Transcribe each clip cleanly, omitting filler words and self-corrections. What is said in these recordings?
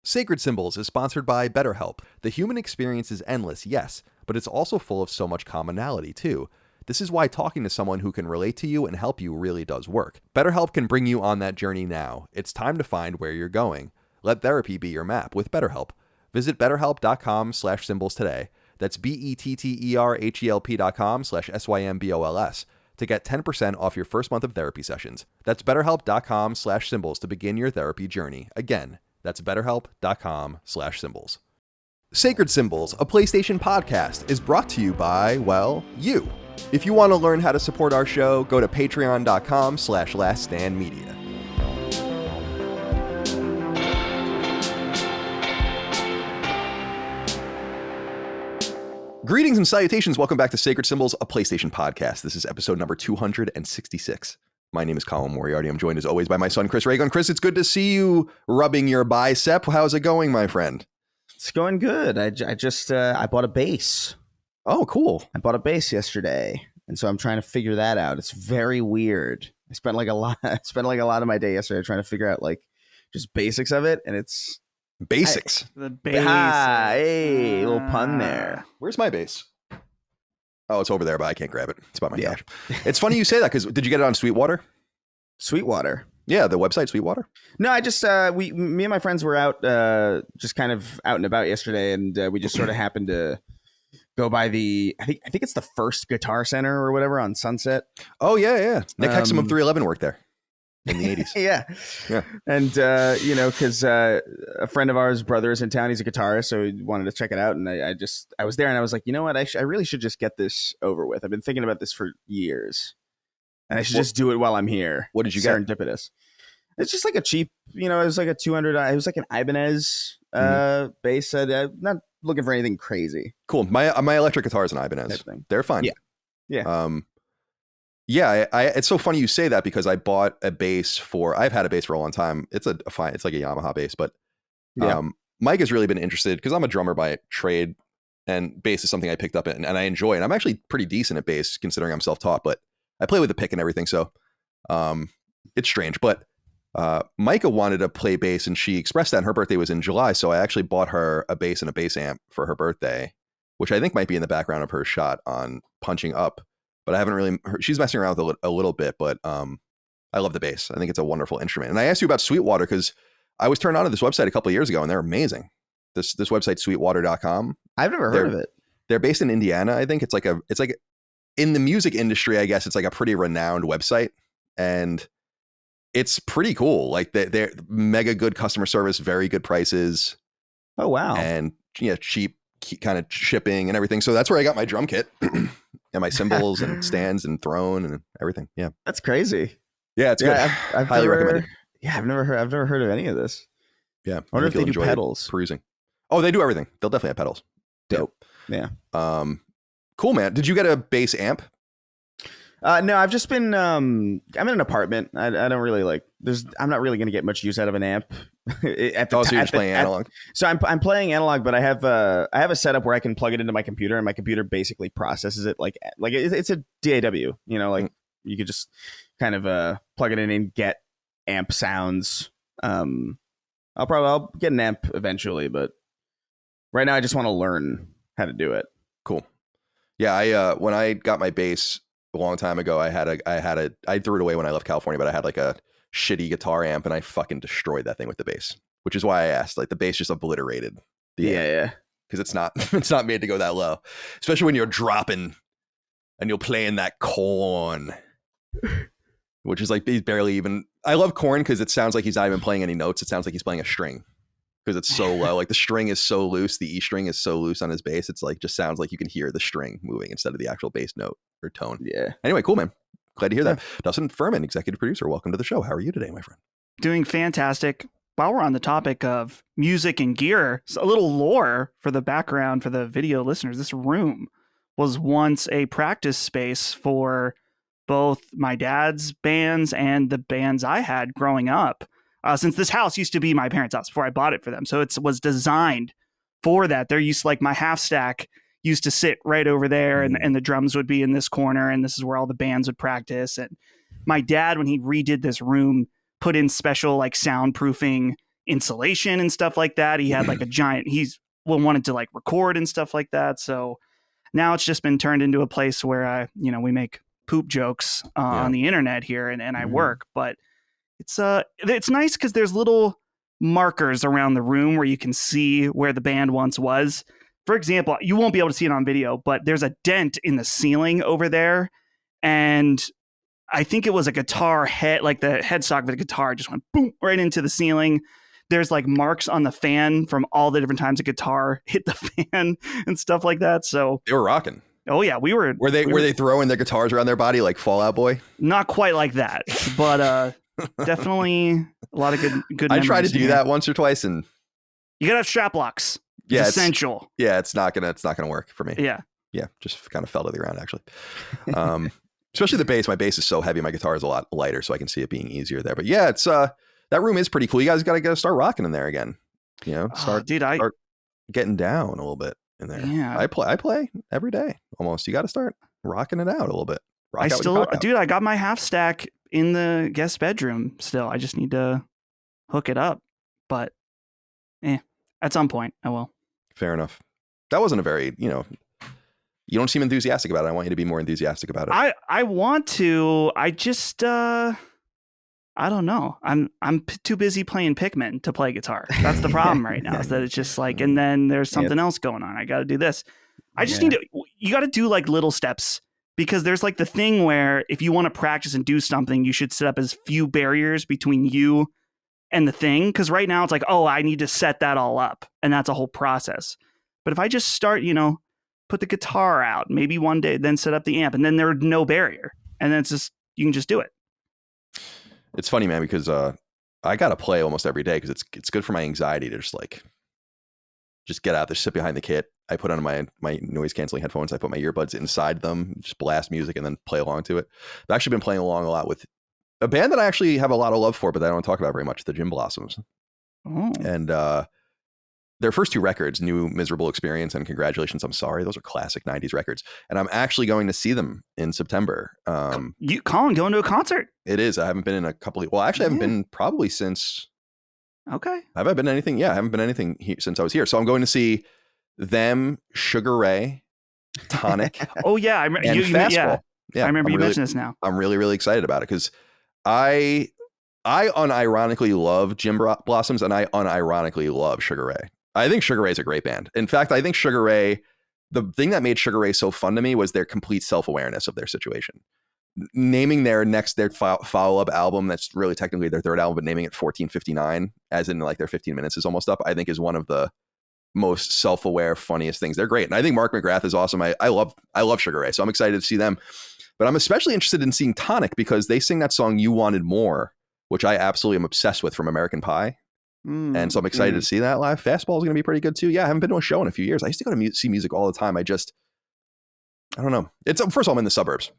Sacred Symbols is sponsored by BetterHelp. The human experience is endless, yes, but it's also full of so much commonality, too. This is why talking to someone who can relate to you and help you really does work. BetterHelp can bring you on that journey now. It's time to find where you're going. Let therapy be your map with BetterHelp. Visit betterhelp.com/symbols today. That's BetterHelp.com/SYMBOLS to get 10% off your first month of therapy sessions. That's betterhelp.com/symbols to begin your therapy journey. Again, that's betterhelp.com/symbols. Sacred Symbols, a PlayStation podcast, is brought to you by, well, you. If you want to learn how to support our show, go to patreon.com/laststandmedia. Greetings and salutations. Welcome back to Sacred Symbols, a PlayStation podcast. This is episode number 266. My name is Colin Moriarty. I'm joined as always by my son, Chris Reagan. Chris, it's good to see you rubbing your bicep. How's it going, my friend? It's going good. I bought a bass. Oh, cool. I bought a bass yesterday, and so I'm trying to figure that out. It's very weird. I spent a lot of my day yesterday trying to figure out like just basics of it, and it's basics. The bass. Hey, little pun there. Where's my bass? Oh, it's over there, but I can't grab it. It's by my couch. It's funny you say that because did you get it on Sweetwater? Sweetwater. Yeah, the website Sweetwater. No, I just me and my friends were out just kind of out and about yesterday, and we just sort of happened to go by the I think it's the First Guitar Center or whatever on Sunset. Oh yeah. Nick Hexum of 311 worked there in the 80s. yeah. And because a friend of ours' brother is in town, he's a guitarist, so he wanted to check it out, and I was there, and I was like, you know what, I really should just get this over with. I've been thinking about this for years, and I should just do it while I'm here. What did you get? Serendipitous. It's just like a cheap, it was like a $200. It was like an Ibanez bass. I'm not looking for anything crazy. Cool. My electric guitar is an Ibanez. They're fine. Yeah. It's so funny you say that because I bought a bass I've had a bass for a long time. It's like a Yamaha bass, but Mike has really been interested because I'm a drummer by trade, and bass is something I picked up and I enjoy. And I'm actually pretty decent at bass considering I'm self-taught, but I play with the pick and everything. So it's strange, but Micah wanted to play bass and she expressed that, and her birthday was in July. So I actually bought her a bass and a bass amp for her birthday, which I think might be in the background of her shot on Punching Up, but I haven't really she's messing around with a little bit, but I love the bass. I think it's a wonderful instrument. And I asked you about Sweetwater because I was turned on to this website a couple of years ago and they're amazing. This website, sweetwater.com. I've never heard of it. They're based in Indiana. I think it's like in the music industry, I guess it's like a pretty renowned website, and it's pretty cool. Like they're mega good customer service, very good prices. Oh, wow. And cheap kind of shipping and everything. So that's where I got my drum kit and my cymbals and stands and throne and everything. Yeah. That's crazy. Yeah, it's good. I've highly recommend it. Yeah, I've never heard of any of this. Yeah. I wonder if they do pedals. Perusing. Oh, they do everything. They'll definitely have pedals. Dope. Yeah. Cool, man. Did you get a bass amp? No, I've just been I'm in an apartment. I don't really I'm not really going to get much use out of an amp. So you're just playing analog? So I'm playing analog, but I have a setup where I can plug it into my computer, and my computer basically processes it like it's a DAW, you could just kind of plug it in and get amp sounds. I'll get an amp eventually, but right now I just want to learn how to do it. Cool. Yeah, when I got my bass a long time ago, I threw it away when I left California, but I had like a shitty guitar amp and I fucking destroyed that thing with the bass, which is why I asked. Like the bass just obliterated the amp. Yeah. Because it's not made to go that low, especially when you're dropping and you're playing that corn, which is like he's barely even. I love corn because it sounds like he's not even playing any notes. It sounds like he's playing a string because it's so low. Like the string is so loose, the E string is so loose on his bass. It's like just sounds like you can hear the string moving instead of the actual bass note or tone. Yeah. Anyway, cool, man. Glad to hear that. Dustin Furman, executive producer, welcome to the show. How are you today, my friend? Doing fantastic. While we're on the topic of music and gear, a little lore for the background for the video listeners. This room was once a practice space for both my dad's bands and the bands I had growing up. Since this house used to be my parents' house before I bought it for them. So it was designed for that. There used to, like, my half stack used to sit right over there, and the drums would be in this corner, and this is where all the bands would practice. And my dad, when he redid this room, put in special like soundproofing insulation and stuff like that. He had like a giant, wanted to like record and stuff like that. So now it's just been turned into a place where we make poop jokes on the internet here and I work, but it's nice because there's little markers around the room where you can see where the band once was. For example, you won't be able to see it on video, but there's a dent in the ceiling over there. And I think it was a guitar head, like the headstock of the guitar just went boom right into the ceiling. There's like marks on the fan from all the different times a guitar hit the fan and stuff like that. So they were rocking. Oh yeah, were they throwing their guitars around their body like Fall Out Boy? Not quite like that, but definitely a lot of good. I tried to do that once or twice, and you gotta have strap locks. It's essential. It's not gonna work for me. Yeah, just kind of fell to the ground actually. Especially the bass. My bass is so heavy. My guitar is a lot lighter, so I can see it being easier there. But yeah, it's that room is pretty cool. You guys gotta start rocking in there again. Start getting down a little bit in there. Yeah, I play every day almost. You got to start rocking it out a little bit. I got my half stack in the guest bedroom still. I just need to hook it up, but at some point I will. Fair enough. That wasn't a very, you don't seem enthusiastic about it. I want you to be more enthusiastic about it. I want to. I just I don't know. I'm too busy playing Pikmin to play guitar. That's the problem right now. Is that it's just like, and then there's something else going on. I got to do this. I just need to. You got to do like little steps, because there's like the thing where if you want to practice and do something, you should set up as few barriers between you and the thing. Because right now it's like, oh, I need to set that all up, and that's a whole process. But if I just start, put the guitar out, maybe one day, then set up the amp, and then there's no barrier, and then it's just you can just do it. It's funny, man, because I got to play almost every day because it's good for my anxiety to just get out there, sit behind the kit. I put on my noise canceling headphones. I put my earbuds inside them, just blast music and then play along to it. I've actually been playing along a lot with a band that I actually have a lot of love for, but that I don't talk about very much, the Gin Blossoms. Oh. And their first two records, New Miserable Experience and Congratulations, I'm Sorry, those are classic 90s records. And I'm actually going to see them in September. Colin, going to a concert? It is. I haven't been in a couple of, I haven't been probably since. Okay. Have I been anything? Yeah, I haven't been anything since I was here. So I'm going to see them, Sugar Ray, Tonic. Oh yeah, I remember. Yeah, I remember you mentioned this now. I'm really, really excited about it because I unironically love Gin Blossoms and I unironically love Sugar Ray. I think Sugar Ray is a great band. In fact, I think Sugar Ray, the thing that made Sugar Ray so fun to me was their complete self-awareness of their situation. Naming their follow-up album, that's really technically their third album, but naming it 1459, as in like their 15 minutes is almost up, I think is one of the most self-aware, funniest things. They're great. And I think Mark McGrath is awesome. I love Sugar Ray, so I'm excited to see them. But I'm especially interested in seeing Tonic because they sing that song You Wanted More, which I absolutely am obsessed with from American Pie. And so I'm excited to see that live. Fastball is going to be pretty good too. Yeah, I haven't been to a show in a few years. I used to go to see music all the time. I don't know. It's first of all, I'm in the suburbs.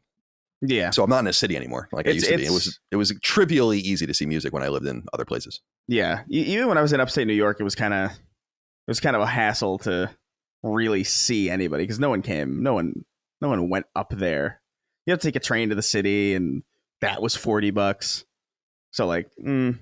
Yeah. So I'm not in a city anymore like I used to be. It was trivially easy to see music when I lived in other places. Yeah. Even when I was in upstate New York, it was kind of a hassle to really see anybody because no one came. No one went up there. You have to take a train to the city, and that was $40. So like, I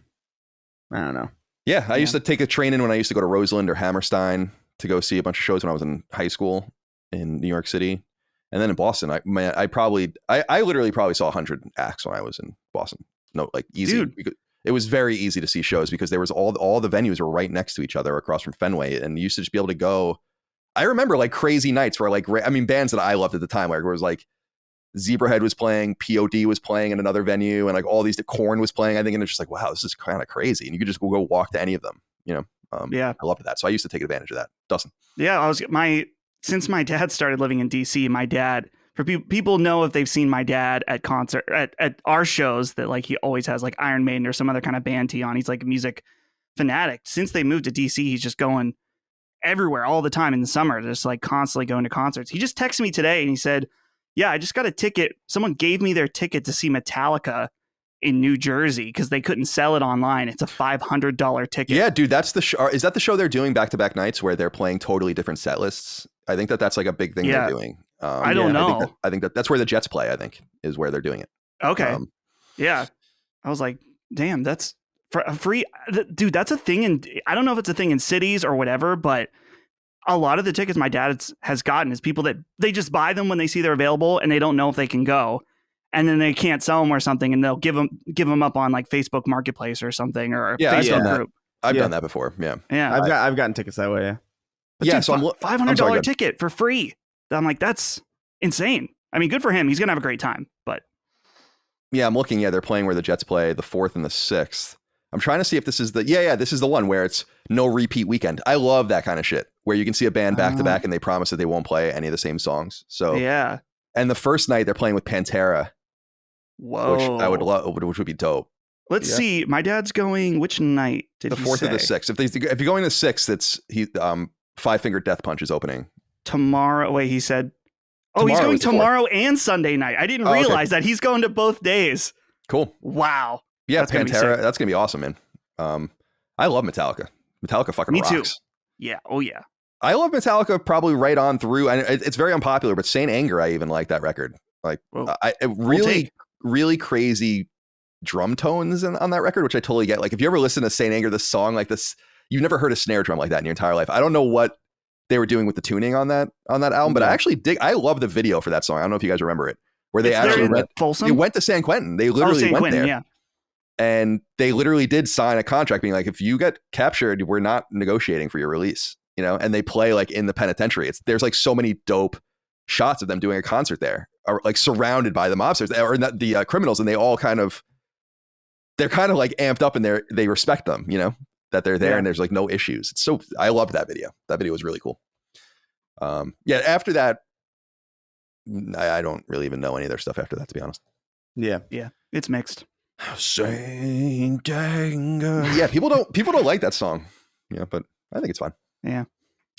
don't know. Yeah, I used to take a train in when I used to go to Roseland or Hammerstein to go see a bunch of shows when I was in high school in New York City. And then in Boston, I literally probably saw 100 acts when I was in Boston. No, like easy. Dude. It was very easy to see shows because there was all the venues were right next to each other across from Fenway. And you used to just be able to go. I remember like crazy nights where bands that I loved at the time, where it was like Zebrahead was playing, POD was playing in another venue, and like all these, Korn was playing, I think, and it's just like, wow, this is kind of crazy. And you could just go walk to any of them, Yeah. I loved that. So I used to take advantage of that. Dustin. Yeah. Since my dad started living in DC, my dad, for people know if they've seen my dad at concert, at our shows, that like he always has like Iron Maiden or some other kind of band tee on. He's like a music fanatic. Since they moved to DC, he's just going everywhere all the time in the summer, just like constantly going to concerts. He just texted me today and he said, yeah, I just got a ticket. Someone gave me their ticket to see Metallica in New Jersey because they couldn't sell it online. It's a $500 ticket. Yeah, dude, that's the show. Is that the show they're doing back-to-back nights where they're playing totally different set lists? I think that's like a big thing they're doing. I don't know. I think that's where the Jets play, I think, is where they're doing it. Okay. Yeah. I was like, damn, that's For a free, dude, that's a thing. I don't know if it's a thing in cities or whatever, but a lot of the tickets my dad has gotten is people that they just buy them when they see they're available and they don't know if they can go. And then they can't sell them or something, and they'll give them up on like Facebook Marketplace or something, or yeah, Facebook group. I've done that before. Yeah. I've gotten tickets that way. Yeah. But yeah. dude, So $500 ticket for free. I'm like, that's insane. I mean, good for him. He's gonna have a great time. But yeah, I'm looking. Yeah, they're playing where the Jets play the 4th and the 6th. I'm trying to see if this is this is the one where it's no repeat weekend. I love that kind of shit where you can see a band back to back and they promise that they won't play any of the same songs. So yeah. And the first night they're playing with Pantera. Whoa. Which I would love, which would be dope. Let's see. My dad's going. Which night did the 4th or the 6th? If you're going the 6th, it's Five Finger Death Punch is opening tomorrow. Wait, he said. Oh, he's going tomorrow and Sunday night. I didn't realize that he's going to both days. Cool. Wow. Yeah, that's Pantera. That's gonna be awesome, man. I love Metallica. Metallica fucking rocks. Me too. Yeah. Oh yeah. I love Metallica probably right on through, and it's very unpopular, but Saint Anger, I even like that record. Like, really crazy drum tones on that record, which I totally get. Like, if you ever listen to Saint Anger, this song like this, you've never heard a snare drum like that in your entire life. I don't know what they were doing with the tuning on that album, but I actually I love the video for that song. I don't know if you guys remember it, where they went to San Quentin. They literally went there. Yeah. And they literally did sign a contract being like, if you get captured, we're not negotiating for your release, you know? And they play like in the penitentiary. There's like so many dope shots of them doing a concert there, or like surrounded by the mobsters or the criminals. And they're kind of like amped up and they respect them, you know, that they're there and there's like no issues. I loved that video. That video was really cool. After that, I don't really even know any of their stuff after that, to be honest. Yeah. It's mixed. Saint Anger. Yeah, people don't like that song. Yeah, but I think it's fun. Yeah.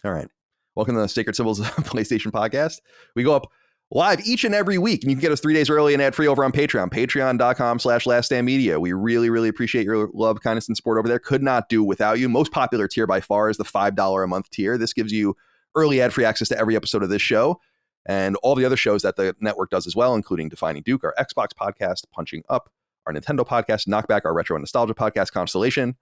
All right. Welcome to the Sacred Symbols PlayStation podcast. We go up live each and every week, and you can get us 3 days early and ad free over on Patreon. Patreon.com/laststandmedia. We really, really appreciate your love, kindness, and support over there. Could not do without you. Most popular tier by far is the $5 a month tier. This gives you early ad free access to every episode of this show and all the other shows that the network does as well, including Defining Duke, our Xbox podcast, Punching Up, our Nintendo podcast, Knockback, our retro and nostalgia podcast, Constellation,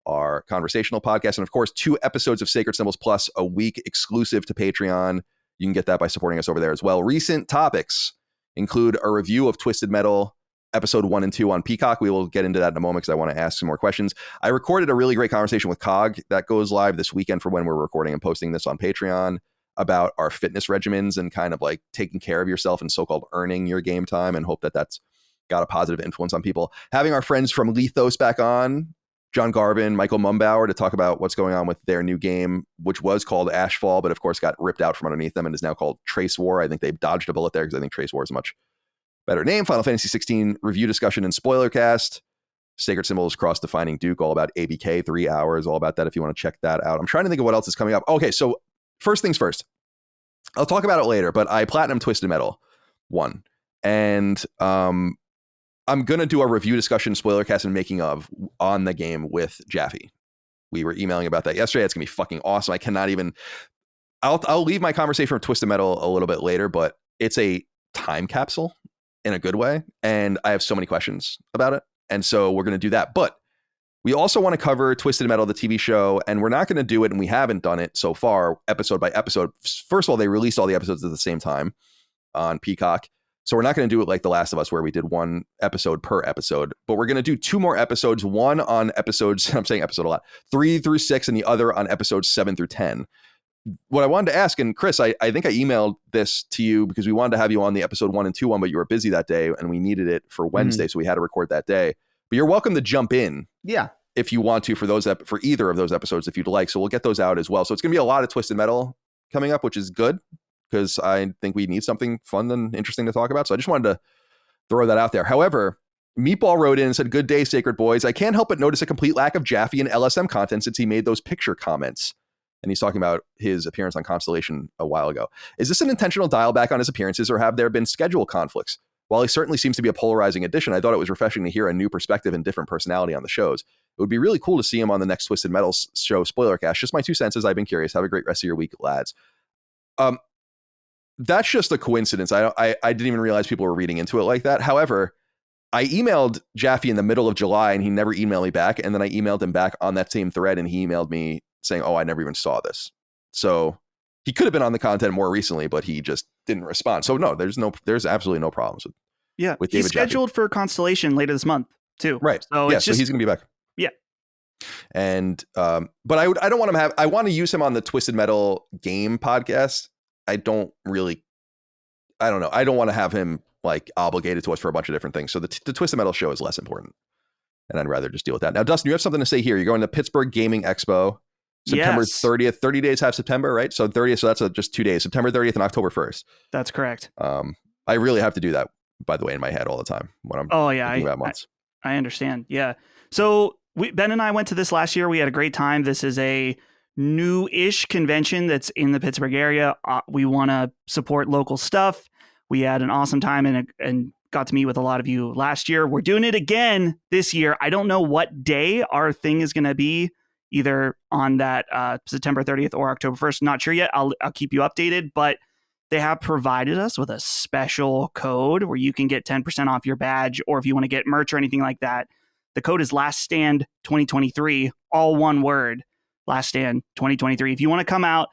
our conversational podcast, and of course, 2 episodes of Sacred Symbols Plus a week exclusive to Patreon. You can get that by supporting us over there as well. Recent topics include a review of Twisted Metal episode 1 and 2 on Peacock. We will get into that in a moment because I want to ask some more questions. I recorded a really great conversation with Cog that goes live this weekend for when we're recording and posting this on Patreon about our fitness regimens and kind of like taking care of yourself and so-called earning your game time, and hope that that's got a positive influence on people. Having our friends from Lethos back on, John Garvin, Michael Mumbauer, to talk about what's going on with their new game, which was called Ashfall, but of course got ripped out from underneath them and is now called Trace War. I think they've dodged a bullet there because I think Trace War is a much better name. Final Fantasy XVI review discussion and spoiler cast. Sacred Symbols Cross-Defining Duke, all about ABK, 3 hours, all about that if you want to check that out. I'm trying to think of what else is coming up. Okay, so first things first. I'll talk about it later, but I platinum Twisted Metal 1. And I'm going to do a review discussion, spoiler cast, and making of on the game with Jaffe. We were emailing about that yesterday. It's going to be fucking awesome. I cannot even... I'll leave my conversation from Twisted Metal a little bit later, but it's a time capsule in a good way. And I have so many questions about it. And so we're going to do that. But we also want to cover Twisted Metal, the TV show, and we're not going to do it, and we haven't done it so far, episode by episode. First of all, they released all the episodes at the same time on Peacock. So we're not going to do it like The Last of Us, where we did 1 episode per episode, but we're going to do 2 more episodes, one on episodes, I'm saying episode a lot, 3 through 6, and the other on episodes 7 through 10. What I wanted to ask, and Chris, I think I emailed this to you because we wanted to have you on the episode 1 and 2 one, but you were busy that day and we needed it for Wednesday. So we had to record that day, but you're welcome to jump in. Yeah. If you want to, for either of those episodes, if you'd like. So we'll get those out as well. So it's going to be a lot of Twisted Metal coming up, which is good, because I think we need something fun and interesting to talk about. So I just wanted to throw that out there. However, Meatball wrote in and said, "Good day, Sacred Boys. I can't help but notice a complete lack of Jaffe and LSM content since he made those picture comments." And he's talking about his appearance on Constellation a while ago. "Is this an intentional dial back on his appearances, or have there been schedule conflicts? While he certainly seems to be a polarizing addition, I thought it was refreshing to hear a new perspective and different personality on the shows. It would be really cool to see him on the next Twisted Metal show, spoiler cast. Just my 2 cents, as I've been curious. Have a great rest of your week, lads." That's just a coincidence. I didn't even realize people were reading into it like that. However, I emailed Jaffe in the middle of July and he never emailed me back. And then I emailed him back on that same thread and he emailed me saying, oh, I never even saw this. So he could have been on the content more recently, but he just didn't respond. So no, there's absolutely no problems with He's David scheduled Jaffe. for Constellation later this month too. Right. So yeah, it's just, so he's going to be back. Yeah. And but I don't want him to have. I want to use him on the Twisted Metal game podcast. I don't know. I don't want to have him like obligated to us for a bunch of different things. So the Twisted Metal show is less important, and I'd rather just deal with that. Now, Dustin, you have something to say here. You're going to Pittsburgh Gaming Expo, September 30th. 30 days have September, right? So 30th. So that's just 2 days. September 30th and October 1st. That's correct. I really have to do that, by the way, in my head all the time when I'm thinking about months. I understand. Yeah. So Ben and I went to this last year. We had a great time. This is a new-ish convention that's in the Pittsburgh area. We want to support local stuff. We had an awesome time and got to meet with a lot of you last year. We're doing it again this year. I don't know what day our thing is going to be, either on that September 30th or October 1st. Not sure yet. I'll keep you updated, but they have provided us with a special code where you can get 10% off your badge, or if you want to get merch or anything like that. The code is Last Stand 2023, all one word, Last Stand 2023. If you want to come out,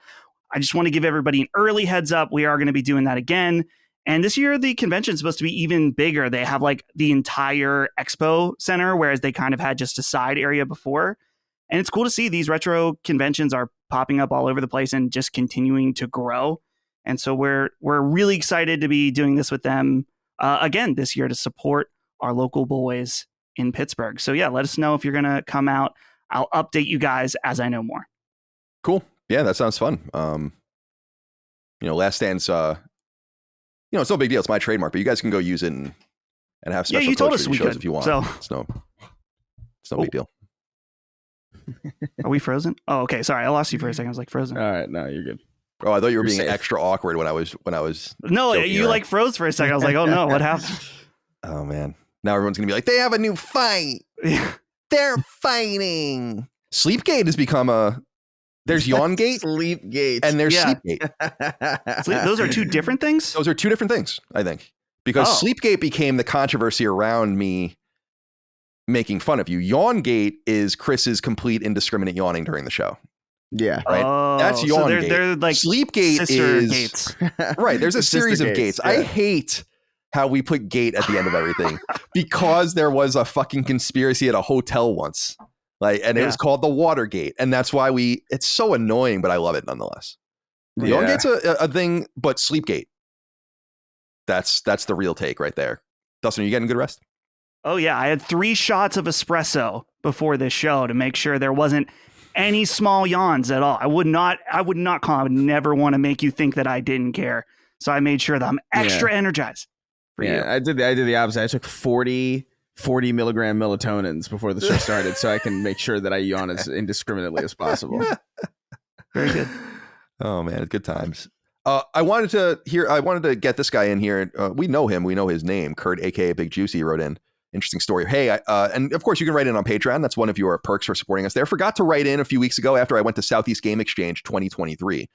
I just want to give everybody an early heads up. We are going to be doing that again. And this year, the convention is supposed to be even bigger. They have like the entire expo center, whereas they kind of had just a side area before. And it's cool to see these retro conventions are popping up all over the place and just continuing to grow. And so we're really excited to be doing this with them again this year to support our local boys in Pittsburgh. So yeah, let us know if you're going to come out. I'll update you guys as I know more. Cool. Yeah, that sounds fun. Last Stand's, it's no big deal. It's my trademark, but you guys can go use it and have special you told codes us for we your shows could. if you want. So it's no big deal. Are we frozen? Oh, okay. Sorry, I lost you for a second. I was like frozen. All right, no, you're good. Oh, I thought you were being safe. extra awkward when I was. No, you around. like froze for a second. I was like, oh no, what happened? Oh man, now everyone's gonna be like, they have a new fight. They're fighting. Sleepgate has become there's Yawngate, Sleepgate, and there's Yeah. Sleepgate. Those are two different things? Those are two different things, I think, because Sleepgate became the controversy around me making fun of you. Yawngate is Chris's complete indiscriminate yawning during the show. Yeah, right. Oh, That's Yawngate. So they're like Sleepgate sister is gates. Right. There's a Sister series of gates, gates. yeah. I hate how we put gate at the end of everything because there was a fucking conspiracy at a hotel once. It was called the Watergate. And that's why it's so annoying, but I love it nonetheless. Yeah. Yawngate's a thing, but Sleepgate. That's the real take right there. Dustin, are you getting good rest? Oh yeah, I had 3 shots of espresso before this show to make sure there wasn't any small yawns at all. I would not call. I would never want to make you think that I didn't care. So I made sure that I'm extra energized for you. I did the opposite. I took 40 milligram melatonins before the show started so I can make sure that I yawn as indiscriminately as possible. Very good. Oh man, good times. I wanted to get this guy in here. We know him. We know his name. Kurt, aka Big Juicy, wrote in. Interesting story. Hey, and of course you can write in on Patreon. That's one of your perks for supporting us there. Forgot to write in a few weeks ago after I went to Southeast Game Exchange 2023.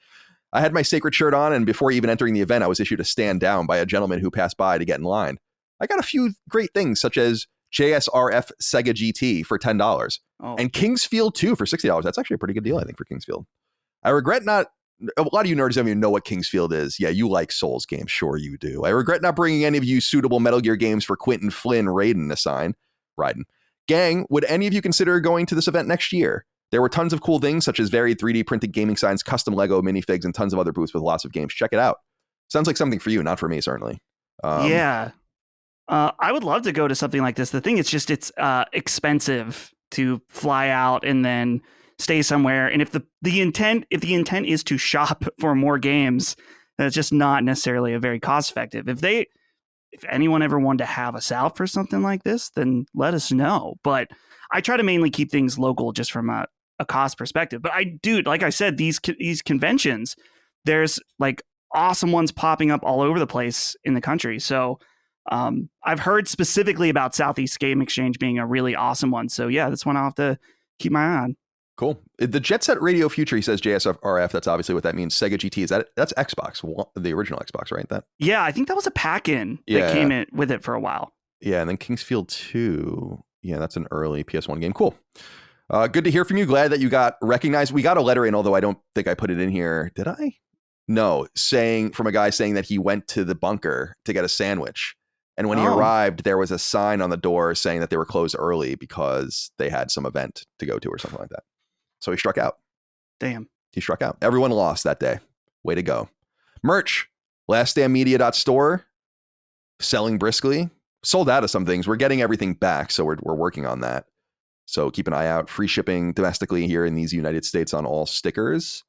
I had my sacred shirt on, and before even entering the event, I was issued a stand down by a gentleman who passed by to get in line. I got a few great things, such as JSRF Sega GT for $10 and Kingsfield 2 for $60. That's actually a pretty good deal, I think, for Kingsfield. I regret not. A lot of you nerds don't even know what Kingsfield is. Yeah, you like Souls games. Sure you do. I regret not bringing any of you suitable Metal Gear games for Quentin, Flynn, Raiden to sign. Raiden. Gang, would any of you consider going to this event next year? There were tons of cool things, such as varied 3D printed gaming signs, custom Lego minifigs, and tons of other booths with lots of games. Check it out. Sounds like something for you, not for me, certainly. Yeah. I would love to go to something like this. The thing is just it's expensive to fly out and then stay somewhere. And if the intent is to shop for more games, that's just not necessarily a very cost effective. If anyone ever wanted to have us out for something like this, then let us know. But I try to mainly keep things local just from a cost perspective. But like I said, these conventions, there's like awesome ones popping up all over the place in the country. So I've heard specifically about Southeast Game Exchange being a really awesome one. So yeah, that's one I'll have to keep my eye on. Cool. The Jet Set Radio Future, he says JSRF. That's obviously what that means. Sega GT, that's Xbox, the original Xbox, right? Yeah, I think that was a pack-in that came in with it for a while. Yeah, and then Kingsfield 2. Yeah, that's an early PS1 game. Cool. Good to hear from you. Glad that you got recognized. We got a letter in, although I don't think I put it in here. Did I? No, from a guy saying that he went to the bunker to get a sandwich. And when he arrived, there was a sign on the door saying that they were closed early because they had some event to go to or something like that. So he struck out. Damn. He struck out. Everyone lost that day. Way to go. Merch. Laststandmedia.store. Selling briskly. Sold out of some things. We're getting everything back, so we're working on that. So keep an eye out. Free shipping domestically here in these United States on all stickers.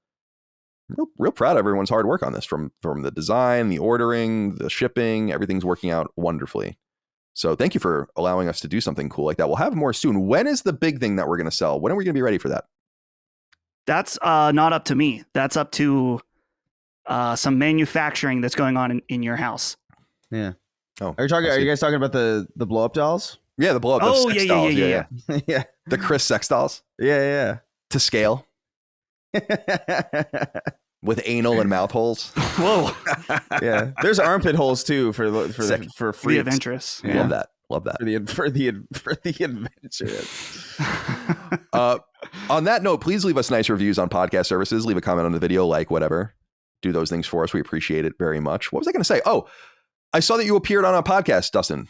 Real proud of everyone's hard work on this, from the design, the ordering, the shipping. Everything's working out wonderfully. So thank you for allowing us to do something cool like that. We'll have more soon. When is the big thing that we're going to sell? When are we going to be ready for that? That's not up to me. That's up to some manufacturing that's going on in your house. Yeah. Oh, are you guys talking about the blow up dolls? Yeah, the blow up. Oh, sex dolls. Yeah. Yeah. The Chris sex dolls. Yeah. To scale. With anal and mouth holes. Whoa. Yeah. There's armpit holes too for free adventurous. Yeah. Love that. For the adventure. On that note, please leave us nice reviews on podcast services. Leave a comment on the video, like whatever. Do those things for us. We appreciate it very much. What was I going to say? Oh, I saw that you appeared on a podcast, Dustin.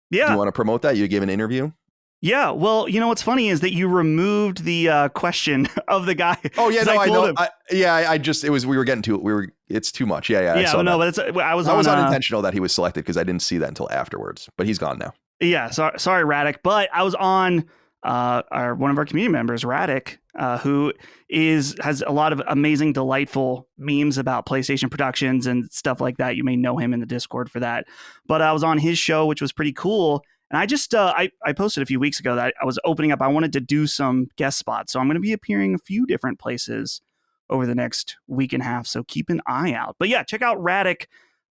Yeah. Do you want to promote that? You gave an interview? Yeah. Well, you know what's funny is that you removed the question of the guy. Oh yeah, no, I know. We were getting to it. It's too much. Yeah. Yeah, no, but I was unintentional that he was selected because I didn't see that until afterwards. But he's gone now. Yeah. Sorry, Radic. But I was on one of our community members, Radic, who has a lot of amazing, delightful memes about PlayStation productions and stuff like that. You may know him in the Discord for that. But I was on his show, which was pretty cool. And I just I posted a few weeks ago that I was opening up. I wanted to do some guest spots, so I'm going to be appearing a few different places over the next week and a half. So keep an eye out. But yeah, check out Radic.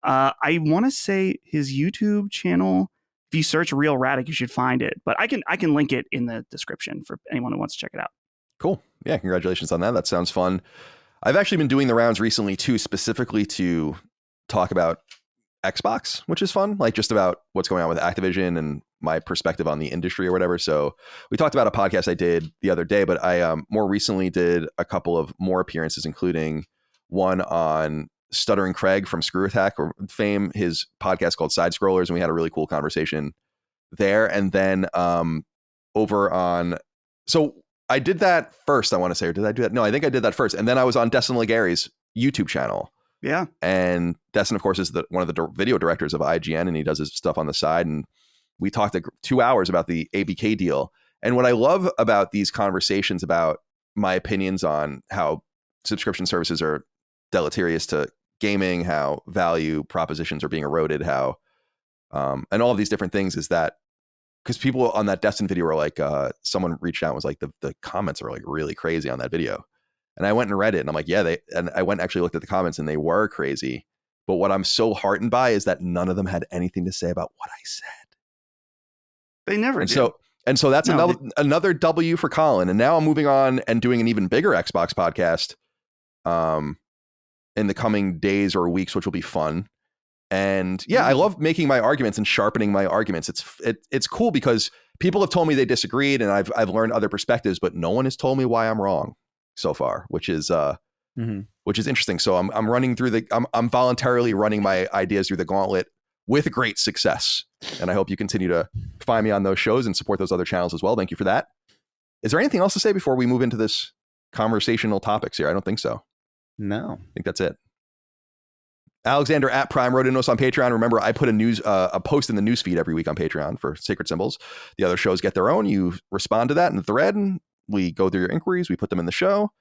I want to say his YouTube channel. If you search Real Radic, you should find it. But I can link it in the description for anyone who wants to check it out. Cool. Yeah, congratulations on that. That sounds fun. I've actually been doing the rounds recently too, specifically to talk about Xbox, which is fun, like just about what's going on with Activision and my perspective on the industry or whatever. So we talked about a podcast I did the other day, but I more recently did a couple of more appearances, including one on Stuttering Craig from Screw Attack or fame, his podcast called Side Scrollers, and we had a really cool conversation there. And then over on, so I did that first, I want to say, or did I do that? No, I think I did that first. And then I was on Destin Legary's YouTube channel. Yeah. And Destin, of course, is one of the video directors of IGN, and he does his stuff on the side. And we talked 2 hours about the ABK deal. And what I love about these conversations about my opinions on how subscription services are deleterious to gaming, how value propositions are being eroded, how and all of these different things is that because people on that Destin video were like, someone reached out and was like, the comments are like really crazy on that video. And I went and read it and I'm like, yeah, and I went and actually looked at the comments and they were crazy. But what I'm so heartened by is that none of them had anything to say about what I said. They never did. So that's another W for Colin. And now I'm moving on and doing an even bigger Xbox podcast in the coming days or weeks, which will be fun. And yeah, I love making my arguments and sharpening my arguments. It's cool because people have told me they disagreed and I've learned other perspectives, but no one has told me why I'm wrong so far, which is interesting. So I'm running through I'm voluntarily running my ideas through the gauntlet with great success. And I hope you continue to find me on those shows and support those other channels as well. Thank you for that. Is there anything else to say before we move into this conversational topics here? I don't think so. No. I think that's it. Alexander at Prime wrote in us on Patreon. Remember, I put a post in the news feed every week on Patreon for Sacred Symbols. The other shows get their own. You respond to that in the thread, and we go through your inquiries. We put them in the show.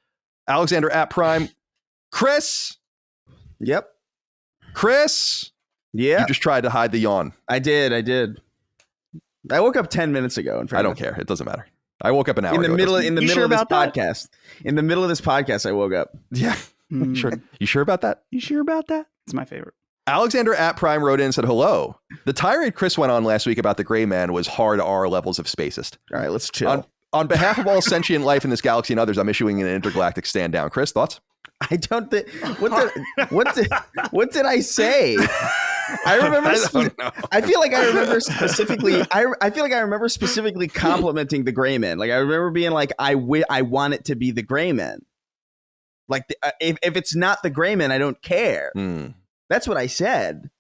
Alexander at Prime. Chris. Yep. Chris. Yeah. You just tried to hide the yawn. I did. I woke up 10 minutes ago. I don't care. It doesn't matter. I woke up an hour in the ago. middle of this podcast. In the middle of this podcast, I woke up. Yeah. Sure. You sure about that? You sure about that? It's my favorite. Alexander at Prime wrote in and said, hello. The tirade Chris went on last week about the gray man was hard R levels of spacist. All right, let's chill. On behalf of all sentient life in this galaxy and others, I'm issuing an intergalactic stand down. Chris, thoughts? I don't think. What did I say? I remember. I feel like I remember specifically. I feel like I remember specifically complimenting the Gray Men. Like I remember being like, I want it to be the Gray Men. Like if it's not the Gray Men, I don't care. That's what I said.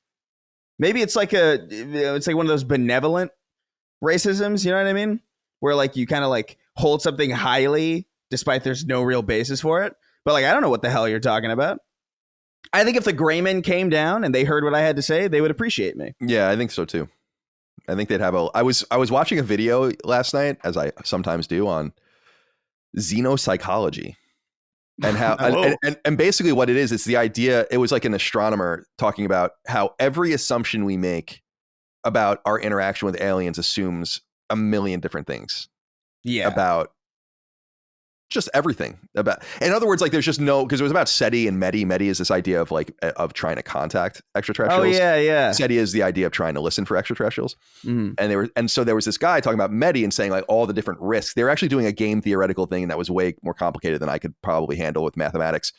Maybe it's like it's like one of those benevolent racisms. You know what I mean? Where like you kind of like hold something highly despite there's no real basis for it. But like I don't know what the hell you're talking about. I think if the Gray Men came down and they heard what I had to say, they would appreciate me. Yeah, I think so too. I think they'd have I was watching a video last night, as I sometimes do, on xenopsychology. And how and basically what it is, it's the idea, it was like an astronomer talking about how every assumption we make about our interaction with aliens assumes a million different things. Yeah. About just everything. About, in other words, like there's just no, because it was about SETI and METI. METI is this idea of like of trying to contact extraterrestrials. Oh yeah. SETI is the idea of trying to listen for extraterrestrials. And so there was this guy talking about METI and saying like all the different risks. They were actually doing a game theoretical thing that was way more complicated than I could probably handle with mathematics.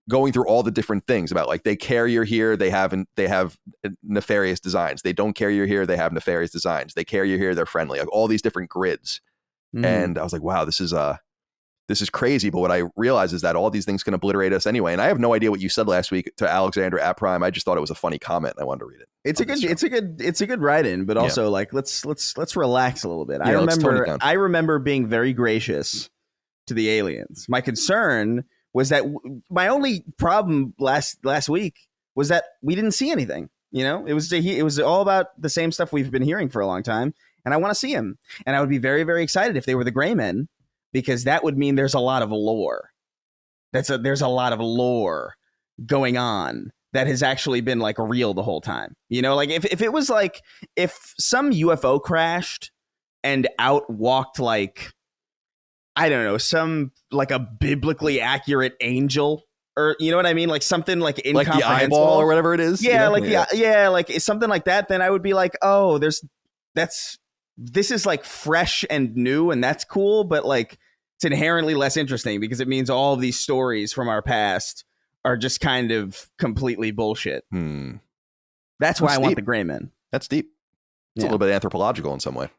Going through all the different things about like they carrier here, they have nefarious designs. They don't carrier here, they have nefarious designs. They carrier here, they're friendly. Like all these different grids. And I was like, wow, this is crazy. But what I realized is that all these things can obliterate us anyway. And I have no idea what you said last week to Alexander at Prime. I just thought it was a funny comment. And I wanted to read it. It's a good write-in, but also like let's relax a little bit. Yeah, I remember being very gracious to the aliens. My concern was that my only problem last week was that we didn't see anything. You know, it was all about the same stuff we've been hearing for a long time, and I want to see him. And I would be very, very excited if they were the Gray Men, because that would mean there's a lot of lore. There's a lot of lore going on that has actually been like real the whole time. You know, like if it was like if some UFO crashed and out walked like, I don't know, some like a biblically accurate angel, or you know what I mean, like something like incomprehensible, like the eyeball or whatever it is. Yeah, you know? Like something like that. Then I would be like, oh, this is like fresh and new, and that's cool, but like it's inherently less interesting because it means all of these stories from our past are just kind of completely bullshit. That's why I want the Gray Men. That's deep. It's a little bit anthropological in some way.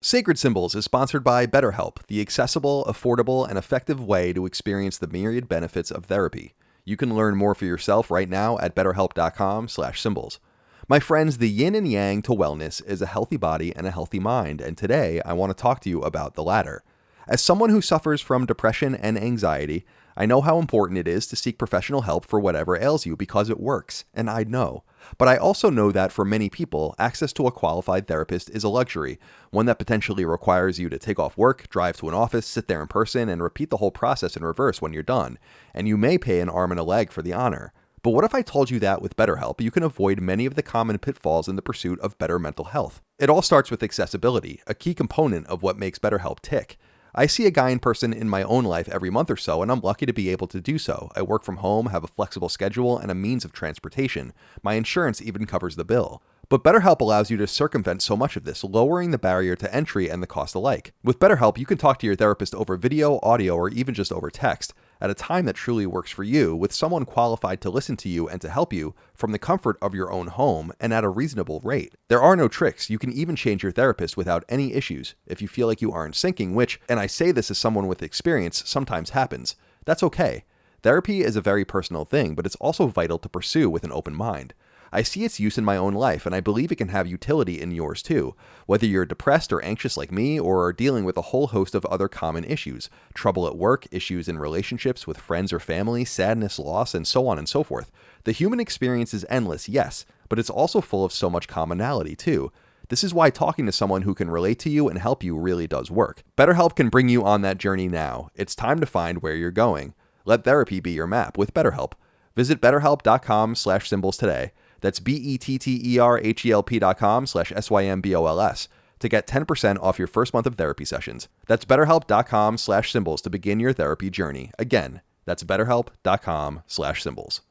Sacred Symbols is sponsored by BetterHelp, the accessible, affordable, and effective way to experience the myriad benefits of therapy. You can learn more for yourself right now at betterhelp.com/symbols. My friends, the yin and yang to wellness is a healthy body and a healthy mind, and today I want to talk to you about the latter. As someone who suffers from depression and anxiety, I know how important it is to seek professional help for whatever ails you because it works, and I know. But I also know that for many people, access to a qualified therapist is a luxury, one that potentially requires you to take off work, drive to an office, sit there in person, and repeat the whole process in reverse when you're done. And you may pay an arm and a leg for the honor. But what if I told you that with BetterHelp, you can avoid many of the common pitfalls in the pursuit of better mental health? It all starts with accessibility, a key component of what makes BetterHelp tick. I see a guy in person in my own life every month or so, and I'm lucky to be able to do so. I work from home, have a flexible schedule, and a means of transportation. My insurance even covers the bill. But BetterHelp allows you to circumvent so much of this, lowering the barrier to entry and the cost alike. With BetterHelp, you can talk to your therapist over video, audio, or even just over text, at a time that truly works for you, with someone qualified to listen to you and to help you from the comfort of your own home and at a reasonable rate. There are no tricks. You can even change your therapist without any issues. If you feel like you aren't syncing, which, and I say this as someone with experience, sometimes happens, that's okay. Therapy is a very personal thing, but it's also vital to pursue with an open mind. I see its use in my own life, and I believe it can have utility in yours too, whether you're depressed or anxious like me, or are dealing with a whole host of other common issues, trouble at work, issues in relationships with friends or family, sadness, loss, and so on and so forth. The human experience is endless, yes, but it's also full of so much commonality too. This is why talking to someone who can relate to you and help you really does work. BetterHelp can bring you on that journey now. It's time to find where you're going. Let therapy be your map with BetterHelp. Visit betterhelp.com/symbols today. That's BetterHelp.com/SYMBOLS to get 10% off your first month of therapy sessions. That's betterhelp.com/symbols to begin your therapy journey. Again, that's betterhelp.com/symbols.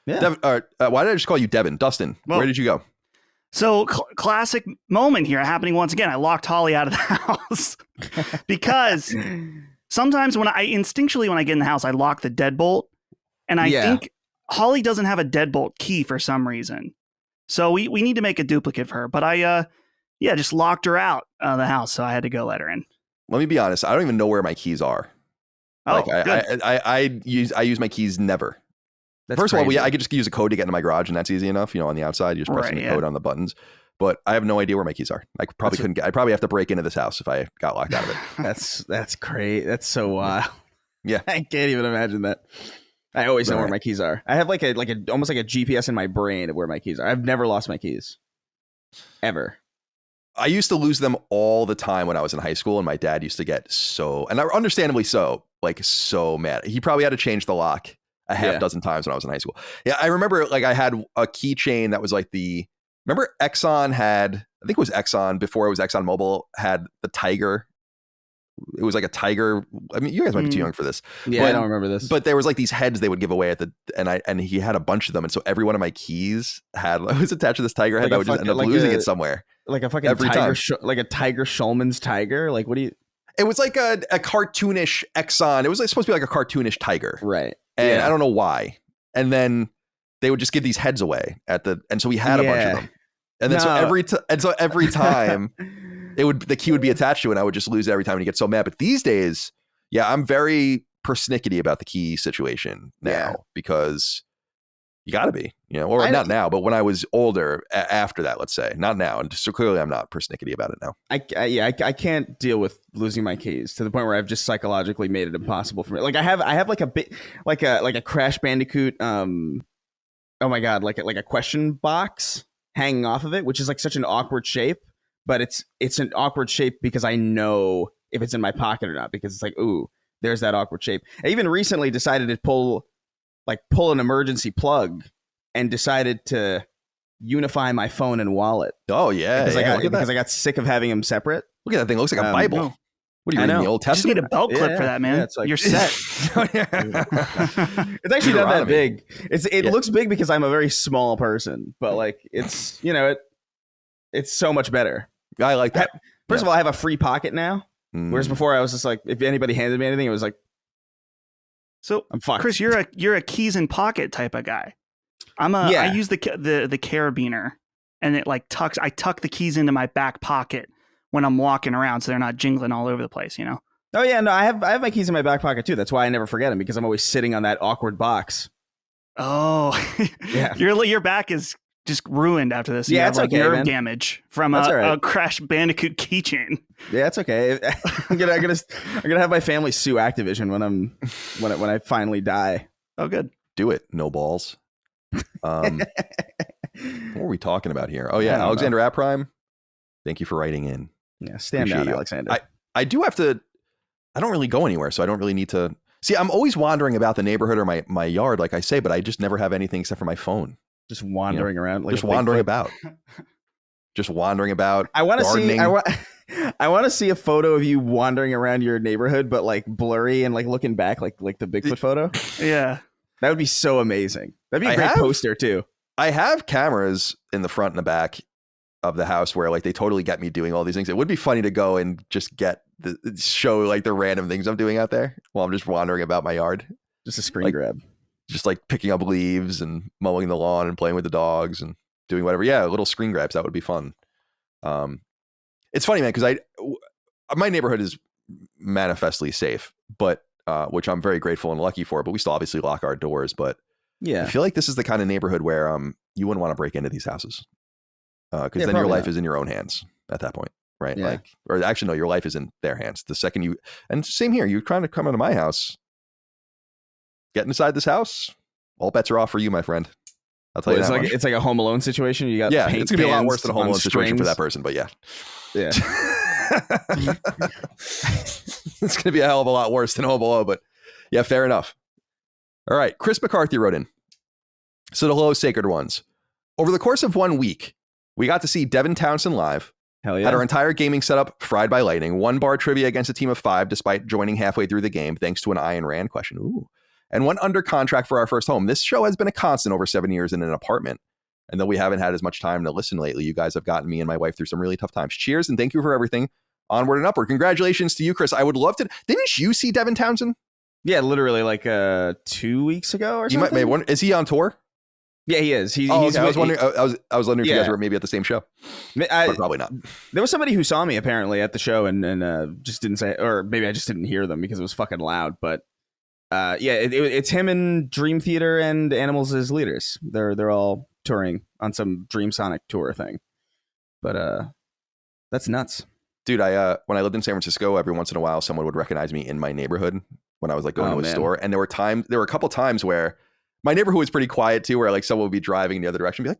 Yeah. Why did I just call you Devin? Dustin, where did you go? So classic moment here happening once again. I locked Holly out of the house because sometimes when I get in the house, I lock the deadbolt And I think Holly doesn't have a deadbolt key for some reason. So we need to make a duplicate for her. But I just locked her out of the house, so I had to go let her in. Let me be honest. I don't even know where my keys are. Oh, I use my keys never. First of all, I could just use a code to get into my garage, and that's easy enough. On the outside, you just press the code on the buttons. But I have no idea where my keys are. I'd probably have to break into this house if I got locked out of it. That's great. That's so wild. Yeah, I can't even imagine that. I always know where my keys are. I have like almost like a GPS in my brain of where my keys are. I've never lost my keys, ever. I used to lose them all the time when I was in high school, and my dad used to get and understandably so, like so mad. He probably had to change the lock a half dozen times when I was in high school. Yeah, I remember like I had a keychain that was like remember Exxon had, I think it was Exxon before it was ExxonMobil, had the tiger. It was like a tiger. I mean, you guys might be too young for this. Yeah, I don't remember this. But there was like these heads they would give away and he had a bunch of them, and so every one of my keys was attached to this tiger head. I would just end up losing it somewhere. Like a fucking tiger, like a Tiger Schulman's tiger. Like, what do you? It was like a cartoonish Exxon. It was like supposed to be like a cartoonish tiger, right? And I don't know why. And then they would just give these heads away and so we had a bunch of them. And then so every time the key would be attached to it, and I would just lose it every time and he'd get so mad. But these days, I'm very persnickety about the key situation now because you got to be, or not now, but when I was older, after that, let's say, not now. And so clearly I'm not persnickety about it now. I can't deal with losing my keys to the point where I've just psychologically made it impossible for me. Like I have like a bit, like a Crash Bandicoot. Oh my God. Like a question box hanging off of it, which is like such an awkward shape, but it's an awkward shape because I know if it's in my pocket or not, because it's like, ooh, there's that awkward shape. I even recently decided to pull an emergency plug and decided to unify my phone and wallet. Oh yeah. Because I got sick of having them separate. Look at that thing. It looks like a Bible. No. What are you reading, the Old Testament? You just need a belt clip for that, man. It's like, you're set. It's actually not that big. It looks big because I'm a very small person, but like it's it's so much better. I like that. First of all, I have a free pocket now. Whereas before I was just like, if anybody handed me anything, it was like, so I'm fucked. Chris, you're a keys in pocket type of guy. I use the carabiner, and it like I tuck the keys into my back pocket when I'm walking around, so they're not jingling all over the place, Oh yeah, no, I have my keys in my back pocket too. That's why I never forget them, because I'm always sitting on that awkward box. Oh, yeah. Your back is just ruined after this. Yeah, it's okay, nerve damage from a Crash Bandicoot keychain. Yeah, it's okay. I'm gonna have my family sue Activision when I finally die. Oh, good. Do it. No balls. What were we talking about here? Oh yeah, Alexander at Prime. Thank you for writing in. Yeah, stand down, Alexander. I do have to. I don't really go anywhere, so I don't really need to. See, I'm always wandering about the neighborhood or my yard, like I say, but I just never have anything except for my phone. Just wandering around, like just wandering about. Just wandering about. I want to see. I want to see a photo of you wandering around your neighborhood, but like blurry and like looking back, like the Bigfoot photo. Yeah, that would be so amazing. That'd be a great poster too. I have cameras in the front and the back of the house where like they totally get me doing all these things. It would be funny to go and just show like the random things I'm doing out there while I'm just wandering about my yard. Just a screen grab. Just like picking up leaves and mowing the lawn and playing with the dogs and doing whatever. Yeah, little screen grabs. That would be fun. It's funny, man, because my neighborhood is manifestly safe, but which I'm very grateful and lucky for. But we still obviously lock our doors. But yeah, I feel like this is the kind of neighborhood where you wouldn't want to break into these houses because then your life is in your own hands at that point, right? Yeah. Or actually, no, your life is in their hands. The second and same here, you're trying to come into my house. Get inside this house, all bets are off for you, my friend. I'll tell you that much. It's like a Home Alone situation. You got it's gonna be a lot worse than a Home Alone situation for that person, but yeah. It's gonna be a hell of a lot worse than Home Alone, but yeah, fair enough. All right, Chris McCarthy wrote in. So hello, sacred ones. Over the course of 1 week, we got to see Devin Townsend live. Hell yeah. Had our entire gaming setup fried by lightning. 1 bar trivia against a team of 5, despite joining halfway through the game, thanks to an Ayn Rand question. Ooh. And 1 under contract for our first home. This show has been a constant over 7 years in an apartment. And though we haven't had as much time to listen lately, you guys have gotten me and my wife through some really tough times. Cheers and thank you for everything. Onward and upward. Congratulations to you, Chris. I would love to. Didn't you see Devin Townsend? Yeah, literally like 2 weeks ago or You something. might wonder, is he on tour? Yeah, he is. He's okay. I was wondering. I was wondering if you guys Yeah. were maybe at the same show, but probably not. There was somebody who saw me apparently at the show and just didn't say, or maybe I just didn't hear them because it was fucking loud. But yeah, it's him and Dream Theater and Animals as leaders. They're all touring on some Dream Sonic tour thing. But that's nuts. Dude, when I lived in San Francisco, every once in a while someone would recognize me in my neighborhood when I was like going to a store. And there were a couple times where my neighborhood was pretty quiet too, where like someone would be driving the other direction and be like,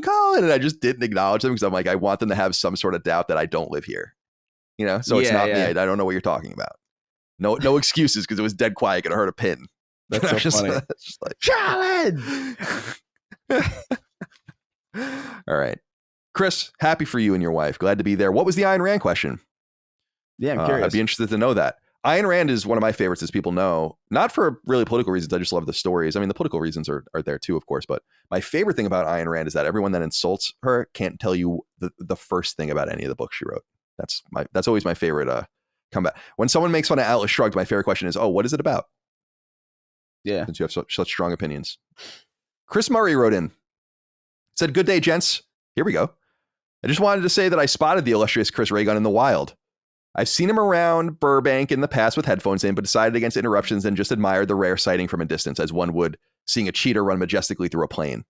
Colin, and I just didn't acknowledge them because I'm like, I want them to have some sort of doubt that I don't live here. You know? So it's not me. I don't know what you're talking about. No excuses because it was dead quiet. Could have heard a pin. That's so just, funny. just like, Charlie! All right. Chris, happy for you and your wife. Glad to be there. What was the Ayn Rand question? Yeah, I'm curious. I'd be interested to know that. Ayn Rand is one of my favorites, as people know, not for really political reasons. I just love the stories. I mean, the political reasons are there too, of course. But my favorite thing about Ayn Rand is that everyone that insults her can't tell you the first thing about any of the books she wrote. That's always my favorite comeback. When someone makes fun of Atlas Shrugged, my favorite question is, oh, what is it about? Yeah. Since you have such strong opinions. Chris Murray wrote in, said, good day, gents. Here we go. I just wanted to say that I spotted the illustrious Chris Ray Gun in the wild. I've seen him around Burbank in the past with headphones in, but decided against interruptions and just admired the rare sighting from a distance, as one would seeing a cheetah run majestically through a plane.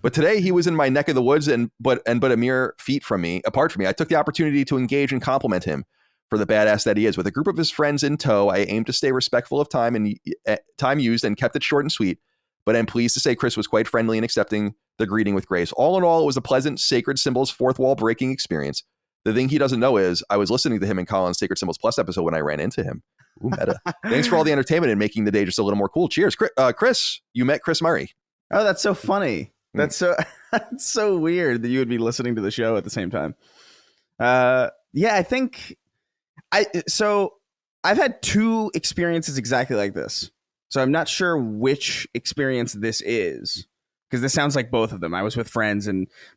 But today he was in my neck of the woods but a mere feet apart from me. I took the opportunity to engage and compliment him for the badass that he is. With a group of his friends in tow, I aimed to stay respectful of time used and kept it short and sweet. But I'm pleased to say Chris was quite friendly and accepting the greeting with grace. All in all, it was a pleasant, Sacred Symbols fourth wall breaking experience. The thing he doesn't know is I was listening to him in Colin's Sacred Symbols Plus episode when I ran into him. Ooh, meta. Thanks for all the entertainment and making the day just a little more cool. Cheers. Chris, you met Chris Murray. Oh, that's so funny. That's that's so weird that you would be listening to the show at the same time. Yeah, I think I've had two experiences exactly like this. So I'm not sure which experience this is, because this sounds like both of them. I was with friends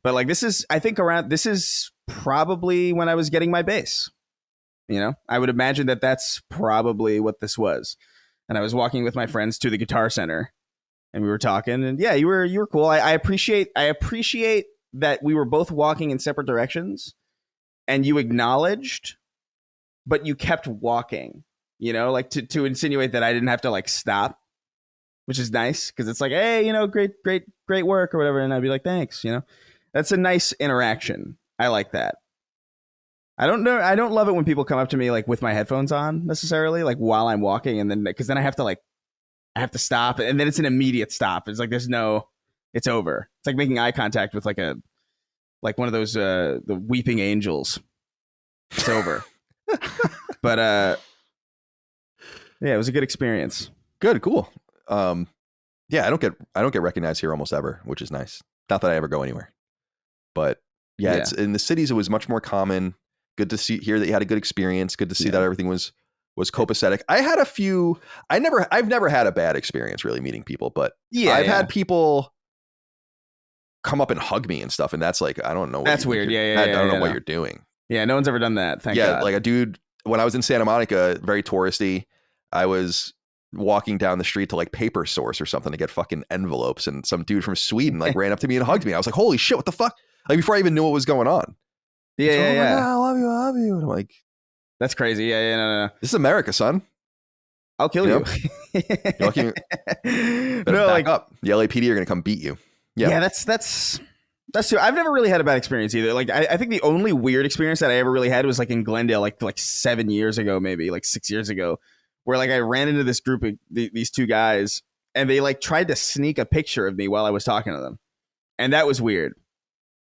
but like this is probably when I was getting my bass. You know, I would imagine that that's probably what this was. And I was walking with my friends to the Guitar Center and we were talking, and yeah, you were cool. I appreciate that we were both walking in separate directions and you acknowledged, but you kept walking, you know, like to insinuate that I didn't have to like stop, which is nice because it's like, hey, you know, great work or whatever. And I'd be like, thanks, you know, that's a nice interaction. I like that. I don't love it when people come up to me like with my headphones on necessarily, like while I'm walking, and then because then I have to stop, and then it's an immediate stop. It's like it's over. It's like making eye contact with like one of those the weeping angels. It's over. But yeah, it was a good experience. Good, cool. Yeah, I don't get recognized here almost ever, which is nice. Not that I ever go anywhere, but yeah. It's in the cities. It was much more common. Good to hear that you had a good experience. Good to see that everything was copacetic. I had a few. I've never had a bad experience really meeting people, but I've had people come up and hug me and stuff, and that's like, I don't know. That's weird. I don't know what you're doing. Yeah, no one's ever done that. Thank God. Like a dude when I was in Santa Monica, very touristy. I was walking down the street to like Paper Source or something to get fucking envelopes, and some dude from Sweden like ran up to me and hugged me. I was like, holy shit, what the fuck? Like before I even knew what was going on. Yeah. I love you. And I'm like, that's crazy. Yeah, no. This is America, son. I'll kill you. You're lucky. Back up. The LAPD are gonna come beat you. Yeah, that's true. I've never really had a bad experience either. Like I think the only weird experience that I ever really had was like in Glendale, like 7 years ago, maybe like 6 years ago, where like I ran into this group of these two guys, and they like tried to sneak a picture of me while I was talking to them, and that was weird.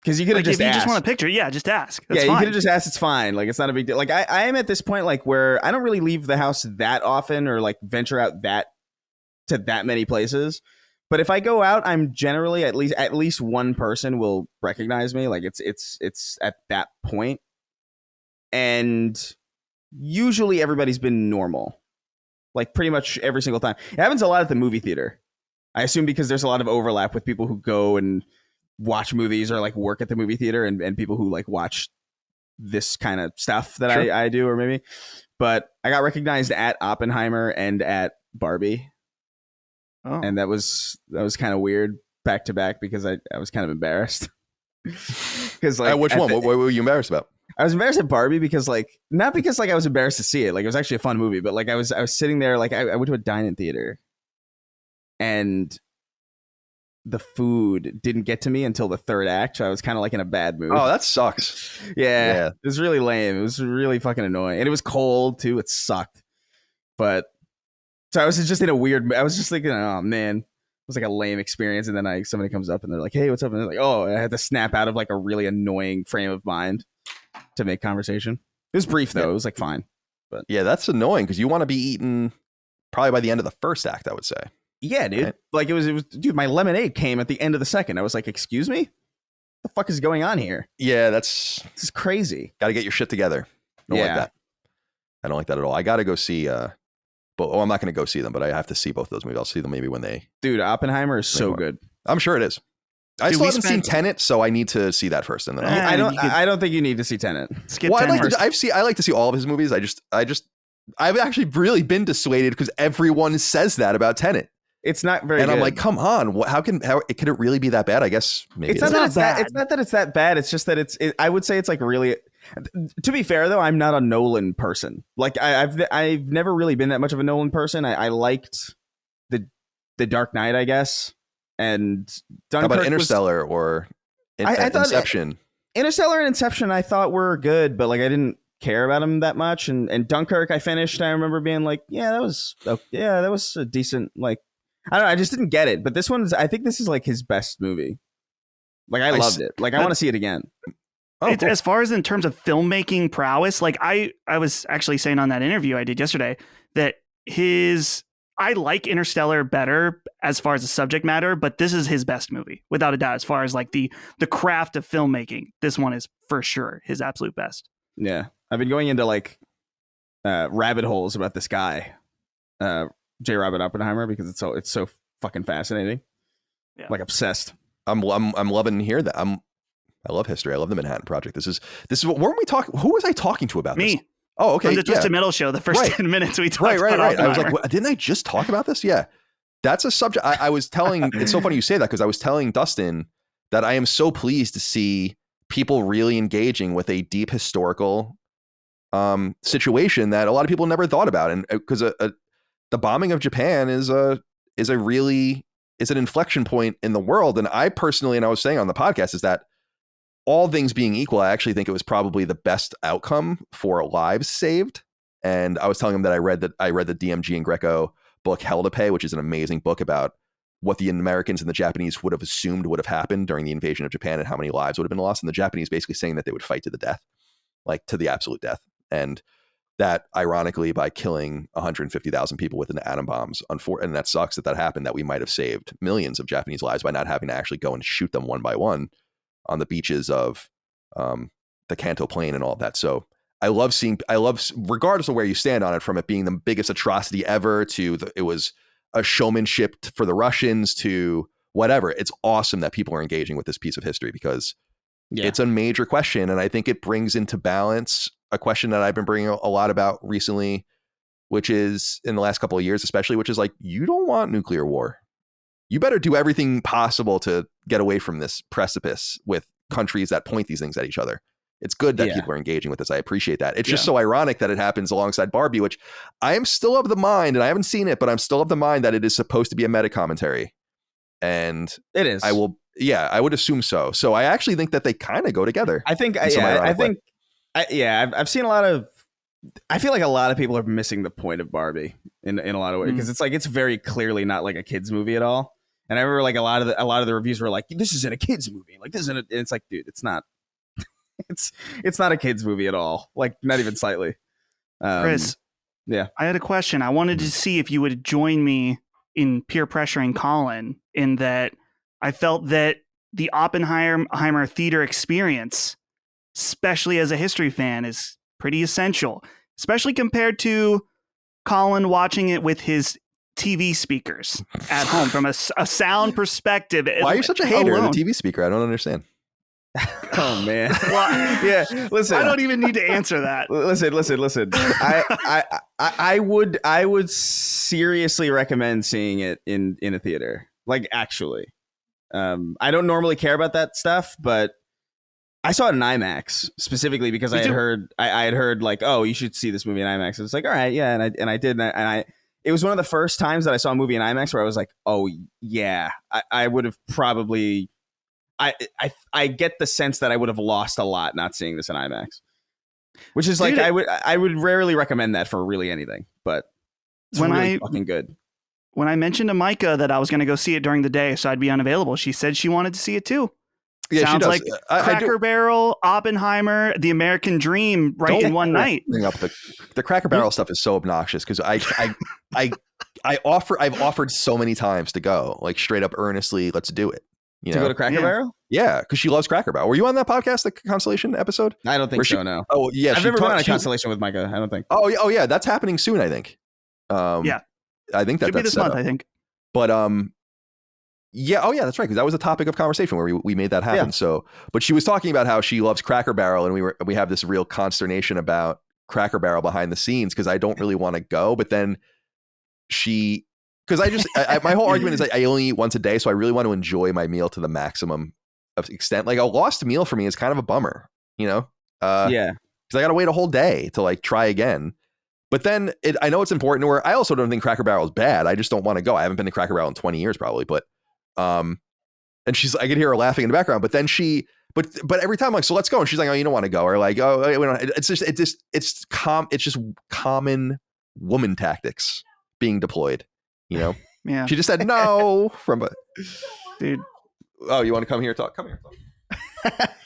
Because you could have just asked. If you just want a picture, just ask. That's fine. You could have just asked. It's fine. Like, it's not a big deal. Like, I am at this point, like, where I don't really leave the house that often or, like, venture out to that many places. But if I go out, I'm generally at least one person will recognize me. Like, it's at that point. And usually everybody's been normal. Like, pretty much every single time. It happens a lot at the movie theater. I assume because there's a lot of overlap with people who go and watch movies or like work at the movie theater and people who like watch this kind of stuff that I do, or maybe. But I got recognized at Oppenheimer and at Barbie, and that was kind of weird back to back because I was kind of embarrassed. Because like, which one? What were you embarrassed about? I was embarrassed at Barbie because like, not because like I was embarrassed to see it. Like, it was actually a fun movie, but like I was sitting there, like I went to a dine-in theater, and the food didn't get to me until the third act. So I was kind of like in a bad mood. Oh, that sucks. Yeah, it was really lame. It was really fucking annoying, and it was cold too. It sucked. But so I was just in a weird. I was just thinking, oh man, it was like a lame experience. And then somebody comes up and they're like, "Hey, what's up?" And they're like, "Oh," I had to snap out of like a really annoying frame of mind to make conversation. It was brief though. Yeah. It was like fine. But yeah, that's annoying because you want to be eaten probably by the end of the first act, I would say. Yeah, dude. Right? Like it was, dude, my lemonade came at the end of the second. I was like, excuse me? What the fuck is going on here? Yeah, This is crazy. got to get your shit together. I don't like that. I don't like that at all. I got to go see, I'm not going to go see them, but I have to see both those movies. I'll see them maybe when they. Dude, Oppenheimer is so good. I'm sure it is. I still haven't seen Tenet, so I need to see that first, and then I don't think you need to see Tenet. Skip Tenet. I like to see all of his movies. I've actually really been dissuaded because everyone says that about Tenet. It's not very good. I'm like, come on. How can it really be that bad? I guess maybe it's not that it's that bad. It's just that I would say it's like really. To be fair though, I'm not a Nolan person. Like I've never really been that much of a Nolan person. I liked the Dark Knight, I guess, and Dunkirk. How about Interstellar or I thought Inception? Interstellar and Inception I thought were good, but like I didn't care about them that much. And Dunkirk I finished. I remember being like, that was a decent, like, I don't know. I just didn't get it. But I think this is like his best movie. Like I loved it. Like I want to see it again. Oh, cool. As far as in terms of filmmaking prowess, like I was actually saying on that interview I did yesterday that I like Interstellar better as far as the subject matter, but this is his best movie without a doubt. As far as like the craft of filmmaking, this one is for sure his absolute best. Yeah, I've been going into like rabbit holes about this guy. J. Robert Oppenheimer, because it's so fucking fascinating. Yeah. Like obsessed. I'm loving to hear that. I love history. I love the Manhattan Project. This is what weren't we talking? Who was I talking to about me? This? Oh, okay. From the Twisted Metal show, the first 10 minutes we talked about. Right. I was like, didn't I just talk about this? Yeah, that's a subject. I was telling. It's so funny you say that because I was telling Dustin that I am so pleased to see people really engaging with a deep historical situation that a lot of people never thought about, and because the bombing of Japan is an inflection point in the world. And I personally, and I was saying on the podcast, is that all things being equal, I actually think it was probably the best outcome for lives saved. And I was telling him that I read the DMG and Greco book Hell to Pay, which is an amazing book about what the Americans and the Japanese would have assumed would have happened during the invasion of Japan and how many lives would have been lost. And the Japanese basically saying that they would fight to the death, like to the absolute death. And that ironically, by killing 150,000 people with an atom bombs, and that sucks that happened, that we might have saved millions of Japanese lives by not having to actually go and shoot them one by one on the beaches of the Kanto Plain and all of that. So I love regardless of where you stand on it, from it being the biggest atrocity ever to it was a showmanship for the Russians to whatever. It's awesome that people are engaging with this piece of history because it's a major question. And I think it brings into balance a question that I've been bringing a lot about recently, which is in the last couple of years, especially, which is like, you don't want nuclear war. You better do everything possible to get away from this precipice with countries that point these things at each other. It's good that people are engaging with this. I appreciate that. It's just so ironic that it happens alongside Barbie, which I am still of the mind, and I haven't seen it, but I'm still of the mind that it is supposed to be a meta commentary. And it is. I would assume so. So I actually think that they kind of go together. I've seen a lot of, I feel like a lot of people are missing the point of Barbie in a lot of ways, because it's like, it's very clearly not like a kid's movie at all. And I remember like a lot of the reviews were like, this isn't a kid's movie. Like, this isn't and it's like, dude, it's not. It's not a kid's movie at all. Like, not even slightly. Chris, I had a question. I wanted to see if you would join me in peer pressuring Colin, in that I felt that the Oppenheimer theater experience, especially as a history fan, is pretty essential, especially compared to Colin watching it with his TV speakers at home from a sound perspective. Why are you such a hater of the TV speaker? I don't understand. Oh man. Well, yeah. Listen, I don't even need to answer that. Listen. I would seriously recommend seeing it in a theater. Like, actually, I don't normally care about that stuff, but I saw it in IMAX specifically because I had heard like, oh, you should see this movie in IMAX. It's like, all right, yeah, and I did, and I it was one of the first times that I saw a movie in IMAX where I was like, oh yeah, I would have probably. I get the sense that I would have lost a lot not seeing this in IMAX, which is like I would rarely recommend that for really anything, but it's really fucking good. When I mentioned to Micah that I was going to go see it during the day, so I'd be unavailable, she said she wanted to see it too. Yeah, sounds she does. like Cracker Barrel, Oppenheimer, The American Dream, right in one night. Bring up the Cracker Barrel stuff is so obnoxious because I've offered so many times to go, like straight up earnestly, let's do it. To go to Cracker Barrel? Yeah, because she loves Cracker Barrel. Were you on that podcast, the Constellation episode? I don't think so, no. Oh, yeah. I've never been on a Constellation with Micah, I don't think. Oh, yeah. That's happening soon, I think. Yeah. I think that's this month, I think. But, yeah. Oh, yeah, that's right. Because that was a topic of conversation where we made that happen. Yeah. So, but she was talking about how she loves Cracker Barrel, and we have this real consternation about Cracker Barrel behind the scenes because I don't really want to go. But then because my whole argument is I only eat once a day, so I really want to enjoy my meal to the maximum of extent. Like a lost meal for me is kind of a bummer, you know? Yeah. Because I got to wait a whole day to like try again. But then I know it's important to her. I also don't think Cracker Barrel is bad. I just don't want to go. I haven't been to Cracker Barrel in 20 years probably, but and I could hear her laughing in the background. But then but every time I'm like, so let's go, and she's like, oh, you don't want to go, or like, oh, we don't. It's just common woman tactics being deployed. You know, yeah. She just said no dude. Oh, you want to come here? Come here.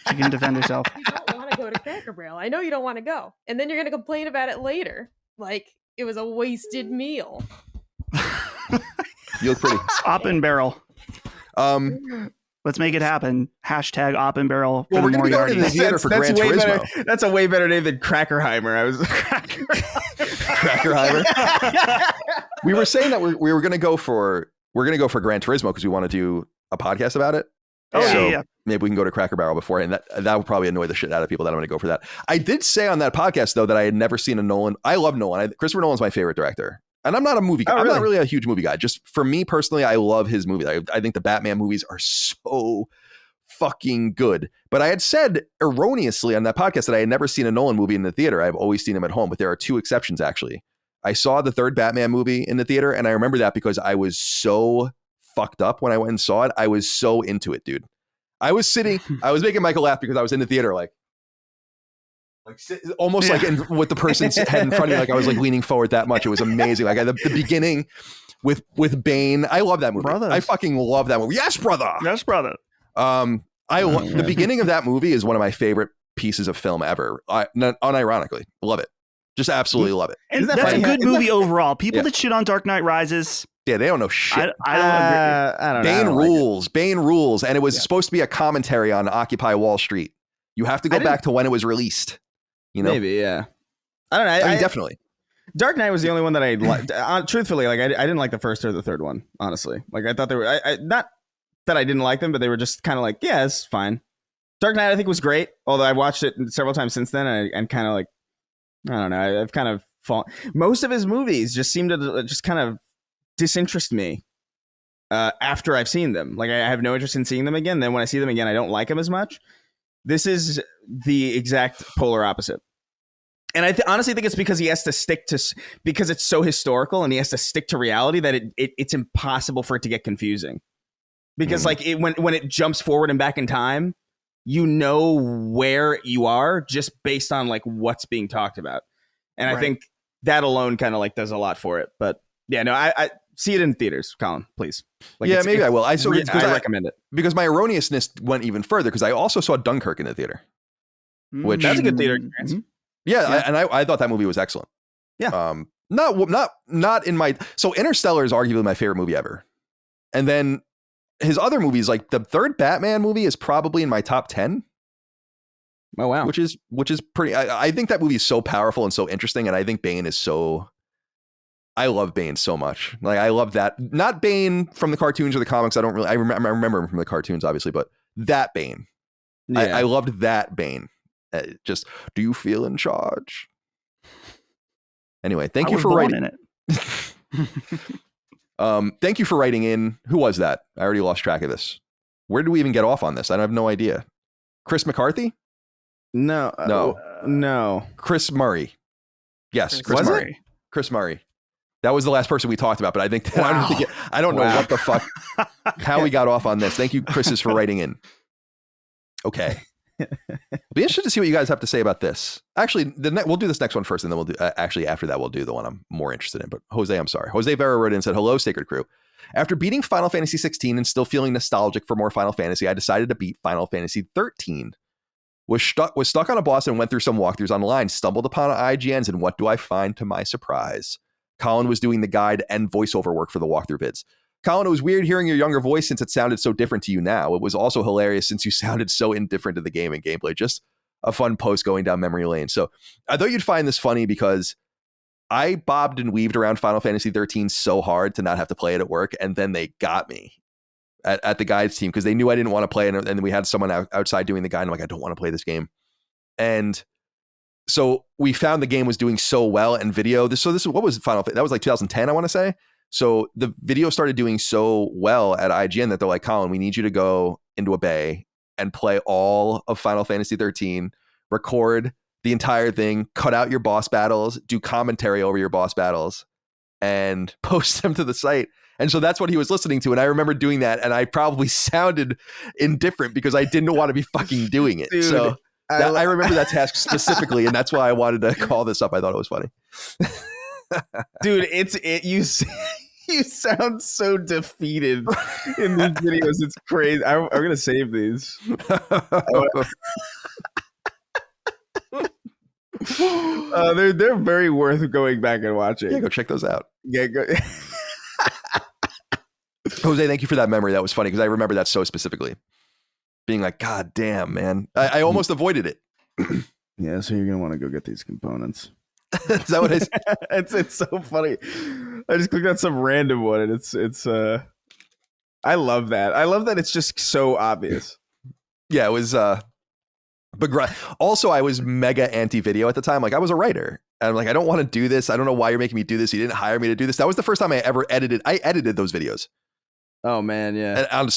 She can defend herself. You don't want to go to Cracker Barrel. I know you don't want to go, and then you're going to complain about it later, like it was a wasted meal. You look pretty. Oppen Barrel. Let's make it happen. Hashtag Oppen Barrel. Well, we're going to go to the theater for Gran Turismo. That's a way better name than Crackerheimer. I was Crackerheimer. We were saying that we were going to go for Gran Turismo because we want to do a podcast about it. Oh, so yeah. Maybe we can go to Cracker Barrel before, and that would probably annoy the shit out of people that I'm going to go for that. I did say on that podcast though that I had never seen a Nolan. I love Nolan. Christopher Nolan's my favorite director. And I'm not a movie guy. I'm not really a huge movie guy. Just for me personally, I love his movies. I think the Batman movies are so fucking good. But I had said erroneously on that podcast that I had never seen a Nolan movie in the theater. I've always seen him at home. But there are two exceptions, actually. I saw the third Batman movie in the theater, and I remember that because I was so fucked up when I went and saw it. I was so into it, dude. I was making Michael laugh because I was in the theater like almost like with the person's head in front of me, like I was like leaning forward that much. It was amazing. Like the beginning with Bane. I love that movie. Brothers. I fucking love that movie. Yes, brother. Yes, brother. The beginning of that movie is one of my favorite pieces of film ever. Unironically, love it. Just absolutely love it. And that's a good movie overall. People that shit on Dark Knight Rises. Yeah, they don't know shit. I don't agree. Bane rules. Bane rules. And it was supposed to be a commentary on Occupy Wall Street. You have to go back to when it was released. You know? Maybe, yeah. I don't know. I mean, definitely. Dark Knight was the only one that I liked. Truthfully, like I didn't like the first or the third one, honestly. Like I thought they were, not that I didn't like them, but they were just kind of like, yeah, it's fine. Dark Knight I think was great, although I watched it several times since then, and kind of like, I don't know, I've kind of fallen. Most of his movies just seem to just kind of disinterest me after I've seen them. Like I have no interest in seeing them again. Then when I see them again, I don't like them as much. This is the exact polar opposite. And I honestly think it's because he has to stick to, because it's so historical and he has to stick to reality that it's impossible for it to get confusing. Because like when it jumps forward and back in time, you know where you are just based on like what's being talked about. And I think that alone kind of like does a lot for it. But yeah, no, I see it in theaters, Colin, please. Like yeah, maybe I will. I recommend it. Because my erroneousness went even further because I also saw Dunkirk in the theater. Which that's a good theater experience. Yeah. I thought that movie was excellent. Yeah. Not in my, so Interstellar is arguably my favorite movie ever. And then his other movies, like the third Batman movie is probably in my top 10. Oh, wow. Which is pretty, I think that movie is so powerful and so interesting. And I think Bane is I love Bane so much. Like I love that, not Bane from the cartoons or the comics. I remember him from the cartoons, obviously, but that Bane, I loved that Bane. Just, do you feel in charge? Anyway, thank you for writing it. Thank you for writing in. Who was that? I already lost track of this. Where did we even get off on this? I have no idea. Chris McCarthy? No. Chris Murray. Yes, Chris Murray. Chris Murray. That was the last person we talked about, but I think Wow. I don't know what the fuck, how we got off on this. Thank you, Chris's, for writing in. Okay. Be interested to see what you guys have to say about this. Actually, we'll do this next one first, and then we'll do. Actually, after that, we'll do the one I'm more interested in. But Jose, I'm sorry. Jose Vera wrote in and said, "Hello, Sacred Crew. After beating Final Fantasy XIV and still feeling nostalgic for more Final Fantasy, I decided to beat Final Fantasy XIII. Was stuck on a boss and went through some walkthroughs online. Stumbled upon IGNs, and what do I find to my surprise? Colin was doing the guide and voiceover work for the walkthrough vids. Colin, it was weird hearing your younger voice since it sounded so different to you now. It was also hilarious since you sounded so indifferent to the game and gameplay. Just a fun post going down memory lane." So I thought you'd find this funny because I bobbed and weaved around Final Fantasy XIII so hard to not have to play it at work. And then they got me at the guides team because they knew I didn't want to play it. And then we had someone outside doing the guide. And I'm like, I don't want to play this game. And so we found the game was doing so well and video. This is what was Final Fantasy? That was like 2010, I want to say. So the video started doing so well at IGN that they're like, Colin, we need you to go into a bay and play all of Final Fantasy XIII, record the entire thing, cut out your boss battles, do commentary over your boss battles, and post them to the site. And so that's what he was listening to. And I remember doing that, and I probably sounded indifferent because I didn't want to be fucking doing it. Dude, so I remember that task specifically, and that's why I wanted to call this up. I thought it was funny. Dude, you sound so defeated in these videos. It's crazy. I'm gonna save these. They're very worth going back and watching. Yeah, go check those out. Yeah, go. Jose, thank you for that memory. That was funny because I remember that so specifically. Being like, God damn, man. I almost avoided it. Yeah, so you're gonna want to go get these components. Is that what I said? It's so funny. I just clicked on some random one, and it's I love that. I love that it's just so obvious. Yeah, it was also I was mega anti-video at the time. Like I was a writer. And I'm like, I don't want to do this. I don't know why you're making me do this. You didn't hire me to do this. That was the first time I ever edited. I edited those videos. Oh man, yeah. And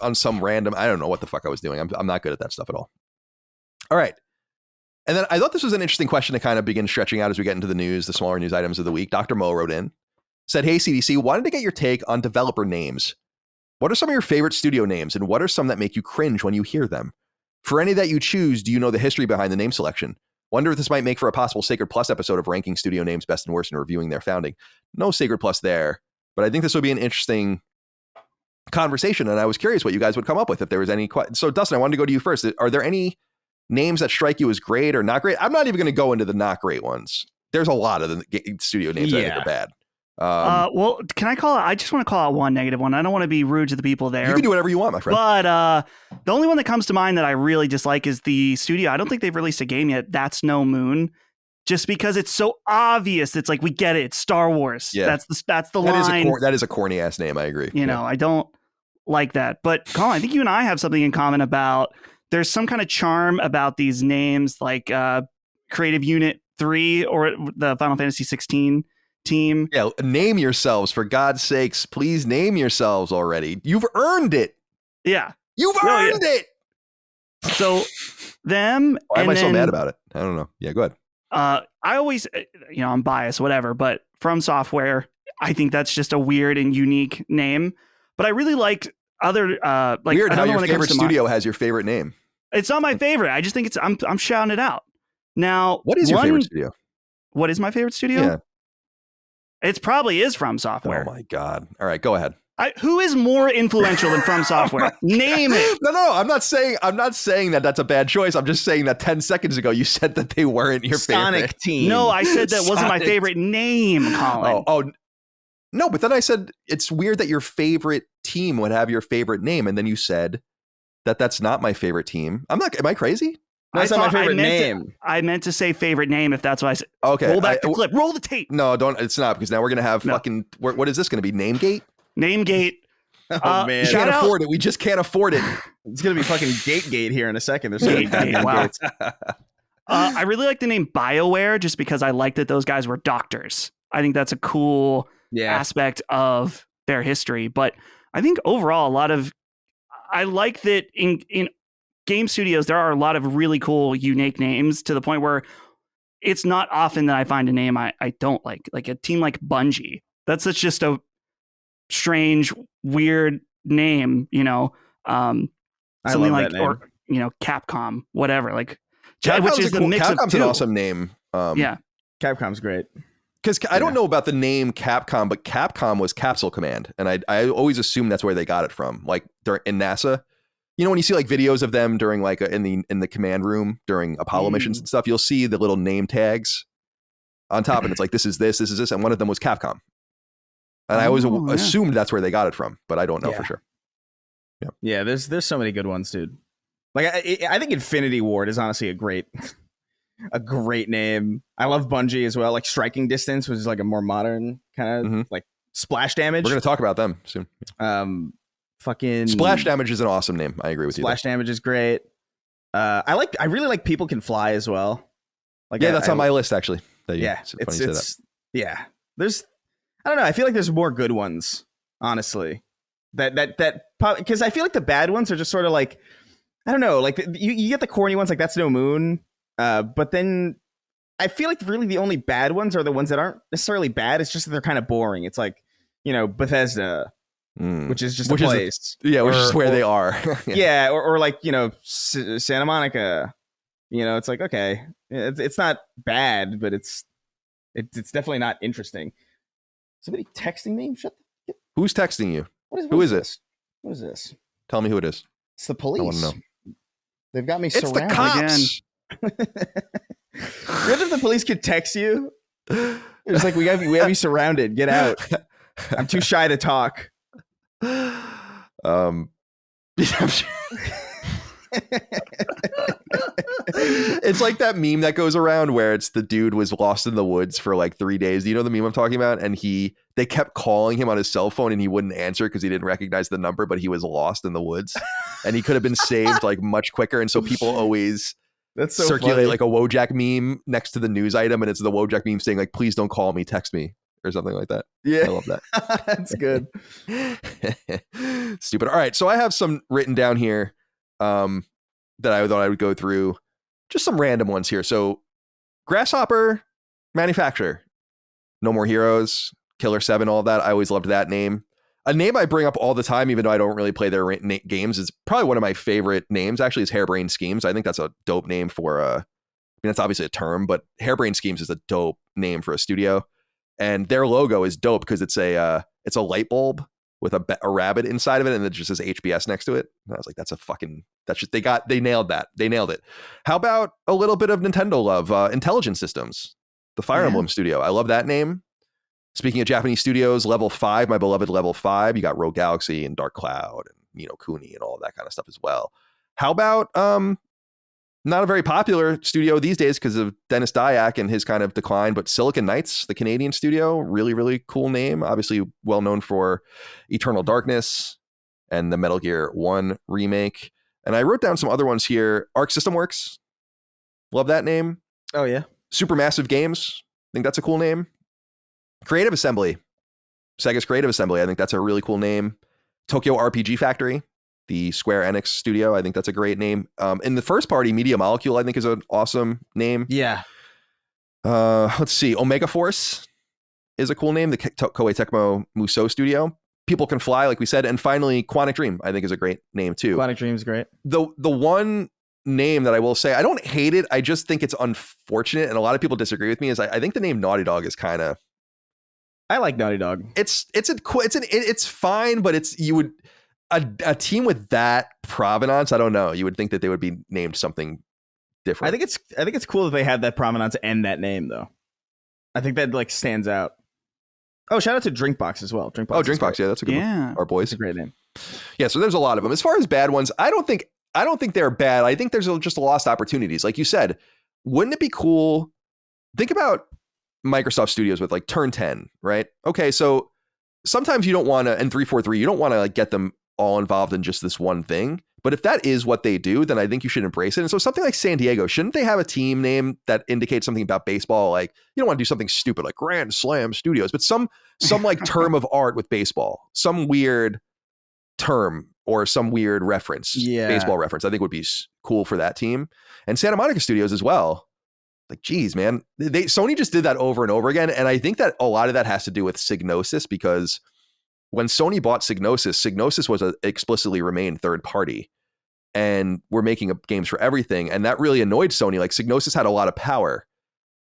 on some random, I don't know what the fuck I was doing. I'm not good at that stuff at all. All right. And then I thought this was an interesting question to kind of begin stretching out as we get into the news, the smaller news items of the week. Dr. Mo wrote in, said, "Hey, CDC, wanted to get your take on developer names. What are some of your favorite studio names, and what are some that make you cringe when you hear them? For any that you choose, do you know the history behind the name selection? Wonder if this might make for a possible Sacred Plus episode of ranking studio names best and worst and reviewing their founding." No Sacred Plus there, but I think this would be an interesting conversation, and I was curious what you guys would come up with if there was any. So, Dustin, I wanted to go to you first. Are there any names that strike you as great or not great? I'm not even going to go into the not great ones. There's a lot of the studio names that I think are bad. Well, can I call it? I just want to call out one negative one. I don't want to be rude to the people there. You can do whatever you want, my friend. But the only one that comes to mind that I really dislike is the studio. I don't think they've released a game yet. That's No Moon. Just because it's so obvious. It's like, we get it. It's Star Wars. Yeah. That's the line. That is a corny ass name. I agree. You know, I don't like that. But Colin, I think you and I have something in common about there's some kind of charm about these names, like Creative Unit 3 or the Final Fantasy 16 team. Yeah, name yourselves, for God's sakes. Please name yourselves already. You've earned it. Yeah. You've earned it. So them. Why am I so mad about it? I don't know. Yeah, go ahead. I always, I'm biased, whatever, but From Software, I think that's just a weird and unique name. But I really liked other weird how your favorite studio has your favorite name. It's not my favorite. I just think I'm shouting it out. Now, what is your favorite studio? What is my favorite studio? Yeah. It probably is From Software. Oh my God. All right, go ahead. Who is more influential than From Software? Name it. No. I'm not saying that that's a bad choice. I'm just saying that 10 seconds ago you said that they weren't your Sonic favorite team. No, I said that wasn't my favorite name, Colin. Oh, no, but then I said it's weird that your favorite team would have your favorite name, and then you said that that's not my favorite team. Am I crazy? That's not my favorite name. I meant to say favorite name if that's what I said. Okay. Roll back the clip. Roll the tape. No, don't. It's not, because now we're going to have fucking, what is this going to be? Namegate? Namegate. Oh man, We can't afford it. We just can't afford it. It's gonna be fucking gate here in a second. There's so many Gate. goddamn Wow. gates. I really like the name BioWare just because I like that those guys were doctors. I think that's a cool aspect of their history. But I think overall, I like that in game studios, there are a lot of really cool, unique names to the point where it's not often that I find a name I don't like a team like Bungie. That's just a strange, weird name, something like, or, Capcom, whatever, like, which is the mix of Capcom's two. an awesome name. Capcom's great. Because I don't know about the name Capcom, but Capcom was Capsule Command. And I always assume that's where they got it from. Like in NASA, when you see like videos of them during like in the command room during Apollo missions and stuff, you'll see the little name tags on top. And it's like, this is this. And one of them was Capcom. And I always assumed that's where they got it from, but I don't know for sure. Yeah, there's so many good ones, dude. Like I think Infinity Ward is honestly a great name. I love Bungie as well. Like Striking Distance, which is like a more modern kind of like Splash Damage. We're gonna talk about them soon. Fucking Splash Damage is an awesome name. I agree with you. Splash Damage is great. I really like People Can Fly as well. Like that's on my list actually. It's there's I don't know. I feel like there's more good ones, honestly. That because I feel like the bad ones are just sort of like, I don't know, like you get the corny ones like That's No Moon, but then I feel like really the only bad ones are the ones that aren't necessarily bad. It's just that they're kind of boring. It's like, Bethesda, which is just a place. Which is where they are. or like, Santa Monica. It's like, okay, it's not bad, but it's definitely not interesting. Somebody texting me? Who's texting you? Who is this? What is this? Tell me who it is. It's the police. I want to know. They've got me It's surrounded. the cops. Imagine if the police could text you. It's like, we have you surrounded. Get out. I'm too shy to talk. It's like that meme that goes around where it's the dude was lost in the woods for like 3 days. Do you know the meme I'm talking about? And they kept calling him on his cell phone and he wouldn't answer because he didn't recognize the number, but he was lost in the woods and he could have been saved like much quicker. And so people always circulate funny. like a Wojak meme next to the news item, and it's the Wojak meme saying like, please don't call me, text me, or something like that. Yeah, I love that. That's good. Stupid. All right, so I have some written down here that I thought I would go through. Just some random ones here. So Grasshopper Manufacturer, No More Heroes, Killer 7, all of that. I always loved that name. A name I bring up all the time, even though I don't really play their games, is probably one of my favorite names, actually, is Harebrained Schemes. I think that's a dope name for I mean, that's obviously a term, but Harebrained Schemes is a dope name for a studio. And their logo is dope because it's a light bulb with a rabbit inside of it, and it just says HBS next to it. And I was like, they nailed that. They nailed it. How about a little bit of Nintendo love? Intelligent Systems, the Fire Emblem studio. I love that name. Speaking of Japanese studios, Level 5, my beloved Level 5. You got Rogue Galaxy and Dark Cloud and Ni no Kuni and all of that kind of stuff as well. How about not a very popular studio these days because of Dennis Dyack and his kind of decline, but Silicon Knights, the Canadian studio, really, really cool name. Obviously well known for Eternal Darkness and the Metal Gear 1 remake. And I wrote down some other ones here. Arc System Works. Love that name. Oh, yeah. Supermassive Games. I think that's a cool name. Creative Assembly. Sega's Creative Assembly. I think that's a really cool name. Tokyo RPG Factory, the Square Enix studio. I think that's a great name. In the first party, Media Molecule, I think, is an awesome name. Yeah. Let's see. Omega Force is a cool name. The Koei Tecmo Musou studio. People Can Fly, like we said. And finally, Quantic Dream, I think, is a great name, too. Quantic Dream is great. The one name that I will say, I don't hate it. I just think it's unfortunate. And a lot of people disagree with me, is I think the name Naughty Dog is kind of... I like Naughty Dog. It's fine, but a team with that provenance, I don't know. You would think that they would be named something different. I think it's cool that they have that provenance and that name, though. I think that like stands out. Oh, shout out to Drinkbox as well. Drinkbox, yeah, that's a good one. Our boys, it's a great name. Yeah, so there's a lot of them. As far as bad ones, I don't think they're bad. I think there's just lost opportunities. Like you said, wouldn't it be cool? Think about Microsoft Studios with like Turn 10, right? Okay, so sometimes you don't want to, and 343, you don't want to like get them all involved in just this one thing. But if that is what they do, then I think you should embrace it. And so something like San Diego, shouldn't they have a team name that indicates something about baseball? Like, you don't want to do something stupid like Grand Slam Studios, but some like term of art with baseball, some weird term or some weird reference, baseball reference, I think would be cool for that team. And Santa Monica Studios as well. Like, geez, man, Sony just did that over and over again. And I think that a lot of that has to do with Psygnosis, because when Sony bought Psygnosis was explicitly remained third party, and we're making games for everything. And that really annoyed Sony. Like, Psygnosis had a lot of power.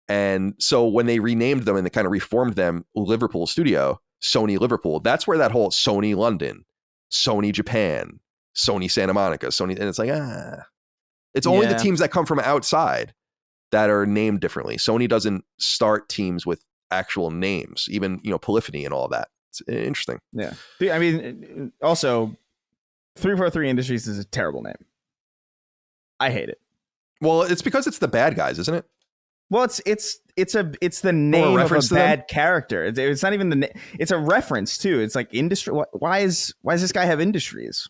And so when they renamed them and they kind of reformed them, Liverpool Studio, Sony Liverpool, that's where that whole Sony London, Sony Japan, Sony Santa Monica, Sony, and it's like, it's only the teams that come from outside that are named differently. Sony doesn't start teams with actual names, even, polyphony and all of that. It's interesting. Yeah. I mean, also 343 Industries is a terrible name. I hate it. Well, it's because it's the bad guys, isn't it? Well, it's the name of a bad character. It's not even the name. It's a reference too. It's like industry. Why does this guy have industries?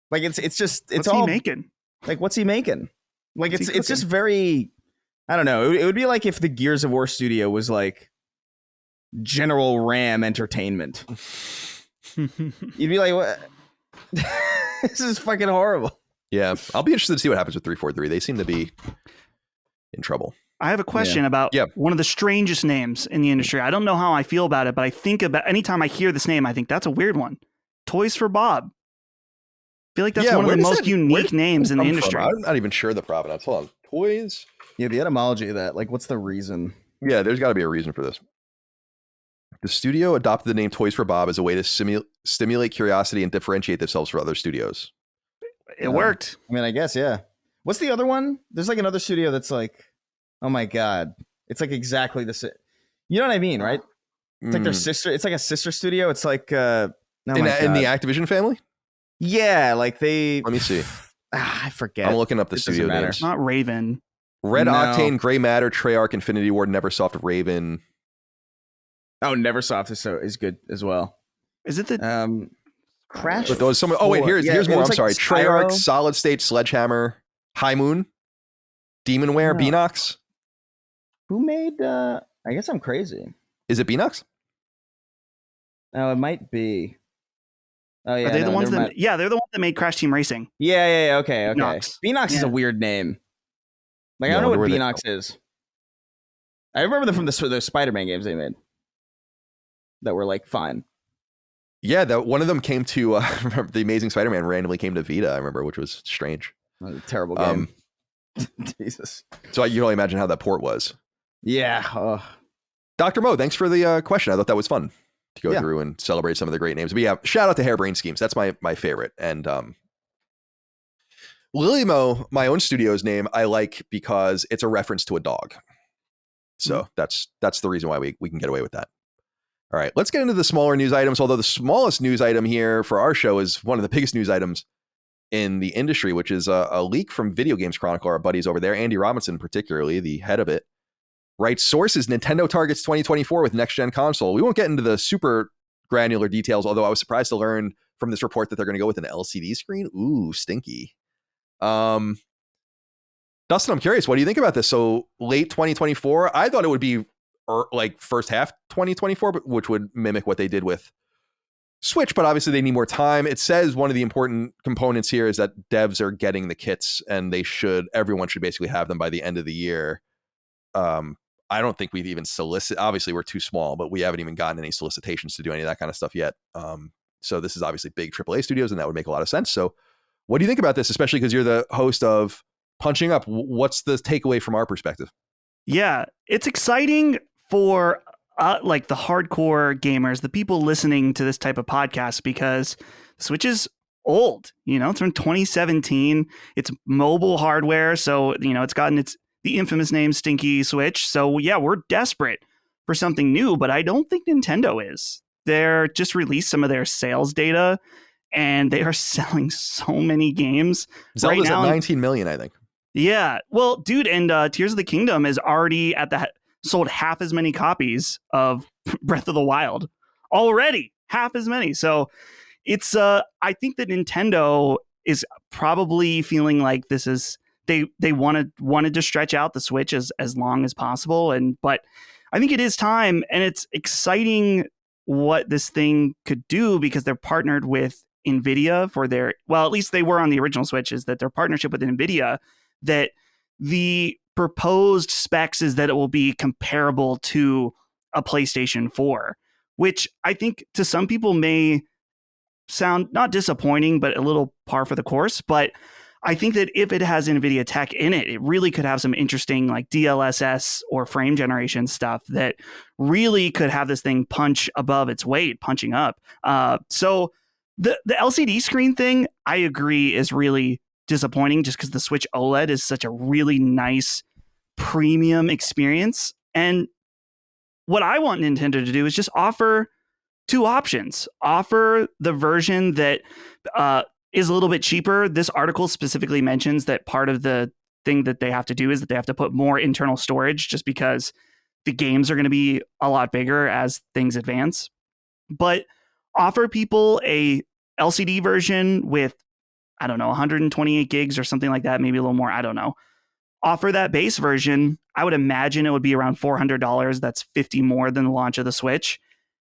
Like it's just what's all he making? Like, what's he making? Like it's just very. I don't know. It would be like if the Gears of War studio was like General Ram Entertainment. You'd be like, what? This is fucking horrible. Yeah, I'll be interested to see what happens with 343. They seem to be in trouble. I have a question about one of the strangest names in the industry. I don't know how I feel about it, but I think about anytime I hear this name, I think that's a weird one. Toys for Bob. I feel like that's one of the most unique names in the industry. I'm not even sure the provenance. Hold on. Toys. Yeah, the etymology of that. Like, what's the reason? Yeah, there's got to be a reason for this. The studio adopted the name Toys for Bob as a way to stimulate curiosity and differentiate themselves from other studios. It worked. I mean, I guess, yeah. What's the other one? There's like another studio that's like, oh my God. It's like exactly the same. You know what I mean, right? It's like their sister. It's like a sister studio. It's like in the Activision family? Yeah, like they... Let me see. I forget. I'm looking up the studio names. It's not Raven. Red Octane, Gray Matter, Treyarch, Infinity Ward, Neversoft, Raven. Oh, Neversoft is good as well. Is it the Crash? But those some. Oh wait, here's more. I'm sorry. Treyarch, Solid State, Sledgehammer, High Moon, Demonware, Beanox. Who made? I guess I'm crazy. Is it Beanox? Oh, it might be. Oh yeah, are they the ones that? Yeah, they're the ones that made Crash Team Racing. Yeah. Okay. Beanox is a weird name. Like, I don't know what Beanox is. I remember them from the Spider-Man games they made that were like fine. Yeah, that one of them came to the Amazing Spider-Man randomly came to Vita, I remember, which was strange. That was a terrible game. Jesus. So you can only imagine how that port was. Yeah. Dr. Mo, thanks for the question. I thought that was fun to go through and celebrate some of the great names. But yeah, shout out to Harebrained Schemes. That's my favorite. And Lily Mo, my own studio's name, I like because it's a reference to a dog. So that's the reason why we can get away with that. All right, let's get into the smaller news items. Although the smallest news item here for our show is one of the biggest news items in the industry, which is a leak from Video Games Chronicle. Our buddies over there, Andy Robinson, particularly the head of it, writes sources: Nintendo targets 2024 with next-gen console. We won't get into the super granular details, although I was surprised to learn from this report that they're going to go with an LCD screen. Ooh, stinky. Dustin, I'm curious, what do you think about this? So late 2024, I thought it would be like first half 2024, which would mimic what they did with Switch, but obviously they need more time. It says one of the important components here is that devs are getting the kits and everyone should basically have them by the end of the year. I don't think we've even obviously we're too small, but we haven't even gotten any solicitations to do any of that kind of stuff yet. So this is obviously big AAA studios, and that would make a lot of sense. So what do you think about this, especially because you're the host of Punching Up? What's the takeaway from our perspective? Yeah, it's exciting for like the hardcore gamers, the people listening to this type of podcast, because Switch is old. It's from 2017. It's mobile hardware, so it's gotten the infamous name Stinky Switch. So yeah, we're desperate for something new, but I don't think Nintendo is. They're just released some of their sales data, and they are selling so many games. Zelda's at 19 million, I think. Yeah. Well, dude, and Tears of the Kingdom is already sold half as many copies of Breath of the Wild already. half as many. So it's I think that Nintendo is probably feeling like this is they wanted to stretch out the Switch as long as possible, but I think it is time, and it's exciting what this thing could do because they're partnered with NVIDIA for their, well, at least they were on the original Switch, is that their partnership with NVIDIA, that the proposed specs is that it will be comparable to a PlayStation 4, which I think to some people may sound not disappointing, but a little par for the course. But I think that if it has NVIDIA tech in it, it really could have some interesting like DLSS or frame generation stuff that really could have this thing punch above its weight, punching up. So the LCD screen thing, I agree, is really disappointing just because the Switch OLED is such a really nice premium experience. And what I want Nintendo to do is just offer two options. Offer the version that is a little bit cheaper. This article specifically mentions that part of the thing that they have to do is that they have to put more internal storage just because the games are going to be a lot bigger as things advance. But offer people a LCD version with, I don't know, 128 gigs or something like that, maybe a little more, I don't know. Offer that base version. I would imagine it would be around $400. That's $50 more than the launch of the Switch.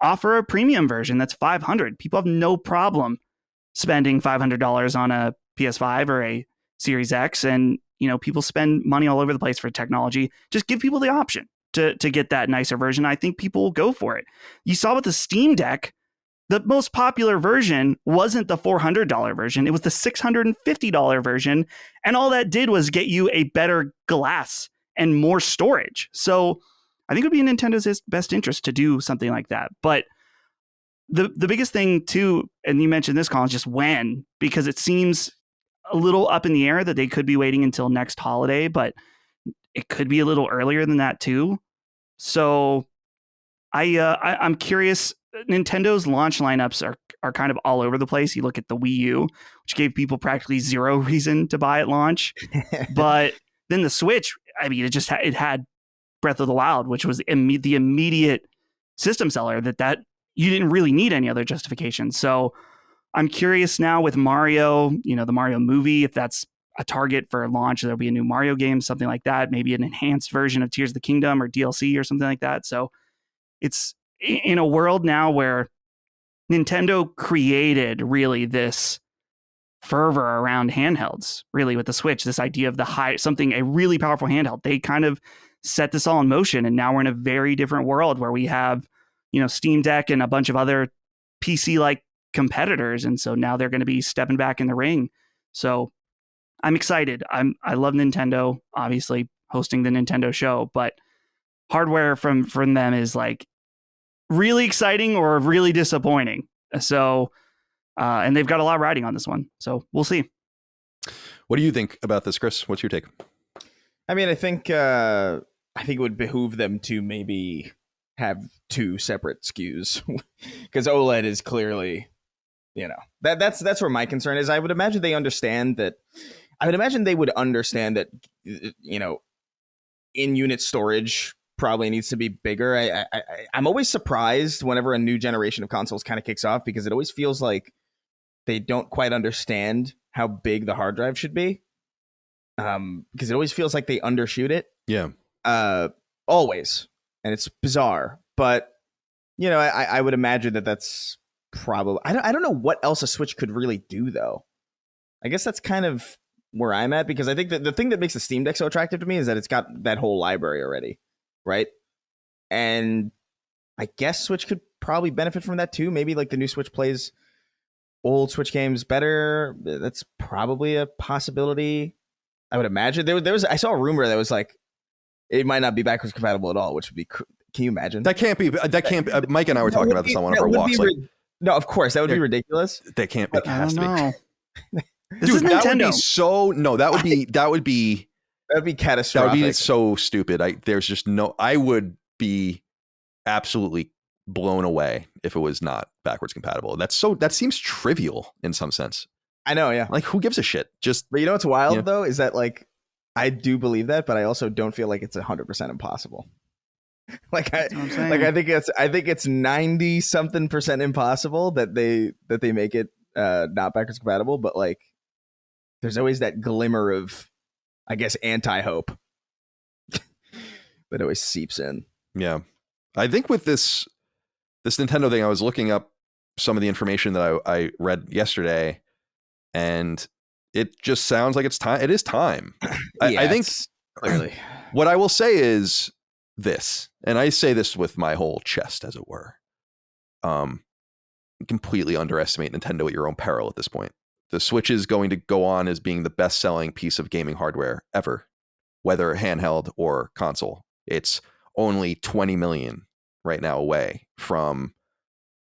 Offer a premium version that's $500. People have no problem spending $500 on a PS5 or a Series X, and people spend money all over the place for technology. Just give people the option to get that nicer version. I think people will go for it. You saw with the Steam Deck, the most popular version wasn't the $400 version. It was the $650 version. And all that did was get you a better glass and more storage. So I think it would be in Nintendo's best interest to do something like that. But the biggest thing too, and you mentioned this, Colin, is just when, because it seems a little up in the air that they could be waiting until next holiday, but it could be a little earlier than that too. So I'm curious. Nintendo's launch lineups are kind of all over the place. You look at the Wii U, which gave people practically zero reason to buy at launch. But then the Switch, I mean, it had Breath of the Wild, which was the immediate system seller that you didn't really need any other justification. So I'm curious now with Mario, the Mario movie, if that's a target for launch, there'll be a new Mario game, something like that, maybe an enhanced version of Tears of the Kingdom or DLC or something like that. So it's in a world now where Nintendo created really this fervor around handhelds, really with the Switch, this idea of a really powerful handheld. They kind of set this all in motion. And now we're in a very different world where we have, Steam Deck and a bunch of other PC-like competitors. And so now they're going to be stepping back in the ring. So I'm excited. I love Nintendo, obviously hosting the Nintendo show, but hardware from them is like really exciting or really disappointing. So, and they've got a lot riding on this one. So we'll see. What do you think about this, Chris? What's your take? I mean, I think it would behoove them to maybe have two separate SKUs because OLED is clearly, that's where my concern is. I would imagine they would understand that, in-unit storage probably needs to be bigger. I'm always surprised whenever a new generation of consoles kind of kicks off because it always feels like they don't quite understand how big the hard drive should be. Because it always feels like they undershoot it. Yeah. Always. And it's bizarre. But, I would imagine that's probably... I don't know what else a Switch could really do, though. I guess that's kind of where I'm at, because I think that the thing that makes the Steam Deck so attractive to me is that it's got that whole library already, right? And I guess Switch could probably benefit from that, too. Maybe, like, the new Switch plays old Switch games better. That's probably a possibility. I would imagine I saw a rumor that was like it might not be backwards compatible at all, which would be. Can you imagine? That can't be. Mike and I were talking about this on one of our walks. No, of course that would be ridiculous. They can't. It has to be. This is Nintendo. That would be so. No, that would be. That'd be catastrophic. That would be so stupid. There's just no. I would be absolutely blown away if it was not backwards compatible. That seems trivial in some sense. I know, yeah. Like, who gives a shit? But you know what's wild, though, is that, like, I do believe that, but I also don't feel like it's 100% impossible. Like That's what I'm saying. I think it's 90 something percent impossible that they make it not backwards compatible, but like there's always that glimmer of, I guess, anti-hope that always seeps in. Yeah. I think with this Nintendo thing, I was looking up some of the information that I read yesterday, and it just sounds like it's time. It is time. I think clearly what I will say is this, and I say this with my whole chest, as it were. Completely underestimate Nintendo at your own peril at this point. The Switch is going to go on as being the best-selling piece of gaming hardware ever, whether handheld or console. It's only 20 million right now away from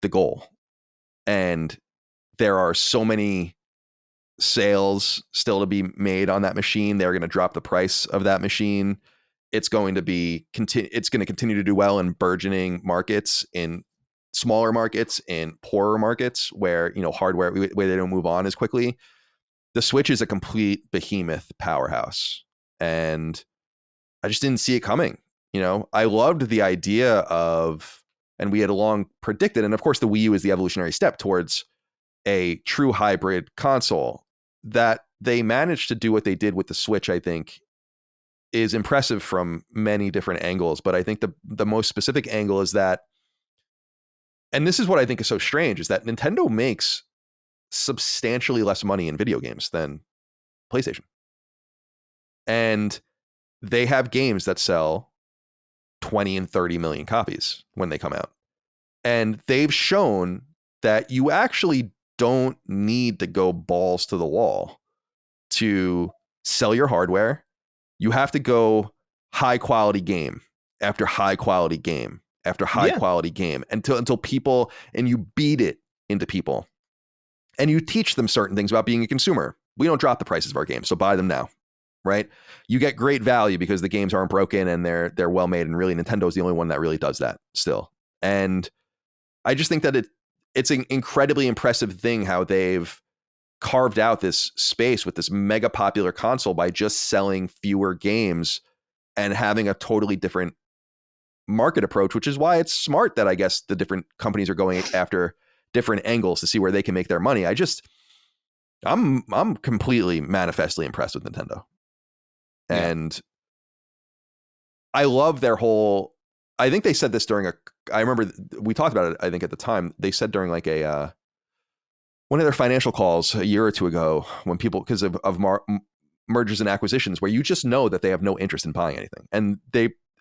the goal. And there are so many sales still to be made on that machine. They're going to drop the price of that machine. It's going to continue to do well in burgeoning markets, in smaller markets, in poorer markets where, hardware, where they don't move on as quickly. The Switch is a complete behemoth powerhouse. And I just didn't see it coming. I loved the idea of, and we had long predicted, and of course the Wii U is the evolutionary step towards a true hybrid console. That they managed to do what they did with the Switch, I think, is impressive from many different angles. But I think the most specific angle is that, and this is what I think is so strange, is that Nintendo makes substantially less money in video games than PlayStation. And they have games that sell 20 and 30 million copies when they come out. And they've shown that you actually don't need to go balls to the wall to sell your hardware. You have to go high quality game after high quality game after high quality game until people, and you beat it into people. And you teach them certain things about being a consumer. We don't drop the prices of our games, so buy them now. Right? You get great value because the games aren't broken and they're well made, and really Nintendo's the only one that really does that still. And I just think that it's an incredibly impressive thing how they've carved out this space with this mega popular console by just selling fewer games and having a totally different market approach, which is why it's smart that I guess the different companies are going after different angles to see where they can make their money. I'm completely manifestly impressed with Nintendo. And I love their whole, I think they said this during I remember we talked about it, I think at the time, they said during like one of their financial calls a year or two ago, when people, because of mergers and acquisitions, where you just know that they have no interest in buying anything, and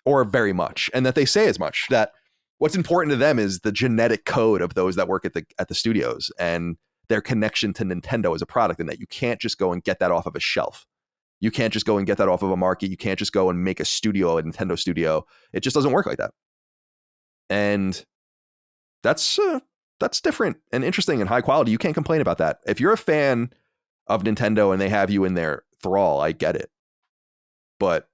or very much, and that they say as much, that what's important to them is the genetic code of those that work at the studios and their connection to Nintendo as a product, and that you can't just go and get that off of a shelf. You can't just go and get that off of a market. You can't just go and make a Nintendo studio. It just doesn't work like that. And that's different and interesting and high quality. You can't complain about that. If you're a fan of Nintendo and they have you in their thrall, I get it. But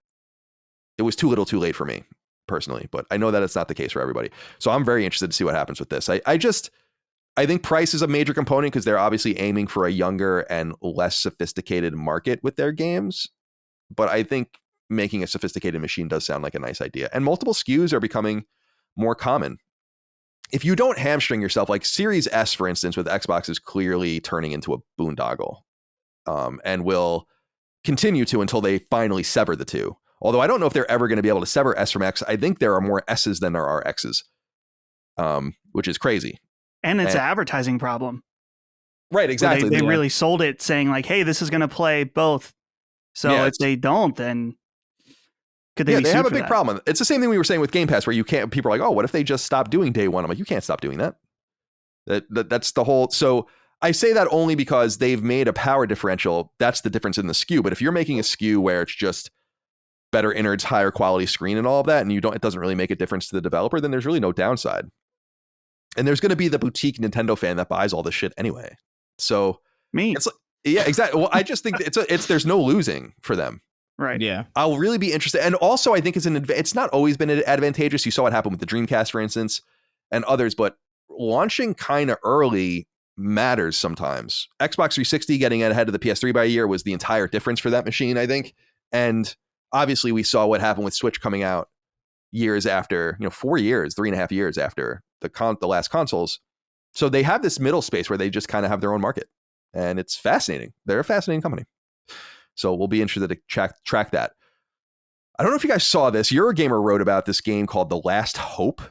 it was too little too late for me personally. But I know that it's not the case for everybody. So I'm very interested to see what happens with this. I think price is a major component because they're obviously aiming for a younger and less sophisticated market with their games. But I think making a sophisticated machine does sound like a nice idea. And multiple SKUs are becoming more common. If you don't hamstring yourself, like Series S, for instance, with Xbox is clearly turning into a boondoggle, and will continue to until they finally sever the two. Although I don't know if they're ever going to be able to sever S from X. I think there are more S's than there are X's, which is crazy. And it's an advertising problem. Right, exactly. They really sold it saying like, hey, this is going to play both. So if they don't, then could they be they sued have a for big that? problem. It's the same thing we were saying with Game Pass, where you can't, people are like, oh, what if they just stop doing day one? I'm like, you can't stop doing that. That's the whole. So I say that only because they've made a power differential. That's the difference in the SKU. But if you're making a SKU where it's just better innards, higher quality screen and all of that, and it doesn't really make a difference to the developer, then there's really no downside. And there's going to be the boutique Nintendo fan that buys all this shit anyway. So Me. it's like, yeah, exactly. Well, I just think there's no losing for them. Right. Yeah. I'll really be interested. And also I think it's not always been advantageous. You saw what happened with the Dreamcast, for instance, and others, but launching kind of early matters sometimes. Xbox 360 getting ahead of the PS3 by a year was the entire difference for that machine, I think. And obviously we saw what happened with Switch coming out years after, 4 years, 3.5 years after the last consoles. So they have this middle space where they just kind of have their own market, and it's fascinating. They're a fascinating company. So we'll be interested to track that. I don't know if you guys saw this. Eurogamer wrote about this game called The Last Hope,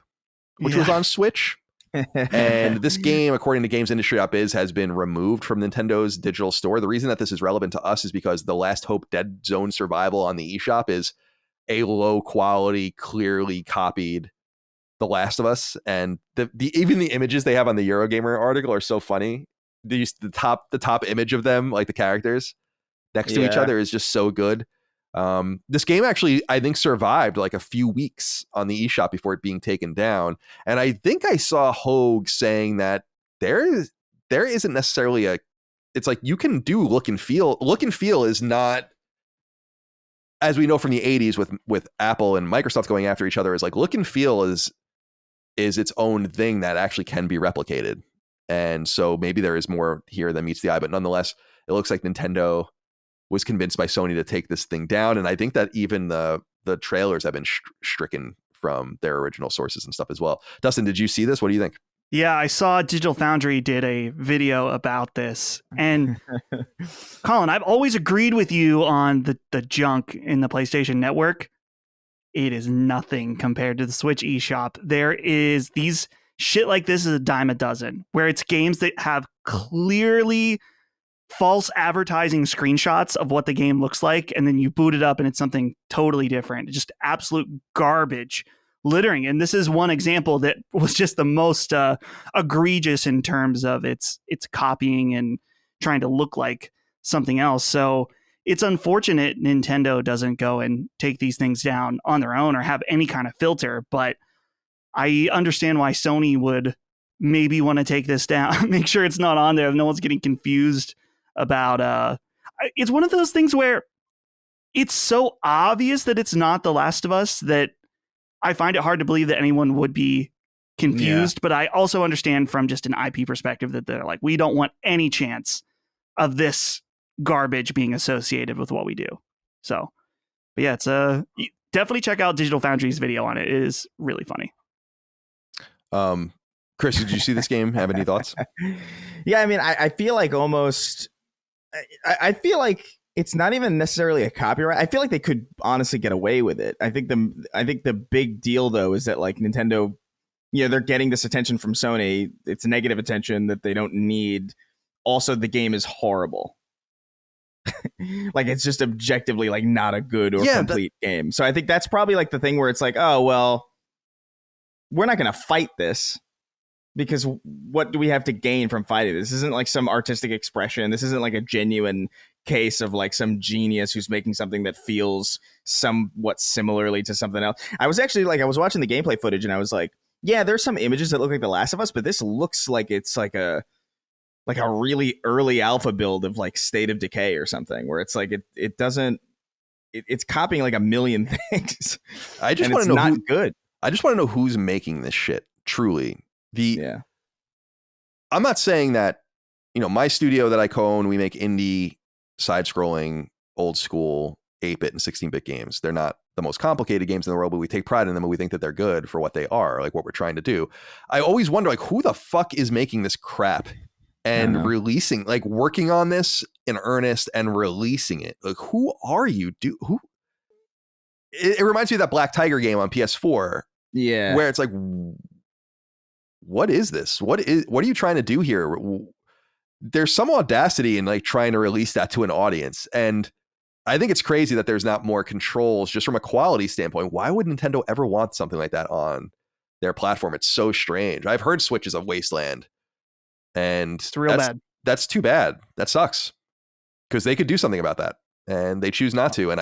which was on Switch. And this game, according to GamesIndustry.biz, has been removed from Nintendo's digital store. The reason that this is relevant to us is because The Last Hope Dead Zone Survival on the eShop is a low quality, clearly copied The Last of Us. And even the images they have on the Eurogamer article are so funny. The top image of them, like the characters next to each other, is just so good. This game actually, I think, survived like a few weeks on the eShop before it being taken down. And I think I saw Hogue saying that there isn't necessarily it's like you can do look and feel. Look and feel is not, as we know from the 80s with Apple and Microsoft going after each other, is like look and feel is its own thing that actually can be replicated. And so maybe there is more here than meets the eye, but nonetheless, it looks like Nintendo was convinced by Sony to take this thing down. And I think that even the trailers have been stricken from their original sources and stuff as well. Dustin, did you see this? What do you think? Yeah, I saw Digital Foundry did a video about this. And Colin, I've always agreed with you on the junk in the PlayStation Network. It is nothing compared to the Switch eShop. There is these shit like this is a dime a dozen, where it's games that have clearly false advertising screenshots of what the game looks like, and then you boot it up and it's something totally different. Just absolute garbage littering. And this is one example that was just the most egregious in terms of its copying and trying to look like something else. So it's unfortunate Nintendo doesn't go and take these things down on their own or have any kind of filter, but I understand why Sony would maybe want to take this down, make sure it's not on there, no one's getting confused about it's one of those things where it's so obvious that it's not The Last of Us that I find it hard to believe that anyone would be confused. But I also understand from just an IP perspective that they're like, we don't want any chance of this garbage being associated with what we do. So, but yeah, it's definitely check out Digital Foundry's video on it. It is really funny. Chris, did you see this game? Have any thoughts? Yeah, I mean, I feel like almost, I feel like it's not even necessarily a copyright. I feel like they could honestly get away with it. I think the big deal though is that like Nintendo, they're getting this attention from Sony. It's negative attention that they don't need. Also, the game is horrible. Like it's just objectively like not a good or complete game. So I think that's probably like the thing where it's like, oh well, we're not going to fight this. Because what do we have to gain from fighting? This isn't like some artistic expression. This isn't like a genuine case of like some genius who's making something that feels somewhat similarly to something else. I was actually like, I was watching the gameplay footage and I was like, yeah, there's some images that look like The Last of Us, but this looks like it's like a really early alpha build of like State of Decay or something, where it's like it's copying like a million things. I just want to know not good. I just want to know who's making this shit truly. I'm not saying that, my studio that I co-own, we make indie, side-scrolling, old school, 8-bit and 16-bit games. They're not the most complicated games in the world, but we take pride in them and we think that they're good for what they are, like what we're trying to do. I always wonder, like, who the fuck is making this crap and releasing, like working on this in earnest and releasing it? Like, who are you? It reminds me of that Black Tiger game on PS4. Yeah. Where it's like, what is this? What are you trying to do here? There's some audacity in like trying to release that to an audience. And I think it's crazy that there's not more controls just from a quality standpoint. Why would Nintendo ever want something like that on their platform? It's so strange. I've heard Switch is a wasteland, and it's real bad. That's too bad. That sucks, because they could do something about that and they choose not to. And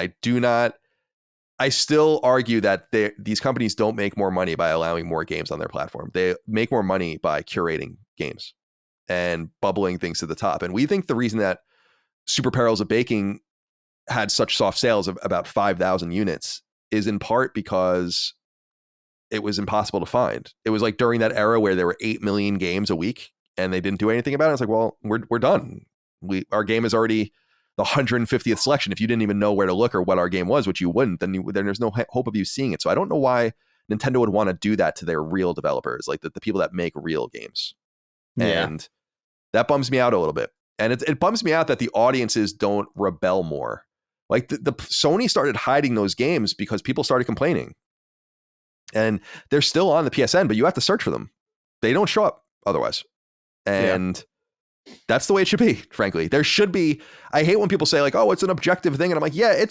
I still argue that these companies don't make more money by allowing more games on their platform. They make more money by curating games and bubbling things to the top. And we think the reason that Super Perils of Baking had such soft sales of about 5,000 units is in part because it was impossible to find. It was like during that era where there were 8 million games a week and they didn't do anything about it. It's like, well, we're done. Our game is already the 150th selection. If you didn't even know where to look or what our game was, which you wouldn't, then there's no hope of you seeing it. So I don't know why Nintendo would want to do that to their real developers, like the people that make real games. And that bums me out a little bit. And it bums me out that the audiences don't rebel more. Like the Sony started hiding those games because people started complaining. And they're still on the PSN, but you have to search for them. They don't show up otherwise. And that's the way it should be, frankly. There should be, I hate when people say like, oh, it's an objective thing. And I'm like, yeah,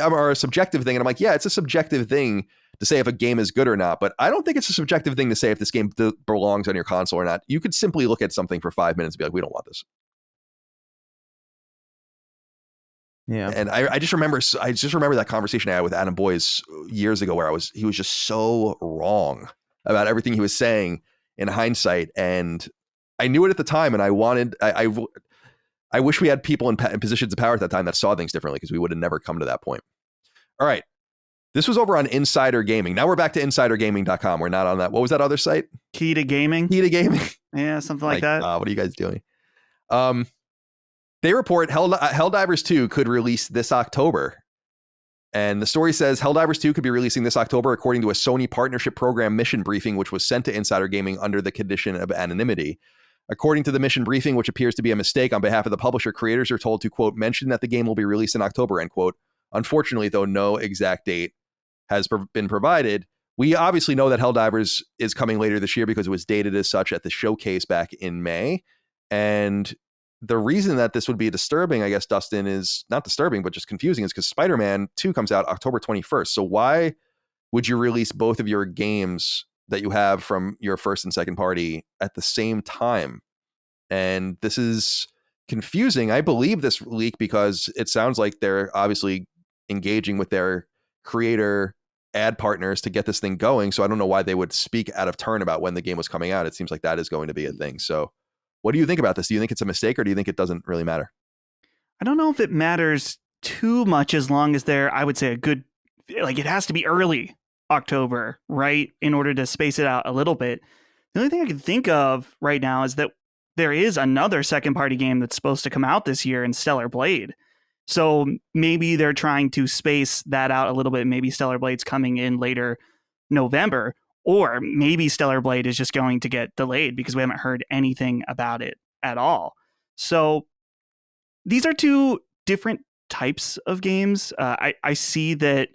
or a subjective thing. And I'm like, yeah, it's a subjective thing to say if a game is good or not. But I don't think it's a subjective thing to say if this game belongs on your console or not. You could simply look at something for 5 minutes and be like, we don't want this. Yeah. And I just remember that conversation I had with Adam Boyes years ago where he was just so wrong about everything he was saying in hindsight. And I knew it at the time. And I wish we had people in positions of power at that time that saw things differently, because we would have never come to that point. All right. This was over on Insider Gaming. Now we're back to insidergaming.com. We're not on that. What was that other site? Key to Gaming. Yeah, something like that. What are you guys doing? They report Helldivers 2 could release this October. And the story says Helldivers 2 could be releasing this October, according to a Sony partnership program mission briefing, which was sent to Insider Gaming under the condition of anonymity. According to the mission briefing, which appears to be a mistake on behalf of the publisher, creators are told to, quote, mention that the game will be released in October, end quote. Unfortunately, though, no exact date has been provided. We obviously know that Helldivers is coming later this year because it was dated as such at the showcase back in May. And the reason that this would be disturbing, I guess, Dustin, is not disturbing, but just confusing, is because Spider-Man 2 comes out October 21st. So why would you release both of your games that you have from your first and second party at the same time? And this is confusing. I believe this leak because it sounds like they're obviously engaging with their creator ad partners to get this thing going. So I don't know why they would speak out of turn about when the game was coming out. It seems like that is going to be a thing. So what do you think about this? Do you think it's a mistake, or do you think it doesn't really matter? I don't know if it matters too much, as long as I would say it has to be early October, right? In order to space it out a little bit. The only thing I can think of right now is that there is another second party game that's supposed to come out this year in Stellar Blade. So maybe they're trying to space that out a little bit. Maybe Stellar Blade's coming in later November, or maybe Stellar Blade is just going to get delayed because we haven't heard anything about it at all. So these are two different types of games. I see that,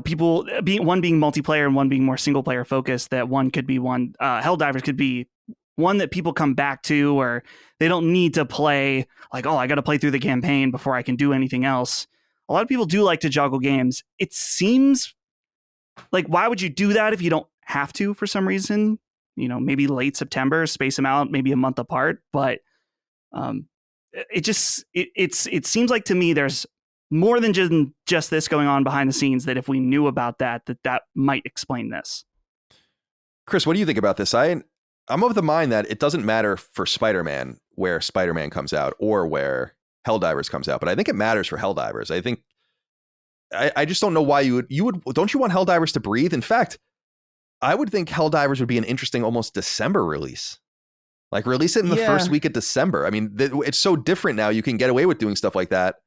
people one being multiplayer and one being more single player focused, that one could be one, Helldivers could be one that people come back to, or they don't need to play like, oh, I got to play through the campaign before I can do anything else. A lot of people do like to juggle games. It seems like, why would you do that if you don't have to for some reason? Maybe late September, space them out, maybe a month apart. But it seems like to me there's more than just this going on behind the scenes, that if we knew about that might explain this. Chris, what do you think about this? I'm of the mind that it doesn't matter for Spider-Man where Spider-Man comes out or where Helldivers comes out, but I think it matters for Helldivers. I think I just don't know why you would don't you want Helldivers to breathe? In fact, I would think Helldivers would be an interesting almost December release. Like release it in the first week of December. I mean, it's so different now. You can get away with doing stuff like that.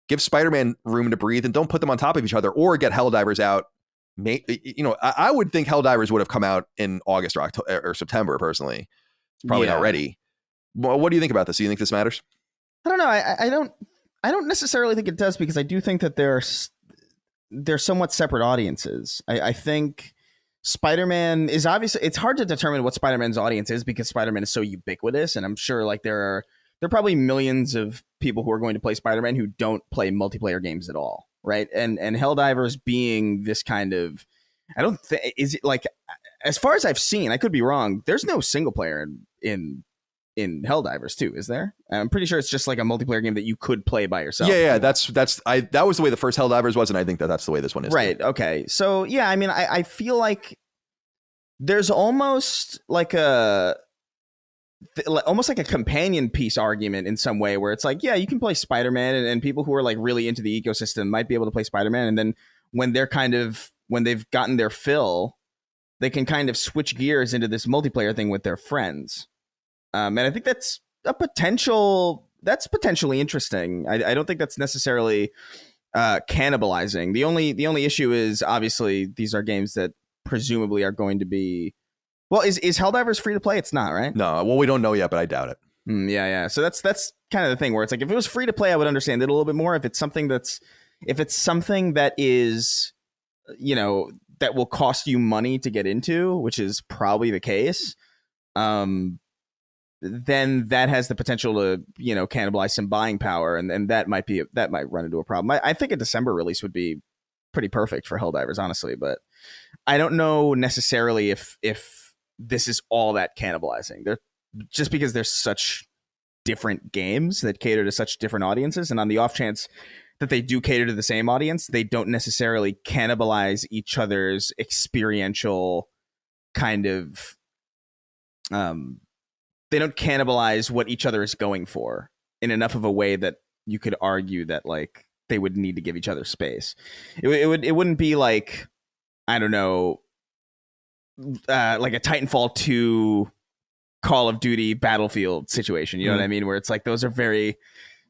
Give Spider-Man room to breathe and don't put them on top of each other, or get Helldivers out. I would think Helldivers would have come out in August or October or September. Personally, it's probably not ready. Well, what do you think about this? Do you think this matters? I don't know. I don't necessarily think it does, because I do think that they're somewhat separate audiences. I think Spider-Man is obviously, it's hard to determine what Spider-Man's audience is because Spider-Man is so ubiquitous, and I'm sure like there are probably millions of people who are going to play Spider-Man who don't play multiplayer games at all. Right. And Helldivers being this kind of, I don't think, is it like, as far as I've seen, I could be wrong, there's no single player in Helldivers 2, is there? I'm pretty sure it's just like a multiplayer game that you could play by yourself. Yeah, that was the way the first Helldivers was, and I think that's the way this one is. Right. Too. Okay. So yeah, I mean, I feel like there's almost like a companion piece argument in some way, where it's like, yeah, you can play Spider-Man, and people who are like really into the ecosystem might be able to play Spider-Man, and then when they've gotten their fill, they can kind of switch gears into this multiplayer thing with their friends. And I think that's potentially interesting. I don't think that's necessarily cannibalizing. The only issue is obviously these are games that presumably are going to be. Well, is Helldivers free to play? It's not, right? No, well, we don't know yet, but I doubt it. Yeah. So that's kind of the thing where it's like if it was free to play, I would understand it a little bit more. If it's something that is, that will cost you money to get into, which is probably the case, then that has the potential to cannibalize some buying power, and that might run into a problem. I think a December release would be pretty perfect for Helldivers, honestly, but I don't know necessarily if this is all that cannibalizing. They're just because they're such different games that cater to such different audiences, and on the off chance that they do cater to the same audience, they don't necessarily cannibalize each other's experiential kind of they don't cannibalize what each other is going for in enough of a way that you could argue that like they would need to give each other space. It wouldn't be like, I don't know, like a Titanfall 2 Call of Duty Battlefield situation. You know what I mean? Where it's like those are very,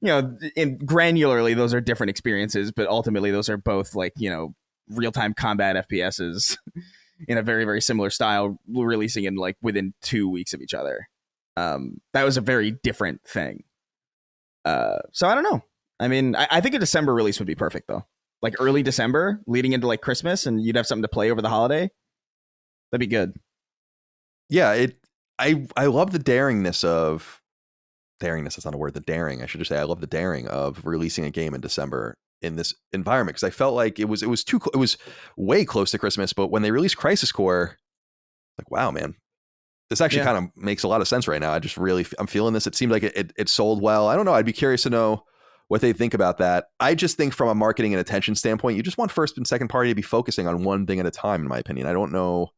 granularly those are different experiences, but ultimately those are both like, real-time combat FPSs in a very, very similar style, releasing in like within 2 weeks of each other. That was a very different thing. So I don't know. I mean, I think a December release would be perfect though. Like early December leading into like Christmas, and you'd have something to play over the holiday. That'd be good. Yeah, I love the daringness. That's not a word. The daring, I should just say, I love the daring of releasing a game in December in this environment, because I felt like it was way close to Christmas, but when they released Crisis Core, like, wow, man, this actually kind of makes a lot of sense right now. I'm feeling this. It seemed like it sold well. I don't know. I'd be curious to know what they think about that. I just think from a marketing and attention standpoint, you just want first and second party to be focusing on one thing at a time, in my opinion. I don't know.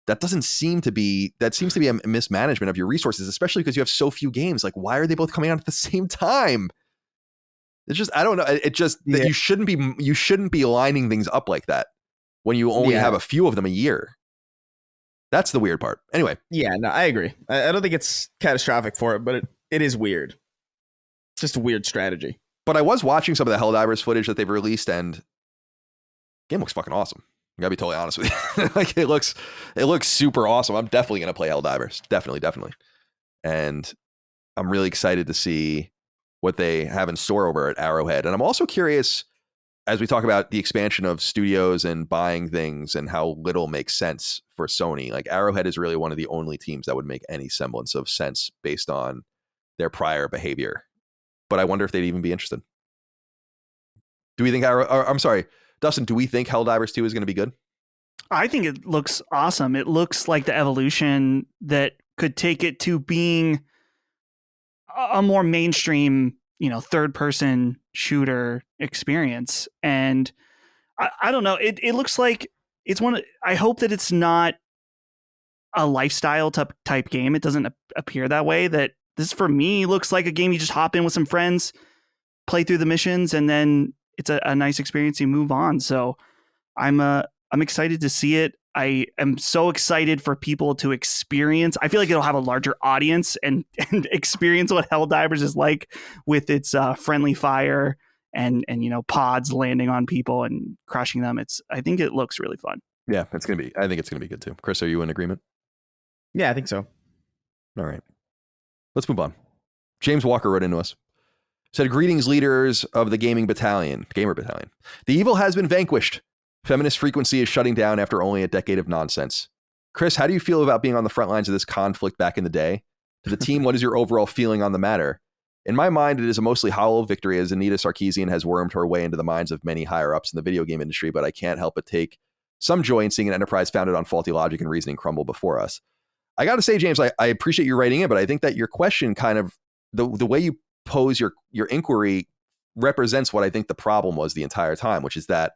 That seems to be a mismanagement of your resources, especially because you have so few games. Like, why are they both coming out at the same time? It's just, I don't know. It just, that you shouldn't be lining things up like that when you only have a few of them a year. That's the weird part. Anyway. Yeah, no, I agree. I don't think it's catastrophic for it, but it is weird. It's just a weird strategy. But I was watching some of the Helldivers footage that they've released, and the game looks fucking awesome. I gotta be totally honest with you. Like, it looks super awesome. I'm definitely gonna play Helldivers. Definitely. And I'm really excited to see what they have in store over at Arrowhead. And I'm also curious, as we talk about the expansion of studios and buying things and how little makes sense for Sony, like Arrowhead is really one of the only teams that would make any semblance of sense based on their prior behavior. But I wonder if they'd even be interested. Do we think Dustin, do we think Helldivers 2 is going to be good? I think it looks awesome. It looks like the evolution that could take it to being a more mainstream, third person shooter experience. And I don't know. It looks like it's I hope that it's not a lifestyle type game. It doesn't appear that way. That this, for me, looks like a game you just hop in with some friends, play through the missions, and then it's a nice experience. You move on. So I'm excited to see it. I am so excited for people to experience. I feel like it'll have a larger audience and experience what Helldivers is like with its friendly fire and pods landing on people and crushing them. I think it looks really fun. Yeah, I think it's gonna be good too. Chris, are you in agreement? Yeah, I think so. All right, let's move on. James Walker wrote into us. Said, greetings, leaders of the gamer battalion. The evil has been vanquished. Feminist Frequency is shutting down after only a decade of nonsense. Chris, how do you feel about being on the front lines of this conflict back in the day? To the team, what is your overall feeling on the matter? In my mind, it is a mostly hollow victory, as Anita Sarkeesian has wormed her way into the minds of many higher-ups in the video game industry, but I can't help but take some joy in seeing an enterprise founded on faulty logic and reasoning crumble before us. I got to say, James, I appreciate you writing in, but I think that your question kind of, the way you pose your inquiry represents what I think the problem was the entire time, which is that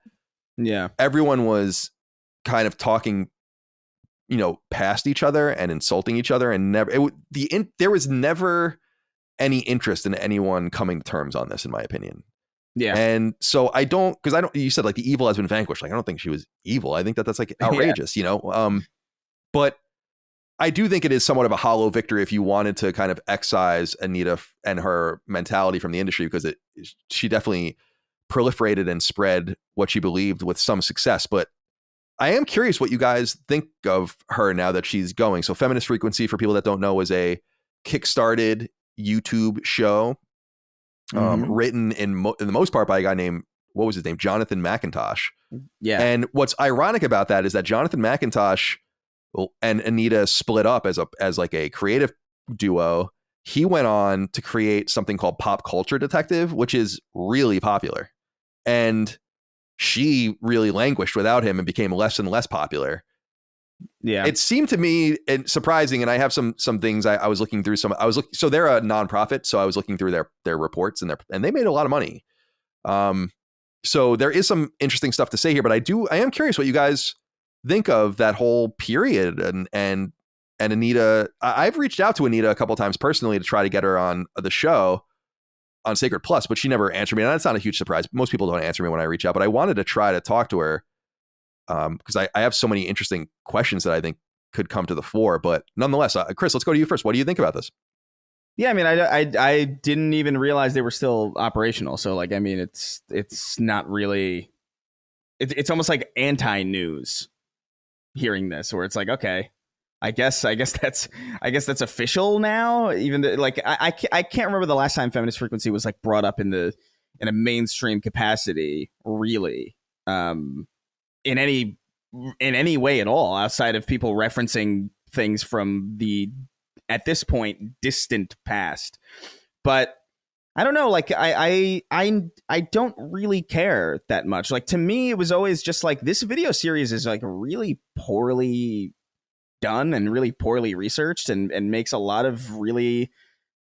everyone was kind of talking, past each other and insulting each other, and there was never any interest in anyone coming to terms on this, in my opinion. Yeah. And so you said like the evil has been vanquished. Like, I don't think she was evil. I think that's like outrageous, but I do think it is somewhat of a hollow victory if you wanted to kind of excise Anita and her mentality from the industry, because she definitely proliferated and spread what she believed with some success. But I am curious what you guys think of her now that she's going. So Feminist Frequency, for people that don't know, is a kickstarted YouTube show written in the most part by a guy named, what was his name? Jonathan McIntosh. Yeah. And what's ironic about that is that Jonathan McIntosh and Anita split up as like a creative duo. He went on to create something called Pop Culture Detective, which is really popular. And she really languished without him and became less and less popular. Yeah. It seemed to me surprising, and I have some things I was looking through. So they're a nonprofit, so I was looking through their reports and they made a lot of money. So there is some interesting stuff to say here, but I am curious what you guys think of that whole period and Anita. I've reached out to Anita a couple of times personally to try to get her on the show on Sacred Plus, but she never answered me. And that's not a huge surprise. Most people don't answer me when I reach out, but I wanted to try to talk to her because I have so many interesting questions that I think could come to the fore. But nonetheless, Chris, let's go to you first. What do you think about this? Yeah, I mean, I didn't even realize they were still operational. So, like, I mean, it's not really. It's almost like anti-news hearing this, where it's like, okay, I guess that's official now. Even like I can't remember the last time Feminist Frequency was like brought up in a mainstream capacity, really, in any way at all, outside of people referencing things from the, at this point, distant past. But I don't know, like I don't really care that much. Like, to me, it was always just like, this video series is like really poorly done and really poorly researched and makes a lot of really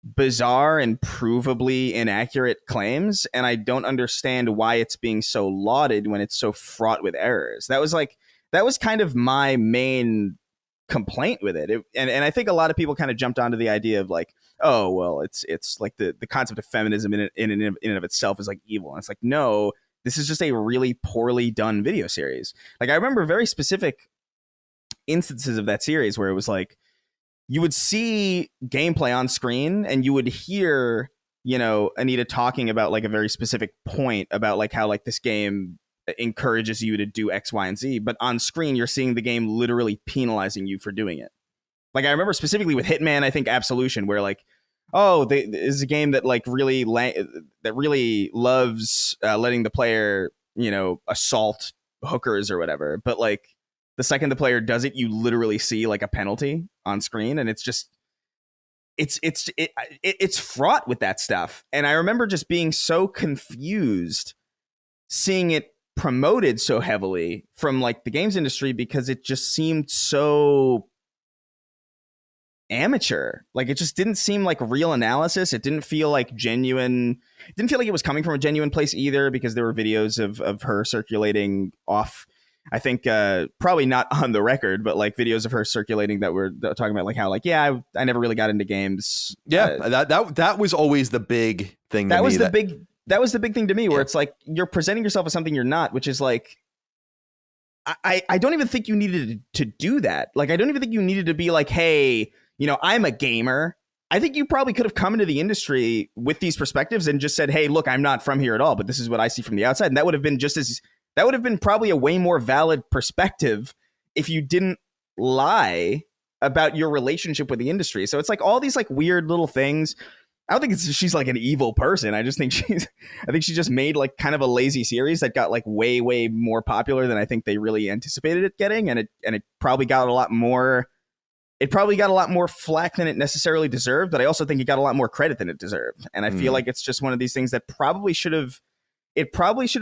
bizarre and provably inaccurate claims, and I don't understand why it's being so lauded when it's so fraught with errors. That was kind of my main complaint with it. And I think a lot of people kind of jumped onto the idea of like, oh, well, it's like the concept of feminism in and of itself is like evil. And it's like, no, this is just a really poorly done video series. Like, I remember very specific instances of that series where it was like, you would see gameplay on screen and you would hear, you know, Anita talking about like a very specific point about like how like this game encourages you to do X, Y, and Z. But on screen, you're seeing the game literally penalizing you for doing it. Like, I remember specifically with Hitman, I think Absolution, where like, oh, this is a game that like really loves letting the player, you know, assault hookers or whatever. But like, the second the player does it, you literally see like a penalty on screen, and it's just it's fraught with that stuff. And I remember just being so confused seeing it promoted so heavily from like the games industry, because it just seemed so amateur. Like, it just didn't seem like real analysis. It didn't feel like genuine. It didn't feel like it was coming from a genuine place either, because there were videos of her circulating off, I think probably not on the record, but like videos of her circulating that were talking about like how like, yeah, I never really got into games. Yeah, that was always the big thing. That was the big thing to me, where it's like, you're presenting yourself as something you're not, which is like, I don't even think you needed to do that. Like, I don't even think you needed to be like, hey, you know, I'm a gamer. I think you probably could have come into the industry with these perspectives and just said, hey, look, I'm not from here at all, but this is what I see from the outside. And that would have been probably a way more valid perspective if you didn't lie about your relationship with the industry. So it's like all these like weird little things. I don't think she's like an evil person. I think she just made like kind of a lazy series that got like way, way more popular than I think they really anticipated it getting. And it probably got a lot more. It probably got a lot more flack than it necessarily deserved, but I also think it got a lot more credit than it deserved. And I feel like it's just one of these things that probably should have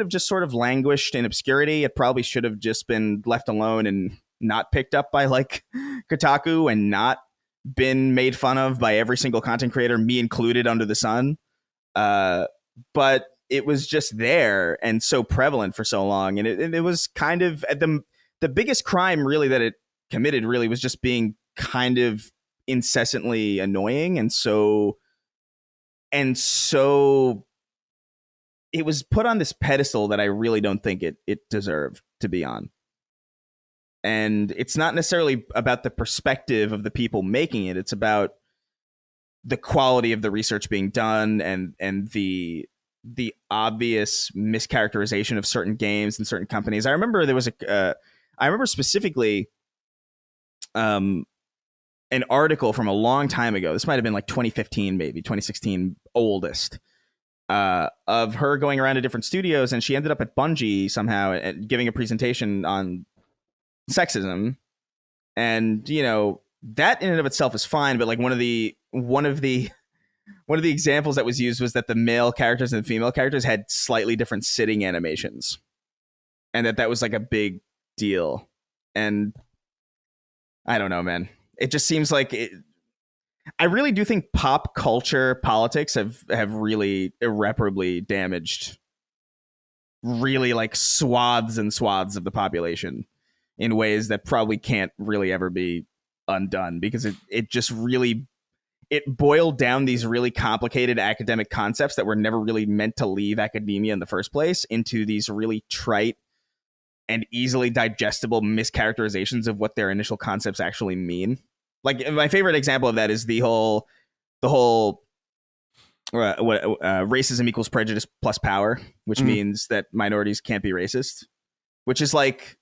just sort of languished in obscurity. It probably should have just been left alone and not picked up by like Kotaku and not been made fun of by every single content creator, me included, under the sun. But it was just there and so prevalent for so long. And it was kind of the biggest crime really that it committed really was just being kind of incessantly annoying. And so it was put on this pedestal that I really don't think it deserved to be on. And it's not necessarily about the perspective of the people making it. It's about the quality of the research being done and the the obvious mischaracterization of certain games and certain companies. I remember there was I remember specifically an article from a long time ago. This might have been like 2015, maybe 2016, oldest, of her going around to different studios, and she ended up at Bungie somehow and giving a presentation on sexism. And, you know, that in and of itself is fine, but like one of the examples that was used was that the male characters and the female characters had slightly different sitting animations, and that was like a big deal. And I don't know, man. It just seems like I really do think pop culture politics have really irreparably damaged really like swaths and swaths of the population in ways that probably can't really ever be undone, because it just really, it boiled down these really complicated academic concepts that were never really meant to leave academia in the first place into these really trite and easily digestible mischaracterizations of what their initial concepts actually mean. Like, my favorite example of that is the whole racism equals prejudice plus power, which means that minorities can't be racist, which is like,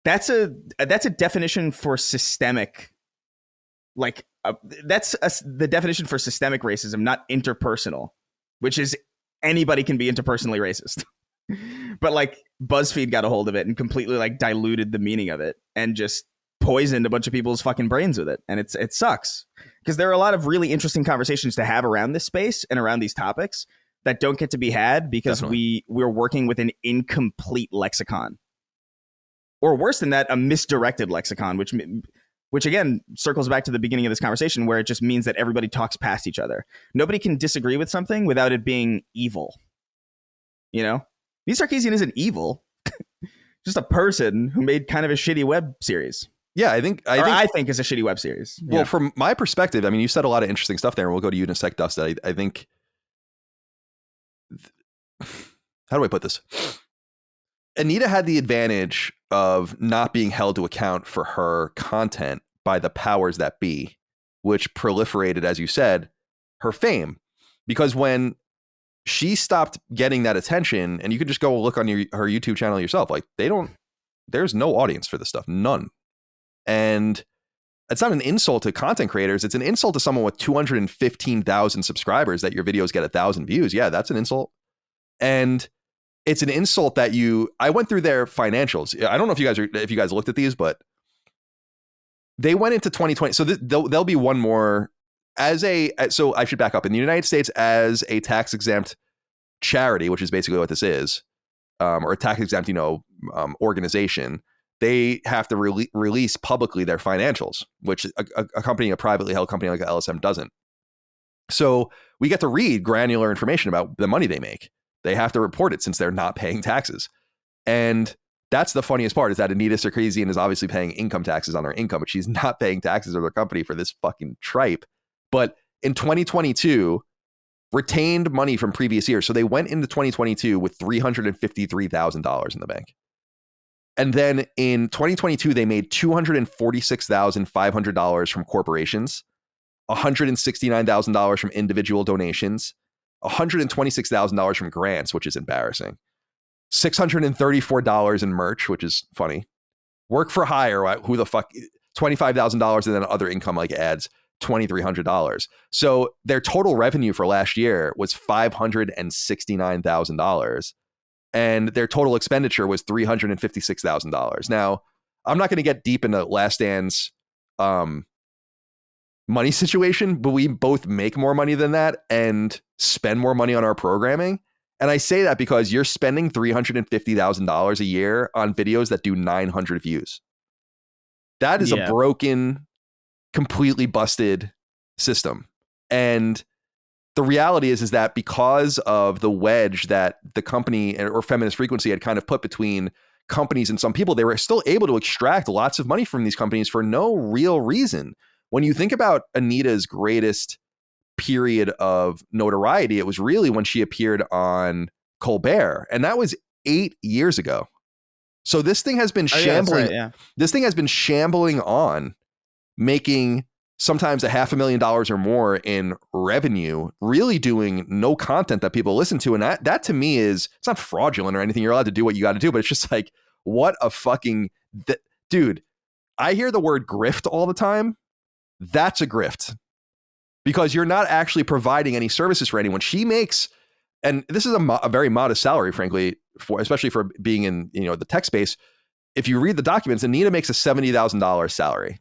that's a definition for systemic, like the definition for systemic racism, not interpersonal, which is anybody can be interpersonally racist. But like BuzzFeed got a hold of it and completely like diluted the meaning of it and just poisoned a bunch of people's fucking brains with it. And it sucks, because there are a lot of really interesting conversations to have around this space and around these topics that don't get to be had because we're working with an incomplete lexicon, or worse than that, a misdirected lexicon, which again circles back to the beginning of this conversation, where it just means that everybody talks past each other. Nobody can disagree with something without it being evil. You know, B. Sarkeesian isn't evil, just a person who made kind of a shitty web series. Yeah, I think is a shitty web series. Well, from my perspective, I mean, you said a lot of interesting stuff there, and we'll go to Unisec Dusted. I think, how do I put this? Anita had the advantage of not being held to account for her content by the powers that be, which proliferated, as you said, her fame. Because when she stopped getting that attention, and you could just go look on her YouTube channel yourself, like there's no audience for this stuff, none. And it's not an insult to content creators. It's an insult to someone with 215,000 subscribers that your videos get 1,000 views. Yeah, that's an insult. And it's an insult that I went through their financials. I don't know if you guys looked at these, but they went into 2020. So there'll be one more so I should back up. In the United States, as a tax exempt charity, which is basically what this is, or a tax exempt, organization, they have to release publicly their financials, which a privately held company like LSM doesn't. So we get to read granular information about the money they make. They have to report it since they're not paying taxes. And that's the funniest part, is that Anita Sarkeesian is obviously paying income taxes on her income, but she's not paying taxes on her company for this fucking tripe. But in 2022, retained money from previous years. So they went into 2022 with $353,000 in the bank. And then in 2022, they made $246,500 from corporations, $169,000 from individual donations, $126,000 from grants, which is embarrassing, $634 in merch, which is funny, work for hire, who the fuck, $25,000, and then other income like ads, $2,300. So their total revenue for last year was $569,000. And their total expenditure was $356,000. Now, I'm not going to get deep into Last Stand's money situation, but we both make more money than that and spend more money on our programming. And I say that because you're spending $350,000 a year on videos that do 900 views. That is a broken, completely busted system. And the reality is that because of the wedge that the company or Feminist Frequency had kind of put between companies and some people, they were still able to extract lots of money from these companies for no real reason. When you think about Anita's greatest period of notoriety, it was really when she appeared on Colbert, and that was 8 years ago. So this thing has been shambling. Right, yeah. This thing has been shambling on, making sometimes $500,000 or more in revenue, really doing no content that people listen to. And that to me is, it's not fraudulent or anything. You're allowed to do what you got to do, but it's just like, what a fucking dude. I hear the word grift all the time. That's a grift, because you're not actually providing any services for anyone. She makes, and this is a very modest salary, frankly, especially for being in, you know, the tech space. If you read the documents, Anita makes a $70,000 salary.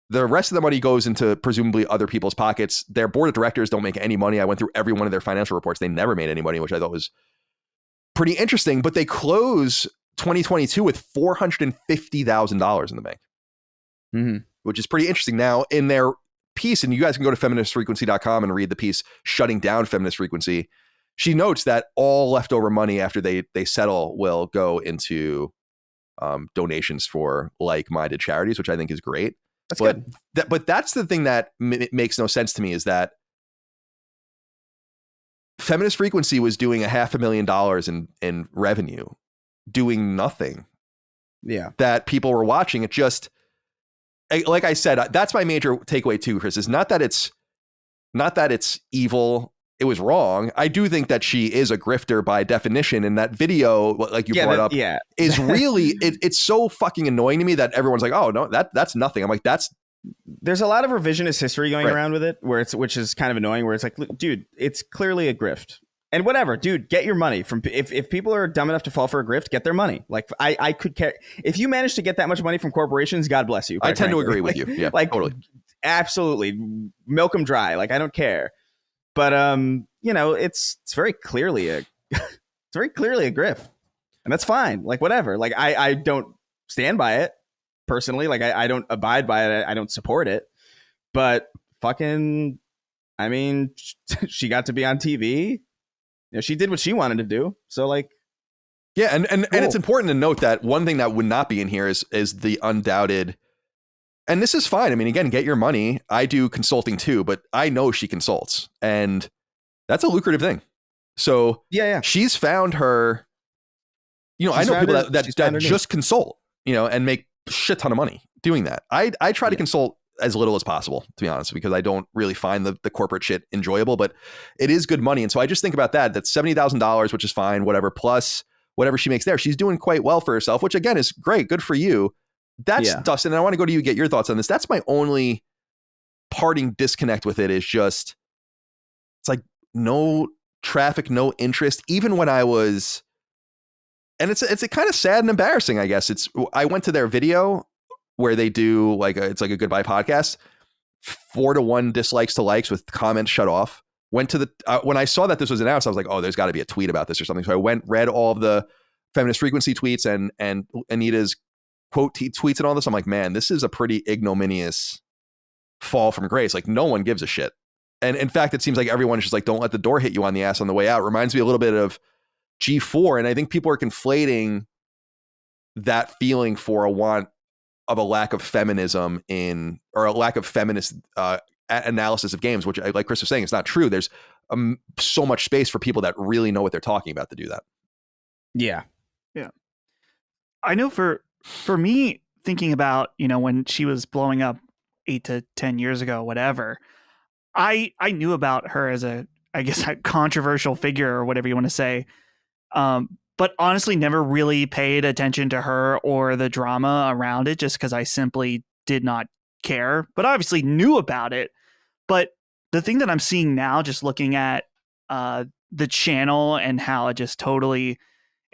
The rest of the money goes into presumably other people's pockets. Their board of directors don't make any money. I went through every one of their financial reports. They never made any money, which I thought was pretty interesting. But they close 2022 with $450,000 in the bank, which is pretty interesting. Now, in their piece, and you guys can go to feministfrequency.com and read the piece shutting down Feminist Frequency, she notes that all leftover money after they settle will go into donations for like-minded charities, which I think is great. That's good. But that's the thing that makes no sense to me, is that Feminist Frequency was doing $500,000 in revenue, doing nothing. Yeah. That people were watching. It just, like I said, that's my major takeaway too, Chris, is not that it's evil. It was wrong. I do think that she is a grifter by definition, and that video, like you brought up, is really it's so fucking annoying to me that everyone's like, oh no, that's nothing. I'm like, there's a lot of revisionist history going around with it, which is kind of annoying, where it's like, dude, it's clearly a grift. And whatever, dude, get your money from, if people are dumb enough to fall for a grift, get their money. Like I could care if you manage to get that much money from corporations, God bless you. I tend to agree with you. Yeah, like totally. Absolutely. Milk them dry. Like I don't care. But you know, it's very clearly a grift, and that's fine. Like whatever. Like I don't stand by it personally. Like I don't abide by it. I don't support it. But fucking, I mean, she got to be on TV. You know, she did what she wanted to do. So like, yeah, and it's important to note that one thing that would not be in here is the undoubted. And this is fine. I mean, again, get your money. I do consulting too, but I know she consults, and that's a lucrative thing. So yeah. She's found her, you know, I know people that just consult, you know, and make a shit ton of money doing that. I try to consult as little as possible, to be honest, because I don't really find the corporate shit enjoyable, but it is good money. And so I just think about that's $70,000, which is fine, whatever, plus whatever she makes there. She's doing quite well for herself, which again is great. Good for you. That's Dustin, and I want to go to you, get your thoughts on this. That's my only parting disconnect with it, is just, it's like no traffic, no interest. Even when I was, and it's a kind of sad and embarrassing, I guess. I went to their video where they do it's like a goodbye podcast, 4-to-1 dislikes to likes with comments shut off. Went to the, when I saw that this was announced, I was like, oh, there's got to be a tweet about this or something. So I went, read all of the Feminist Frequency tweets and Anita's quote tweets and all this. I'm like, man, this is a pretty ignominious fall from grace. Like no one gives a shit. And in fact, it seems like everyone's just like, don't let the door hit you on the ass on the way out. Reminds me a little bit of G4. And I think people are conflating that feeling for a want of a lack of feminism or a lack of feminist analysis of games, which, like Chris was saying, it's not true. There's so much space for people that really know what they're talking about to do that. Yeah. I know for me, thinking about, you know, when she was blowing up 8 to 10 years ago, whatever, I knew about her as a controversial figure or whatever you want to say. But honestly, never really paid attention to her or the drama around it, just because I simply did not care, but obviously knew about it. But the thing that I'm seeing now, just looking at the channel and how it just totally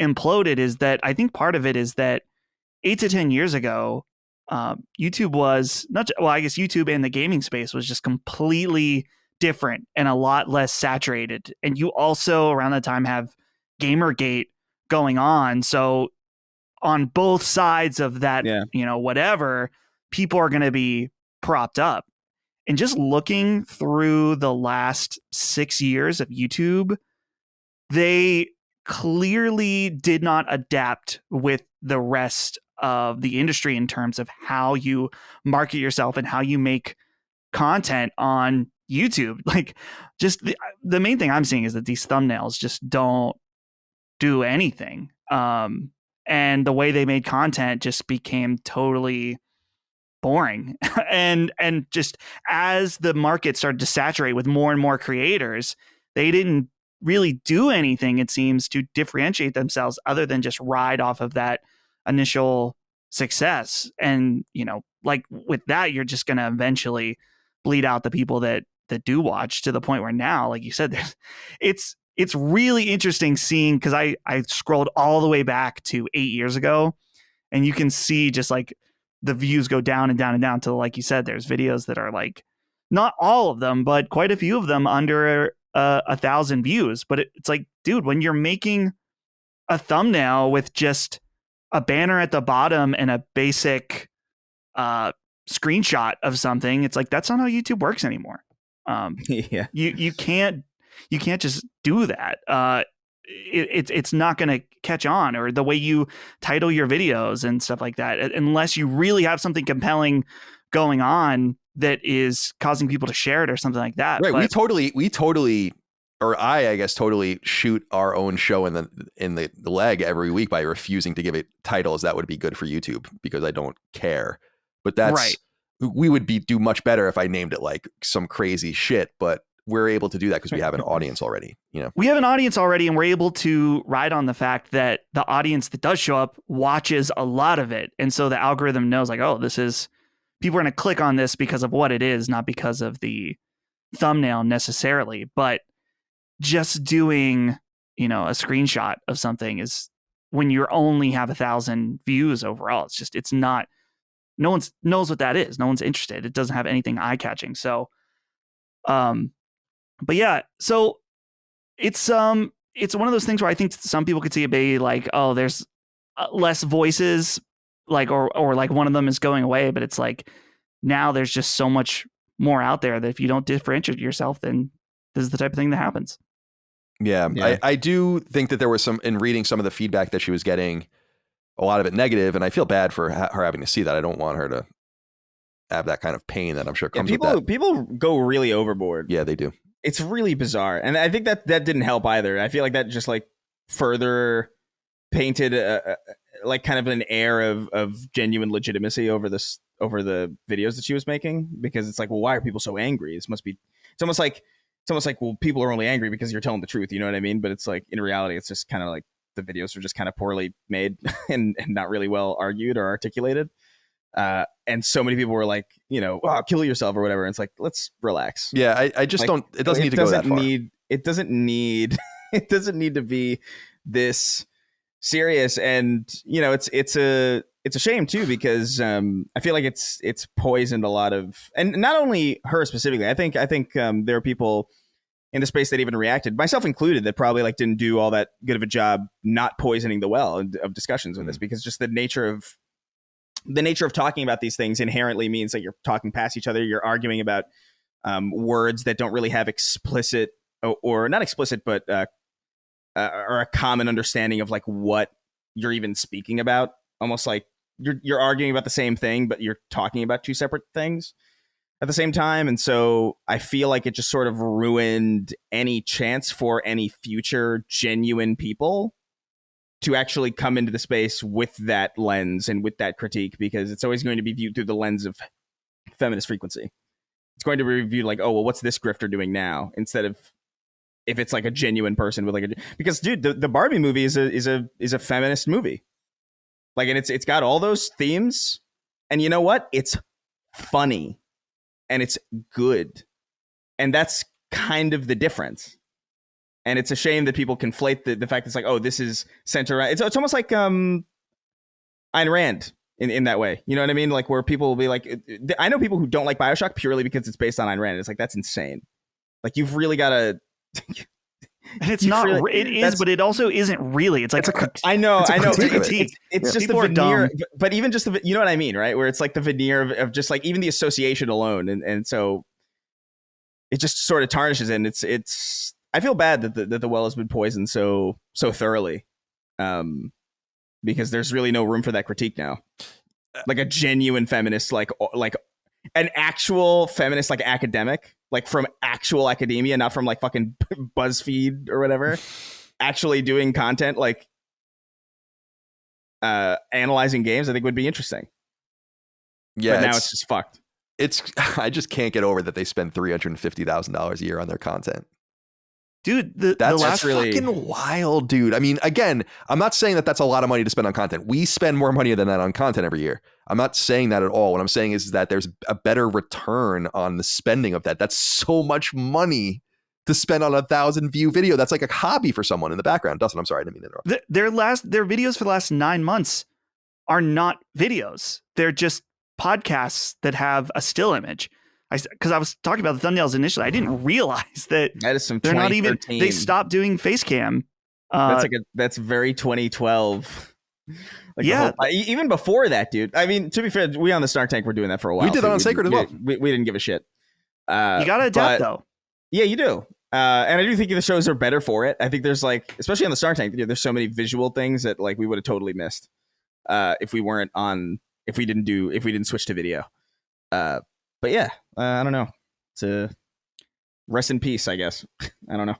imploded, is that I think part of it is that 8 to 10 years ago, YouTube was YouTube and the gaming space was just completely different and a lot less saturated. And you also around that time have Gamergate going on. So on both sides of that, you know, whatever, people are going to be propped up. And just looking through the last 6 years of YouTube, they clearly did not adapt with the rest of the industry in terms of how you market yourself and how you make content on YouTube. Like, just the main thing I'm seeing is that these thumbnails just don't do anything. And the way they made content just became totally boring. and just as the market started to saturate with more and more creators, they didn't really do anything, it seems, to differentiate themselves other than just ride off of that initial success. And, like with that, you're just going to eventually bleed out the people that do watch, to the point where now, like you said, it's really interesting seeing, because I scrolled all the way back to 8 years ago, and you can see just like the views go down and down and down till, like you said, there's videos that are like, not all of them, but quite a few of them under 1,000 views. But it's like, dude, when you're making a thumbnail with just a banner at the bottom and a basic screenshot of something, it's like, that's not how YouTube works anymore. Yeah, you can't just do that. It's not going to catch on, or the way you title your videos and stuff like that, unless you really have something compelling going on that is causing people to share it or something like that. Right. But We totally, or I guess totally shoot our own show in the leg every week by refusing to give it titles that would be good for YouTube, because I don't care. But that's right. We would do much better if I named it like some crazy shit, but we're able to do that because we have an audience already. We have an audience already, and we're able to ride on the fact that the audience that does show up watches a lot of it. And so the algorithm knows, like, oh, people are going to click on this because of what it is, not because of the thumbnail necessarily. But just doing, a screenshot of something is, when you only have 1,000 views overall, it's not, no one knows what that is. No one's interested. It doesn't have anything eye catching. So, but yeah, so it's one of those things where I think some people could see it be like, oh, there's less voices, like, or like one of them is going away, but it's like, now there's just so much more out there that if you don't differentiate yourself, then this is the type of thing that happens. Yeah. I do think that there was in reading some of the feedback that she was getting, a lot of it negative, and I feel bad for her having to see that. I don't want her to have that kind of pain that I'm sure comes with that. People go really overboard. Yeah, they do. It's really bizarre, and I think that didn't help either. I feel like that just like further painted like kind of an air of genuine legitimacy over the videos that she was making, because it's like, well, why are people so angry? It's almost like, well, people are only angry because you're telling the truth. You know what I mean? But it's like, in reality, it's just kind of like the videos are just kind of poorly made and not really well argued or articulated. And so many people were like, oh, kill yourself or whatever. And it's like, let's relax. Yeah, I just don't. It doesn't need to go that far. It doesn't need. It doesn't need to be this serious. And it's a shame too, because I feel like it's poisoned a lot of, and not only her specifically. I think there are people in the space that even reacted, myself included, that probably like didn't do all that good of a job not poisoning the well of discussions with this, because just the nature of talking about these things inherently means that you're talking past each other. You're arguing about words that don't really have explicit or not explicit, but or a common understanding of like what you're even speaking about. Almost like you're arguing about the same thing, but you're talking about two separate things at the same time. And so I feel like it just sort of ruined any chance for any future genuine people to actually come into the space with that lens and with that critique, because it's always going to be viewed through the lens of feminist frequency. It's going to be reviewed like, oh, well, what's this grifter doing now? Instead of if it's like a genuine person with like because dude, the Barbie movie is a feminist movie. Like, and it's got all those themes, and you know what? It's funny and it's good. And that's kind of the difference. And it's a shame that people conflate the fact that it's like, oh, this is centered around. It's almost like Ayn Rand in that way. You know what I mean? Like, where people will be like, I know people who don't like BioShock purely because it's based on Ayn Rand. It's like, that's insane. Like, you've really got to. And it's not. Really, it is, but it also isn't really. It's like I know. It's just the veneer, but even just the, you know what I mean, right? Where it's like the veneer of just like even the association alone, and so it just sort of tarnishes it. And it's. I feel bad that the well has been poisoned so thoroughly, because there's really no room for that critique now. Like a genuine feminist, like an actual feminist, like academic, like from actual academia, not from like fucking BuzzFeed or whatever, actually doing content, like analyzing games, I think would be interesting. Yeah, but now it's just fucked. It's I just can't get over that they spend $350,000 a year on their content. Dude, That's really fucking wild, dude. I mean, again, I'm not saying that that's a lot of money to spend on content. We spend more money than that on content every year. I'm not saying that at all. What I'm saying is that there's a better return on the spending of that. That's so much money to spend on a 1,000 view video. That's like a hobby for someone in the background. Dustin, I'm sorry, I didn't mean to interrupt. Their videos for the last 9 months are not videos. They're just podcasts that have a still image. Because I was talking about the thumbnails initially, I didn't realize that is some. They're not even. They stopped doing face cam. That's very 2012. Like yeah, even before that, dude. I mean, to be fair, we on the Star Tank were doing that for a while. We did that on Sacred as well. We didn't give a shit. You gotta adapt though. Yeah, you do. And I do think the shows are better for it. I think there's like, especially on the Star Tank, there's so many visual things that like we would have totally missed if we didn't switch to video. But yeah, I don't know. It's a rest in peace, I guess. I don't know.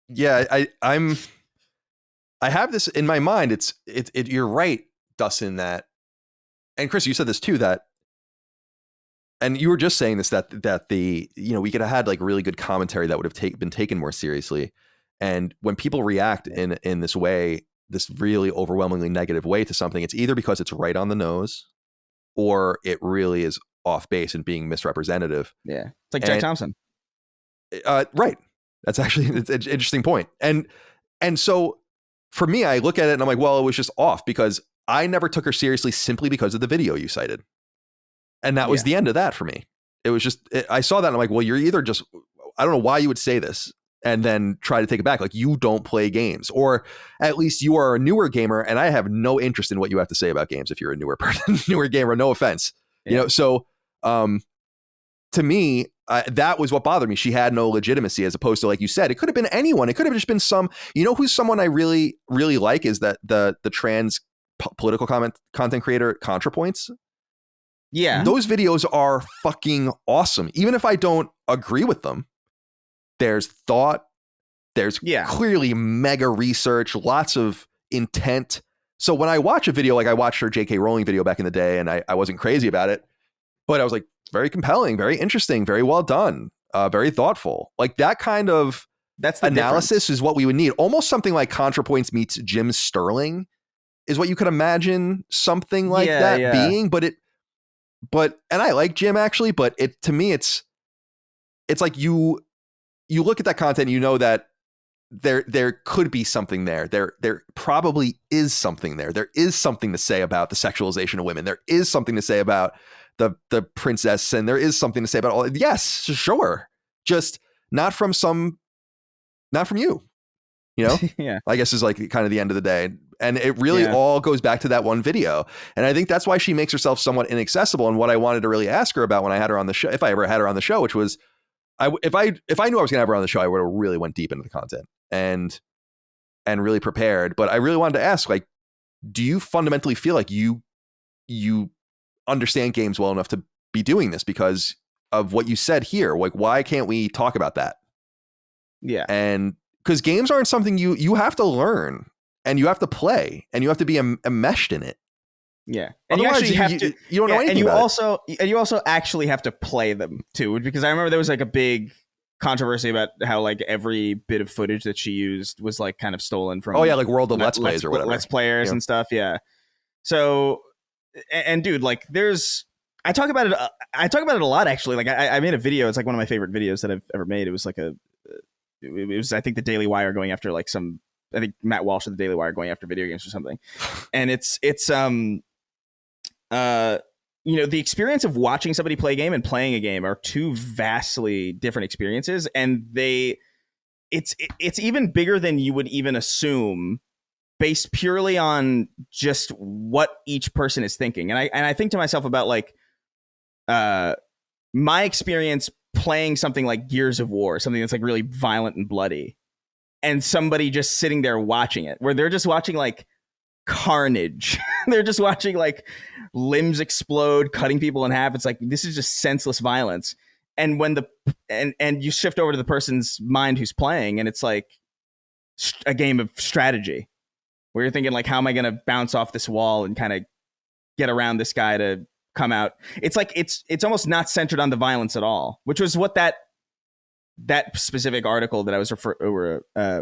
Yeah, I have this in my mind. It's you're right, Dustin, that, and Chris, you said this too, that, and you were just saying this, that the, we could have had like really good commentary that would have been taken more seriously. And when people react in this way, this really overwhelmingly negative way to something, it's either because it's right on the nose or it really is off base and being misrepresentative. Yeah. It's like Jack Thompson. Right. That's actually it's an interesting point. And so for me, I look at it and I'm like, well, it was just off because I never took her seriously simply because of the video you cited. And that was the end of that for me. It was just, I saw that and I'm like, well, you're either just, I don't know why you would say this and then try to take it back. Like, you don't play games, or at least you are a newer gamer and I have no interest in what you have to say about games. If you're a newer person, newer gamer, no offense, so to me, that was what bothered me. She had no legitimacy, as opposed to, like you said, it could have been anyone. It could have just been who's someone I really, really like is that the trans political content creator ContraPoints. Yeah. Those videos are fucking awesome. Even if I don't agree with them, there's thought, there's clearly mega research, lots of intent. So when I watch a video, like I watched her J.K. Rowling video back in the day, and I wasn't crazy about it, but I was like, very compelling, very interesting, very well done, very thoughtful. Like that kind of analysis is what we would need. Almost something like ContraPoints meets Jim Sterling is what you could imagine something like that being. But I like Jim actually, but to me, it's like you look at that content, you know that there could be something there. There probably is something there. There is something to say about the sexualization of women. There is something to say about the princess, and there is something to say about all. Yes, sure. Just not from you. Yeah. I guess is like kind of the end of the day. And it really all goes back to that one video. And I think that's why she makes herself somewhat inaccessible. And what I wanted to really ask her about when I had her on the show, if I ever had her on the show, which was, if I knew I was gonna have her on the show, I would have really went deep into the content and really prepared. But I really wanted to ask, like, do you fundamentally feel like you understand games well enough to be doing this because of what you said here? Like, why can't we talk about that? Yeah. And because games aren't something you have to learn and you have to play and you have to be enmeshed in it. Yeah. And you actually have to, you don't know anything and you also actually have to play them too, because I remember there was like a big controversy about how like every bit of footage that she used was like kind of stolen from like World of Let's Plays or whatever. Let's Players and stuff. Yeah. So, and dude, like I talk about it a lot actually. Like I made a video. It's like one of my favorite videos that I've ever made. It was like it was I think the Daily Wire going after like I think Matt Walsh of the Daily Wire going after video games or something. And it's the experience of watching somebody play a game and playing a game are two vastly different experiences, and it's even bigger than you would even assume, based purely on just what each person is thinking. And I think to myself about like my experience playing something like Gears of War, something that's like really violent and bloody, and somebody just sitting there watching it, where they're just watching like carnage. They're just watching like limbs explode, cutting people in half. It's like, this is just senseless violence. And when and you shift over to the person's mind who's playing, and it's like a game of strategy, where you're thinking like, how am I going to bounce off this wall and kind of get around this guy to come out. It's like it's almost not centered on the violence at all, which was what that specific article that I was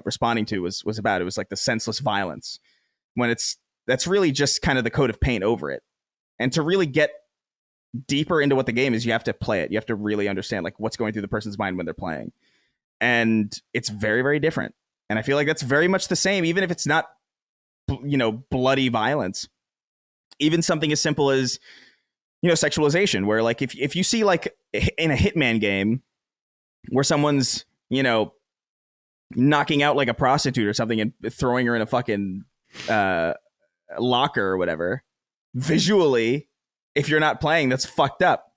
responding to was about. It was like the senseless violence, when that's really just kind of the coat of paint over it. And to really get deeper into what the game is, you have to play it. You have to really understand like what's going through the person's mind when they're playing. And it's very, very different. And I feel like that's very much the same, even if it's not, bloody violence. Even something as simple as, sexualization, where like if you see like in a Hitman game where someone's, knocking out like a prostitute or something and throwing her in a fucking locker or whatever, visually, if you're not playing, that's fucked up.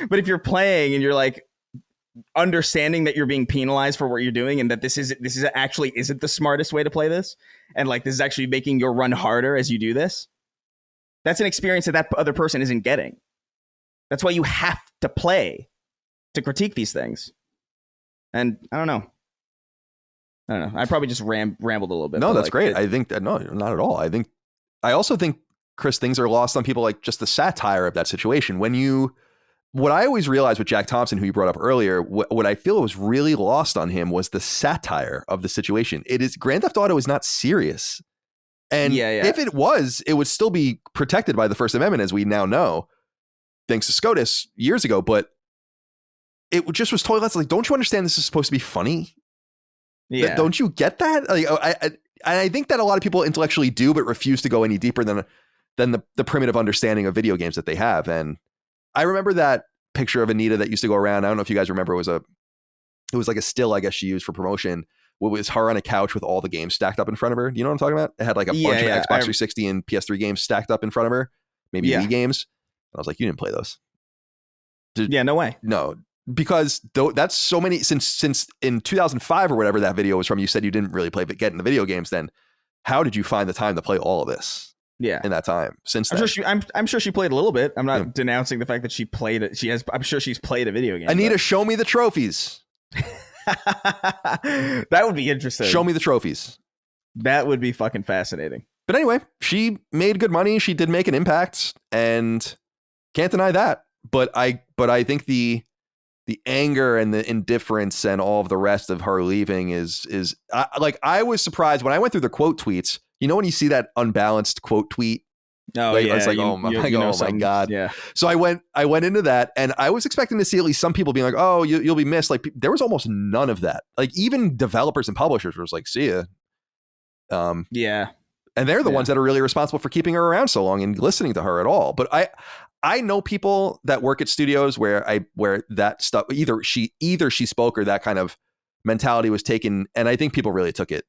But if you're playing and you're like understanding that you're being penalized for what you're doing, and that this is actually isn't the smartest way to play this, and like this is actually making your run harder as you do this, that's an experience that other person isn't getting. That's why you have to play to critique these things. And I don't know. I probably just rambled a little bit. No, that's like, great. I think no, not at all. I also think, Chris, things are lost on people, like just the satire of that situation. What I always realized with Jack Thompson, who you brought up earlier, what I feel was really lost on him was the satire of the situation. Grand Theft Auto is not serious. And if it would still be protected by the First Amendment, as we now know, thanks to SCOTUS years ago. But it just was totally like, don't you understand this is supposed to be funny? Yeah. Don't you get that? Like, I think that a lot of people intellectually do, but refuse to go any deeper than the primitive understanding of video games that they have. And I remember that picture of Anita that used to go around. I don't know if you guys remember. It was like a still, I guess, she used for promotion. It was her on a couch with all the games stacked up in front of her. You know what I'm talking about? It had like a bunch of Xbox 360 and PS3 games stacked up in front of her. Maybe Wii games. And I was like, you didn't play those. No way. No, because that's so many since in 2005 or whatever that video was from. You said you didn't really get into video games then. How did you find the time to play all of this? Yeah, in that time since I'm sure she played a little bit. I'm not denouncing the fact that she played it. I'm sure she's played a video game. Anita, show me the trophies. That would be interesting. Show me the trophies. That would be fucking fascinating. But anyway, she made good money. She did make an impact, and can't deny that. But I think the anger and the indifference and all of the rest of her leaving is I was surprised when I went through the quote tweets. You know, when you see that unbalanced quote tweet, I was like, oh my God. Yeah. So I went into that, and I was expecting to see at least some people being like, oh, you'll be missed. Like, there was almost none of that. Like, even developers and publishers were just like, see ya. Yeah. And they're the ones that are really responsible for keeping her around so long and listening to her at all. But I know people that work at studios where that stuff, either she spoke or that kind of mentality was taken. And I think people really took it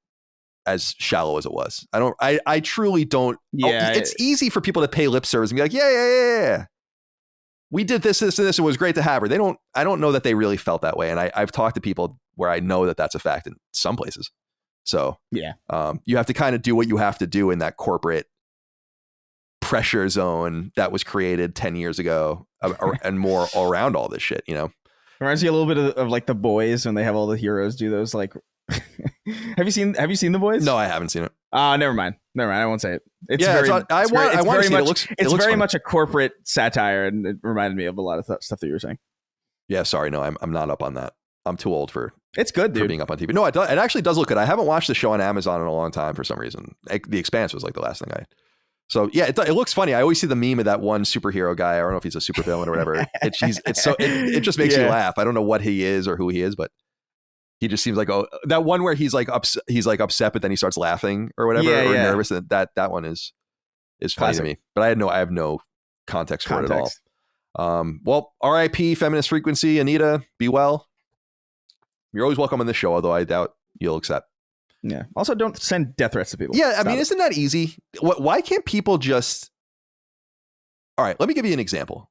as shallow as it was. I truly don't. Yeah. It's easy for people to pay lip service and be like, yeah. We did this, and this. It was great to have her. I don't know that they really felt that way. And I've talked to people where I know that that's a fact in some places. So yeah, you have to kind of do what you have to do in that corporate pressure zone that was created 10 years ago and more around all this shit, you know? Reminds me a little bit of like The Boys when they have all the heroes do those like. Have you seen The Boys? No, I haven't seen it. Never mind. I won't say it. It's very much a corporate satire, and it reminded me of a lot of stuff that you were saying. Yeah, sorry, no, I'm not up on that. I'm too old for. It's good, dude. For being up on TV. No, it actually does look good. I haven't watched the show on Amazon in a long time for some reason. The Expanse was like the last thing I. So yeah, it looks funny. I always see the meme of that one superhero guy. I don't know if he's a supervillain or whatever. It just makes you laugh. I don't know what he is or who he is, but he just seems like that one where he's like upset, but then he starts laughing or whatever or nervous. And that one is funny Classic. to me. But I have no context for it at all. Well, R.I.P. Feminist Frequency, Anita. Be well. You're always welcome on this show, although I doubt you'll accept. Yeah. Also, don't send death threats to people. Yeah, I mean, isn't that easy? Why can't people just... All right, let me give you an example.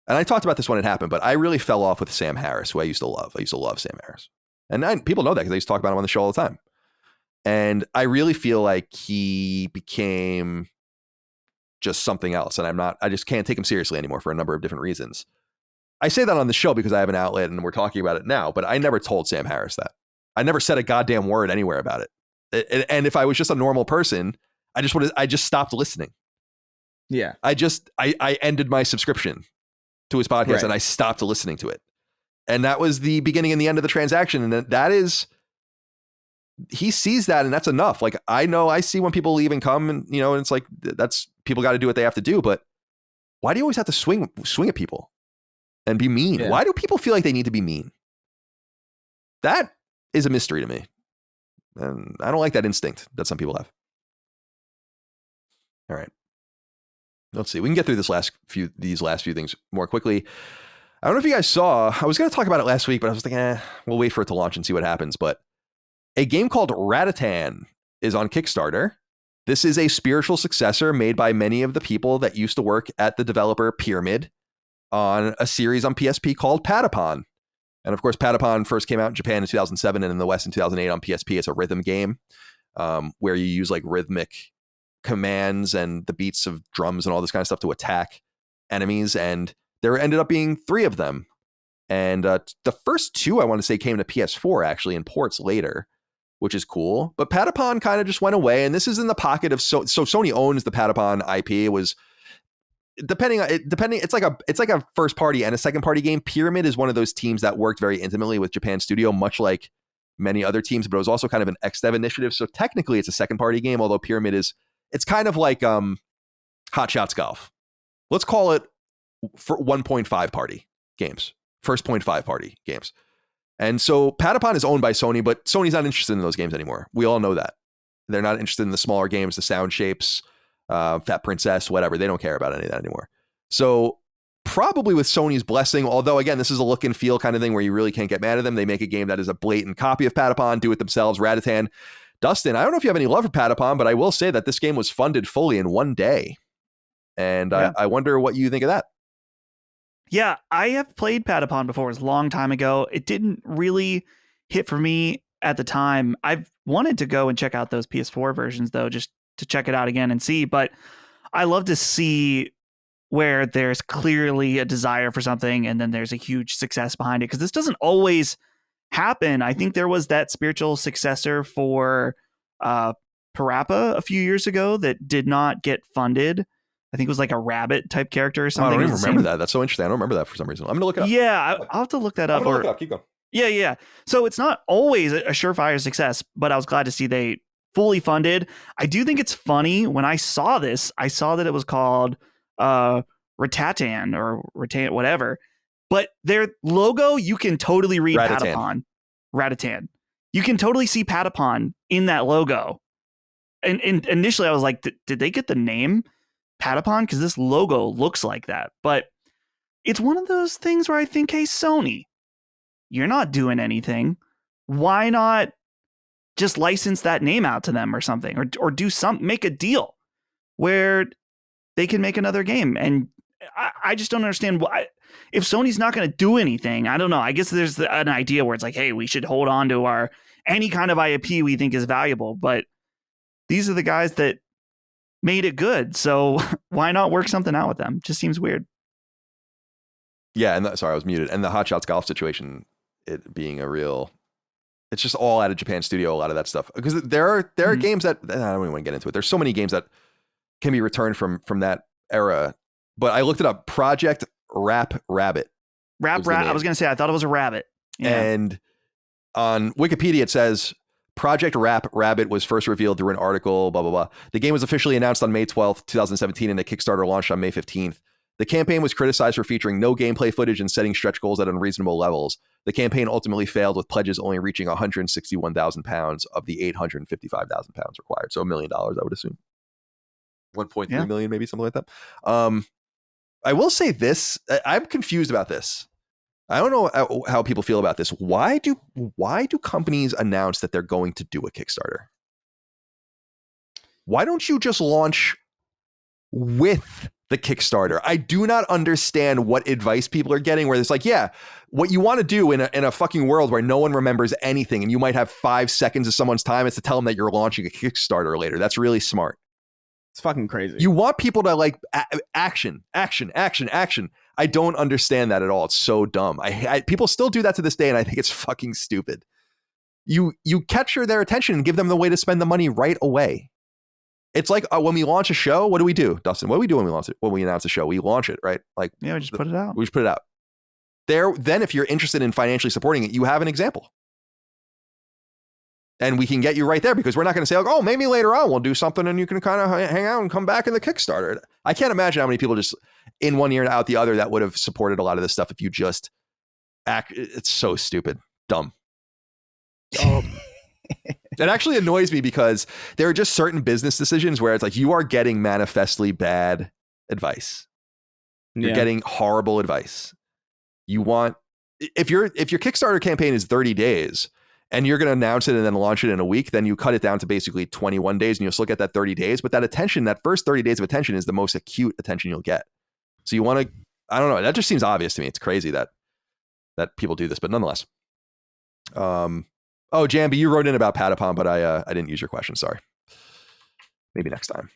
And I talked about this when it happened, but I really fell off with Sam Harris, who I used to love. I used to love Sam Harris. And people know that because I used to talk about him on the show all the time. And I really feel like he became just something else. And I just can't take him seriously anymore for a number of different reasons. I say that on the show because I have an outlet and we're talking about it now, but I never told Sam Harris that. I never said a goddamn word anywhere about it. And if I was just a normal person, I just stopped listening. Yeah. I ended my subscription to his podcast and I stopped listening to it. And that was the beginning and the end of the transaction. And that is, he sees that and that's enough. Like, I see when people leave and come and, and it's like, that's, people got to do what they have to do. But why do you always have to swing at people and be mean? Yeah. Why do people feel like they need to be mean? That is a mystery to me. And I don't like that instinct that some people have. All right. Let's see. We can get through these last few things more quickly. I don't know if you guys saw, I was going to talk about it last week, but I was thinking, we'll wait for it to launch and see what happens. But a game called Ratatan is on Kickstarter. This is a spiritual successor made by many of the people that used to work at the developer Pyramid on a series on PSP called Patapon. And of course, Patapon first came out in Japan in 2007 and in the West in 2008 on PSP. It's a rhythm game where you use like rhythmic commands and the beats of drums and all this kind of stuff to attack enemies. And there ended up being 3 of them. And the first 2, I want to say, came to PS4 actually in ports later, which is cool. But Patapon kind of just went away. And this is in the pocket of so Sony owns the Patapon IP. It was depending, it's like a first party and a second party game. Pyramid is one of those teams that worked very intimately with Japan Studio, much like many other teams, but it was also kind of an XDev initiative. So technically it's a second party game, although Pyramid it's kind of like Hot Shots Golf. Let's call it for 1.5 party games, first 0.5 party games. And so Patapon is owned by Sony, but Sony's not interested in those games anymore. We all know that. They're not interested in the smaller games, the Sound Shapes, Fat Princess, whatever. They don't care about any of that anymore. So probably with Sony's blessing, although again, this is a look and feel kind of thing where you really can't get mad at them. They make a game that is a blatant copy of Patapon, do it themselves, Ratatan. Dustin, I don't know if you have any love for Patapon, but I will say that this game was funded fully in one day. And I wonder what you think of that. Yeah, I have played Patapon before. It was a long time ago. It didn't really hit for me at the time. I've wanted to go and check out those PS4 versions, though, just to check it out again and see. But I love to see where there's clearly a desire for something and then there's a huge success behind it, because this doesn't always happen. I think there was that spiritual successor for Parappa a few years ago that did not get funded. I think it was like a rabbit type character or something. I don't even remember that. That's so interesting. I don't remember that for some reason. I'm going to look it up. Yeah, I'll have to look that up. Look it up. Keep going. Yeah. So it's not always a surefire success, but I was glad to see they fully funded. I do think it's funny. When I saw this, I saw that it was called Ratatan or Rattan, whatever. But their logo, you can totally read Patapon. Ratatan. You can totally see Patapon in that logo. And initially I was like, did they get the name Patapon? Because this logo looks like that. But it's one of those things where I think, hey, Sony, you're not doing anything. Why not just license that name out to them or something, or do make a deal where they can make another game? And I just don't understand why. If Sony's not going to do anything, I don't know. I guess there's an idea where it's like, hey, we should hold on to any kind of IP we think is valuable. But these are the guys that made it good. So why not work something out with them? Just seems weird. Yeah. And sorry, I was muted. And the Hot Shots Golf situation, it being it's just all out of Japan Studio, a lot of that stuff. Because there are games that, I don't even want to get into it. There's so many games that can be returned from that era. But I looked it up. Project Rap Rabbit. I was going to say, I thought it was a rabbit. Yeah. And on Wikipedia, it says Project Rap Rabbit was first revealed through an article, blah, blah, blah. The game was officially announced on May 12th, 2017, and the Kickstarter launched on May 15th. The campaign was criticized for featuring no gameplay footage and setting stretch goals at unreasonable levels. The campaign ultimately failed, with pledges only reaching £161,000 of the £855,000 required. So $1 million, I would assume. 1.3 million, maybe something like that. I will say this. I'm confused about this. I don't know how people feel about this. Why do companies announce that they're going to do a Kickstarter? Why don't you just launch with the Kickstarter? I do not understand what advice people are getting where it's like, yeah, what you want to do in a fucking world where no one remembers anything and you might have 5 seconds of someone's time is to tell them that you're launching a Kickstarter later. That's really smart. It's fucking crazy. You want people to like action. I don't understand that at all. It's so dumb. People still do that to this day, and I think it's fucking stupid. You capture their attention and give them the way to spend the money right away. It's like when we launch a show, what do, Dustin? What do we do when we launch it? When we announce a show, we launch it, right? Like, we just put it out. We just put it out. Then if you're interested in financially supporting it, you have an example. And we can get you right there, because we're not going to say, like, oh, maybe later on we'll do something and you can kind of hang out and come back in the Kickstarter. I can't imagine how many people just in one ear and out the other that would have supported a lot of this stuff if you just act. It's so stupid. Dumb. It actually annoys me, because there are just certain business decisions where it's like you are getting manifestly bad advice. You're getting horrible advice. You want, if your Kickstarter campaign is 30 days and you're going to announce it and then launch it in a week, then you cut it down to basically 21 days and you'll still get that 30 days. But that attention, that first 30 days of attention is the most acute attention you'll get. So you want to, I don't know. That just seems obvious to me. It's crazy that people do this, but nonetheless. Oh, Jambi, you wrote in about Patapon, but I didn't use your question. Sorry. Maybe next time.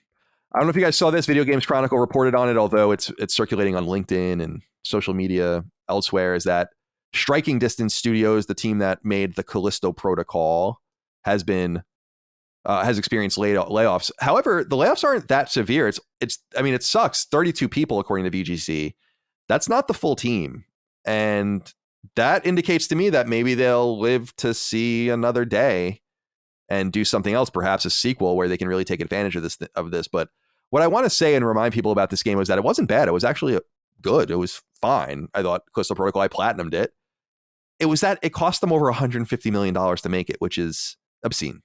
I don't know if you guys saw this. Video Games Chronicle reported on it, although it's circulating on LinkedIn and social media elsewhere, is that Striking Distance Studios, the team that made the Callisto Protocol, has experienced layoffs. However, the layoffs aren't that severe. It sucks. 32 people, according to VGC. That's not the full team. And that indicates to me that maybe they'll live to see another day and do something else, perhaps a sequel where they can really take advantage of this. But what I want to say and remind people about this game was that it wasn't bad. It was actually good. It was fine. I thought Callisto Protocol, I platinumed it. It was that it cost them over $150 million to make it, which is obscene.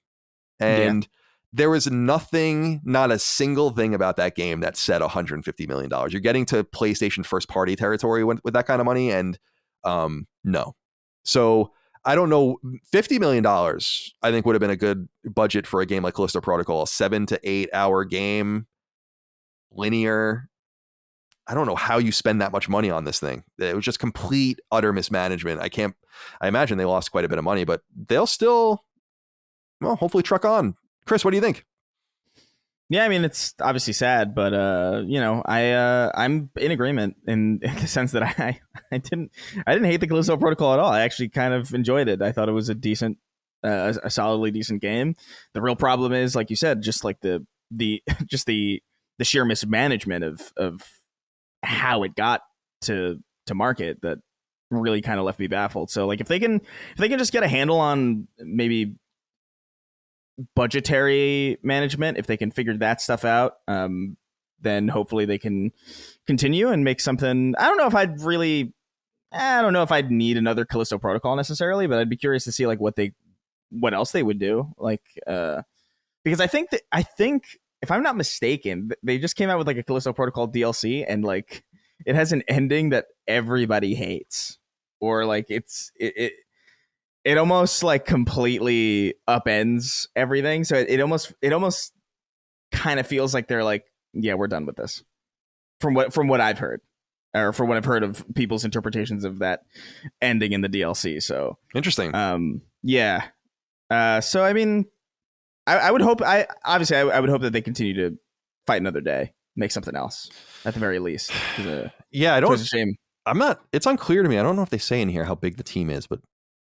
And there was not a single thing about that game that said $150 million. You're getting to PlayStation first party territory with that kind of money. And no. So I don't know. $50 million, I think, would have been a good budget for a game like Callisto Protocol. A 7 to 8 hour game, linear. I don't know how you spend that much money on this thing. It was just complete, utter mismanagement. I imagine they lost quite a bit of money, but they'll still, hopefully truck on. Chris, what do you think? Yeah, I mean, it's obviously sad, but I'm in agreement in the sense that I didn't hate the Callisto Protocol at all. I actually kind of enjoyed it. I thought it was a decent, a solidly decent game. The real problem is, like you said, just like the sheer mismanagement of how it got to market that really kind of left me baffled. So like if they can just get a handle on maybe budgetary management, if they can figure that stuff out, then hopefully they can continue and make something. I don't know if I'd need another Callisto Protocol necessarily, but I'd be curious to see like what else they would do. Like, because I think if I'm not mistaken, they just came out with like a Callisto Protocol DLC, and like it has an ending that everybody hates, or like it almost like completely upends everything. So it almost kind of feels like they're like, yeah, we're done with this. From what I've heard, or from what I've heard of people's interpretations of that ending in the DLC. So interesting. Yeah. So I mean, I would hope. I would hope that they continue to fight another day, make something else at the very least. Yeah, I don't. It's a shame. I'm not. It's unclear to me. I don't know if they say in here how big the team is, but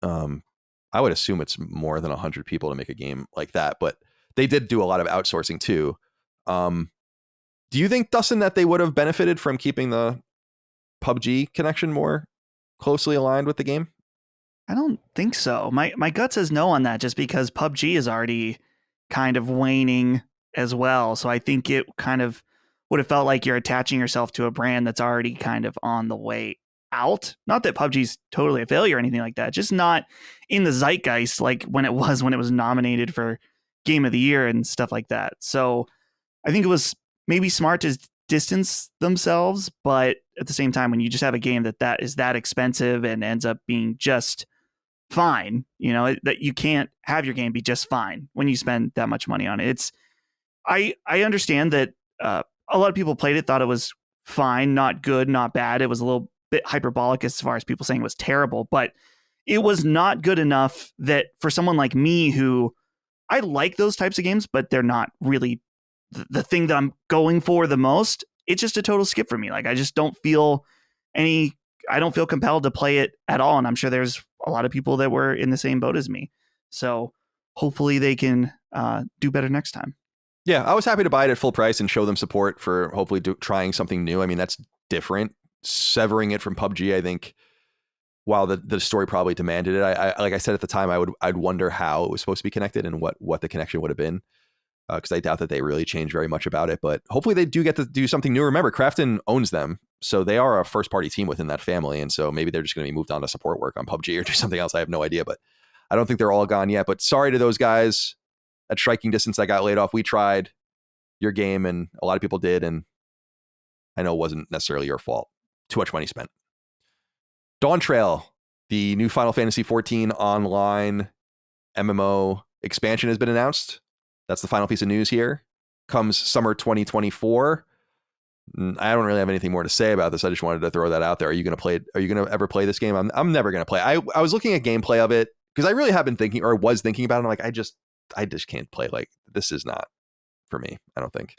I would assume it's more than 100 people to make a game like that. But they did do a lot of outsourcing too. Do you think, Dustin, that they would have benefited from keeping the PUBG connection more closely aligned with the game? I don't think so. My gut says no on that, just because PUBG is already kind of waning as well. So I think it kind of would have felt like you're attaching yourself to a brand that's already kind of on the way out. Not that PUBG's totally a failure or anything like that, just not in the zeitgeist like when it was nominated for Game of the Year and stuff like that. So I think it was maybe smart to distance themselves, but at the same time, when you just have a game that is that expensive and ends up being just fine, that you can't have your game be just fine when you spend that much money on it. I understand that a lot of people played it, thought it was fine, not good, not bad. It was a little bit hyperbolic as far as people saying it was terrible, but it was not good enough that for someone like me, who I like those types of games, but they're not really the thing that I'm going for the most. It's just a total skip for me. Like, I just don't feel compelled to play it at all. And I'm sure there's a lot of people that were in the same boat as me. So hopefully they can do better next time. Yeah, I was happy to buy it at full price and show them support for hopefully trying something new. I mean, that's different. Severing it from PUBG, I think, while the story probably demanded it, I like I said at the time, I'd wonder how it was supposed to be connected and what the connection would have been, because I doubt that they really changed very much about it. But hopefully they do get to do something new. Remember, Krafton owns them, so they are a first party team within that family, and so maybe they're just going to be moved on to support work on PUBG or do something else. I have no idea, but I don't think they're all gone yet. But sorry to those guys at striking distance that got laid off. We tried your game, and a lot of people did, and I know it wasn't necessarily your fault. Too much money spent. Dawn Trail, the new Final Fantasy XIV online MMO expansion has been announced. That's the final piece of news here. Comes summer 2024. I don't really have anything more to say about this. I just wanted to throw that out there. Are you going to play it? Are you going to ever play this game? I'm never going to play. I was looking at gameplay of it because I really have been thinking, or was thinking about it. I'm like, I just can't play. Like, this is not for me. I don't think.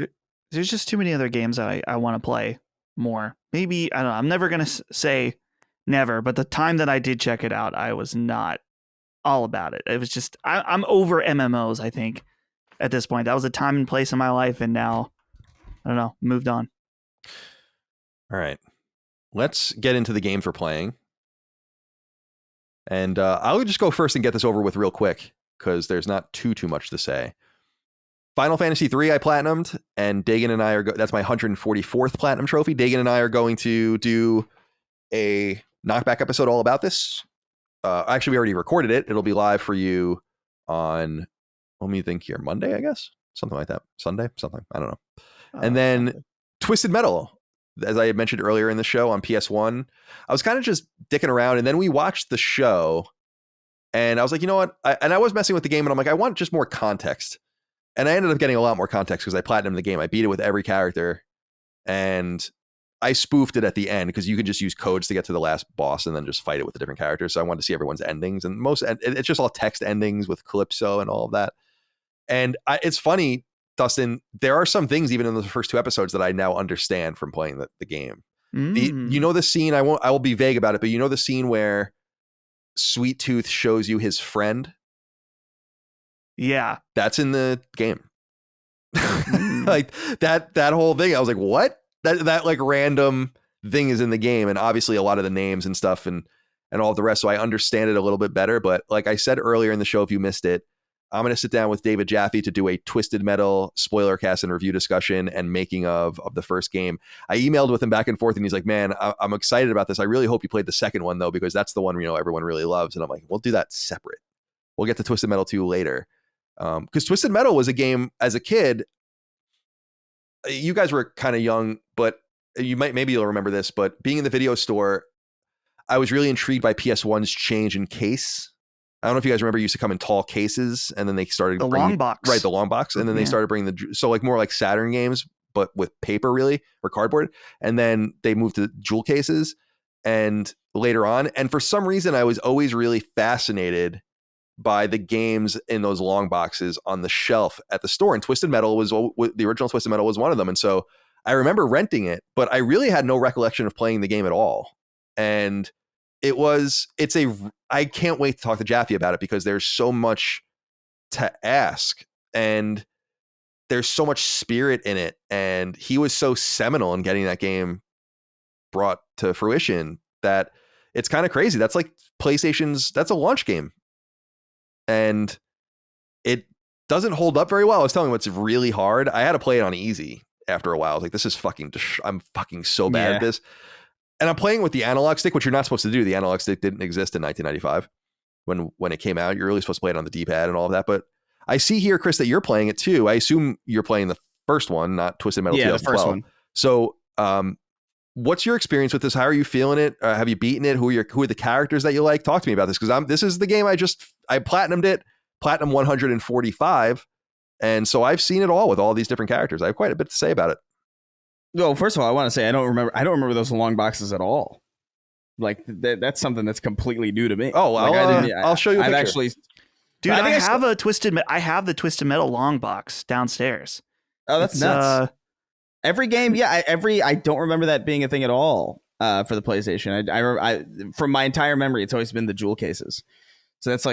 There's just too many other games that I want to play more. Maybe, I don't know. I'm never going to say never, but the time that I did check it out, I was not all about it. It was just, I'm over MMOs, I think, at this point. That was a time and place in my life, and now, I don't know, moved on. All right. Let's get into the games we're playing. And I'll just go first and get this over with real quick, because there's not too much to say. Final Fantasy III I platinumed, and Dagan and I are that's my 144th platinum trophy. Dagan and I are going to do a knockback episode all about this. Actually, we already recorded it. It'll be live for you on, let me think here, Monday, I guess? Something like that. Sunday? Something. I don't know. And then Twisted Metal, as I had mentioned earlier in the show, on PS1. I was kind of just dicking around, and then we watched the show, and I was like, you know what? I was messing with the game, and I'm like, I want just more context. And I ended up getting a lot more context because I platinumed the game. I beat it with every character, and I spoofed it at the end because you can just use codes to get to the last boss and then just fight it with the different characters. So I wanted to see everyone's endings, and it's just all text endings with Calypso and all of that. And it's funny, Dustin, there are some things even in the first two episodes that I now understand from playing the game. You know the scene, I will be vague about it, but you know the scene where Sweet Tooth shows you his friend? Yeah. That's in the game. Like that whole thing. I was like, what? That like random thing is in the game, and obviously a lot of the names and stuff and all of the rest. So I understand it a little bit better. But like I said earlier in the show, if you missed it, I'm going to sit down with David Jaffe to do a Twisted Metal spoiler cast and review discussion and making of the first game. I emailed with him back and forth, and he's like, man, I'm excited about this. I really hope you played the second one, though, because that's the one, everyone really loves. And I'm like, we'll do that separate. We'll get to Twisted Metal 2 later. Because Twisted Metal was a game as a kid. You guys were kind of young, but maybe you'll remember this, but being in the video store, I was really intrigued by PS1's change in case. I don't know if you guys remember, it used to come in tall cases, and then they started the long box. Right, the long box. And then they started bringing more like Saturn games, but with paper really, or cardboard. And then they moved to jewel cases and later on. And for some reason, I was always really fascinated by the games in those long boxes on the shelf at the store. And Twisted Metal the original Twisted Metal was one of them. And so I remember renting it, but I really had no recollection of playing the game at all. And I can't wait to talk to Jaffe about it, because there's so much to ask and there's so much spirit in it. And he was so seminal in getting that game brought to fruition that it's kind of crazy. That's like that's a launch game. And it doesn't hold up very well. I was telling you it's really hard. I had to play it on easy after a while. I was like, this is I'm fucking so bad at this. And I'm playing with the analog stick, which you're not supposed to do. The analog stick didn't exist in 1995 when it came out. You're really supposed to play it on the D-pad and all of that. But I see here, Chris, that you're playing it too. I assume you're playing the first one, not Twisted Metal 2012. The first one. So what's your experience with this? How are you feeling it? Have you beaten it? Who are the characters that you like? Talk to me about this, because this is the game I platinumed it, platinum 145. And so I've seen it all with all these different characters. I have quite a bit to say about it. Well, first of all, I want to say I don't remember those long boxes at all. Like that's something that's completely new to me. Oh, I'll show you a picture. Dude, I have the Twisted Metal long box downstairs. Oh, that's nuts. Every game, I don't remember that being a thing at all for the PlayStation. I from my entire memory, it's always been the jewel cases. So that's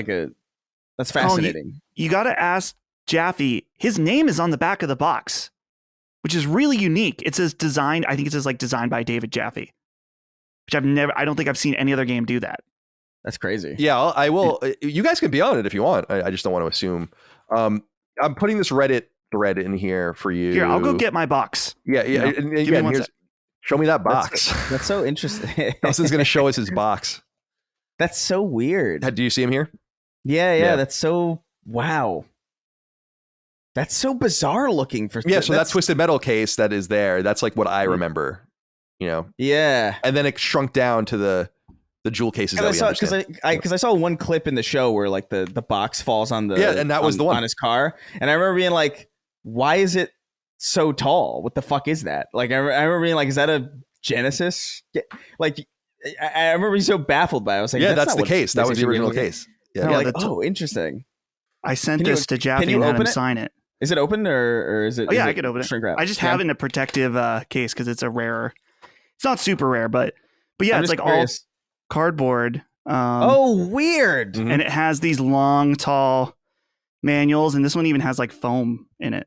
fascinating. You got to ask Jaffe, his name is on the back of the box, which is really unique. It says designed, I think it says like designed by David Jaffe, which I don't think I've seen any other game do that. That's crazy. Yeah, I will. You guys can be on it if you want. I just don't want to assume. I'm putting this Reddit thread in here for you. Here, I'll go get my box. Yeah. Give me one sec. Show me that box. That's so interesting. Dustin's going to show us his box. That's so weird. Do you see him here? Yeah. That's so, wow. That's so bizarre looking for. Yeah, so that Twisted Metal case that is there, that's like what I remember, Yeah. And then it shrunk down to the jewel cases that we understand. Because I saw one clip in the show where like the box falls on the and that was the one on his car, and I remember being like, why is it so tall? What the fuck is that? Like I remember being like, is that a Genesis? Like I remember being so baffled by it. I was like, yeah, that's the case. That was the original case. Yeah, like, oh, interesting. I sent this to Jaffe and had him sign it. Is it open or is it? Oh yeah, I could open it. Shrink wrap? I just have it in a protective case because it's a rarer. It's not super rare, but yeah, it's like curious. All cardboard. Weird. And it has these long, tall manuals, and this one even has like foam in it.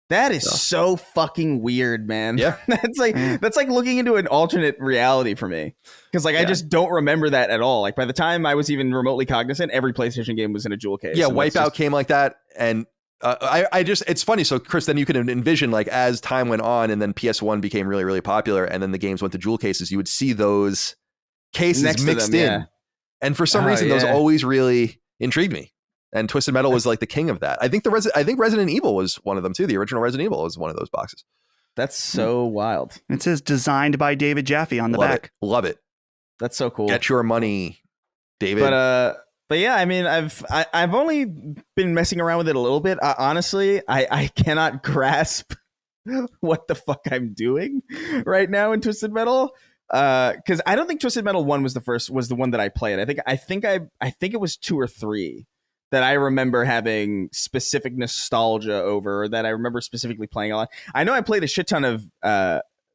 That is so fucking weird, man. Yeah, that's like looking into an alternate reality for me, because I just don't remember that at all. Like by the time I was even remotely cognizant, every PlayStation game was in a jewel case. Yeah, Wipeout came like that, and it's funny. So Chris, then you can envision like as time went on, and then PS1 became really, really popular, and then the games went to jewel cases. You would see those cases mixed in, and for some reason, those always really intrigued me. And Twisted Metal was like the king of that. I think Resident Evil was one of them too. The original Resident Evil was one of those boxes. That's so wild. It says designed by David Jaffe on the back. Love it. That's so cool. Get your money, David. But yeah, I mean, I've only been messing around with it a little bit. Honestly, I cannot grasp what the fuck I'm doing right now in Twisted Metal. Because I don't think Twisted Metal 1 was the one that I played. I think it was 2 or 3 that I remember having specific nostalgia over, or that I remember specifically playing a lot. I know I played a shit ton of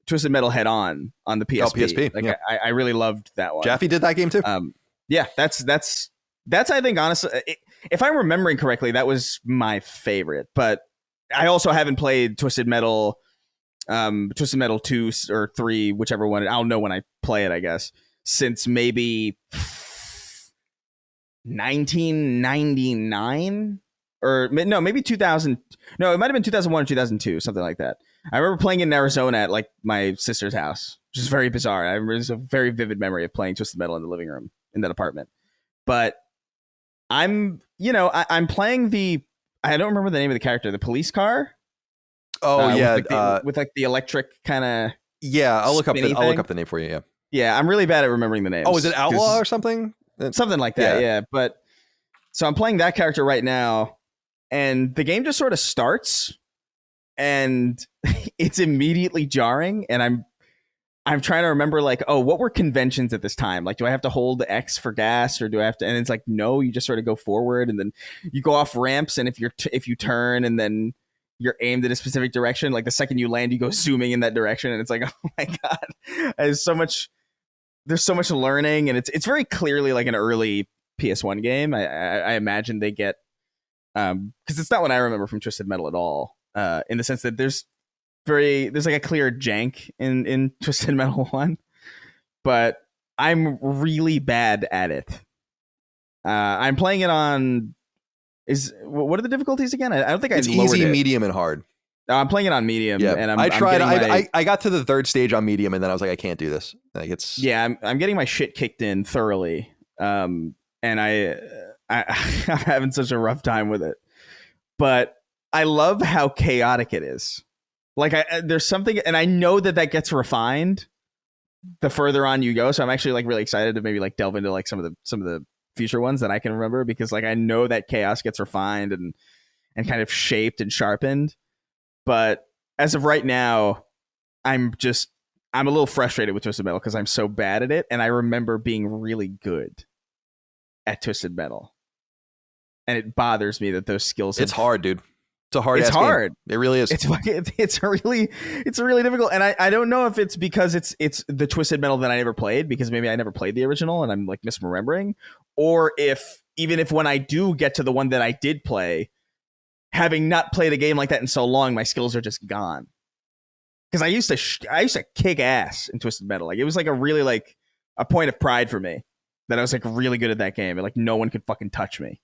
Twisted Metal Head on the PSP. Oh, PSP. Like I really loved that one. Jaffe did that game too. Yeah, that's I think honestly, if I'm remembering correctly, that was my favorite. But I also haven't played Twisted Metal 2 or 3, whichever one. I'll know when I play it, I guess, since maybe 1999 or no, maybe 2000. No, it might have been 2001 or 2002, something like that. I remember playing in Arizona at like my sister's house, which is very bizarre. I remember, there's a very vivid memory of playing Twisted Metal in the living room in that apartment. But I'm playing I don't remember the name of the character, the police car. Oh yeah, with like the electric kind of. Yeah, I'll look up the name for you. Yeah. Yeah, I'm really bad at remembering the names. Oh, is it Outlaw or something? Something like that. Yeah. But so I'm playing that character right now, and the game just sort of starts, and it's immediately jarring, and I'm trying to remember like, oh, what were conventions at this time? Like, do I have to hold X for gas, or do I have to? And it's like, no, you just sort of go forward, and then you go off ramps, and if you turn, and then you're aimed in a specific direction, like the second you land, you go zooming in that direction, and it's like, oh my god, there's so much learning, and it's very clearly like an early PS1 game. I imagine they get because it's not what I remember from Twisted Metal at all. In the sense that there's like a clear jank in Twisted Metal 1, but I'm really bad at it. I'm playing it on what are the difficulties again? I don't think it's easy, medium, and hard. I'm playing it on medium. Yeah, and I tried. I got to the 3rd stage on medium, and then I was like, I can't do this. Like I'm getting my shit kicked in thoroughly. And I'm having such a rough time with it. But I love how chaotic it is. Like there's something, and I know that gets refined the further on you go. So I'm actually like really excited to maybe like delve into like some of the future ones that I can remember, because like I know that chaos gets refined and kind of shaped and sharpened. But as of right now, I'm a little frustrated with Twisted Metal because I'm so bad at it, and I remember being really good at Twisted Metal, and it bothers me that those skills. It's hard, dude. It's a hard. It's hard. Game. It really is. It's really difficult, and I don't know if it's because it's the Twisted Metal that I never played, because maybe I never played the original and I'm like misremembering, or if when I do get to the one that I did play, having not played a game like that in so long, my skills are just gone. Because I used to kick ass in Twisted Metal. Like it was like a really like a point of pride for me that I was like really good at that game, and like no one could fucking touch me.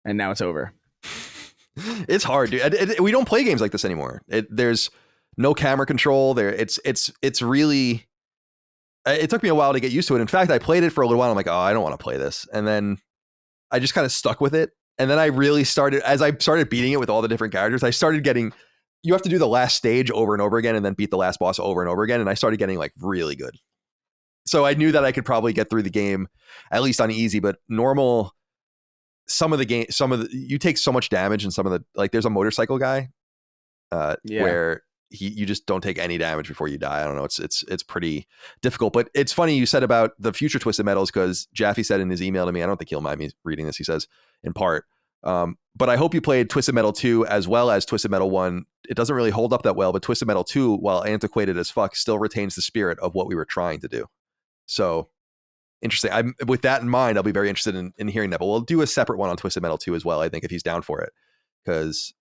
And now it's over. It's hard, dude. We don't play games like this anymore. There's no camera control there. It's really. It took me a while to get used to it. In fact, I played it for a little while. I'm like, oh, I don't want to play this, and then I just kind of stuck with it. And then I really started, as I started beating it with all the different characters, I started getting. You have to do the last stage over and over again, and then beat the last boss over and over again. And I started getting like really good. So I knew that I could probably get through the game, at least on easy, but normal. You take so much damage, and some of the like. There's a motorcycle guy, where you just don't take any damage before you die. I don't know. It's pretty difficult, but it's funny you said about the future Twisted Metals, because Jaffe said in his email to me, I don't think he'll mind me reading this. He says in part, but I hope you played Twisted Metal 2 as well as Twisted Metal 1. It doesn't really hold up that well, but Twisted Metal 2, while antiquated as fuck, still retains the spirit of what we were trying to do. So interesting. With that in mind, I'll be very interested in hearing that, but we'll do a separate one on Twisted Metal 2 as well, I think, if he's down for it, because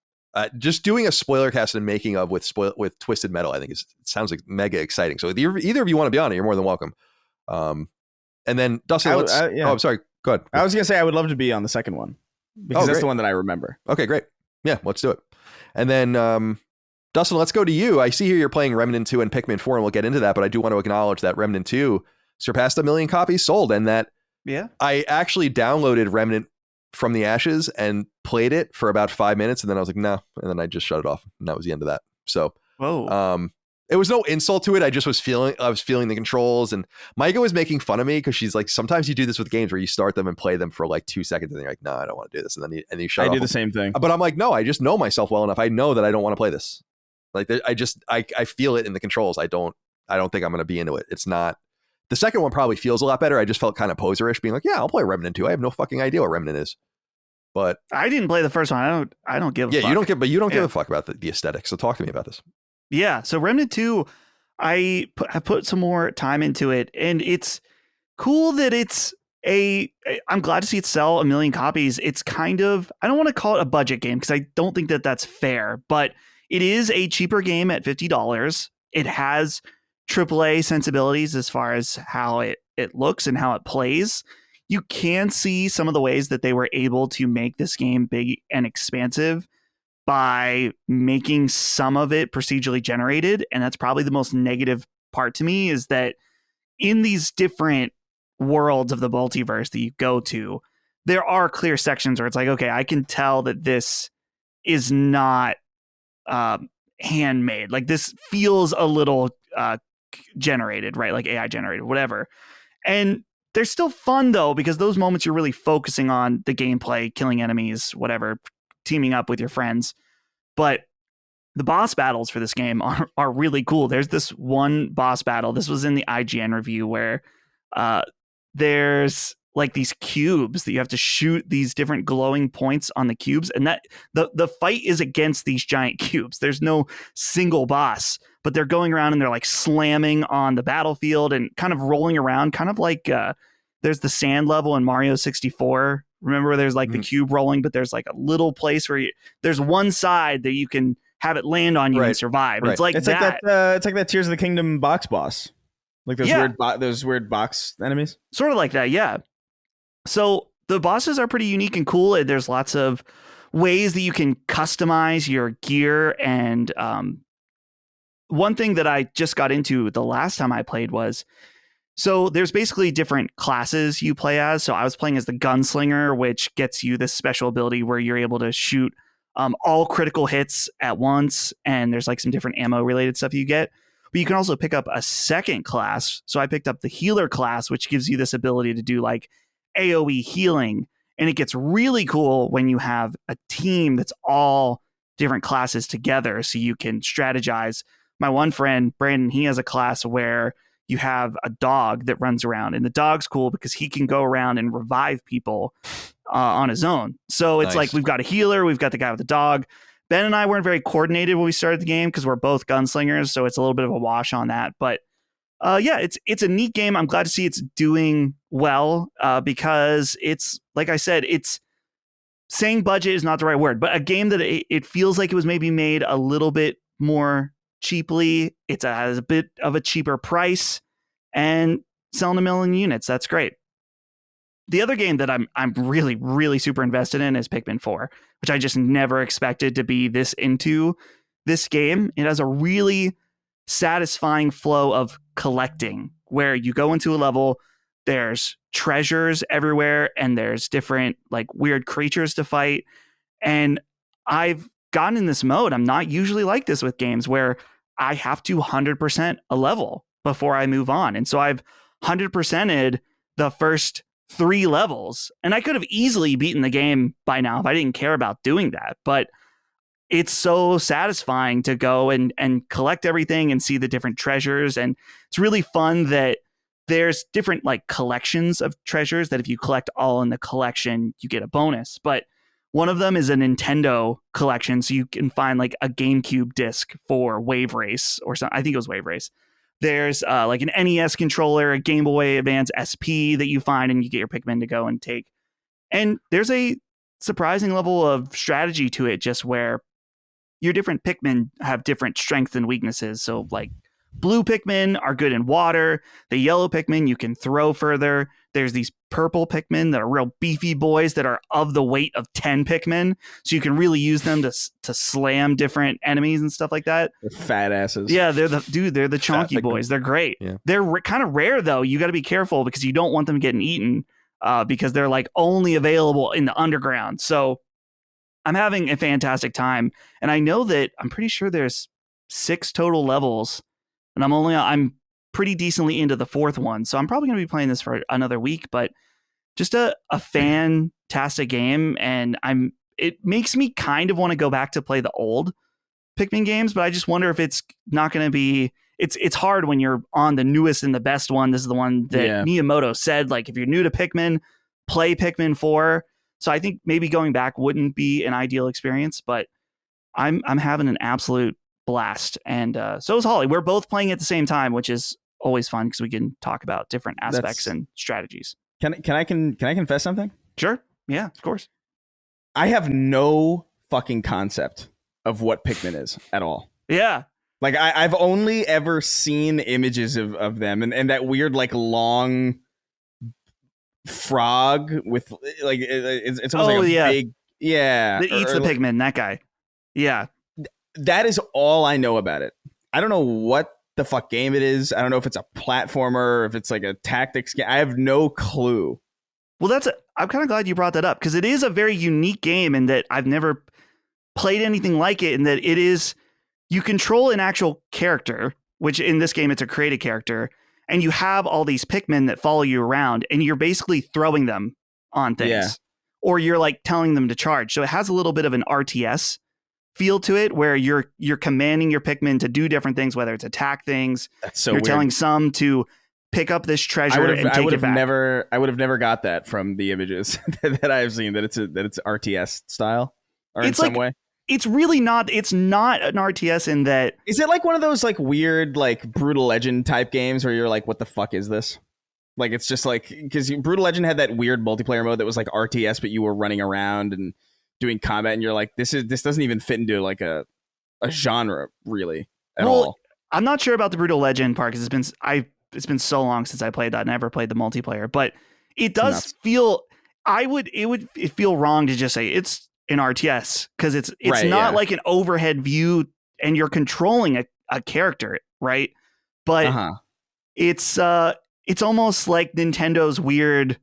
just doing a spoiler cast and making of with Twisted Metal, I think it sounds like mega exciting. So if either of you want to be on it, you're more than welcome. And then Dustin, Oh, I'm sorry. Go ahead. I was gonna say I would love to be on the second one because that's the one that I remember. Okay, great. Yeah, let's do it. And then Dustin, let's go to you. I see here you're playing Remnant 2 and Pikmin 4, and we'll get into that. But I do want to acknowledge that Remnant 2 surpassed 1 million copies sold, and that I actually downloaded Remnant from the ashes and played it for about 5 minutes, and then I was like, no, and then I just shut it off, and that was the end of that. So it was no insult to it. I just was feeling the controls, and Micah was making fun of me because she's like, sometimes you do this with games where you start them and play them for like 2 seconds, and then you're like, no, I don't want to do this, and then you shut off. I do the same thing, but I'm like, no, I just know myself well enough. I know that I don't want to play this. Like I feel it in the controls. I don't think I'm going to be into it. It's not. The second one probably feels a lot better. I just felt kind of poserish, being like, yeah, I'll play Remnant 2. I have no fucking idea what Remnant is. But I didn't play the first one. I don't give a fuck. You don't give a fuck about the aesthetic. So talk to me about this. Yeah. So Remnant 2, I put some more time into it, and it's cool that I'm glad to see it sell 1 million copies. It's kind of, I don't want to call it a budget game because I don't think that that's fair, but it is a cheaper game at $50. It has AAA sensibilities as far as how it looks and how it plays. You can see some of the ways that they were able to make this game big and expansive by making some of it procedurally generated. And that's probably the most negative part to me, is that in these different worlds of the multiverse that you go to, there are clear sections where it's like, okay, I can tell that this is not handmade. Like this feels a little generated, right? Like AI generated, whatever. And they're still fun though, because those moments you're really focusing on the gameplay, killing enemies, whatever, teaming up with your friends. But the boss battles for this game are really cool. There's this one boss battle. This was in the IGN review where there's like these cubes that you have to shoot these different glowing points on the cubes. And that the fight is against these giant cubes. There's no single boss, but they're going around and they're like slamming on the battlefield and kind of rolling around, kind of like there's the sand level in Mario 64. Remember where there's like the cube rolling, but there's like a little place where there's one side that you can have it land on you and survive. Right. It's like that. It's like that Tears of the Kingdom box boss. Like those weird box enemies. Sort of like that, yeah. So the bosses are pretty unique and cool. And there's lots of ways that you can customize your gear. And one thing that I just got into the last time I played was, so there's basically different classes you play as. So I was playing as the gunslinger, which gets you this special ability where you're able to shoot all critical hits at once. And there's like some different ammo related stuff you get. But you can also pick up a second class. So I picked up the healer class, which gives you this ability to do like AoE healing. And it gets really cool when you have a team that's all different classes together. So you can strategize. My one friend, Brandon, he has a class where you have a dog that runs around, and the dog's cool because he can go around and revive people on his own. So it's like, we've got a healer, we've got the guy with the dog. Ben and I weren't very coordinated when we started the game because we're both gunslingers. So it's a little bit of a wash on that. But yeah, it's a neat game. I'm glad to see it's doing well because it's, like I said, it's saying budget is not the right word, but a game that it feels like it was maybe made a little bit more cheaply. It has a bit of a cheaper price and selling 1 million units. That's great. The other game that I'm really, really super invested in is Pikmin 4, which I just never expected to be this into this game. It has a really satisfying flow of collecting where you go into a level, there's treasures everywhere, and there's different like weird creatures to fight. And I've gotten in this mode. I'm not usually like this with games where I have to 100% a level before I move on. And so I've 100%ed the first 3 levels, and I could have easily beaten the game by now if I didn't care about doing that. But it's so satisfying to go and collect everything and see the different treasures. And it's really fun that there's different like collections of treasures that if you collect all in the collection, you get a bonus. But one of them is a Nintendo collection. So you can find like a GameCube disc for Wave Race or something. I think it was Wave Race. There's like an NES controller, a Game Boy Advance SP that you find, and you get your Pikmin to go and take. And there's a surprising level of strategy to it, just where your different Pikmin have different strengths and weaknesses. So like blue Pikmin are good in water. The yellow Pikmin you can throw further. There's these purple Pikmin that are real beefy boys that are of the weight of 10 Pikmin. So you can really use them to slam different enemies and stuff like that. They're fat asses. Yeah, they're the chunky boys. They're great. Yeah. They're kind of rare though. You got to be careful because you don't want them getting eaten because they're like only available in the underground. So I'm having a fantastic time. And I know that I'm pretty sure there's 6 total levels, and I'm pretty decently into the 4th one. So I'm probably going to be playing this for another week, but just a fantastic game. And it makes me kind of want to go back to play the old Pikmin games, but I just wonder if it's not going to be, it's hard when you're on the newest and the best one. This is the one that Miyamoto said, like, if you're new to Pikmin, play Pikmin 4. So I think maybe going back wouldn't be an ideal experience, but I'm having an absolute blast. And so is Holly. We're both playing at the same time, which is always fun because we can talk about different aspects and strategies. Can I confess something? Sure. Yeah, of course. I have no fucking concept of what Pikmin is at all. Yeah. Like I've only ever seen images of them and that weird like long frog with like it's almost like a big that eats the Pikmin, that guy. Yeah. That is all I know about it. I don't know what the fuck game it is. I don't know if it's a platformer or if it's like a tactics game. I have no clue. Well, I'm kind of glad you brought that up because it is a very unique game in that I've never played anything like it, in that it is, you control an actual character, which in this game it's a created character, and you have all these Pikmin that follow you around, and you're basically throwing them on things, or you're like telling them to charge. So it has a little bit of an RTS feel to it, where you're commanding your Pikmin to do different things, whether it's attack things. That's so you're weird. Telling some to pick up this treasure and take it back. I would have never got that from the images that I've seen, that it's RTS style or in some way. It's really not. It's not an RTS in that. Is it like one of those like weird like Brutal Legend type games where you're like, what the fuck is this? Like it's just like, because Brutal Legend had that weird multiplayer mode that was like RTS, but you were running around and doing combat, and you're like, this doesn't even fit into like a genre really at all. I'm not sure about the Brutal Legend part because it's been so long since I played that, and I never played the multiplayer. But it does feel. It would feel wrong to just say it's an RTS because it's not like an overhead view and you're controlling a character, right? But it's almost like Nintendo's weird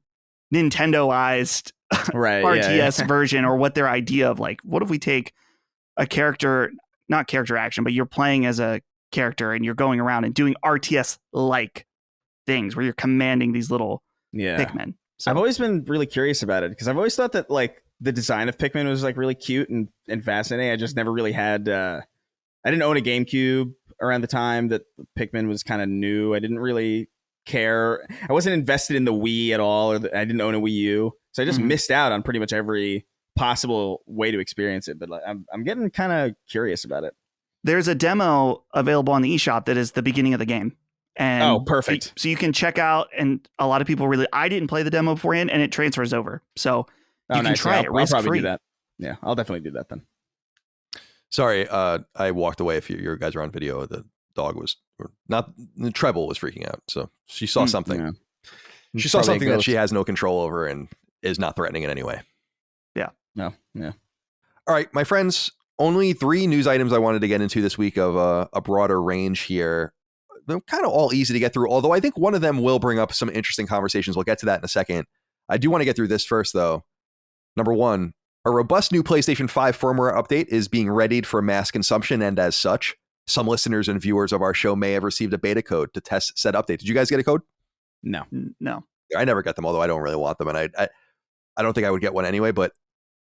Nintendoized RTS version, or what their idea of like, what if we take a character, not character action, but you're playing as a character and you're going around and doing RTS like things where you're commanding these little Pikmin. So I've always been really curious about it because I've always thought that like the design of Pikmin was like really cute and fascinating. I just never really had I didn't own a GameCube around the time that Pikmin was kind of new. I didn't really care. I wasn't invested in the Wii at all, or I didn't own a Wii U. So I just missed out on pretty much every possible way to experience it. But like, I'm getting kind of curious about it. There's a demo available on the eShop that is the beginning of the game. And perfect. So you can check out, and a lot of people I didn't play the demo beforehand, and it transfers over. So You can try it risk I'll probably free. do that. Yeah, I'll definitely do that then. Sorry, I walked away. If you guys are on video, the dog was not. The treble was freaking out, so she saw something. Yeah. She It's saw probably a something that ghost. she has no control over and is not threatening in any way. No, yeah. All right, my friends, only 3 news items I wanted to get into this week of a broader range here. They're kind of all easy to get through, although I think one of them will bring up some interesting conversations. We'll get to that in a second. I do want to get through this first, though. Number 1, a robust new PlayStation 5 firmware update is being readied for mass consumption, and as such, some listeners and viewers of our show may have received a beta code to test said update. Did you guys get a code? No. I never get them, although I don't really want them, and I don't think I would get one anyway, but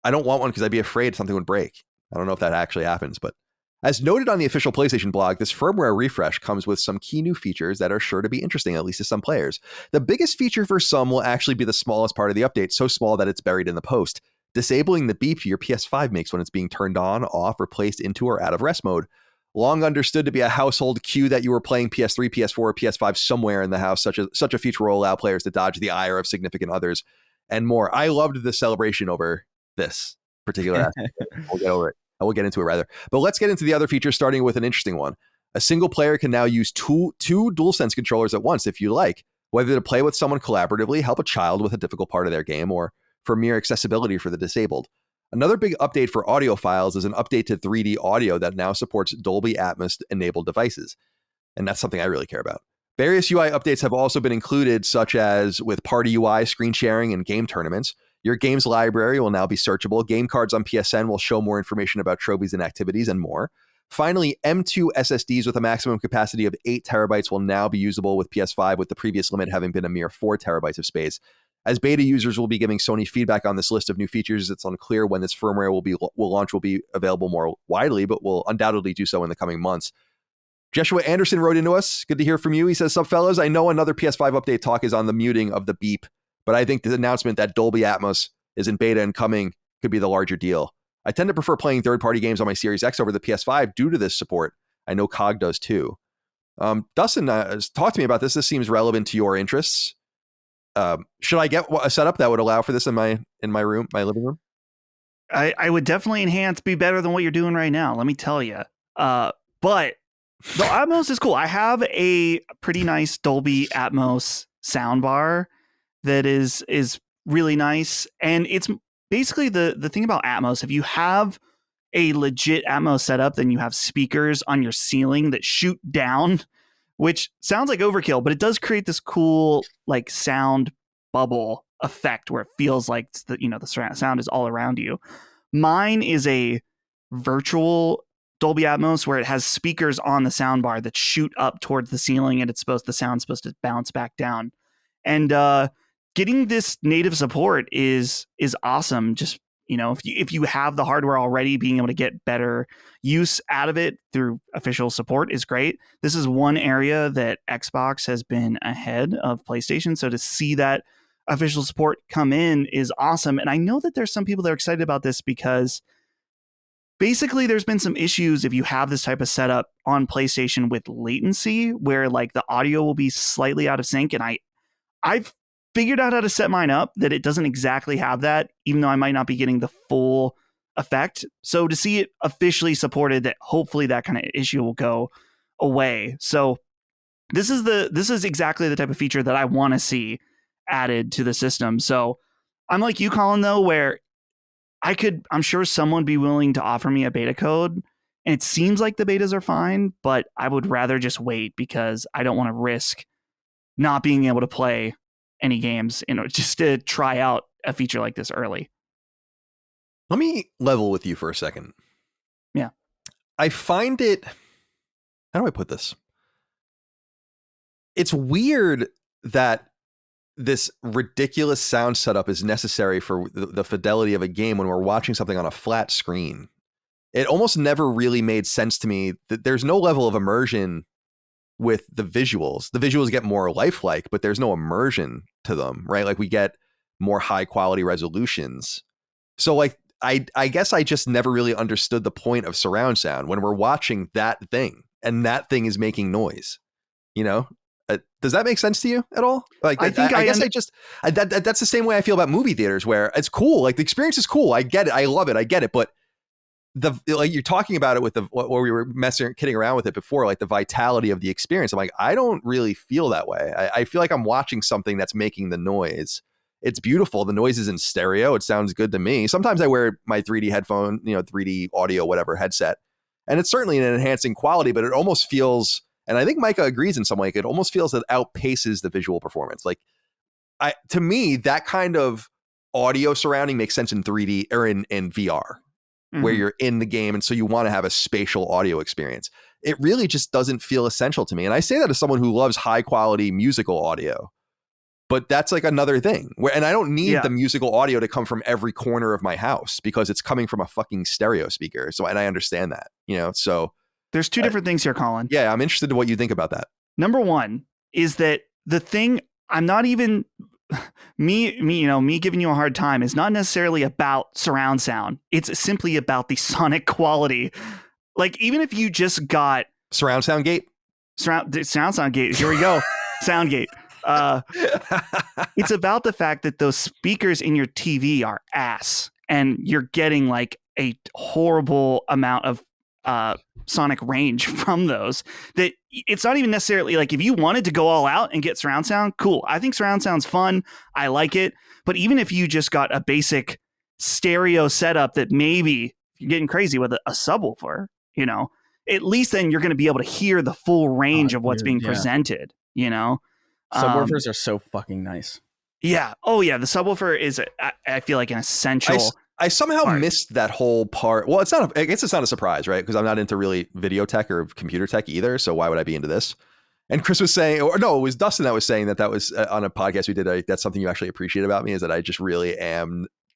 I don't want one because I'd be afraid something would break. I don't know if that actually happens, but as noted on the official PlayStation blog, this firmware refresh comes with some key new features that are sure to be interesting, at least to some players. The biggest feature for some will actually be the smallest part of the update, so small that it's buried in the post. Disabling the beep your PS5 makes when it's being turned on, off, or placed into or out of rest mode. Long understood to be a household cue that you were playing PS3, PS4, or PS5 somewhere in the house. Such a feature will allow players to dodge the ire of significant others and more. I loved the celebration over this particular aspect. We'll get over it. I will get into it rather. But let's get into the other features, starting with an interesting one. A single player can now use two DualSense controllers at once if you like, whether to play with someone collaboratively, help a child with a difficult part of their game, or for mere accessibility for the disabled. Another big update for audiophiles is an update to 3D audio that now supports Dolby Atmos-enabled devices. And that's something I really care about. Various UI updates have also been included, such as with Party UI, screen sharing, and game tournaments. Your games library will now be searchable. Game cards on PSN will show more information about trophies and activities and more. Finally, M2 SSDs with a maximum capacity of 8 terabytes will now be usable with PS5, with the previous limit having been a mere 4 terabytes of space. As beta users will be giving Sony feedback on this list of new features, it's unclear when this firmware will be available more widely, but will undoubtedly do so in the coming months. Joshua Anderson wrote into us. Good to hear from you. He says, "Sup, fellas? I know another PS5 update talk is on the muting of the beep, but I think the announcement that Dolby Atmos is in beta and coming could be the larger deal. I tend to prefer playing third-party games on my Series X over the PS5 due to this support. I know COG does too." Dustin, talk to me about this. This seems relevant to your interests. Should I get a setup that would allow for this in my room, my living room? I would definitely be better than what you're doing right now. Let me tell you. But the Atmos is cool. I have a pretty nice Dolby Atmos soundbar that is really nice, and it's basically the thing about Atmos. If you have a legit Atmos setup, then you have speakers on your ceiling that shoot down, which sounds like overkill, but it does create this cool like sound bubble effect where it feels like the sound is all around you. Mine is a virtual Dolby Atmos where it has speakers on the soundbar that shoot up towards the ceiling, and the sound's supposed to bounce back down. And getting this native support is awesome. Just, if you have the hardware already, being able to get better use out of it through official support is great. This is one area that Xbox has been ahead of PlayStation. So to see that official support come in is awesome. And I know that there's some people that are excited about this because basically there's been some issues if you have this type of setup on PlayStation with latency, where like the audio will be slightly out of sync. And I've figured out how to set mine up that it doesn't exactly have that, even though I might not be getting the full effect. So to see it officially supported, that hopefully that kind of issue will go away. So this is exactly the type of feature that I want to see added to the system. So I'm like you, Colin, though, where I'm sure someone be willing to offer me a beta code. And it seems like the betas are fine, but I would rather just wait because I don't want to risk not being able to play any games, just to try out a feature like this early. Let me level with you for a second. Yeah. I find it, how do I put this? It's weird that this ridiculous sound setup is necessary for the fidelity of a game when we're watching something on a flat screen. It almost never really made sense to me that there's no level of immersion with the visuals. The visuals get more lifelike, but there's no immersion to them, right? Like we get more high quality resolutions. So like, I guess I just never really understood the point of surround sound when we're watching that thing and that thing is making noise, Does that make sense to you at all? Like, I guess that's the same way I feel about movie theaters, where it's cool. Like the experience is cool. I get it. I love it. I get it. But like you're talking about it with what we were kidding around with it before, like the vitality of the experience. I'm like, I don't really feel that way. I feel like I'm watching something that's making the noise. It's beautiful. The noise is in stereo. It sounds good to me. Sometimes I wear my 3D headphone, 3D audio, whatever headset. And it's certainly an enhancing quality, but it almost feels, and I think Micah agrees in some way, it almost feels that outpaces the visual performance. Like to me, that kind of audio surrounding makes sense in 3D or in VR, where you're in the game. And so you want to have a spatial audio experience. It really just doesn't feel essential to me. And I say that as someone who loves high quality musical audio. But that's like another thing and I don't need the musical audio to come from every corner of my house because it's coming from a fucking stereo speaker. So, and I understand that, so there's two different things here, Colin. Yeah. I'm interested in what you think about that. Number one is that the thing I'm not even me giving you a hard time is not necessarily about surround sound. It's simply about the sonic quality. Like even if you just got surround sound gate, sound gate. Here we go. Sound gate. It's about the fact that those speakers in your TV are ass and you're getting like a horrible amount of sonic range from those, that it's not even necessarily like if you wanted to go all out and get surround sound, cool. I think surround sound's fun. I like it. But even if you just got a basic stereo setup that maybe you're getting crazy with a subwoofer, at least then you're going to be able to hear the full range of what's being presented, Subwoofers are so fucking nice. Yeah. Oh, yeah. The subwoofer is, I feel like, an essential. I somehow missed that whole part. Well, I guess it's not a surprise, right? Because I'm not into really video tech or computer tech either. So why would I be into this? And Chris was saying, or no, it was Dustin that was saying that was on a podcast we did. That's something you actually appreciate about me is that I just really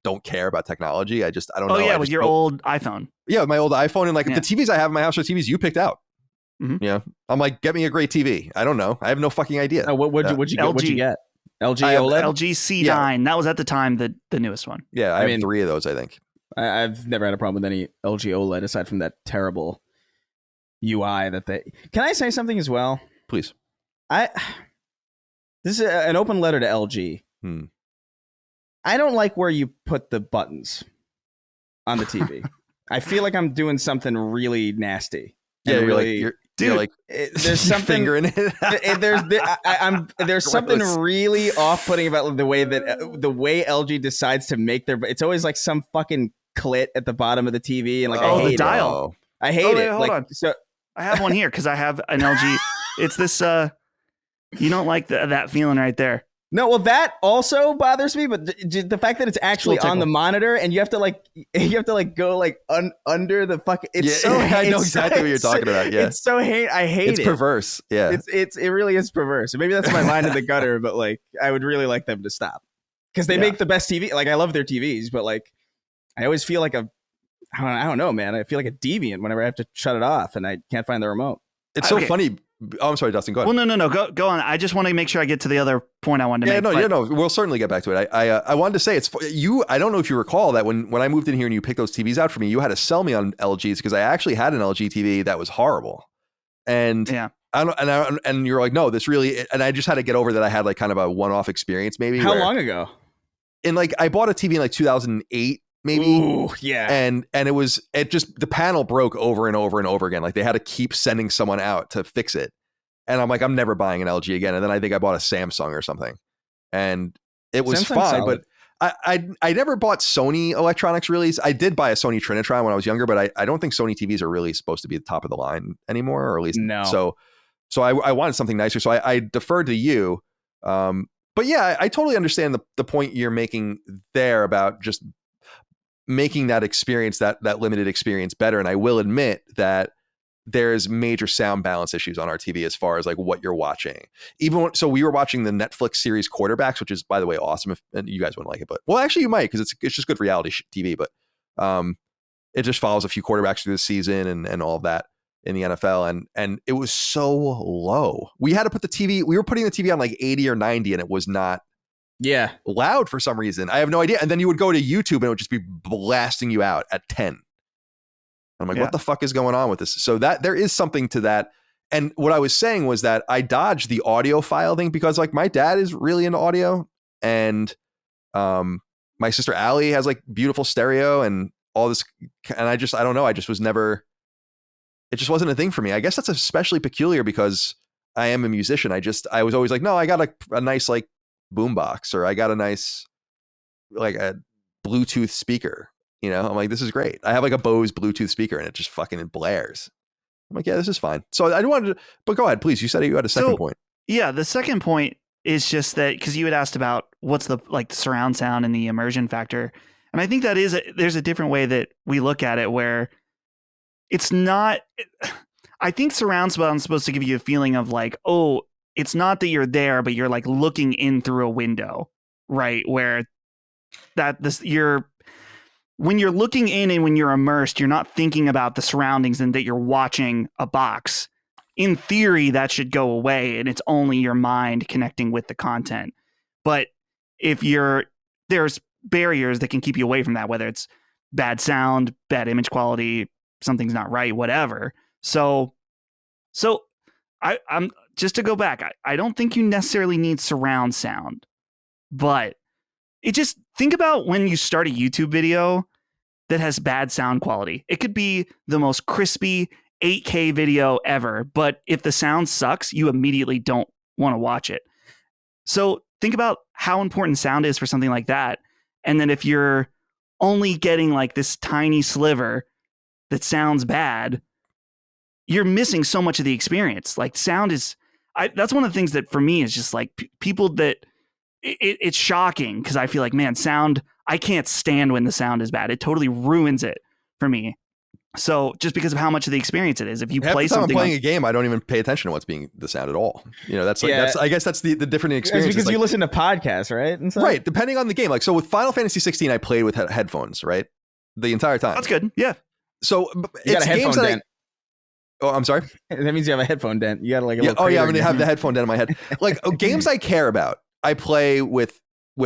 don't care about technology. I don't know. Oh, yeah. With your old iPhone. Yeah. With my old iPhone. And like the TVs I have in my house are TVs you picked out. Mm-hmm. Yeah, I'm like, get me a great TV. I don't know. I have no fucking idea. What'd you get? What'd you get? LG OLED? LG C9. Yeah. That was at the time the newest one. Yeah, I have 3 of those, I think. I've never had a problem with any LG OLED aside from that terrible UI that they... Can I say something as well? Please. This is an open letter to LG. I don't like where you put the buttons on the TV. I feel like I'm doing something really nasty. Yeah, you're like there's something finger in it. There's something really off-putting about the way LG decides to make their. It's always like some fucking clit at the bottom of the TV, and like I hate the dial. I hate it. Hold on. So I have one here because I have an LG. It's this. You don't like that feeling right there. No, well, that also bothers me, but the fact that it's actually on the monitor and you have to go like under the fucking. I know exactly what you're talking about. Yeah, it's so I hate it. It's perverse. Yeah, it really is perverse. Maybe that's my line in the gutter, but like I would really like them to stop because they make the best TV. Like I love their TVs, but like I always feel like I don't know, man. I feel like a deviant whenever I have to shut it off and I can't find the remote. It's so funny. Oh, I'm sorry, Dustin. Go ahead. Well, no. Go on. I just want to make sure I get to the other point I wanted to make. No. We'll certainly get back to it. I wanted to say it's you. I don't know if you recall that when I moved in here and you picked those TVs out for me, you had to sell me on LGs because I actually had an LG TV that was horrible. And and you're like, no, this really. And I just had to get over that. I had like kind of a one-off experience, maybe. How long ago? And like I bought a TV in like 2008. Maybe. Ooh, yeah. And it just the panel broke over and over and over again. Like they had to keep sending someone out to fix it. And I'm like, I'm never buying an LG again. And then I think I bought a Samsung or something. And it was Samsung's fine, solid. but I never bought Sony electronics really. I did buy a Sony Trinitron when I was younger, but I don't think Sony TVs are really supposed to be the top of the line anymore, or at least no. So I wanted something nicer. So I deferred to you. But yeah, I totally understand the point you're making there about just making that experience, that limited experience better. And I will admit that there's major sound balance issues on our TV as far as like what you're watching. So we were watching the Netflix series Quarterbacks, which is, by the way, awesome. And you guys wouldn't like it, but well, actually you might, because it's just good reality TV. But it just follows a few quarterbacks through the season and all of that in the NFL. And it was so low. We had to put we were putting the TV on like 80 or 90, and it was not loud for some reason. I have no idea. And then you would go to YouTube and it would just be blasting you out at 10. I'm like, what the fuck is going on with this? So that there is something to that. And what I was saying was that I dodged the audiophile thing because like my dad is really into audio, and my sister Allie has like beautiful stereo and all this. And I don't know. I just was never, it just wasn't a thing for me. I guess that's especially peculiar because I am a musician. I was always like, no, I got a nice like boombox, or I got a nice like a Bluetooth speaker. You know, I'm like, this is great. I have like a Bose Bluetooth speaker and it just fucking blares. I'm like, yeah, this is fine. So I wanted to, but go ahead, please. You said you had a second point. Yeah, the second point is just that because you had asked about what's the surround sound and the immersion factor. And I think that there's a different way that we look at it where it's not, I think surround sound is supposed to give you a feeling of like, oh, it's not that you're there, but you're like looking in through a window, right? Where when you're looking in and when you're immersed, you're not thinking about the surroundings and that you're watching a box. In theory, that should go away and it's only your mind connecting with the content. But if there's barriers that can keep you away from that, whether it's bad sound, bad image quality, something's not right, whatever. So I'm just to go back, I don't think you necessarily need surround sound, but it just think about when you start a YouTube video that has bad sound quality. It could be the most crispy 8K video ever, but if the sound sucks, you immediately don't want to watch it. So think about how important sound is for something like that. And then if you're only getting like this tiny sliver that sounds bad, you're missing so much of the experience. Like sound is, that's one of the things that for me is just like people that it's shocking because I feel like, man, sound, I can't stand when the sound is bad. It totally ruins it for me. So just because of how much of the experience it is, if you play something, I'm playing a game, I don't even pay attention to what's being the sound at all. You know, that's like, I guess that's the different experience. It's because like, you listen to podcasts, right? And right. Depending on the game. Like, so with Final Fantasy XIV, I played with headphones, right? The entire time. That's good. Yeah. So you got a headphone dent. Oh, I'm sorry. That means you have a headphone dent. You got to like, I'm going to have the headphone dent in my head. Like games I care about, I play with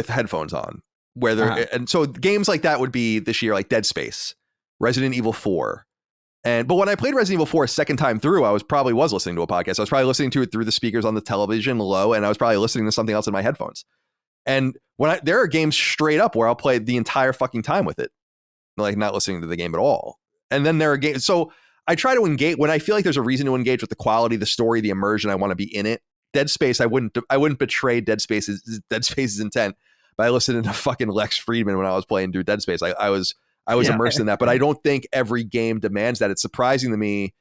headphones on. And so games like that would be this year, like Dead Space, Resident Evil 4. But when I played Resident Evil 4 a second time through, I was listening to a podcast. I was probably listening to it through the speakers on the television low, and I was probably listening to something else in my headphones. And there are games straight up where I'll play the entire fucking time with it, like not listening to the game at all. And then there are games. So I try to engage when I feel like there's a reason to engage with the quality, the story, the immersion. I want to be in it. Dead Space, I wouldn't betray Dead Space's intent by listening to fucking Lex Friedman when I was playing through Dead Space. I was immersed in that, but I don't think every game demands that. It's surprising to me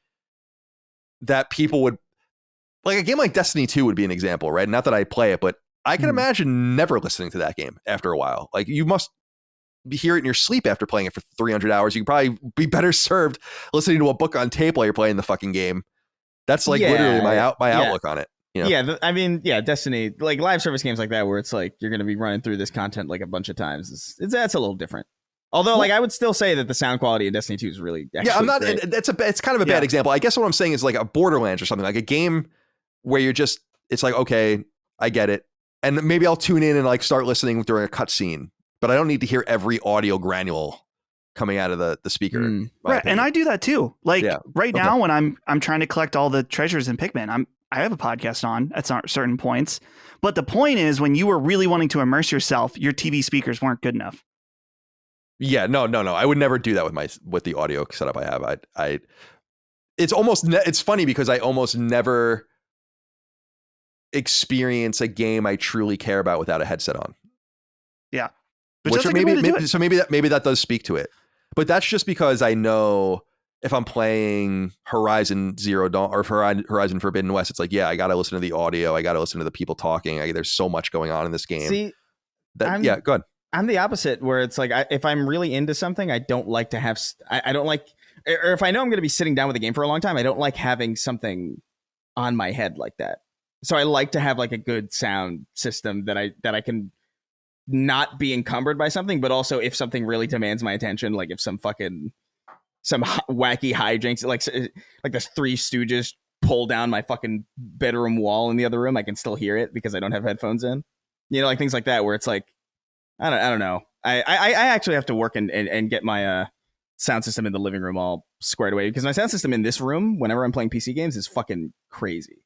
that people would like a game like Destiny 2 would be an example, right? Not that I play it, but I can imagine never listening to that game after a while. Like you must hear it in your sleep after playing it for 300 hours. You could probably be better served listening to a book on tape while you're playing the fucking game. That's like literally my outlook on it. You know? Yeah, I mean, Destiny, like live service games like that, where it's like you're going to be running through this content like a bunch of times. That's a little different. Although, like, I would still say that the sound quality in Destiny 2 is really I'm not. great. It's kind of a bad example. I guess what I'm saying is like a Borderlands or something, like a game where you're just, it's like, okay, I get it, and maybe I'll tune in and like start listening during a cutscene, but I don't need to hear every audio granule coming out of the speaker. Right, and I do that too. Like now, when I'm trying to collect all the treasures in Pikmin, I have a podcast on at certain points, but the point is when you were really wanting to immerse yourself, your TV speakers weren't good enough. Yeah, no. I would never do that with the audio setup I have. It's funny because I almost never experience a game I truly care about without a headset on. Yeah, maybe that does speak to it, but that's just because I know if I'm playing Horizon Zero Dawn or Horizon Forbidden West, it's like, yeah, I got to listen to the audio. I got to listen to the people talking. There's so much going on in this game. See, go ahead. I'm the opposite, where it's like if I'm really into something, I don't like to have. I don't like, or if I know I'm going to be sitting down with a game for a long time, I don't like having something on my head like that. So I like to have like a good sound system that I can not be encumbered by something, but also if something really demands my attention, like if some wacky hijinks, like the Three Stooges pull down my fucking bedroom wall in the other room, I can still hear it because I don't have headphones in. You know, like things like that, where it's like. I don't know. I actually have to work and get my sound system in the living room all squared away, because my sound system in this room, whenever I'm playing PC games, is fucking crazy.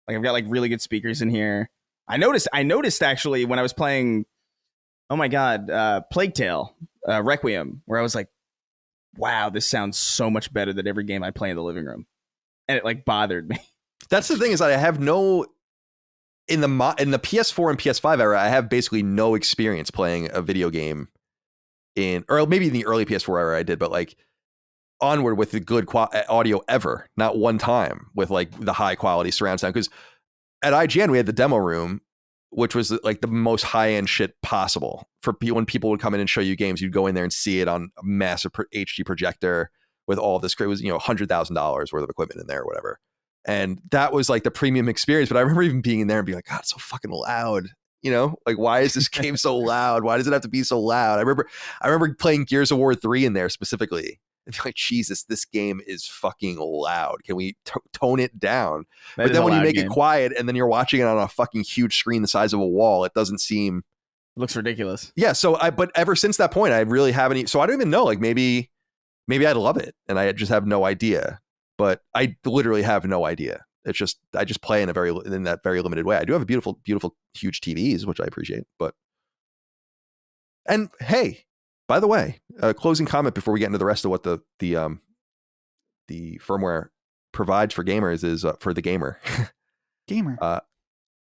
Like I've got like really good speakers in here. I noticed actually when I was playing, oh my god, Plague Tale, Requiem, where I was like, wow, this sounds so much better than every game I play in the living room, and it like bothered me. That's the thing, is that I have no in the PS4 and PS5 era, I have basically no experience playing a video game or maybe in the early PS4 era I did, but like onward with the good audio ever, not one time with like the high quality surround sound. Because at IGN we had the demo room, which was like the most high end shit possible for when people would come in and show you games. You'd go in there and see it on a massive HD projector with all this. It was $100,000 worth of equipment in there or whatever. And that was like the premium experience. But I remember even being in there and being like, God, it's so fucking loud. Like, why is this game so loud? Why does it have to be so loud? I remember playing Gears of War 3 in there specifically. And be like, Jesus, this game is fucking loud. Can we tone it down? But then when you make it quiet and then you're watching it on a fucking huge screen the size of a wall, it doesn't seem... It looks ridiculous. Yeah, but ever since that point, I really haven't... So I don't even know, like maybe I'd love it and I just have no idea. But I literally have no idea. It's just, I just play in that very limited way. I do have a beautiful, beautiful, huge TVs, which I appreciate. And hey, by the way, a closing comment before we get into the rest of what the firmware provides for gamers is for the gamer.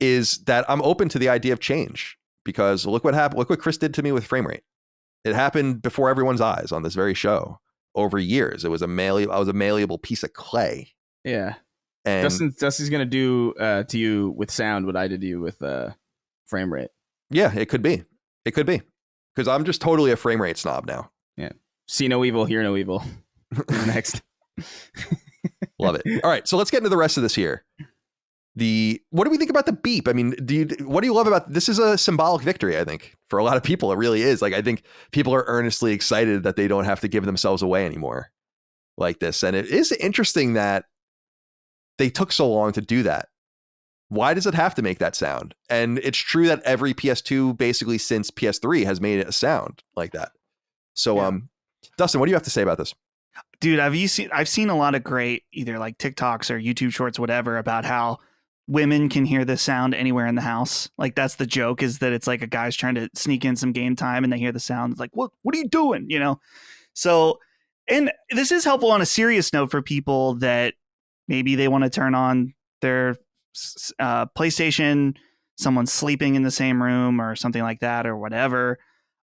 Is that I'm open to the idea of change, because look what happened. Look what Chris did to me with frame rate. It happened before everyone's eyes on this very show. Over years, I was a malleable piece of clay. Yeah. And Dusty's gonna do to you with sound what I did to you with frame rate. Yeah, it could be, because I'm just totally a frame rate snob now. Yeah, see no evil, hear no evil. Next, love it. All right, so let's get into the rest of this here. What do we think about the beep? I mean, what do you love about this? Is a symbolic victory, I think, for a lot of people. It really is. Like, I think people are earnestly excited that they don't have to give themselves away anymore like this. And it is interesting that they took so long to do that. Why does it have to make that sound? And it's true that every PS2 basically since PS3 has made it a sound like that. So, yeah. Dustin, what do you have to say about this? Dude, I've seen a lot of great either like TikToks or YouTube shorts, whatever, about how women can hear this sound anywhere in the house. Like, that's the joke, is that it's like a guy's trying to sneak in some game time and they hear the sound. It's like, what are you doing? So, and this is helpful on a serious note for people that maybe they want to turn on their PlayStation, someone's sleeping in the same room or something like that or whatever.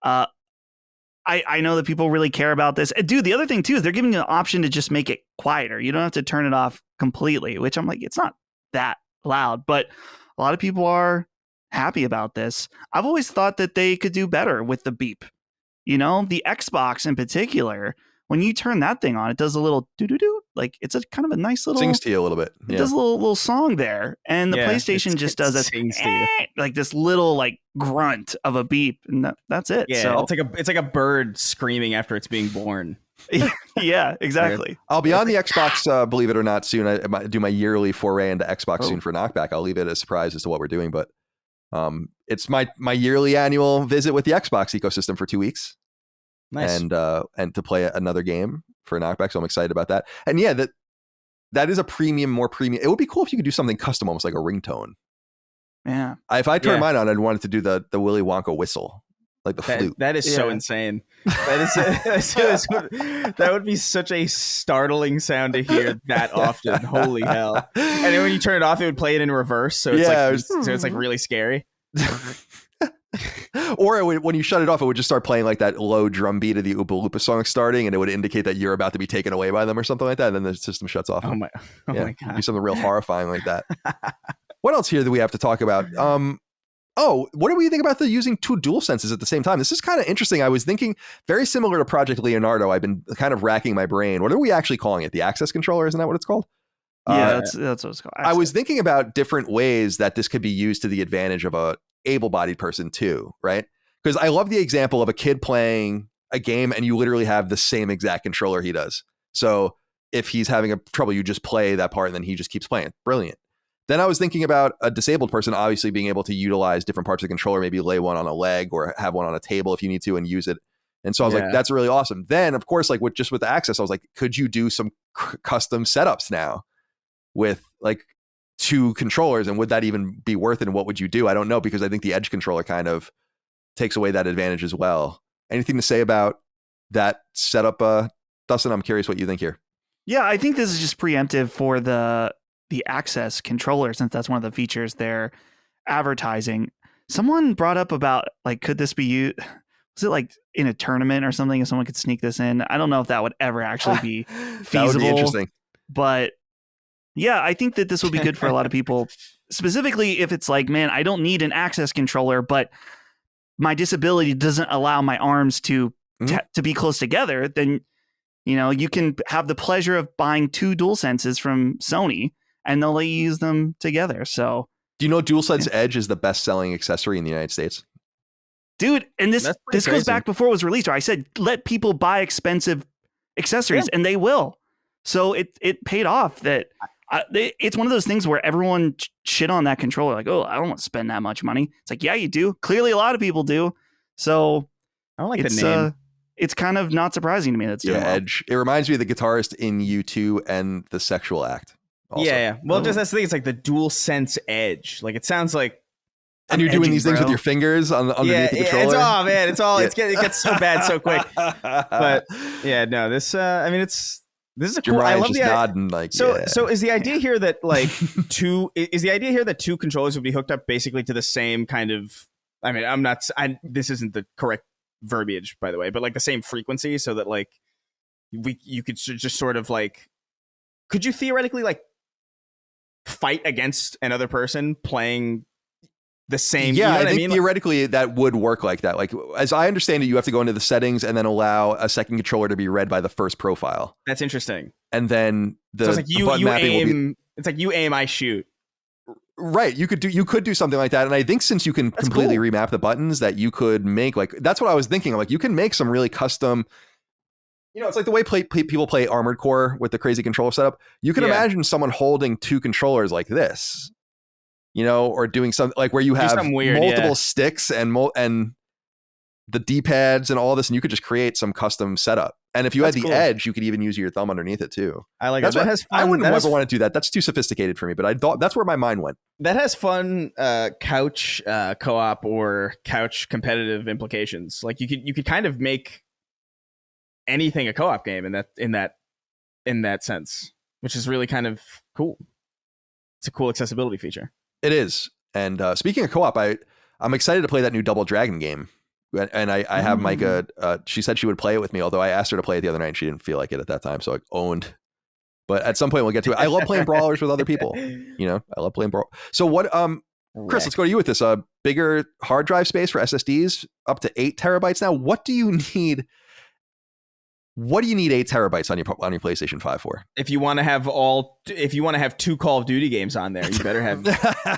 I know that people really care about this. Dude, the other thing too is they're giving you an option to just make it quieter. You don't have to turn it off completely, which I'm like, it's not that loud, but a lot of people are happy about this. I've always thought that they could do better with the beep. The Xbox in particular, when you turn that thing on, it does a little doo-doo-doo. Like, it's a kind of a nice little... Sings to you a little bit. Yeah. It does a little song there. And the PlayStation just does like this little like grunt of a beep. And that's it. Yeah, so, it's like a bird screaming after it's being born. Yeah, exactly. I'll be on the Xbox, believe it or not, soon. I do my yearly foray into Xbox soon for Knockback. I'll leave it a surprise as to what we're doing. But it's my yearly annual visit with the Xbox ecosystem for 2 weeks. Nice. And to play another game for Knockback, so I'm excited about that. And yeah, that is more premium. It would be cool if you could do something custom, almost like a ringtone. Yeah. If I turned mine on, I'd want it to do the Willy Wonka whistle, like the flute. That is so insane. That would be such a startling sound to hear that often. Holy hell! And then when you turn it off, it would play it in reverse. So it's like really scary. Or when you shut it off, it would just start playing like that low drum beat of the Oompa Loompa song starting, and it would indicate that you're about to be taken away by them or something like that. And then the system shuts off. Oh my god! Do something real horrifying like that. What else here do we have to talk about? What do we think about the using two dual senses at the same time? This is kind of interesting. I was thinking very similar to Project Leonardo. I've been kind of racking my brain. What are we actually calling it? The access controller? Isn't that what it's called? Yeah, that's what it's called. I was thinking about different ways that this could be used to the advantage of a able-bodied person too, right? Because I love the example of a kid playing a game and you literally have the same exact controller he does. So if he's having a trouble, you just play that part and then he just keeps playing. Brilliant. Then I was thinking about a disabled person obviously being able to utilize different parts of the controller, maybe lay one on a leg or have one on a table if you need to and use it And so I was like, that's really awesome. Then of course, like with the access, I was like, could you do some custom setups now with like 2 controllers, and would that even be worth it? And what would you do? I don't know, because I think the Edge controller kind of takes away that advantage as well. Anything to say about that setup, Dustin? I'm curious what you think here. Yeah, I think this is just preemptive for the access controller, since that's one of the features they're advertising. Someone brought up about like, could this be used? Was it like in a tournament or something? If someone could sneak this in, I don't know if that would ever actually be feasible. That would be interesting. But yeah, I think that this will be good for a lot of people, specifically if it's like, man, I don't need an access controller, but my disability doesn't allow my arms to be close together. Then, you can have the pleasure of buying 2 DualSenses from Sony, and they'll let you use them together. So, do you know DualSense Edge is the best-selling accessory in the United States? Dude, and this goes back before it was released, where I said, let people buy expensive accessories, and they will. So it paid off. That it's one of those things where everyone shit on that controller, like, oh, I don't want to spend that much money. It's like, yeah, you do. Clearly, a lot of people do. So I don't like the name. It's kind of not surprising to me that's doing well. Edge. It reminds me of the guitarist in U2 and The Sexual Act. Also. Yeah. Well, just that's the thing. It's like the DualSense Edge. Like, it sounds like. And you're doing these things with your fingers underneath the controller. It gets so bad so quick. But yeah, no, this is a cool. I love the nodding, like, so is the idea here that like two controllers would be hooked up basically to the same kind of, I mean, this isn't the correct verbiage, by the way, but like the same frequency, so that like you could just sort of like, could you theoretically like fight against another person playing the same? Yeah, you know I think mean? theoretically that would work like that. Like, as I understand it, you have to go into the settings and then allow a second controller to be read by the first profile. That's interesting. And then so it's like you aim. It's like you aim, I shoot. Right. You could do something like that. And I think since you can completely remap the buttons, that you could make, like, that's what I was thinking. I'm like, you can make some really custom. It's like the way people play Armored Core with the crazy controller setup. You can imagine someone holding 2 controllers like this. Or doing something like where you have multiple sticks and the D-pads and all this, and you could just create some custom setup. And if you had the Edge, you could even use your thumb underneath it too. I like that. I wouldn't ever want to do that. That's too sophisticated for me, but I thought that's where my mind went. That has fun couch co-op or couch competitive implications. Like you could kind of make anything a co-op game in that sense, which is really kind of cool. It's a cool accessibility feature. It is. And speaking of co-op, I'm excited to play that new Double Dragon game. And I have Micah. She said she would play it with me, although I asked her to play it the other night and she didn't feel like it at that time. So I owned. But at some point we'll get to it. I love playing brawlers with other people. I love playing brawl. So what? Chris, let's go to you with this. Bigger hard drive space for SSDs, up to 8 terabytes now. What do you need? What do you need 8 terabytes on your PlayStation 5 for? If you want to have 2 Call of Duty games on there, you better have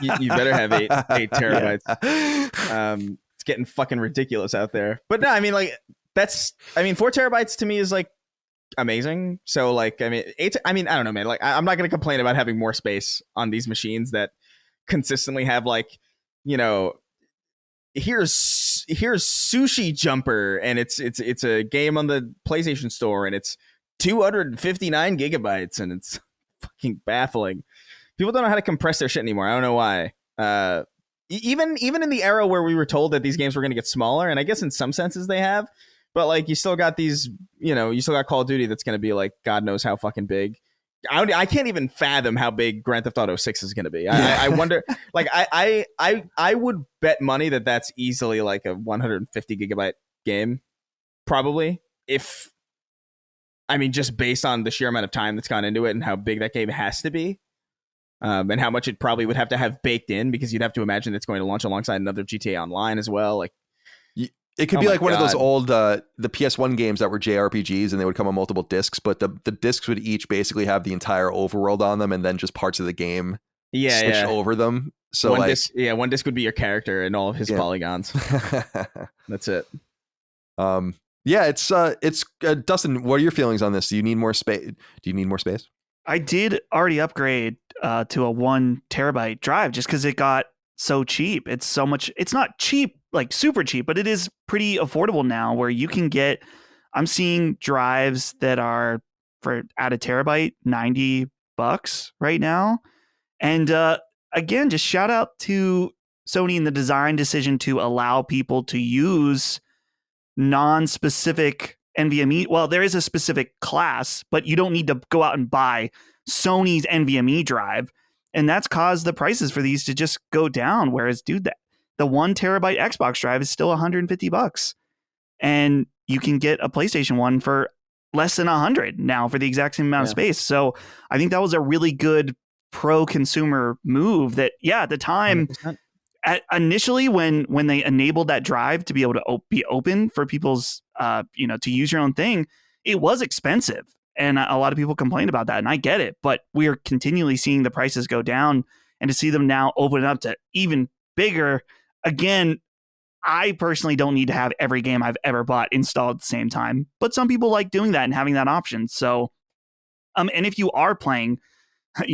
you better have 8 terabytes. Yeah. It's getting fucking ridiculous out there. But no, I mean, like, 4 terabytes to me is like amazing. So like, I mean, 8. I mean, I don't know, man. Like, I'm not going to complain about having more space on these machines that consistently have, like, here's Sushi Jumper, and it's a game on the PlayStation Store, and it's 259 gigabytes, and it's fucking baffling. People don't know how to compress their shit anymore. I don't know why. Even in the era where we were told that these games were going to get smaller, and I guess in some senses they have, but like you still got these, you still got Call of Duty that's going to be like God knows how fucking big. I can't even fathom how big Grand Theft Auto 6 is going to be. I wonder, like, I would bet money that that's easily like a 150 gigabyte game, probably. Just based on the sheer amount of time that's gone into it and how big that game has to be, and how much it probably would have to have baked in, because you'd have to imagine it's going to launch alongside another GTA Online as well. Like, it could be like one of those old the PS1 games that were JRPGs, and they would come on multiple discs, but the discs would each basically have the entire overworld on them, and then just parts of the game switch over them. So one disc would be your character and all of his polygons. That's it. It's Dustin, what are your feelings on this? Do you need more space? I did already upgrade to a 1 terabyte drive just because it got so cheap. It's not cheap like super cheap, but it is pretty affordable now where you can get, I'm seeing drives that are for at a terabyte, $90 right now. And again, just shout out to Sony and the design decision to allow people to use non-specific NVMe. Well, there is a specific class, but you don't need to go out and buy Sony's NVMe drive. And that's caused the prices for these to just go down. Whereas, dude, the 1 terabyte Xbox drive is still $150. And you can get a PlayStation 1 for less than $100 now for the exact same amount of space. So I think that was a really good pro-consumer move that, at the time, initially when they enabled that drive to be able to be open for people's, to use your own thing, it was expensive. And a lot of people complained about that. And I get it. But we are continually seeing the prices go down, and to see them now open up to even bigger. Again, I personally don't need to have every game I've ever bought installed at the same time, but some people like doing that and having that option. So, and if you are playing,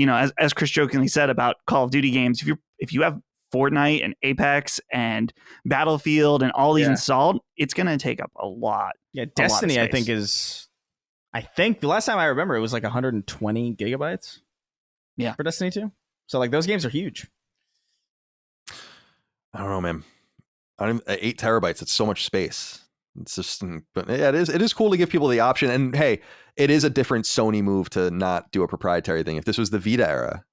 as Chris jokingly said about Call of Duty games, if you have Fortnite and Apex and Battlefield and all these installed, it's going to take up a lot. Yeah, Destiny, I think the last time I remember, it was like 120 gigabytes. Yeah, for Destiny 2. So like those games are huge. I don't know, man. 8 terabytes. It's so much space. It's just, but yeah, it is cool to give people the option. And hey, it is a different Sony move to not do a proprietary thing. If this was the Vita era,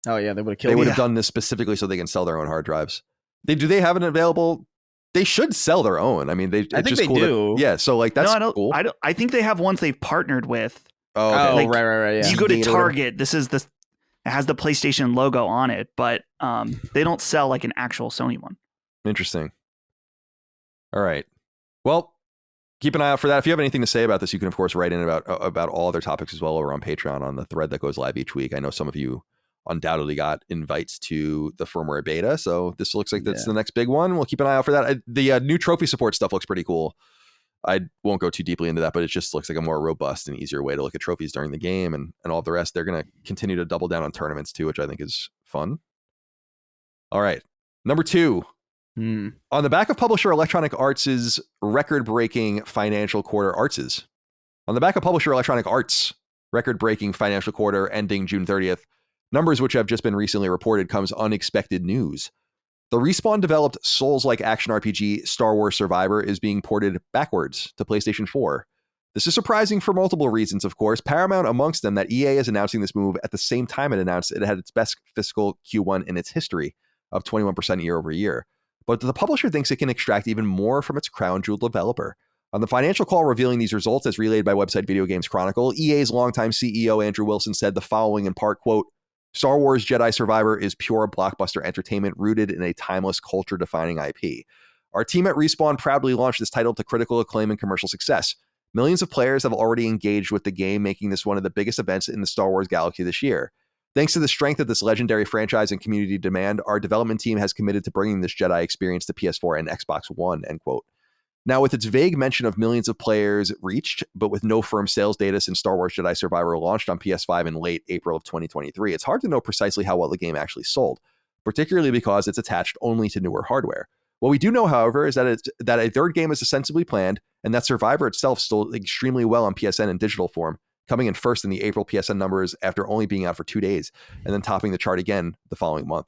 oh yeah, they would have killed. They would have done this specifically so they can sell their own hard drives. Do they have it available? They should sell their own. I mean, I think they do. Yeah, so like that's cool. I think they have ones they've partnered with. Oh, okay. Like, right. Yeah. You go to Target. This is it has the PlayStation logo on it, but they don't sell like an actual Sony one. Interesting. All right. Well, keep an eye out for that. If you have anything to say about this, you can of course write in about all other topics as well over on Patreon on the thread that goes live each week. I know some of you undoubtedly got invites to the firmware beta, so this looks like that's the next big one. We'll keep an eye out for that. The new trophy support stuff looks pretty cool. I won't go too deeply into that, but it just looks like a more robust and easier way to look at trophies during the game and all the rest. They're going to continue to double down on tournaments too, which I think is fun. All right. Number 2. On the back of publisher Electronic Arts' record-breaking financial quarter On the back of publisher Electronic Arts' record-breaking financial quarter ending June 30th, numbers which have just been recently reported, comes unexpected news. The Respawn-developed Souls-like action RPG Star Wars Survivor is being ported backwards to PlayStation 4. This is surprising for multiple reasons, of course, Paramount amongst them, that EA is announcing this move at the same time it announced it had its best fiscal Q1 in its history, up 21% year over year. But the publisher thinks it can extract even more from its crown jewel developer. On the financial call revealing these results, as relayed by website Video Games Chronicle, EA's longtime CEO Andrew Wilson said the following in part, quote, Star Wars Jedi Survivor is pure blockbuster entertainment rooted in a timeless culture-defining IP. Our team at Respawn proudly launched this title to critical acclaim and commercial success. Millions of players have already engaged with the game, making this one of the biggest events in the Star Wars galaxy this year. Thanks to the strength of this legendary franchise and community demand, our development team has committed to bringing this Jedi experience to PS4 and Xbox One, end quote. Now, with its vague mention of millions of players reached, but with no firm sales data since Star Wars Jedi Survivor launched on PS5 in late April of 2023, it's hard to know precisely how well the game actually sold, particularly because it's attached only to newer hardware. What we do know, however, is that a third game is ostensibly planned, and that Survivor itself sold extremely well on PSN in digital form, coming in first in the April PSN numbers after only being out for 2 days, and then topping the chart again the following month.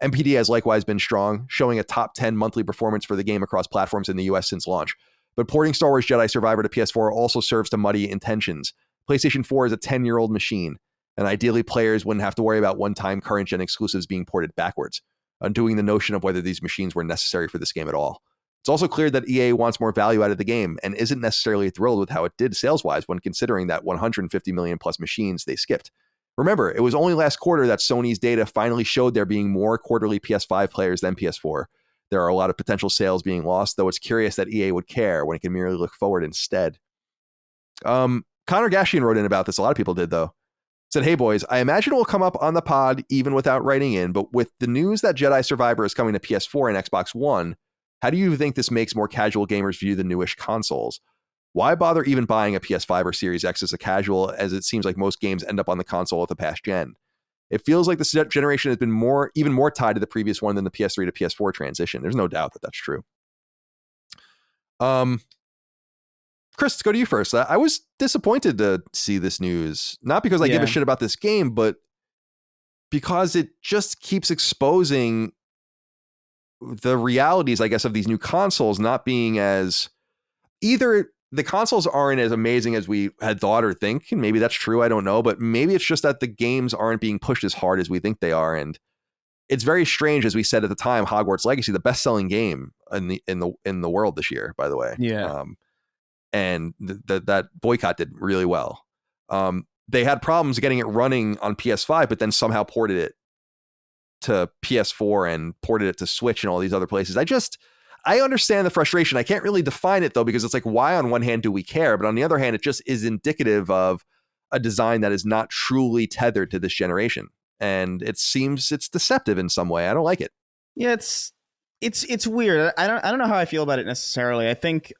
MPD has likewise been strong, showing a top 10 monthly performance for the game across platforms in the US since launch. But porting Star Wars Jedi Survivor to PS4 also serves to muddy intentions. PlayStation 4 is a 10-year-old machine, and ideally players wouldn't have to worry about one-time current-gen exclusives being ported backwards, undoing the notion of whether these machines were necessary for this game at all. It's also clear that EA wants more value out of the game and isn't necessarily thrilled with how it did sales-wise when considering that 150 million plus machines they skipped. Remember, it was only last quarter that Sony's data finally showed there being more quarterly PS5 players than PS4. There are a lot of potential sales being lost, though it's curious that EA would care when it can merely look forward instead. Connor Gashian wrote in about this. A lot of people did, though. Said, hey, boys, I imagine it will come up on the pod even without writing in, but with the news that Jedi Survivor is coming to PS4 and Xbox One, how do you think this makes more casual gamers view the newish consoles? Why bother even buying a PS5 or Series X as a casual, as it seems like most games end up on the console of the past gen? It feels like this generation has been even more tied to the previous one than the PS3 to PS4 transition. There's no doubt that that's true. Chris, let's go to you first. I was disappointed to see this news, not because I give a shit about this game, but because it just keeps exposing the realities, I guess, of these new consoles not being as either the consoles aren't as amazing as we had thought or think, and maybe that's true. I don't know, but maybe it's just that the games aren't being pushed as hard as we think they are. And it's very strange, as we said at the time, Hogwarts Legacy, the best-selling game in the world this year, by the way. Yeah. And that boycott did really well. They had problems getting it running on PS5, but then somehow ported it to PS4 and ported it to Switch and all these other places. I understand the frustration. I can't really define it though, because it's like, why on one hand do we care? But on the other hand, it just is indicative of a design that is not truly tethered to this generation. And it seems it's deceptive in some way. I don't like it. Yeah, it's weird. I don't know how I feel about it necessarily. I think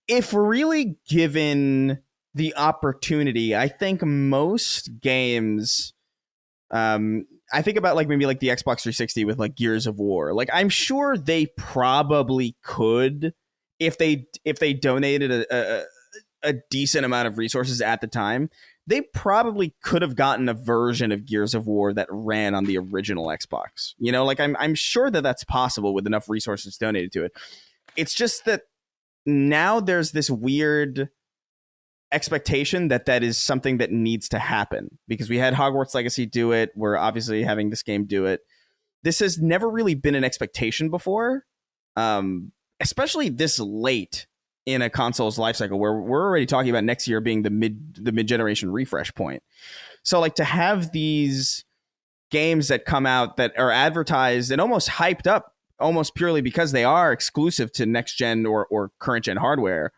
if really given the opportunity, I think most games, I think about like maybe like the Xbox 360 with like Gears of War. Like I'm sure they probably could, if they donated a decent amount of resources at the time, they probably could have gotten a version of Gears of War that ran on the original Xbox. You know, like I'm sure that that's possible with enough resources donated to it. It's just that now there's this weird expectation that is something that needs to happen, because we had Hogwarts Legacy do it. We're obviously having this game do it. This has never really been an expectation before, especially this late in a console's life cycle, where we're already talking about next year being the mid-generation refresh point. So like to have these games that come out that are advertised and almost hyped up almost purely because they are exclusive to next gen or current gen hardware,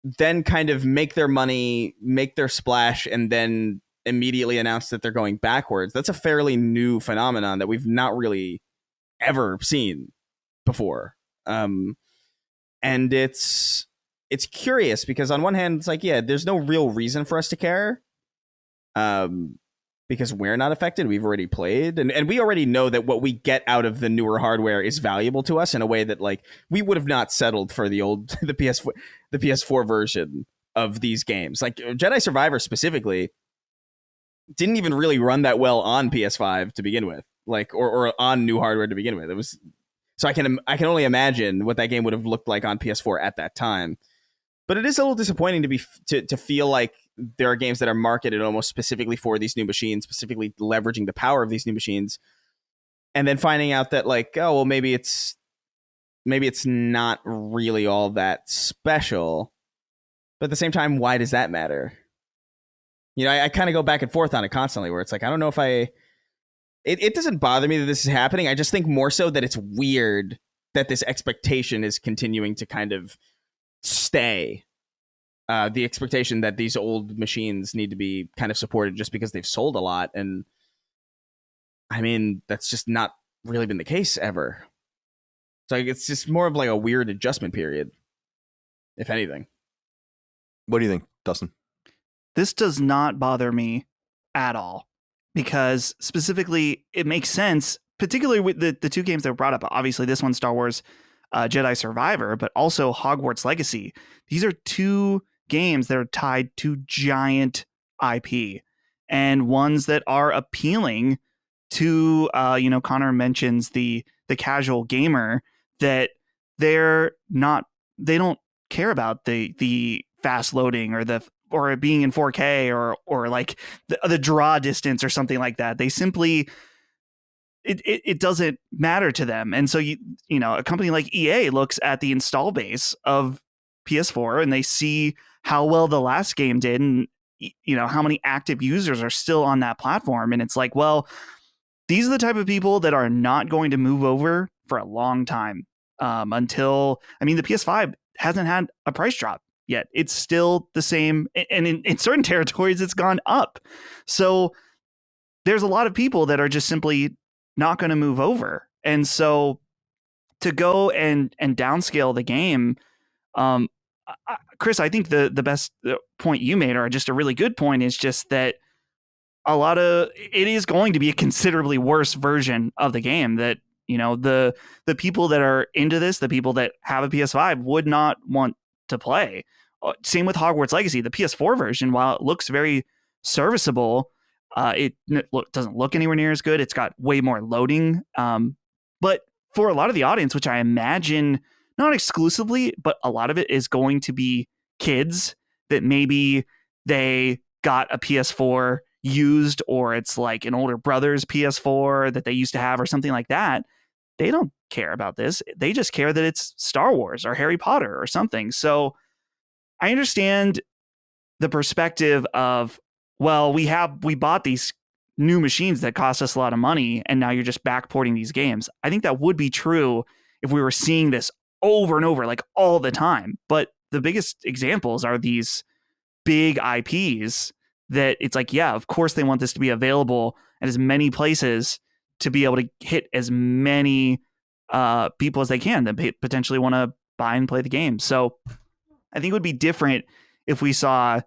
then kind of make their money, make their splash, and then immediately announce that they're going backwards. That's a fairly new phenomenon that we've not really ever seen before. And it's curious because on one hand, it's like, yeah, there's no real reason for us to care. Because we're not affected. We've already played, and we already know that what we get out of the newer hardware is valuable to us in a way that like we would have not settled for the PS4 version of these games. Like Jedi Survivor specifically didn't even really run that well on PS5 to begin with, like or on new hardware to begin with. It was so I can only imagine what that game would have looked like on PS4 at that time. But it is a little disappointing to feel like there are games that are marketed almost specifically for these new machines, specifically leveraging the power of these new machines, and then finding out that like, oh well, maybe it's not really all that special. But at the same time, why does that matter? You know, I kind of go back and forth on it constantly, where it's like, I don't know if it doesn't bother me that this is happening. I just think more so that it's weird that this expectation is continuing to kind of stay. The expectation that these old machines need to be kind of supported just because they've sold a lot. And I mean, that's just not really been the case ever. So it's just more of like a weird adjustment period, if anything. What do you think, Dustin? This does not bother me at all, because specifically it makes sense, particularly with the two games that were brought up. Obviously, this one, Star Wars Jedi Survivor, but also Hogwarts Legacy. These are two games that are tied to giant IP and ones that are appealing to, Connor mentions the casual gamer, that they don't care about the fast loading or it being in 4K or like the draw distance or something like that. They simply, it doesn't matter to them. And so, a company like EA looks at the install base of PS4 and they see how well the last game did and, how many active users are still on that platform. And it's like, well, these are the type of people that are not going to move over for a long time until, the PS5 hasn't had a price drop yet. It's still the same. And in certain territories, it's gone up. So there's a lot of people that are just simply not going to move over. And so to go and downscale the game, Chris, I think the best point you made, or just a really good point, is just that it is going to be a considerably worse version of the game that, You know, the people that are into this, the people that have a PS5 would not want to play. Same with Hogwarts Legacy. The PS4 version, while it looks very serviceable, it doesn't look anywhere near as good. It's got way more loading. But for a lot of the audience, which I imagine not exclusively, but a lot of it is going to be kids that maybe they got a PS4 used, or it's like an older brother's PS4 that they used to have or something like that. They don't care about this. They just care that it's Star Wars or Harry Potter or something. So I understand the perspective of, well, we bought these new machines that cost us a lot of money, and now you're just backporting these games. I think that would be true if we were seeing this over and over, like all the time. But the biggest examples are these big IPs that it's like, yeah, of course they want this to be available at as many places to be able to hit as many people as they can that potentially want to buy and play the game. So I think it would be different if we saw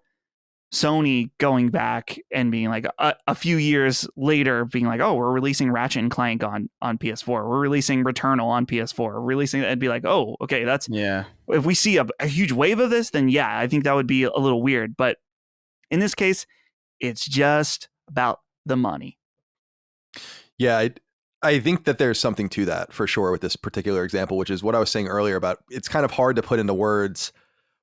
Sony going back and being like a few years later being like, oh, we're releasing Ratchet and Clank on PS4. We're releasing Returnal on PS4. We're releasing it and be like, oh, okay, that's, yeah. If we see a huge wave of this, then yeah, I think that would be a little weird. But in this case, it's just about the money. Yeah, I think that there's something to that for sure with this particular example, which is what I was saying earlier about it's kind of hard to put into words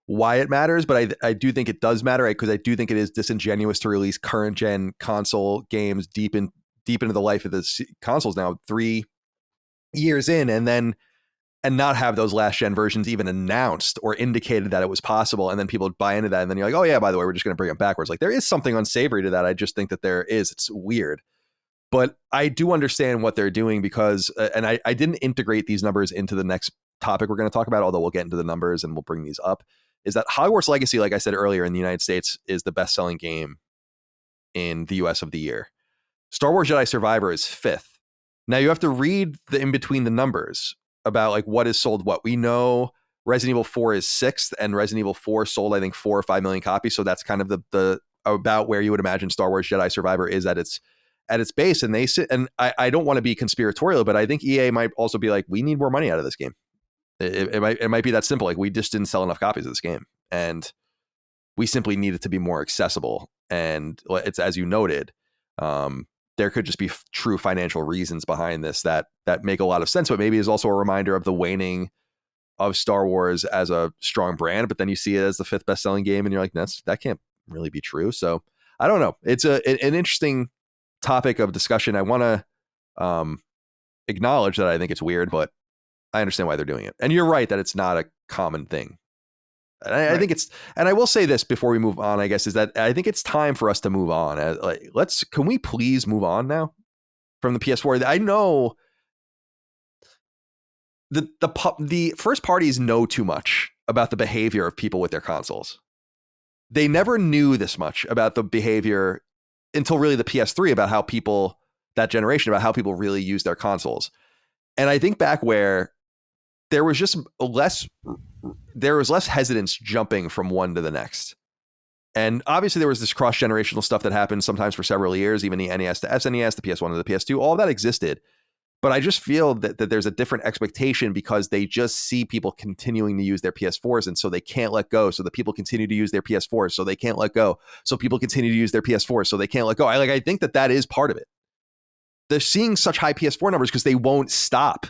why it matters, but I do think it does matter, because I do think it is disingenuous to release current gen console games deep into the life of the consoles now 3 years in, and not have those last gen versions even announced or indicated that it was possible, and then people buy into that, and then you're like, oh yeah, by the way, we're just going to bring it backwards. Like, there is something unsavory to that. I just think that there is. It's weird. But I do understand what they're doing, because and I didn't integrate these numbers into the next topic we're going to talk about, although we'll get into the numbers and we'll bring these up, is that Hogwarts Legacy, like I said earlier, in the United States is the best-selling game in the US of the year. Star Wars Jedi Survivor is 5th. Now you have to read the in between the numbers about like what is sold what. We know Resident Evil 4 is 6th, and Resident Evil 4 sold, I think, 4 or 5 million copies. So that's kind of the about where you would imagine Star Wars Jedi Survivor is at its base. And they sit, and I don't want to be conspiratorial, but I think EA might also be like, we need more money out of this game. It might be that simple. Like, we just didn't sell enough copies of this game, and we simply need it to be more accessible. And it's, as you noted, there could just be true financial reasons behind this that make a lot of sense, but maybe is also a reminder of the waning of Star Wars as a strong brand. But then you see it as the 5th best-selling game, and you're like, that can't really be true. So I don't know. It's an interesting topic of discussion. I want to acknowledge that I think it's weird, but I understand why they're doing it. And you're right that it's not a common thing. And I think it's, and I will say this before we move on, I guess, is that I think it's time for us to move on. Can we please move on now from the PS4? I know the first parties know too much about the behavior of people with their consoles. They never knew this much about the behavior until really the PS3, about how people, that generation, about how people really use their consoles. And I think back where there was just less hesitance jumping from one to the next. And obviously there was this cross-generational stuff that happened sometimes for several years, even the NES to SNES, the PS1 to the PS2, all of that existed. But I just feel that there's a different expectation because they just see people continuing to use their PS4s, and so they can't let go. So the people continue to use their PS4s, so they can't let go. So people continue to use their PS4s, so they can't let go. I think that is part of it. They're seeing such high PS4 numbers because they won't stop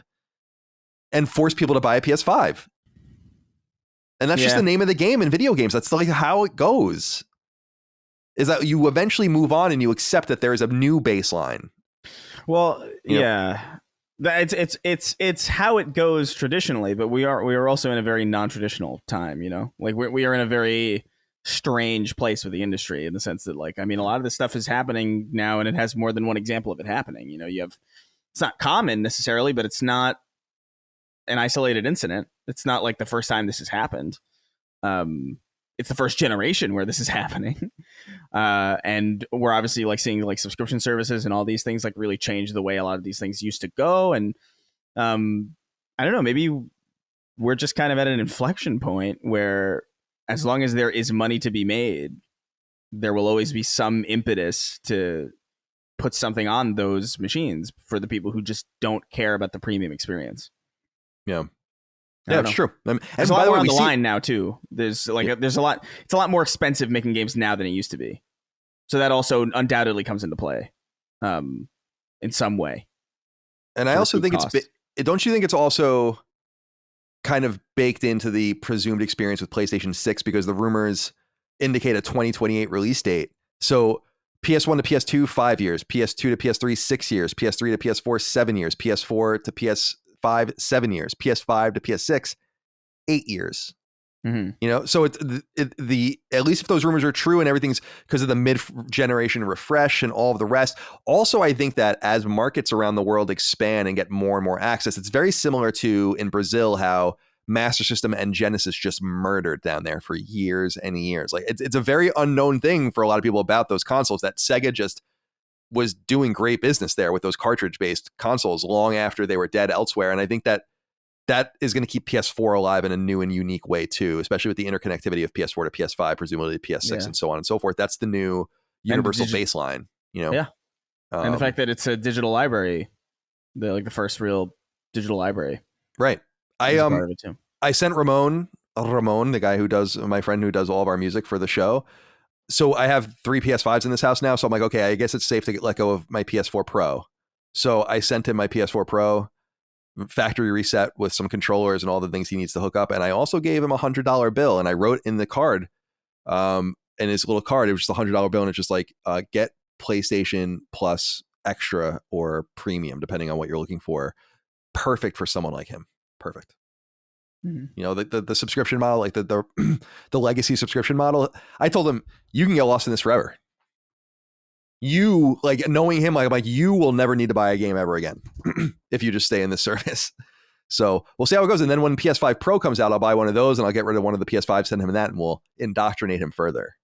and force people to buy a PS5. And that's just the name of the game in video games. That's like how it goes, is that you eventually move on and you accept that there is a new baseline. Well, it's how it goes traditionally, but we are also in a very non-traditional time, like we are in a very strange place with the industry, in the sense that, like, I mean, a lot of this stuff is happening now, and it has more than one example of it happening. You have, it's not common necessarily, but it's not an isolated incident. It's not like the first time this has happened. It's the first generation where this is happening. And we're obviously like seeing like subscription services and all these things like really change the way a lot of these things used to go. And I don't know, maybe we're just kind of at an inflection point where, as long as there is money to be made, there will always be some impetus to put something on those machines for the people who just don't care about the premium experience. Yeah, it's true. And there's a lot more on the line now too. There's there's a lot. It's a lot more expensive making games now than it used to be. So that also undoubtedly comes into play, in some way. And I also think don't you think it's also kind of baked into the presumed experience with PlayStation 6 because the rumors indicate a 2028 release date. So PS1 to PS2, 5 years, PS2 to PS3, 6 years, PS3 to PS4, 7 years, PS4 to PS5, 7 years, PS5 to PS6, 8 years. Mm-hmm. You know, so it's the at least if those rumors are true and everything's because of the mid-generation refresh and all of the rest. Also, I think that as markets around the world expand and get more and more access, it's very similar to in Brazil how Master System and Genesis just murdered down there for years and years. Like it's a very unknown thing for a lot of people about those consoles that Sega just was doing great business there with those cartridge-based consoles long after they were dead elsewhere. And I think that is going to keep PS4 alive in a new and unique way too, especially with the interconnectivity of PS4 to PS5, presumably to PS6 and so on and so forth. That's the new universal baseline, you know? Yeah. And the fact that it's a digital library, the first real digital library. Right. I sent Ramon, the guy my friend who does all of our music for the show. So I have 3 PS5s in this house now. So I'm like, okay, I guess it's safe to let go of my PS4 Pro. So I sent him my PS4 Pro factory reset with some controllers and all the things he needs to hook up. And I also gave him $100 bill and I wrote in the card, in his little card, it was just $100 bill. And it's just like, get PlayStation Plus Extra or Premium, depending on what you're looking for. Perfect for someone like him. Perfect. Mm-hmm. You know, the subscription model, like the legacy subscription model. I told him, you can get lost in this forever. You like knowing him, like you will never need to buy a game ever again if you just stay in this service. So we'll see how it goes. And then when PS5 Pro comes out, I'll buy one of those and I'll get rid of one of the PS5, send him that, and we'll indoctrinate him further.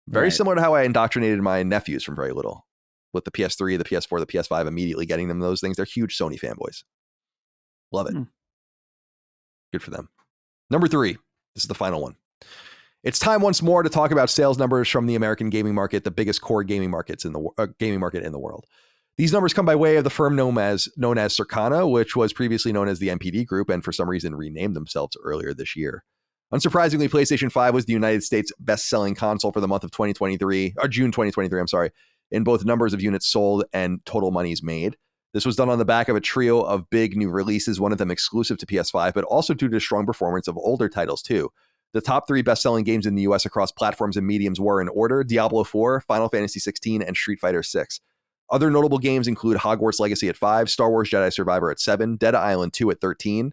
Very similar to how I indoctrinated my nephews from very little with the PS3, the PS4, the PS5, immediately getting them those things. They're huge Sony fanboys. Love it. Good for them. Number 3. This is the final one. It's time once more to talk about sales numbers from the American gaming market, the biggest core gaming market in the world. These numbers come by way of the firm known as Circana, which was previously known as the MPD Group and for some reason renamed themselves earlier this year. Unsurprisingly, PlayStation 5 was the United States best-selling console for the month of June 2023, I'm sorry, in both numbers of units sold and total monies made. This was done on the back of a trio of big new releases, one of them exclusive to PS5, but also due to strong performance of older titles too. The top 3 best-selling games in the US across platforms and mediums were in order: Diablo 4, Final Fantasy XVI, and Street Fighter 6. Other notable games include Hogwarts Legacy at 5, Star Wars Jedi Survivor at 7, Dead Island 2 at 13,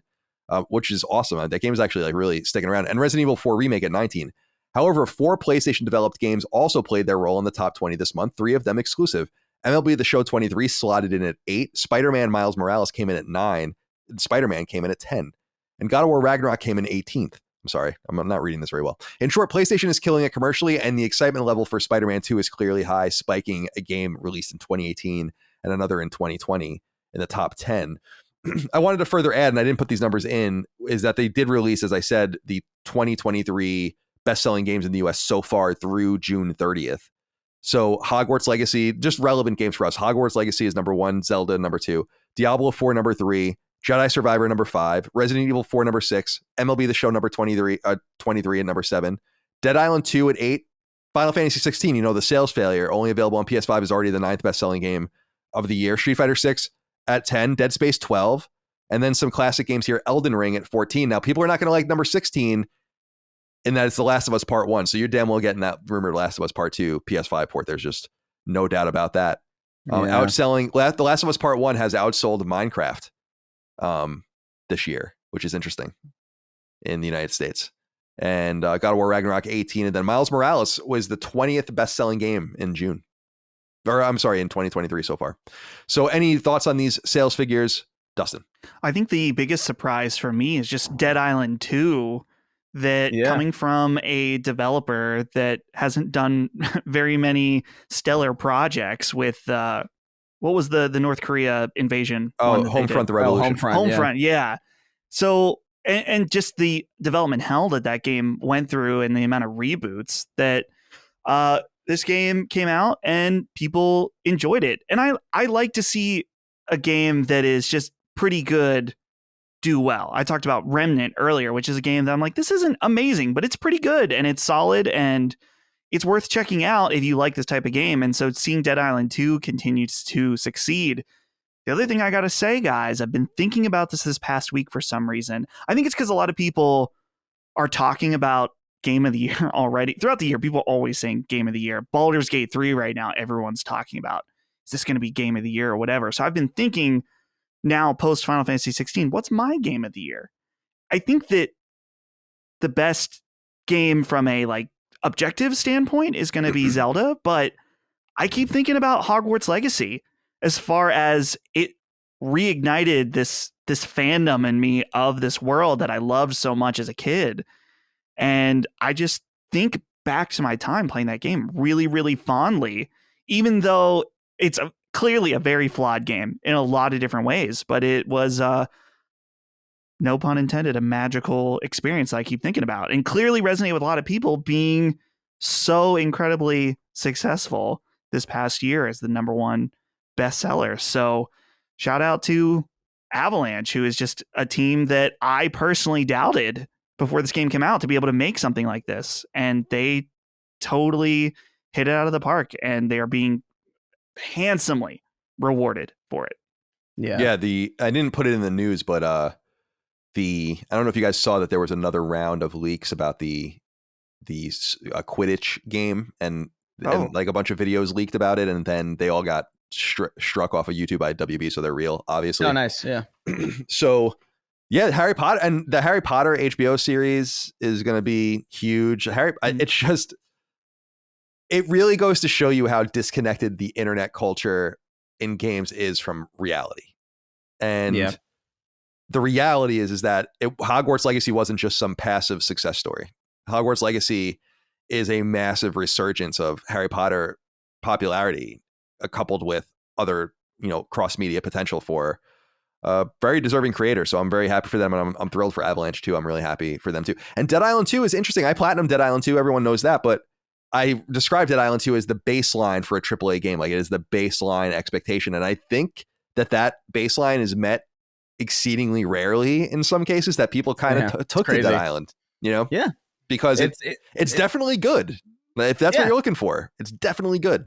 which is awesome. That game is actually like really sticking around, and Resident Evil 4 Remake at 19. However, 4 PlayStation-developed games also played their role in the top 20 this month, 3 of them exclusive. MLB The Show 23 slotted in at 8, Spider-Man Miles Morales came in at 9, and Spider-Man came in at 10, and God of War Ragnarok came in 18th. I'm sorry, I'm not reading this very well. In short, PlayStation is killing it commercially, and the excitement level for Spider-Man 2 is clearly high, spiking a game released in 2018 and another in 2020 in the top 10. I wanted to further add, and I didn't put these numbers in, is that they did release, as I said, the 2023 best-selling games in the US so far through June 30th. So Hogwarts Legacy, just relevant games for us. Hogwarts Legacy is number 1, Zelda number 2, Diablo 4 number 3, Jedi Survivor number 5, Resident Evil 4 number 6, MLB The Show number 23 at number 7, Dead Island 2 at 8, Final Fantasy 16, you know, the sales failure, only available on PS5, is already the 9th best-selling game of the year. Street Fighter 6 at 10, Dead Space 12, and then some classic games here, Elden Ring at 14. Now, people are not going to like number 16 in that it's The Last of Us Part 1, so you're damn well getting that rumored Last of Us Part 2 PS5 port. There's just no doubt about that. Outselling, The Last of Us Part 1 has outsold Minecraft this year, which is interesting in the United States. And God of War Ragnarok 18, and then Miles Morales was the 20th best-selling game in June. Or I'm sorry, in 2023 so far. So any thoughts on these sales figures, Dustin? I think the biggest surprise for me is just Dead Island 2, that coming from a developer that hasn't done very many stellar projects with what was the North Korea invasion? Homefront, the Revolution. Homefront, yeah. So, and just the development hell that game went through and the amount of reboots that this game came out and people enjoyed it. And I like to see a game that is just pretty good do well. I talked about Remnant earlier, which is a game that I'm like, this isn't amazing, but it's pretty good and it's solid and it's worth checking out if you like this type of game. And so seeing Dead Island 2 continues to succeed. The other thing I got to say, guys, I've been thinking about this past week for some reason. I think it's because a lot of people are talking about Game of the Year already. Throughout the year, people are always saying Game of the Year. Baldur's Gate 3 right now, everyone's talking about, is this going to be Game of the Year or whatever? So I've been thinking now, post Final Fantasy XVI, what's my Game of the Year? I think that the best game from a like objective standpoint is going to be Zelda, but I keep thinking about Hogwarts Legacy as far as it reignited this fandom in me of this world that I loved so much as a kid. And I just think back to my time playing that game really, really fondly, even though it's clearly a very flawed game in a lot of different ways. But it was, no pun intended, a magical experience I keep thinking about and clearly resonate with a lot of people, being so incredibly successful this past year as the #1 bestseller. So shout out to Avalanche, who is just a team that I personally doubted before this game came out to be able to make something like this. And they totally hit it out of the park, and they are being handsomely rewarded for it. Yeah. I didn't put it in the news, but I don't know if you guys saw that there was another round of leaks about the Quidditch game, and like a bunch of videos leaked about it, and then they all got struck off of YouTube by WB, so they're real, obviously. Oh, nice. Yeah. So yeah, Harry Potter and the Harry Potter HBO series is going to be huge. It really goes to show you how disconnected the internet culture in games is from reality. And the reality is that Hogwarts Legacy wasn't just some passive success story. Hogwarts Legacy is a massive resurgence of Harry Potter popularity, coupled with other, cross-media potential for very deserving creators. So I'm very happy for them, and I'm thrilled for Avalanche too. I'm really happy for them too. And Dead Island 2 is interesting. I platinumed Dead Island 2. Everyone knows that, but I described Dead Island 2 as the baseline for a AAA game. Like, it is the baseline expectation. And I think that baseline is met exceedingly rarely in some cases, that people kind of took to Dead Island, Yeah. Because it's definitely good. If that's what you're looking for, it's definitely good.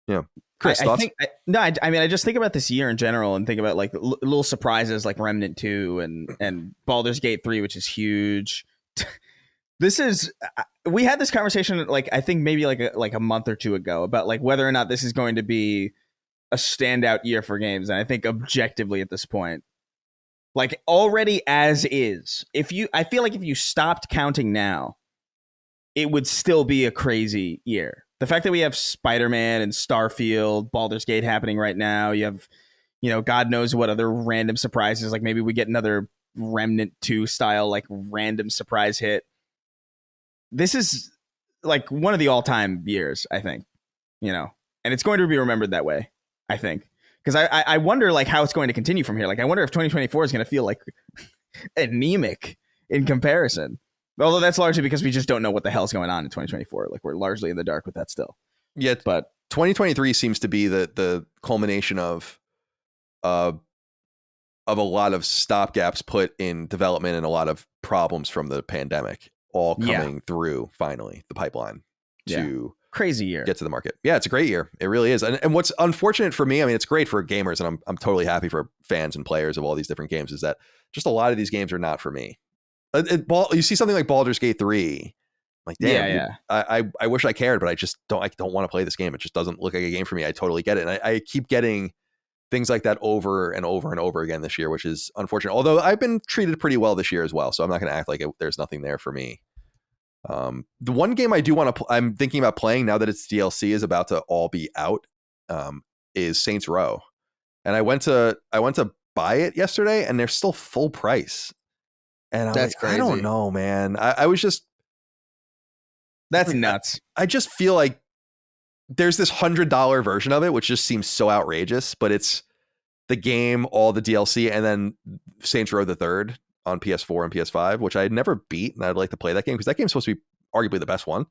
Yeah. Chris, thoughts? I just think about this year in general and think about like little surprises like Remnant 2 and Baldur's Gate 3, which is huge. We had this conversation like I think maybe like a month or two ago about like whether or not this is going to be a standout year for games. And I think objectively at this point, like already as is, I feel like if you stopped counting now, it would still be a crazy year. The fact that we have Spider-Man and Starfield, Baldur's Gate happening right now, you have, God knows what other random surprises. Like maybe we get another Remnant 2 style, like random surprise hit. This is like one of the all-time years, I think, and it's going to be remembered that way, I think. Because I wonder like how it's going to continue from here. Like I wonder if 2024 is going to feel like anemic in comparison. Although that's largely because we just don't know what the hell's going on in 2024. Like we're largely in the dark with that still. Yeah, but 2023 seems to be the culmination of a lot of stopgaps put in development and a lot of problems from the pandemic all coming through finally the pipeline to crazy year get to the market. Yeah, it's a great year. It really is. And what's unfortunate for me, I mean, it's great for gamers, and I'm totally happy for fans and players of all these different games, is that just a lot of these games are not for me. You see something like Baldur's Gate 3, like, damn, I wish I cared, but I don't want to play this game. It just doesn't look like a game for me. I totally get it. And I keep getting things like that over and over and over again this year, which is unfortunate. Although I've been treated pretty well this year as well, so I'm not going to act like there's nothing there for me. The one game I do want to, I'm thinking about playing now that its DLC is about to all be out, is Saints Row, and I went to buy it yesterday, and they're still full price. And that's crazy. I don't know, man. I was just, that's nuts. I just feel like there's this $100 version of it, which just seems so outrageous, but it's the game, all the DLC, and then Saints Row the Third on PS4 and PS5, which I had never beat, and I'd like to play that game because that game's supposed to be arguably the best one.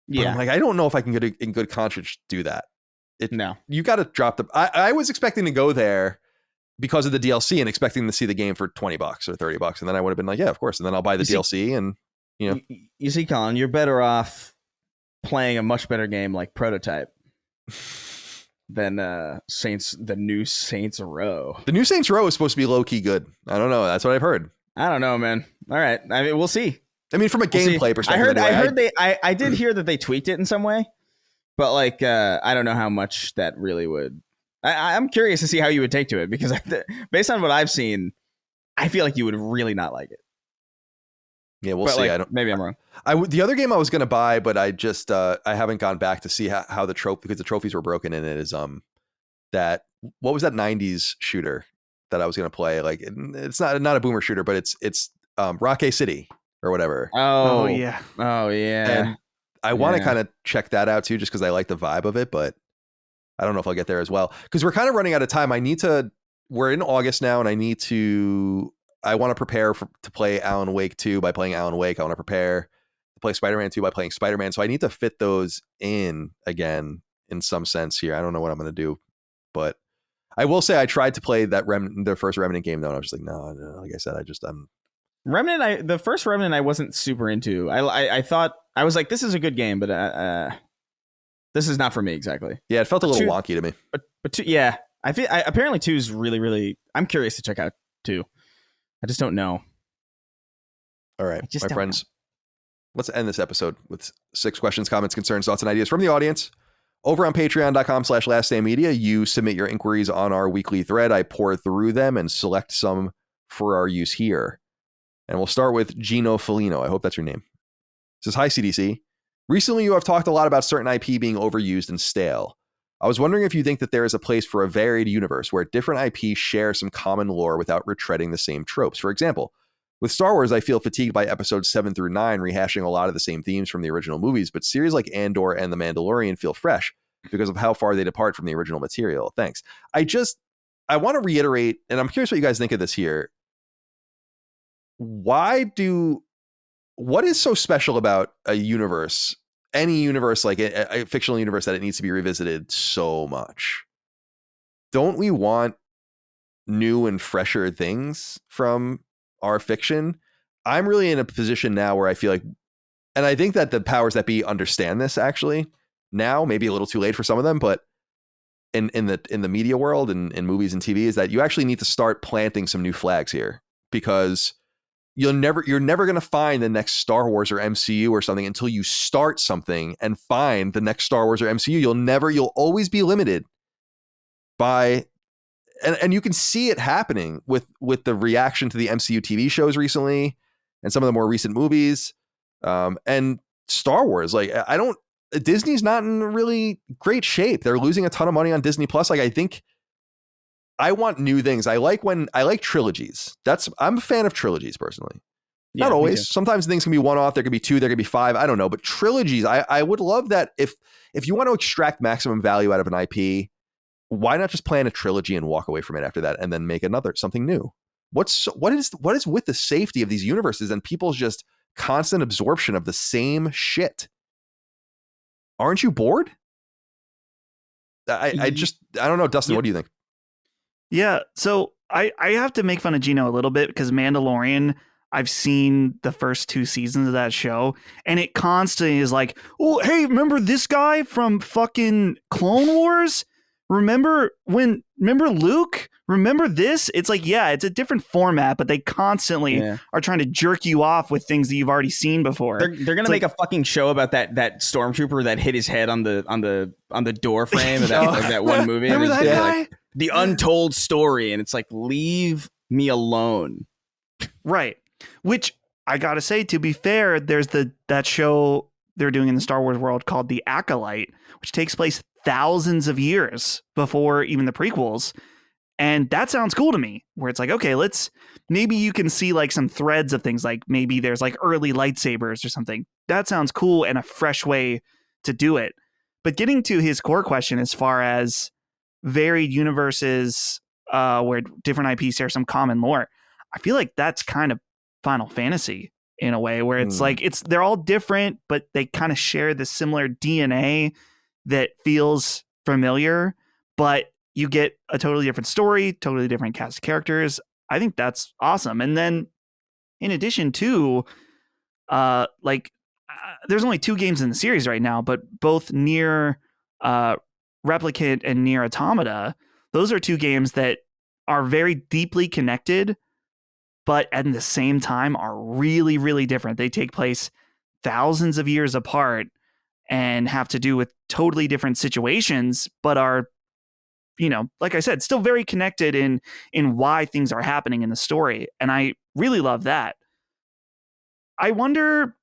But I'm like, I don't know if I can get in good conscience do that. No. You got to drop the. I was expecting to go there because of the DLC and expecting to see the game for $20 or $30, and then I would have been like, yeah, of course, and then I'll buy the DLC, and you see, Colin, you're better off playing a much better game like Prototype than the new Saints Row. The new Saints Row is supposed to be low key good. I don't know. That's what I've heard. I don't know, man. All right, I mean, we'll see. I mean, from a gameplay perspective, I did hear that they tweaked it in some way, but like, I don't know how much that really would. I'm curious to see how you would take to it, because based on what I've seen, I feel like you would really not like it. Yeah, we'll see. Like, maybe I'm wrong. The other game I was going to buy, but I just I haven't gone back to see how the trophy, because the trophies were broken in it, is that what was that 90s shooter that I was going to play? Like, it's not a boomer shooter, but it's Rocket City or whatever. Oh yeah. And I want to kind of check that out too, just because I like the vibe of it, but I don't know if I'll get there as well, because we're kind of running out of time. We're in August now, and I want to prepare to play Alan Wake 2 by playing Alan Wake. I want to prepare to play Spider-Man 2 by playing Spider-Man. So I need to fit those in again in some sense here. I don't know what I'm going to do, but I will say I tried to play the first Remnant game though, and I was just like, no. Like I said, Remnant. The first Remnant I wasn't super into. I thought, I was like, this is a good game, but this is not for me exactly. Yeah, it felt a little wonky to me. But two, yeah, apparently 2 is really, really. I'm curious to check out 2. I just don't know. All right, my friends, let's end this episode with 6 questions, comments, concerns, thoughts, and ideas from the audience. Over on patreon.com/laststandmedia, you submit your inquiries on our weekly thread. I pour through them and select some for our use here. And we'll start with Gino Felino. I hope that's your name. It says, hi, CDC. Recently, you have talked a lot about certain IP being overused and stale. I was wondering if you think that there is a place for a varied universe where different IPs share some common lore without retreading the same tropes. For example, with Star Wars, I feel fatigued by episodes 7 through 9 rehashing a lot of the same themes from the original movies, but series like Andor and The Mandalorian feel fresh because of how far they depart from the original material. Thanks. I want to reiterate, and I'm curious what you guys think of this here. What is so special about a universe, any universe, like a fictional universe, that it needs to be revisited so much? Don't we want new and fresher things from our fiction? I'm really in a position now where I feel like, and I think that the powers that be understand this actually now, maybe a little too late for some of them, but in the media world and in movies and TV, is that you actually need to start planting some new flags here, because you're never going to find the next Star Wars or MCU or something until you start something and find the next Star Wars or MCU. You'll always be limited by, and you can see it happening with the reaction to the MCU TV shows recently and some of the more recent movies, and Star Wars. Like, Disney's not in really great shape. They're losing a ton of money on Disney Plus. Like, I think I want new things. I like trilogies. I'm a fan of trilogies personally. Yeah, not always. Sometimes things can be one off. There could be 2, there could be 5. I don't know. But trilogies, I would love that. If you want to extract maximum value out of an IP, why not just plan a trilogy and walk away from it after that, and then make something new? What is with the safety of these universes and people's just constant absorption of the same shit? Aren't you bored? I don't know, Dustin. What do you think? Yeah, so I have to make fun of Gino a little bit, because Mandalorian, I've seen the first 2 seasons of that show, and it constantly is like, oh, hey, remember this guy from fucking Clone Wars? Remember Luke? Remember this? It's like, yeah, it's a different format, but they constantly are trying to jerk you off with things that you've already seen before. They're gonna make a fucking show about that stormtrooper that hit his head on the door frame of that one movie. Remember that guy? Like, the untold story, and it's like, leave me alone. Right. Which, I gotta say, to be fair, there's that show they're doing in the Star Wars world called The Acolyte, which takes place thousands of years before even the prequels. And that sounds cool to me, where it's like, okay, maybe you can see like some threads of things, like maybe there's like early lightsabers or something. That sounds cool and a fresh way to do it. But getting to his core question, as far as varied universes where different IPs share some common lore, I feel like that's kind of Final Fantasy. in a way where it's like they're all different, but they kind of share the similar DNA that feels familiar, but you get a totally different story, totally different cast of characters. I think that's awesome. And then in addition to there's only 2 games in the series right now, but both Nier Replicant and Nier Automata, those are 2 games that are very deeply connected, but at the same time are really, really different. They take place thousands of years apart and have to do with totally different situations, but are, like I said, still very connected in why things are happening in the story. And I really love that. I wonder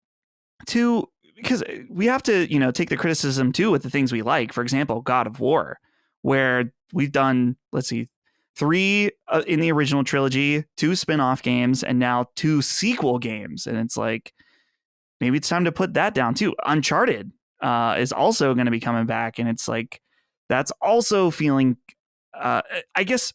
too, because we have to, take the criticism too with the things we like. For example, God of War, where we've done, let's see, 3 in the original trilogy, 2 spin-off games, and now 2 sequel games. And it's like, maybe it's time to put that down too. Uncharted is also going to be coming back. And it's like, that's also feeling, I guess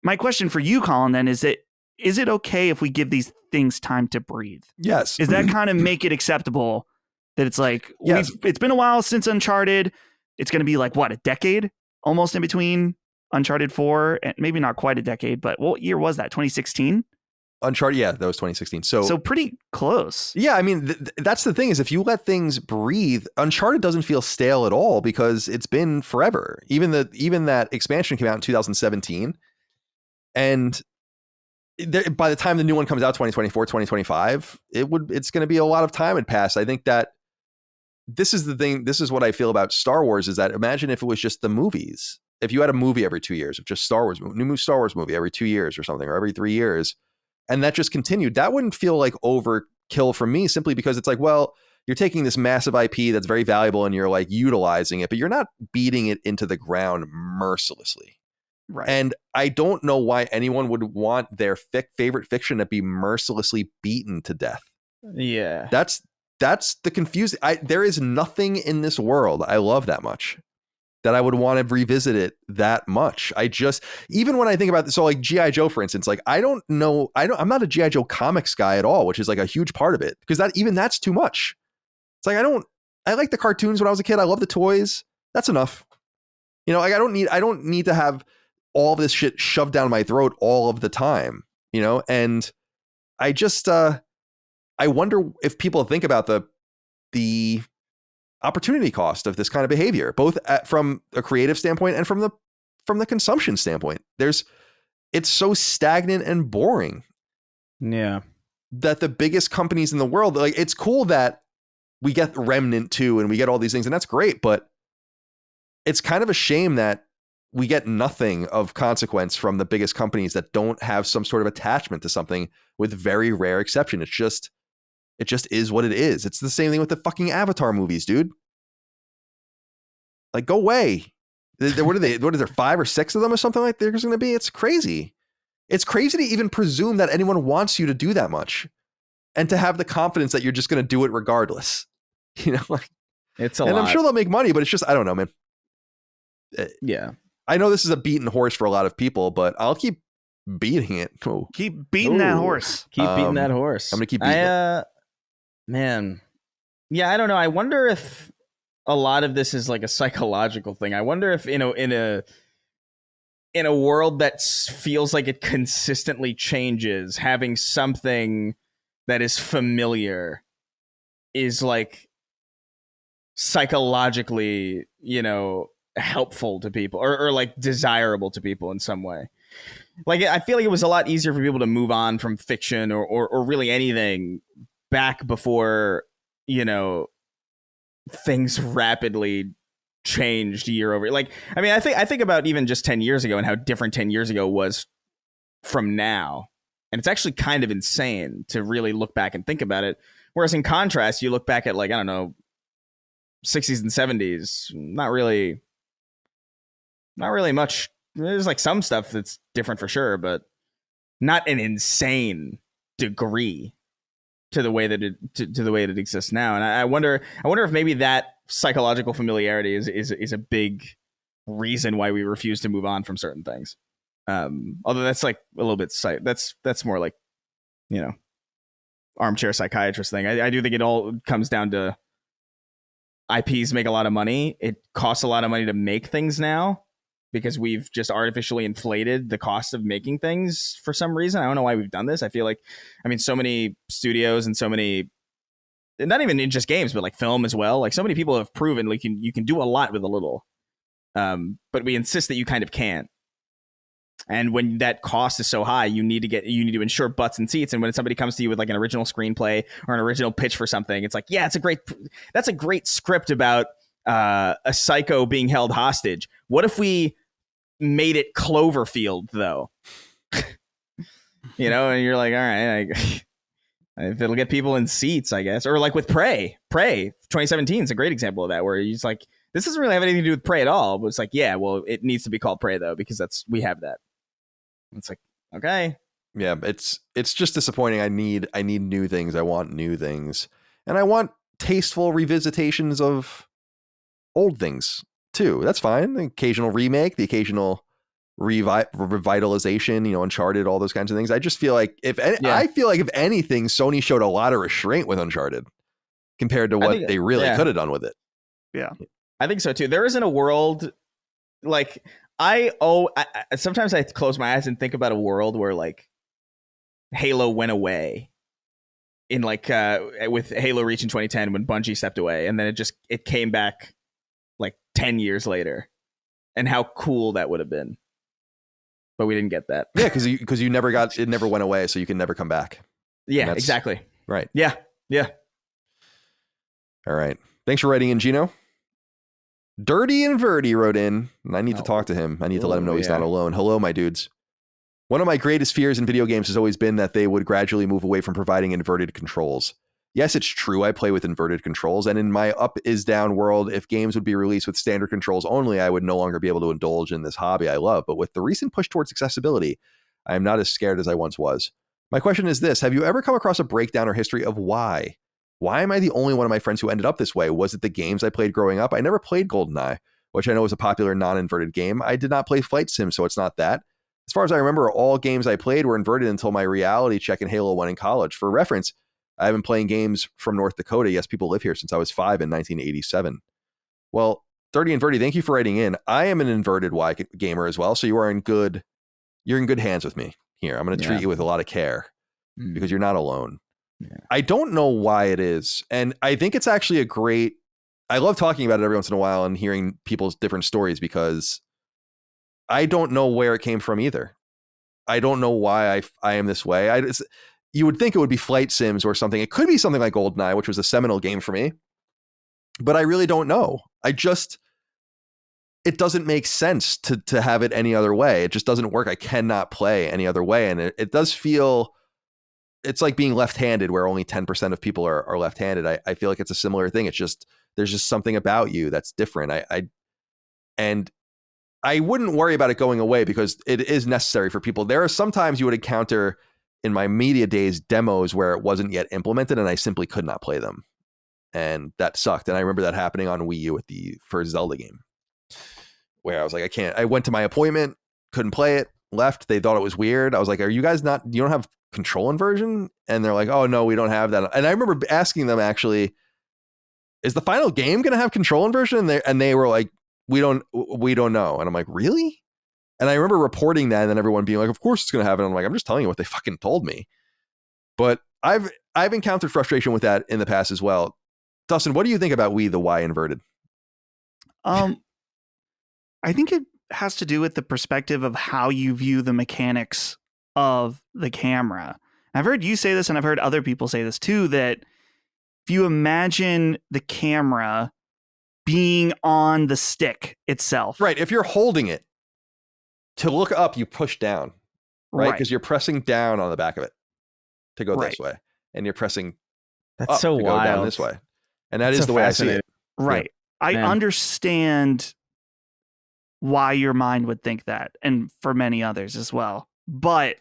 my question for you, Colin, then is it okay if we give these things time to breathe? Yes. Is that kind of make it acceptable that it's like, yes. It's been a while since Uncharted. It's going to be like, what, a decade almost in between Uncharted 4, and maybe not quite a decade, but what year was that? 2016? Uncharted, yeah, that was 2016. So pretty close. Yeah, I mean, that's the thing is if you let things breathe, Uncharted doesn't feel stale at all because it's been forever. Even that expansion came out in 2017, and by the time the new one comes out, 2024, 2025, it's going to be a lot of time had passed. I think that this is the thing. This is what I feel about Star Wars is that imagine if it was just the movies. If you had a movie every 2 years, of just Star Wars, new Star Wars movie every 2 years or something, or every 3 years, and that just continued, that wouldn't feel like overkill for me simply because it's like, well, you're taking this massive IP that's very valuable and you're like utilizing it, but you're not beating it into the ground mercilessly. Right. And I don't know why anyone would want their favorite fiction to be mercilessly beaten to death. Yeah. That's the confusing. There is nothing in this world I love that much that I would want to revisit it that much. Even when I think about this, so like G.I. Joe, for instance, like I'm not a G.I. Joe comics guy at all, which is like a huge part of it because that's too much. It's like, I like the cartoons when I was a kid. I love the toys. That's enough. Like I don't need to have all this shit shoved down my throat all of the time, and I just, I wonder if people think about the opportunity cost of this kind of behavior, both from a creative standpoint and from the consumption standpoint. It's so stagnant and boring. Yeah. That the biggest companies in the world, like, it's cool that we get Remnant 2 and we get all these things, and that's great, but it's kind of a shame that we get nothing of consequence from the biggest companies that don't have some sort of attachment to something, with very rare exception. It just is what it is. It's the same thing with the fucking Avatar movies, dude. Like, go away. What are there 5 or 6 of them or something like there's going to be? It's crazy. It's crazy to even presume that anyone wants you to do that much and to have the confidence that you're just going to do it regardless. Like, it's a lot. And I'm sure they'll make money, but it's just, I don't know, man. Yeah. I know this is a beaten horse for a lot of people, but I'll keep beating it. Oh. Keep beating that horse. Keep beating that horse. I'm going to keep beating it. Man. Yeah, I don't know. I wonder if a lot of this is like a psychological thing. I wonder if, in a world that feels like it consistently changes, having something that is familiar is like psychologically, helpful to people or like desirable to people in some way. Like, I feel like it was a lot easier for people to move on from fiction or really anything back before, things rapidly changed year over. Like, I mean, I think about even just 10 years ago and how different 10 years ago was from now. And it's actually kind of insane to really look back and think about it. Whereas in contrast, you look back at, like, I don't know, 60s and 70s, not really much. There's like some stuff that's different for sure, but not an insane degree to the way that it exists now. And I wonder if maybe that psychological familiarity is a big reason why we refuse to move on from certain things. Although that's like a little bit that's more like, armchair psychiatrist thing. I do think it all comes down to IPs make a lot of money. It costs a lot of money to make things now because we've just artificially inflated the cost of making things for some reason. I don't know why we've done this. I feel like, so many studios and so many, not even in just games, but like film as well. Like so many people have proven like you can do a lot with a little, but we insist that you kind of can't. And when that cost is so high, you need to ensure butts and seats. And when somebody comes to you with like an original screenplay or an original pitch for something, it's like, yeah, that's a great script about a psycho being held hostage. What if we made it Cloverfield though? And you're like, all right, if it'll get people in seats, I guess. Or like with Prey 2017 is a great example of that, where he's like, this doesn't really have anything to do with Prey at all. But it's like, yeah, well, it needs to be called Prey though, because we have that. It's like, okay. Yeah, it's just disappointing. I need new things. I want new things. And I want tasteful revisitations of old things too. That's fine. The occasional remake, the occasional revitalization, Uncharted, all those kinds of things. I just feel like if anything, Sony showed a lot of restraint with Uncharted compared to what they really could have done with it. Yeah. I think so too. There isn't a world like sometimes I close my eyes and think about a world where like Halo went away in like with Halo Reach in 2010 when Bungie stepped away, and then it came back like 10 years later, and how cool that would have been. But we didn't get that. Yeah, because you never it never went away, so you can never come back. Yeah, exactly. Right. Yeah. All right. Thanks for writing in, Gino. Dirty and Verdi wrote in, and I need to talk to him. I need to let him know he's not alone. Hello, my dudes. One of my greatest fears in video games has always been that they would gradually move away from providing inverted controls. Yes, it's true. I play with inverted controls, and in my up is down world, if games would be released with standard controls only, I would no longer be able to indulge in this hobby I love. But with the recent push towards accessibility, I am not as scared as I once was. My question is this: have you ever come across a breakdown or history of why? Why am I the only one of my friends who ended up this way? Was it the games I played growing up? I never played GoldenEye, which I know is a popular non-inverted game. I did not play Flight Sim, so it's not that. As far as I remember, all games I played were inverted until my reality check in Halo 1 in college. For reference, I've been playing games from North Dakota. Yes, people live here since I was 5 in 1987. Well, Dirty and Verdi, thank you for writing in. I am an inverted Y gamer as well, so you're in good hands with me here. I'm going to treat you with a lot of care because you're not alone. Yeah. I don't know why it is. And I think it's actually I love talking about it every once in a while and hearing people's different stories, because I don't know where it came from either. I don't know why I am this way. You would think it would be flight sims or something. It could be something like GoldenEye, which was a seminal game for me, but I really don't know. It doesn't make sense to have it any other way. It just doesn't work. I cannot play any other way. And it does feel, it's like being left-handed, where only 10% of people are left-handed. I feel like it's a similar thing. It's just, there's just something about you that's different. And I wouldn't worry about it going away because it is necessary for people. There are sometimes you would encounter in my media days demos where it wasn't yet implemented and I simply could not play them. And that sucked. And I remember that happening on Wii U with the first Zelda game, where I was like, I can't. I went to my appointment, couldn't play it, left. They thought it was weird. I was like, are you guys you don't have control inversion? And they're like, oh no, we don't have that. And I remember asking them, actually, is the final game going to have control inversion? And they were like, we don't know. And I'm like, really? And I remember reporting that, and then everyone being like, of course it's going to happen. I'm like, I'm just telling you what they fucking told me. But I've encountered frustration with that in the past as well. Dustin, what do you think about the Y inverted? I think it has to do with the perspective of how you view the mechanics of the camera. I've heard you say this, and I've heard other people say this too, that if you imagine the camera being on the stick itself. Right. If you're holding it, to look up, you push down, right? Because you're pressing down on the back of it to go this way, and you're pressing up to go down this way. And that's the way I see it. Right. Yeah. I understand why your mind would think that, and for many others as well. But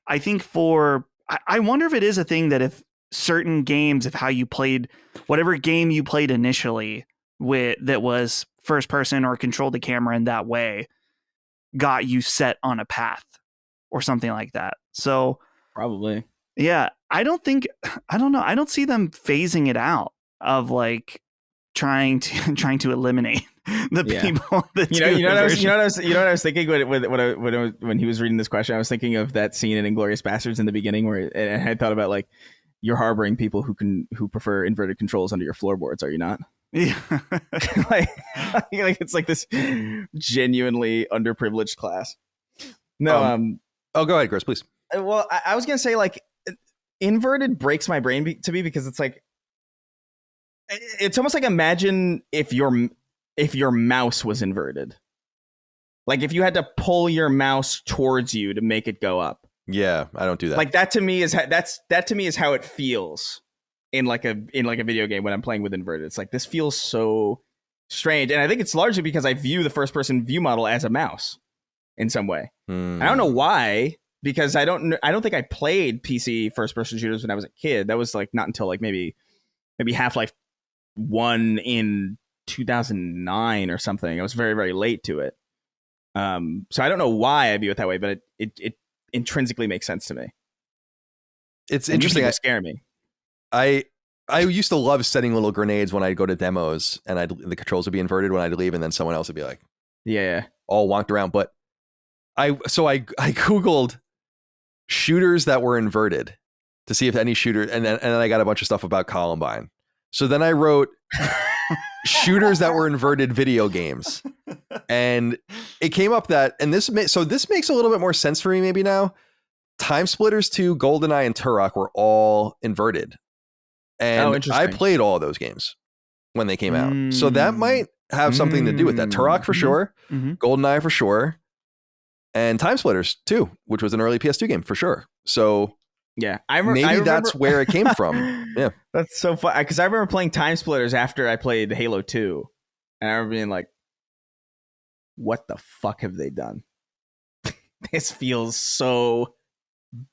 I think I wonder if it is a thing that if certain games, if how you played, whatever game you played initially that was first person or controlled the camera in that way, got you set on a path or something like that. So probably Yeah, I don't know. I don't see them phasing it out of like trying to eliminate the people that you know what I was thinking when he was reading this question. I was thinking of that scene in Inglourious Bastards in the beginning where and I thought about like, you're harboring people who prefer inverted controls under your floorboards, are you not? Yeah. like it's like this genuinely underprivileged class. No, go ahead, Chris, please. Well, I was gonna say like inverted breaks my brain to me because it's like it's almost like imagine if your mouse was inverted, like if you had to pull your mouse towards you to make it go up. Yeah, I don't do that. Like that to me is how it feels in like a video game when I'm playing with inverted. It's like this feels so strange, and I think it's largely because I view the first person view model as a mouse in some way. I don't know why, because I don't think I played PC first person shooters when I was a kid. That was like not until like maybe Half-Life 1 in 2009 or something. I was very, very late to it. So I don't know why I view it that way, but it intrinsically makes sense to me. It's interesting. It scare me. I used to love setting little grenades when I'd go to demos and the controls would be inverted when I'd leave, and then someone else would be like, yeah, all wonked around. But I Googled shooters that were inverted to see if any shooter, and then I got a bunch of stuff about Columbine. So then I wrote shooters that were inverted video games, and it came up that, and this makes a little bit more sense for me maybe now. Time Splitters 2, GoldenEye, and Turok were all inverted, and I played all of those games when they came out. So that might have something to do with that. Turok for sure, GoldenEye for sure, and Time Splitters 2, which was an early PS2 game for sure. So yeah, maybe that's where it came from. Yeah, that's so fun because I remember playing Time Splitters after I played Halo 2, and I remember being like, "What the fuck have they done? This feels so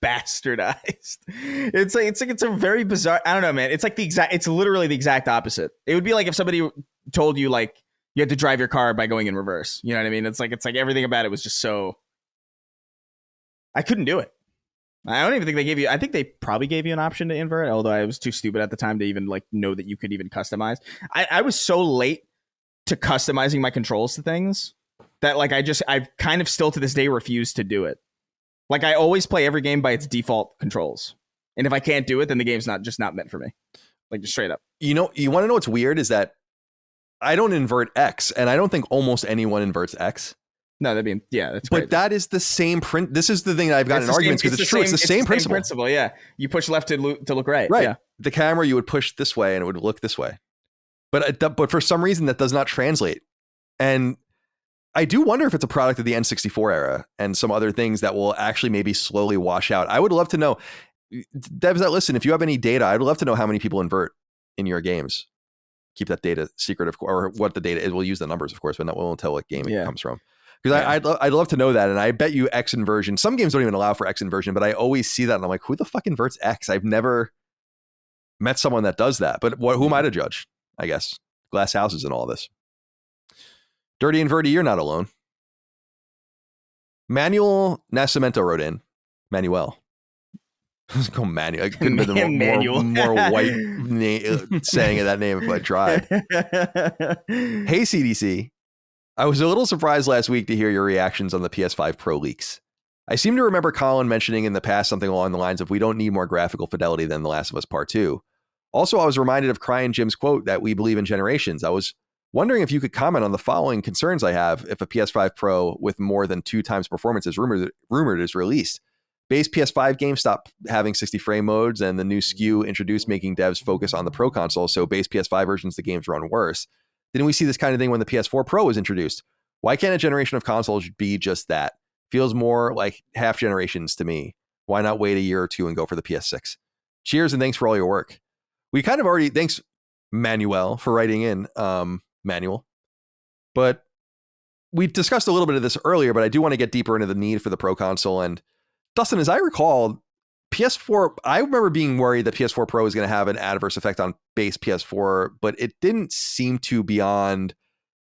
bastardized." It's a very bizarre. I don't know, man. It's like it's literally the exact opposite. It would be like if somebody told you like you had to drive your car by going in reverse. You know what I mean? It's like everything about it was just so. I couldn't do it. I don't even think they gave you. I think they probably gave you an option to invert, although I was too stupid at the time to even like know that you could even customize. I was so late to customizing my controls to things that like I've kind of still to this day refused to do it. Like I always play every game by its default controls, and if I can't do it, then the game's not meant for me. Like just straight up. You want to know what's weird is that I don't invert X, and I don't think almost anyone inverts X. No, that's but crazy. that is the same print. This is the thing that I've gotten in arguments because it's true. It's the same principle. Yeah, you push left to look right. Right. Yeah. The camera you would push this way and it would look this way, but for some reason that does not translate. And I do wonder if it's a product of the N64 era and some other things that will actually maybe slowly wash out. I would love to know, devs that listen, if you have any data, I'd love to know how many people invert in your games. Keep that data secret, or what the data is. We'll use the numbers, of course, but we'll tell what game it comes from. Because I'd love to know that, and I bet you X inversion. Some games don't even allow for X inversion, but I always see that, and I'm like, who the fuck inverts X? I've never met someone that does that. But who am I to judge? I guess glass houses and all this. Dirty Inverty, you're not alone. Manuel Nascimento wrote in. Manuel. Let's go Manuel. I couldn't have been more white saying that name if I tried. Hey, CDC. I was a little surprised last week to hear your reactions on the PS5 Pro leaks. I seem to remember Colin mentioning in the past something along the lines of, we don't need more graphical fidelity than The Last of Us Part 2. Also, I was reminded of Crying Jim's quote that we believe in generations. I was wondering if you could comment on the following concerns I have if a PS5 Pro with more than 2 times performance is rumored is released. Base PS5 games stop having 60 frame modes, and the new SKU introduced making devs focus on the Pro console, so base PS5 versions the games run worse. Didn't we see this kind of thing when the PS4 Pro was introduced? Why can't a generation of consoles be just that? Feels more like half generations to me. Why not wait a year or two and go for the PS6? Cheers and thanks for all your work. We kind of already, thanks Manuel for writing in, Manuel. But we discussed a little bit of this earlier, but I do want to get deeper into the need for the Pro console. And Dustin, as I recall, PS4, I remember being worried that PS4 Pro was going to have an adverse effect on base PS4, but it didn't seem to beyond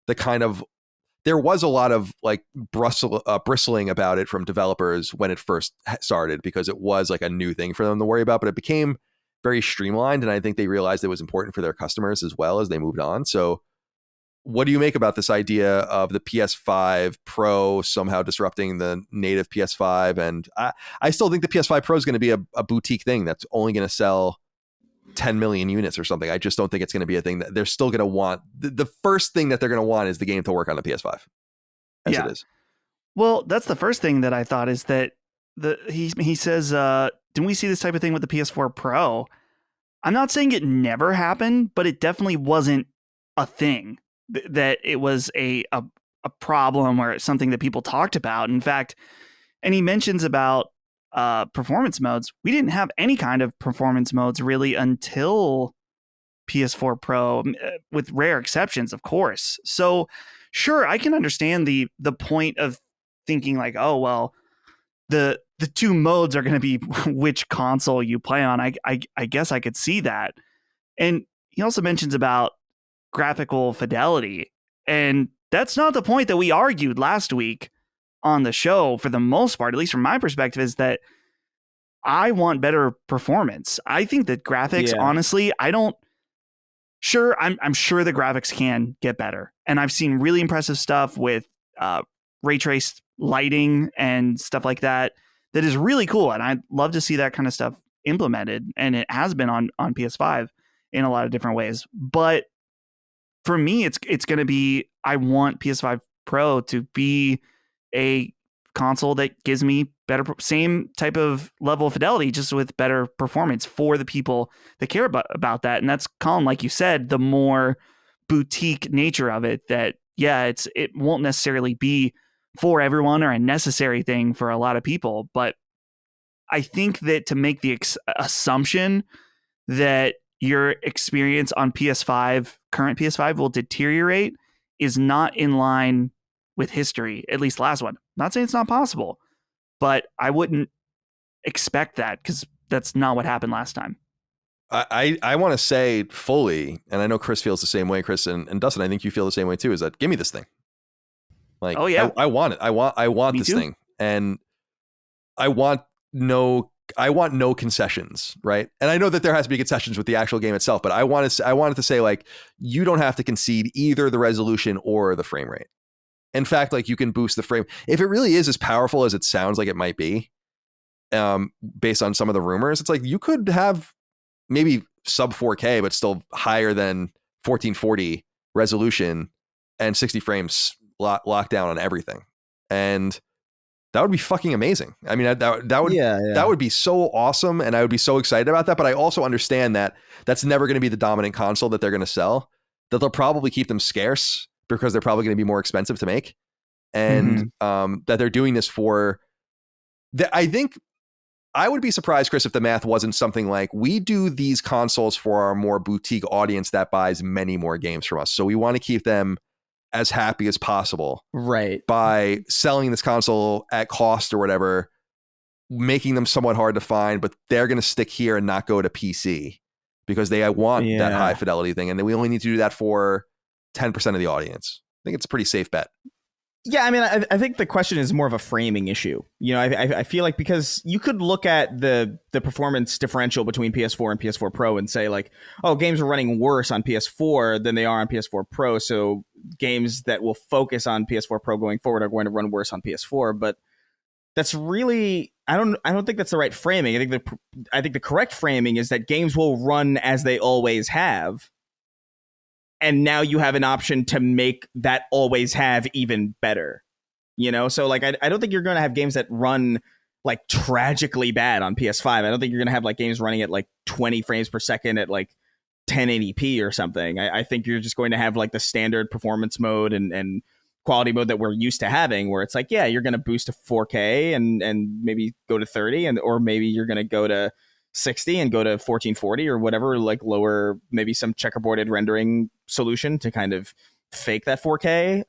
the kind of there was a lot of like bristling about it from developers when it first started, because it was like a new thing for them to worry about, but it became very streamlined. And I think they realized it was important for their customers as well as they moved on. So what do you make about this idea of the PS5 Pro somehow disrupting the native PS5? And I still think the PS5 Pro is going to be a boutique thing that's only going to sell 10 million units or something. I just don't think it's going to be a thing that they're still going to want. The first thing that they're going to want is the game to work on the PS5 as it is. Well, that's the first thing that I thought, is that he says, didn't we see this type of thing with the PS4 Pro? I'm not saying it never happened, but it definitely wasn't a thing. That it was a problem or something that people talked about. In fact, and he mentions about performance modes. We didn't have any kind of performance modes really until PS4 Pro, with rare exceptions, of course. So sure, I can understand the point of thinking like, oh, well, the two modes are going to be which console you play on. I guess I could see that. And he also mentions about graphical fidelity, and that's not the point that we argued last week on the show. For the most part, at least from my perspective, is that I want better performance. I think that graphics, honestly, I'm sure the graphics can get better, and I've seen really impressive stuff with ray traced lighting and stuff like that is really cool, and I'd love to see that kind of stuff implemented, and it has been on PS5 in a lot of different ways. But for me, it's going to be, I want PS5 Pro to be a console that gives me better, same type of level of fidelity, just with better performance for the people that care about that. And that's, Colin, like you said, the more boutique nature of it, that, it won't necessarily be for everyone or a necessary thing for a lot of people. But I think that to make the assumption that your experience on PS5, current PS5, will deteriorate is not in line with history, at least last one. Not saying it's not possible, but I wouldn't expect that, because that's not what happened last time. I want to say fully, and I know Chris feels the same way, Chris and Dustin, I think you feel the same way too, is that give me this thing. Like, oh yeah, I want it. I want this thing. And I want no concessions, right? And I know that there has to be concessions with the actual game itself, but I wanted to say, like, you don't have to concede either the resolution or the frame rate. In fact, like, you can boost the frame. If it really is as powerful as it sounds like it might be, based on some of the rumors, it's like you could have maybe sub 4K, but still higher than 1440 resolution and 60 frames locked down on everything. And that would be fucking amazing. I mean, that would be so awesome, and I would be so excited about that. But I also understand that that's never going to be the dominant console that they're going to sell. That they'll probably keep them scarce because they're probably going to be more expensive to make, and that they're doing this for. I think I would be surprised, Chris, if the math wasn't something like, we do these consoles for our more boutique audience that buys many more games from us, so we want to keep them as happy as possible, right? By selling this console at cost or whatever, making them somewhat hard to find, but they're going to stick here and not go to PC because they want that high fidelity thing. And then we only need to do that for 10% of the audience. I think it's a pretty safe bet. Yeah, I mean, I think the question is more of a framing issue. You know, I feel like, because you could look at the performance differential between PS4 and PS4 Pro and say, like, oh, games are running worse on PS4 than they are on PS4 Pro, so games that will focus on PS4 Pro going forward are going to run worse on PS4. But that's really, I don't think that's the right framing. I think the correct framing is that games will run as they always have. And now you have an option to make that always have even better, you know? So, like, I don't think you're going to have games that run, like, tragically bad on PS5. I don't think you're going to have, like, games running at, like, 20 frames per second at, like, 1080p or something. I think you're just going to have, like, the standard performance mode and quality mode that we're used to having, where it's like, yeah, you're going to boost to 4K and maybe go to 30, or maybe you're going to go to 60 and go to 1440 or whatever, like lower, maybe some checkerboarded rendering solution to kind of fake that 4K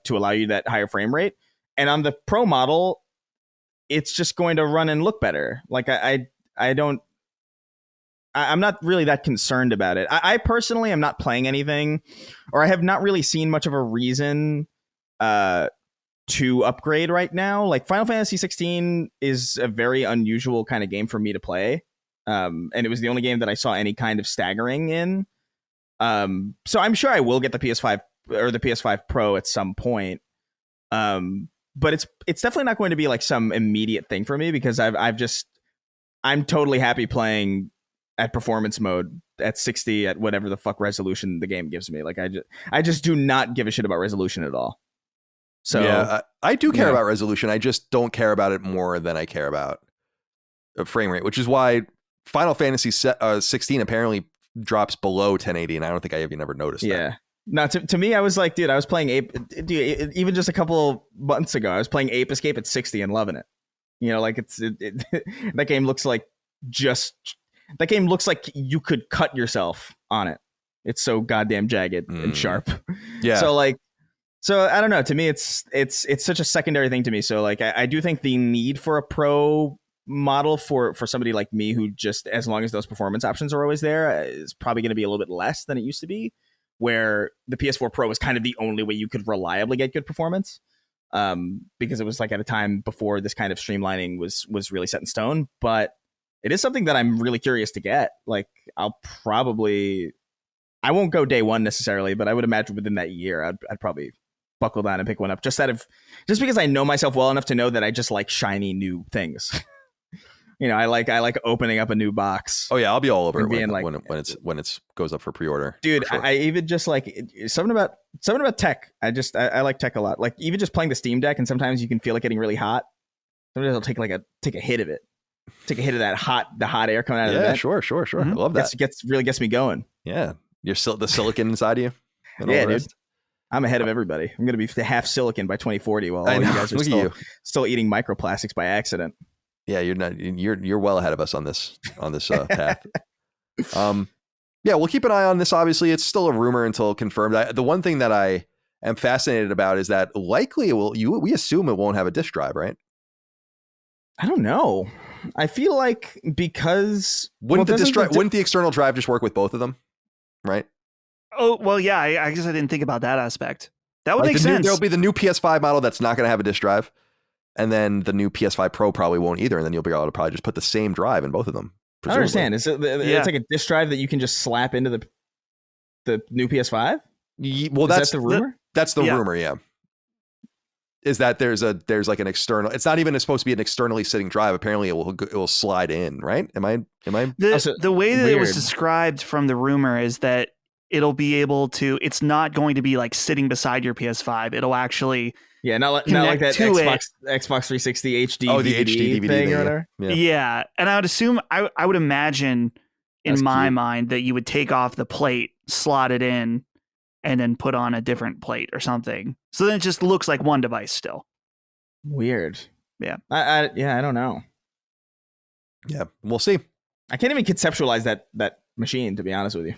to allow you that higher frame rate. And on the Pro model, it's just going to run and look better. Like, I'm not really that concerned about it. I personally am not playing anything, or I have not really seen much of a reason to upgrade right now. Like Final Fantasy XVI is a very unusual kind of game for me to play. And it was the only game that I saw any kind of staggering in. So I'm sure I will get the PS5 or the PS5 Pro at some point. But it's definitely not going to be like some immediate thing for me because I'm totally happy playing at performance mode at 60 at whatever the fuck resolution the game gives me. Like I just do not give a shit about resolution at all. So yeah, I do care about resolution. I just don't care about it more than I care about frame rate, which is why Final Fantasy 16 apparently drops below 1080, and I don't think I even ever noticed that. No, to me, I was like, dude, I was playing even just a couple months ago, I was playing Ape Escape at 60 and loving it. You know, like that game looks like you could cut yourself on it. It's so goddamn jagged and sharp. Yeah. So I don't know. To me, it's such a secondary thing to me. So like, I do think the need for a pro model for somebody like me who just, as long as those performance options are always there, is probably going to be a little bit less than it used to be, where the PS4 Pro was kind of the only way you could reliably get good performance, because it was like at a time before this kind of streamlining was really set in stone. But it is something that I'm really curious to get. Like I won't go day one necessarily, but I would imagine within that year I'd probably buckle down and pick one up just because I know myself well enough to know that I just like shiny new things. You know, I like opening up a new box. Oh yeah, I'll be all over it when it goes up for pre-order. Dude, sure. I even just like something about tech. I like tech a lot. Like even just playing the Steam Deck, and sometimes you can feel it getting really hot. Sometimes I'll take a hit of it. Take a hit of the hot air coming out of the vent. Sure. Mm-hmm. I love that. Really gets me going. Yeah. The silicon inside you. Yeah, dude. I'm ahead of everybody. I'm going to be half silicon by 2040 while all you guys are still eating microplastics by accident. Yeah, you're well ahead of us on this path. Yeah, we'll keep an eye on this. Obviously, it's still a rumor until confirmed. The one thing that I am fascinated about is that likely we assume it won't have a disk drive, right? I don't know. I feel like because wouldn't the external drive just work with both of them, right? Oh well, yeah. I guess I didn't think about that aspect. That would make sense. There'll be the new PS5 model that's not going to have a disk drive, and then the new PS5 Pro probably won't either. And then you'll be able to probably just put the same drive in both of them. Presumably. I understand. It's like a disk drive that you can just slap into the new PS5. Well, that's the rumor. That's the rumor. Yeah. Is that there's like an external? It's not even supposed to be an externally sitting drive. Apparently, it will slide in. Right? Am I? The way that it was described from the rumor is that it'll be able to. It's not going to be like sitting beside your PS5. It'll actually. Yeah, not like that Xbox 360 HD. The HD DVD thing or whatever. Yeah, and I would assume I would imagine in my mind that you would take off the plate, slot it in, and then put on a different plate or something. So then it just looks like one device still. Weird. Yeah. I don't know. Yeah, we'll see. I can't even conceptualize that machine, to be honest with you.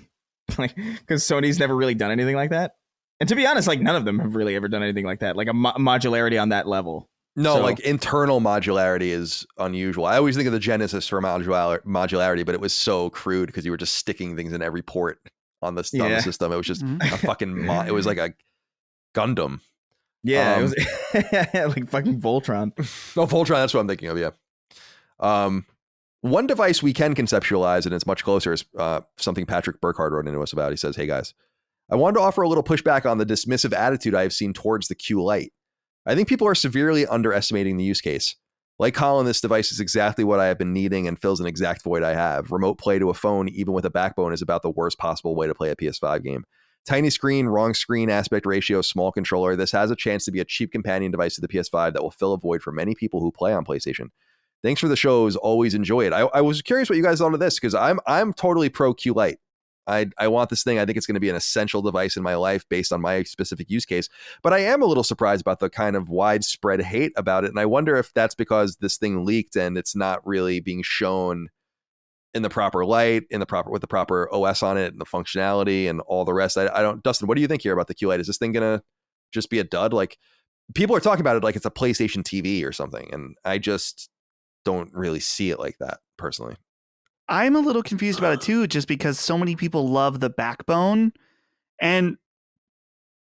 Like, because Sony's never really done anything like that. And to be honest, like none of them have really ever done anything like that. Like a modularity on that level. No, like internal modularity is unusual. I always think of the Genesis for modularity, but it was so crude because you were just sticking things in every port on the system. It was just a fucking it was like a Gundam. Yeah, it was like fucking Voltron. Oh, Voltron, that's what I'm thinking of, yeah. One device we can conceptualize, and it's much closer, is something Patrick Burkhardt wrote into us about. He says, "Hey guys, I wanted to offer a little pushback on the dismissive attitude I have seen towards the Q Lite. I think people are severely underestimating the use case. Like Colin, this device is exactly what I have been needing and fills an exact void I have. Remote play to a phone, even with a backbone, is about the worst possible way to play a PS5 game. Tiny screen, wrong screen aspect ratio, small controller. This has a chance to be a cheap companion device to the PS5 that will fill a void for many people who play on PlayStation. Thanks for the shows. Always enjoy it." I was curious what you guys thought of this, because I'm totally pro Q Lite. I want this thing. I think it's going to be an essential device in my life based on my specific use case. But I am a little surprised about the kind of widespread hate about it. And I wonder if that's because this thing leaked and it's not really being shown in the proper light, with the proper OS on it and the functionality and all the rest. I don't, Dustin, what do you think here about the Q Lite? Is this thing going to just be a dud? Like, people are talking about it like it's a PlayStation TV or something. And I just don't really see it like that personally. I'm a little confused about it too, just because so many people love the backbone, and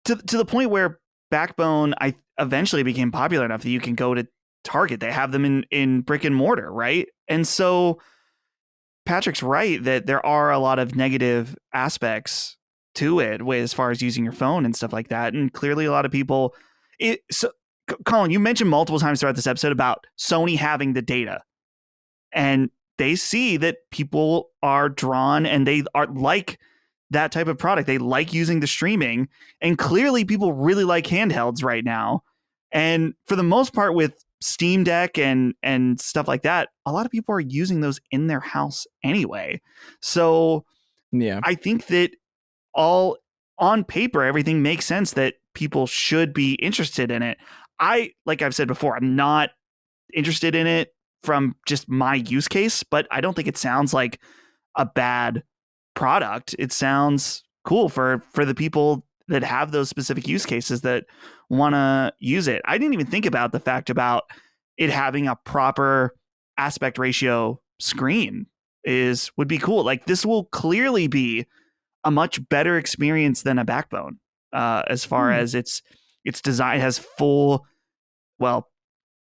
to the point where Backbone I eventually became popular enough that you can go to Target. They have them in brick and mortar, right? And so Patrick's right that there are a lot of negative aspects to it as far as using your phone and stuff like that. And clearly a lot of people Colin, you mentioned multiple times throughout this episode about Sony having the data, and they see that people are drawn and they are like that type of product. They like using the streaming, and clearly people really like handhelds right now. And for the most part with Steam Deck and stuff like that, a lot of people are using those in their house anyway. So yeah, I think that all on paper, everything makes sense that people should be interested in it. Like I've said before, I'm not interested in it from just my use case, but I don't think it sounds like a bad product. It sounds cool for the people that have those specific use cases that want to use it. I didn't even think about the fact about it having a proper aspect ratio screen would be cool. Like, this will clearly be a much better experience than a Backbone, as far as its design has full, well,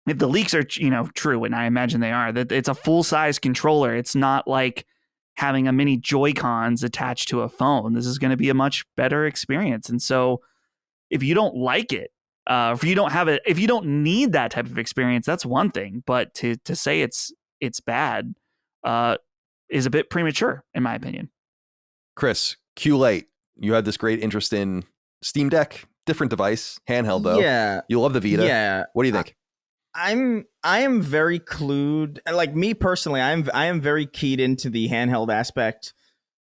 if the leaks are, true, and I imagine they are, that it's a full size controller. It's not like having a mini Joy-Cons attached to a phone. This is going to be a much better experience. And so if you don't like it, if you don't need that type of experience, that's one thing. But to say it's bad is a bit premature, in my opinion. Chris, Q Lite, you had this great interest in Steam Deck, different device, handheld though. Yeah. You love the Vita. Yeah. What do you think? I am very clued. Like, me personally, I am very keyed into the handheld aspect,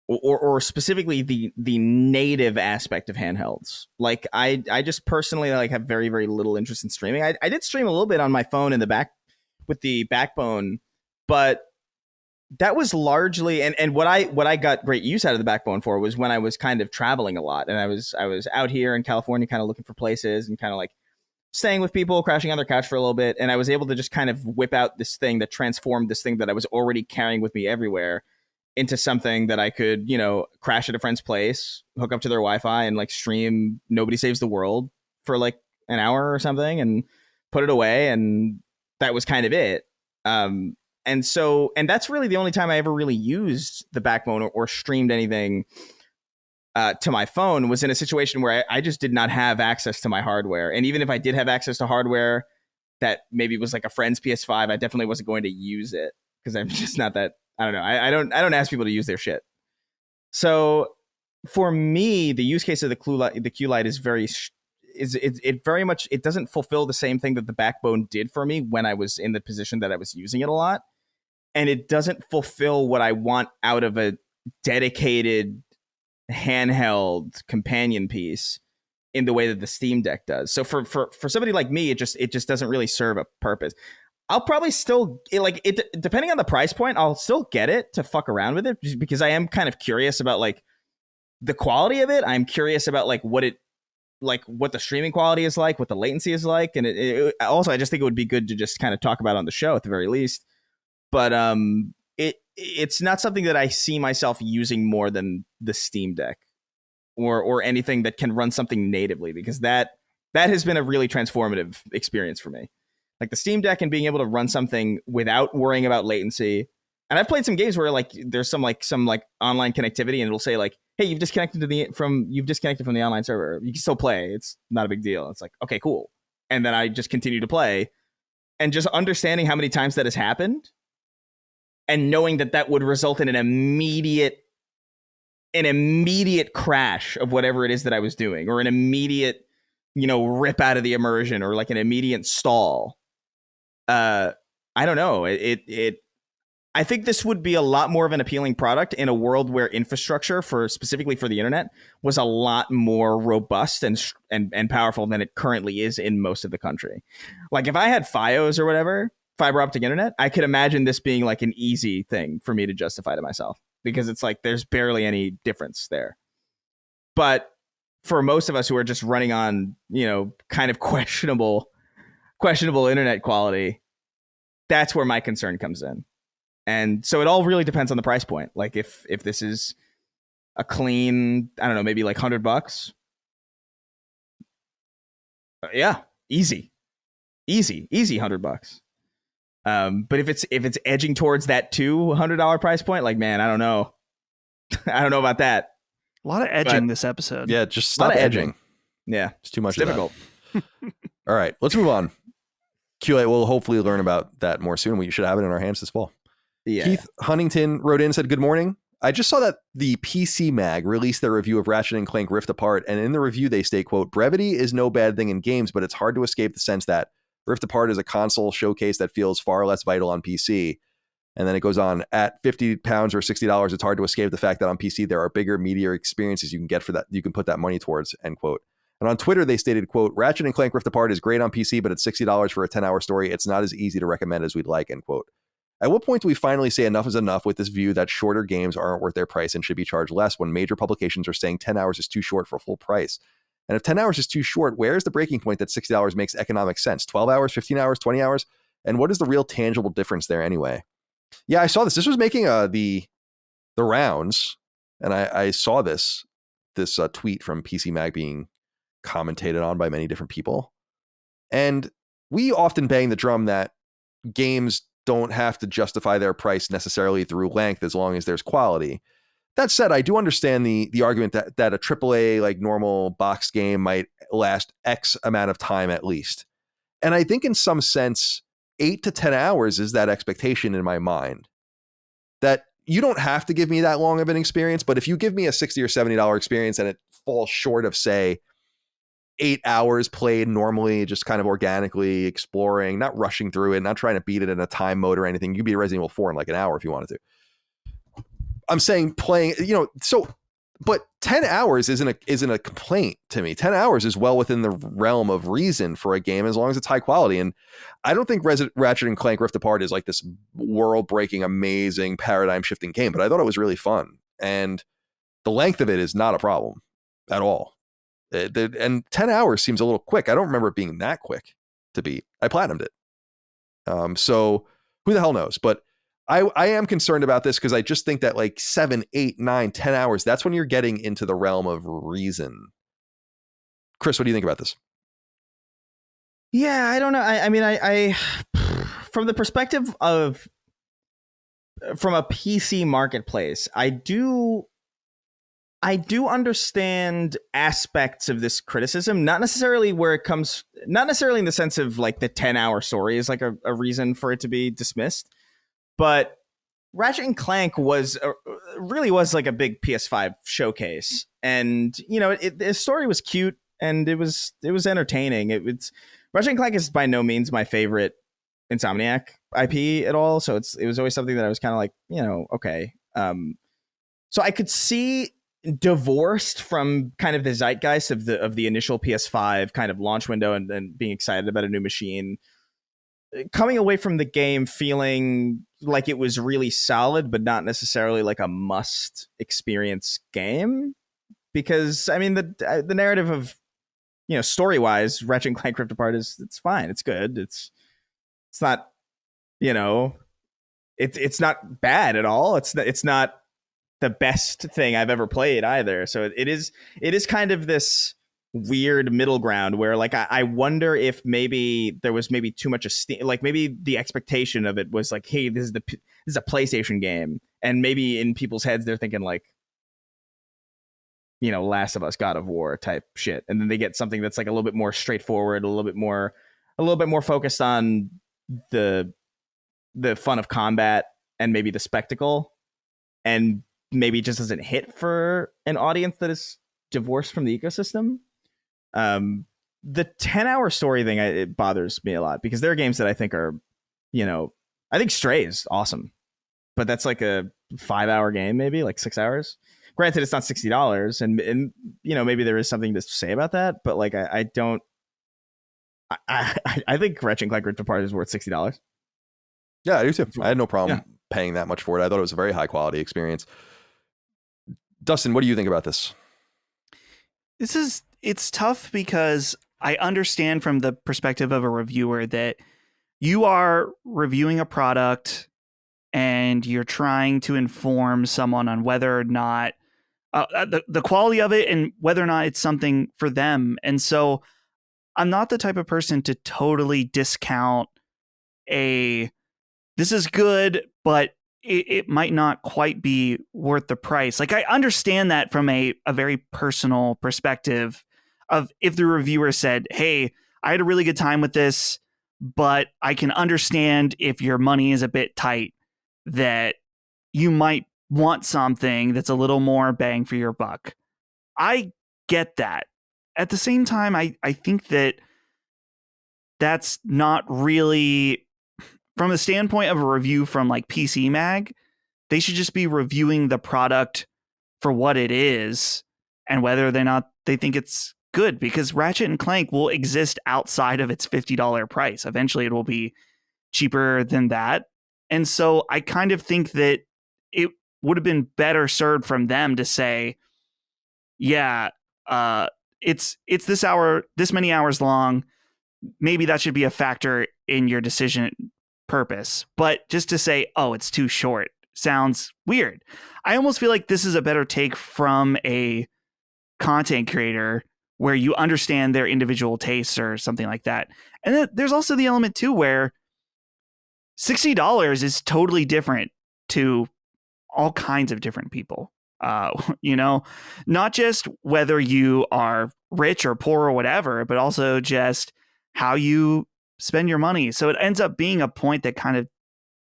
or specifically the native aspect of handhelds. Like, I just personally like have very, very little interest in streaming. I did stream a little bit on my phone in the back with the Backbone, but that was largely and what I got great use out of the Backbone for was when I was kind of traveling a lot, and I was out here in California kind of looking for places and kind of like staying with people, crashing on their couch for a little bit, and I was able to just kind of whip out this thing that transformed this thing that I was already carrying with me everywhere into something that I could, crash at a friend's place, hook up to their Wi-Fi, and like stream Nobody Saves the World for like an hour or something, and put it away, and that was kind of it. And that's really the only time I ever really used the Backbone or streamed anything to my phone was in a situation where I just did not have access to my hardware. And even if I did have access to hardware that maybe was like a friend's PS5, I definitely wasn't going to use it because I'm just not that. I don't know. I don't ask people to use their shit. So for me, the use case of the Q Lite is very much, it doesn't fulfill the same thing that the Backbone did for me when I was in the position that I was using it a lot. And it doesn't fulfill what I want out of a dedicated handheld companion piece in the way that the Steam Deck does. So for somebody like me, it just doesn't really serve a purpose. I'll probably still depending on the price point, I'll still get it to fuck around with it, just because I am kind of curious about like the quality of it. I'm curious about like what the streaming quality is like, what the latency is like, and also I just think it would be good to just kind of talk about on the show at the very least. But it's not something that I see myself using more than the Steam Deck or anything that can run something natively, because that has been a really transformative experience for me. Like the Steam Deck and being able to run something without worrying about latency. And I've played some games where like there's some online connectivity and it'll say like, hey, you've disconnected from the online server. You can still play. It's not a big deal. It's like, okay, cool. And then I just continue to play, and just understanding how many times that has happened and knowing that would result in an immediate crash of whatever it is that I was doing, or an immediate, rip out of the immersion, or like an immediate stall. I don't know. I think this would be a lot more of an appealing product in a world where infrastructure specifically for the internet was a lot more robust and powerful than it currently is in most of the country. Like if I had FiOS or whatever, fiber optic internet, I could imagine this being like an easy thing for me to justify to myself, because it's like there's barely any difference there. But for most of us who are just running on, kind of questionable internet quality, that's where my concern comes in. And so it all really depends on the price point. Like if this is a clean, I don't know, maybe like $100, Yeah, easy $100. But if it's edging towards that $200 price point, like, man, I don't know. I don't know about that. A lot of edging this episode. Yeah, just stop edging. Yeah, it's too much. It's difficult. All right, let's move on. Q Lite, we'll hopefully learn about that more soon. We should have it in our hands this fall. Yeah. Keith Huntington wrote in and said, "Good morning. I just saw that the PC Mag released their review of Ratchet and Clank Rift Apart, and in the review they state, quote, brevity is no bad thing in games, but it's hard to escape the sense that Rift Apart is a console showcase that feels far less vital on PC." And then it goes on, at £50 or $60, it's hard to escape the fact that on PC there are bigger, meatier experiences you can get for that. You can put that money towards, end quote. And on Twitter, they stated, quote, Ratchet and Clank Rift Apart is great on PC, but it's $60 for a 10-hour story. It's not as easy to recommend as we'd like, end quote. At what point do we finally say enough is enough with this view that shorter games aren't worth their price and should be charged less when major publications are saying 10 hours is too short for full price? And if 10 hours is too short, where's the breaking point that $60 makes economic sense? 12 hours, 15 hours, 20 hours? And what is the real tangible difference there anyway? Yeah, I saw this. This was making the rounds, and I saw this tweet from PC Mag being commentated on by many different people. And we often bang the drum that games don't have to justify their price necessarily through length as long as there's quality. That said, I do understand the argument that a AAA like normal box game might last X amount of time at least. And I think in some sense, 8 to 10 hours is that expectation in my mind. That you don't have to give me that long of an experience, but if you give me a $60 or $70 experience and it falls short of, say, 8 hours played normally, just kind of organically exploring, not rushing through it, not trying to beat it in a time mode or anything. You could be Resident Evil 4 in like an hour if you wanted to. I'm saying playing, but 10 hours isn't a complaint to me. 10 hours is well within the realm of reason for a game as long as it's high quality. And I don't think Ratchet and Clank Rift Apart is like this world-breaking, amazing, paradigm-shifting game, but I thought it was really fun. And the length of it is not a problem at all. And 10 hours seems a little quick. I don't remember it being that quick to beat. I platinumed it. So who the hell knows? But I am concerned about this because I just think that like 7, 8, 9, 10 hours, that's when you're getting into the realm of reason. Chris, what do you think about this? Yeah, I don't know. I mean, I from the perspective of from a PC marketplace, I do understand aspects of this criticism, not necessarily in the sense of like the 10-hour story is like a reason for it to be dismissed. But Ratchet and Clank really was like a big PS5 showcase, and the story was cute and it was entertaining. Ratchet and Clank is by no means my favorite Insomniac IP at all, so it was always something that I was kind of like, okay. So I could see divorced from kind of the zeitgeist of the initial PS5 kind of launch window and then being excited about a new machine, coming away from the game feeling like it was really solid, but not necessarily like a must experience game. Because I mean, the narrative of, story wise, Ratchet and Clank Rift Apart it's fine. It's good. It's not, it's not bad at all. It's not the best thing I've ever played either. So it is kind of this weird middle ground where like I wonder if maybe there was maybe too much esteem, like maybe the expectation of it was like, hey, this is a PlayStation game, and maybe in people's heads they're thinking like, Last of Us, God of War type shit, and then they get something that's like a little bit more straightforward, a little bit more focused on the fun of combat and maybe the spectacle, and maybe it just doesn't hit for an audience that is divorced from the ecosystem. The 10-hour story thing, it bothers me a lot because there are games that I think are, I think Stray is awesome, but that's like a 5-hour game, maybe like 6 hours. Granted, it's not $60, and maybe there is something to say about that, but like I don't. I think Ratchet and Clank Rift Apart is worth $60. Yeah, I do too. I had no problem paying that much for it. I thought it was a very high quality experience. Dustin, what do you think about this? It's tough because I understand from the perspective of a reviewer that you are reviewing a product and you're trying to inform someone on whether or not the quality of it and whether or not it's something for them. And so I'm not the type of person to totally discount this is good, but it might not quite be worth the price. Like, I understand that from a very personal perspective of if the reviewer said, hey, I had a really good time with this, but I can understand if your money is a bit tight that you might want something that's a little more bang for your buck. I get that. At the same time, I think that's not really, from the standpoint of a review from like PC Mag, they should just be reviewing the product for what it is and whether or not they think it's good, because Ratchet and Clank will exist outside of its $50 price. Eventually it will be cheaper than that. And so I kind of think that it would have been better served from them to say, yeah, it's this many hours long. Maybe that should be a factor in your decision purpose. But just to say, oh, it's too short sounds weird. I almost feel like this is a better take from a content creator where you understand their individual tastes or something like that. And then there's also the element too where $60 is totally different to all kinds of different people. Not just whether you are rich or poor or whatever, but also just how you spend your money. So it ends up being a point that kind of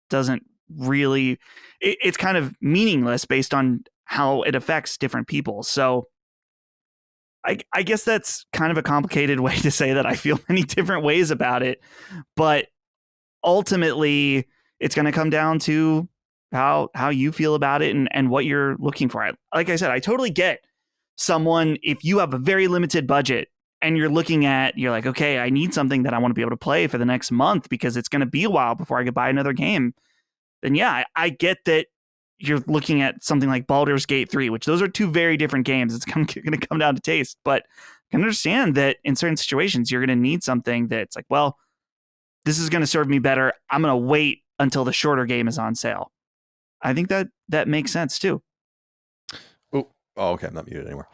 doesn't really, it's kind of meaningless based on how it affects different people. So I guess that's kind of a complicated way to say that I feel many different ways about it, but ultimately it's going to come down to how you feel about it and what you're looking for. Like I said, I totally get someone, if you have a very limited budget and you're like, okay, I need something that I want to be able to play for the next month because it's going to be a while before I could buy another game. Then yeah, I get that you're looking at something like Baldur's Gate 3, which those are two very different games. It's going to come down to taste, but I can understand that in certain situations, you're going to need something that's like, well, this is going to serve me better. I'm going to wait until the shorter game is on sale. I think that makes sense too. Oh, okay. I'm not muted anymore.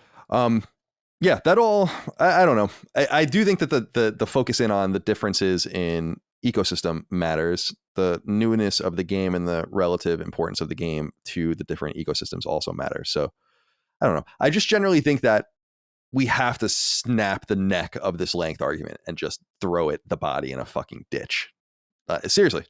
Yeah, that all, I don't know. I do think that the focus in on the differences in ecosystem matters. The newness of the game and the relative importance of the game to the different ecosystems also matters. So I don't know. I just generally think that we have to snap the neck of this length argument and just throw the body in a fucking ditch. Seriously.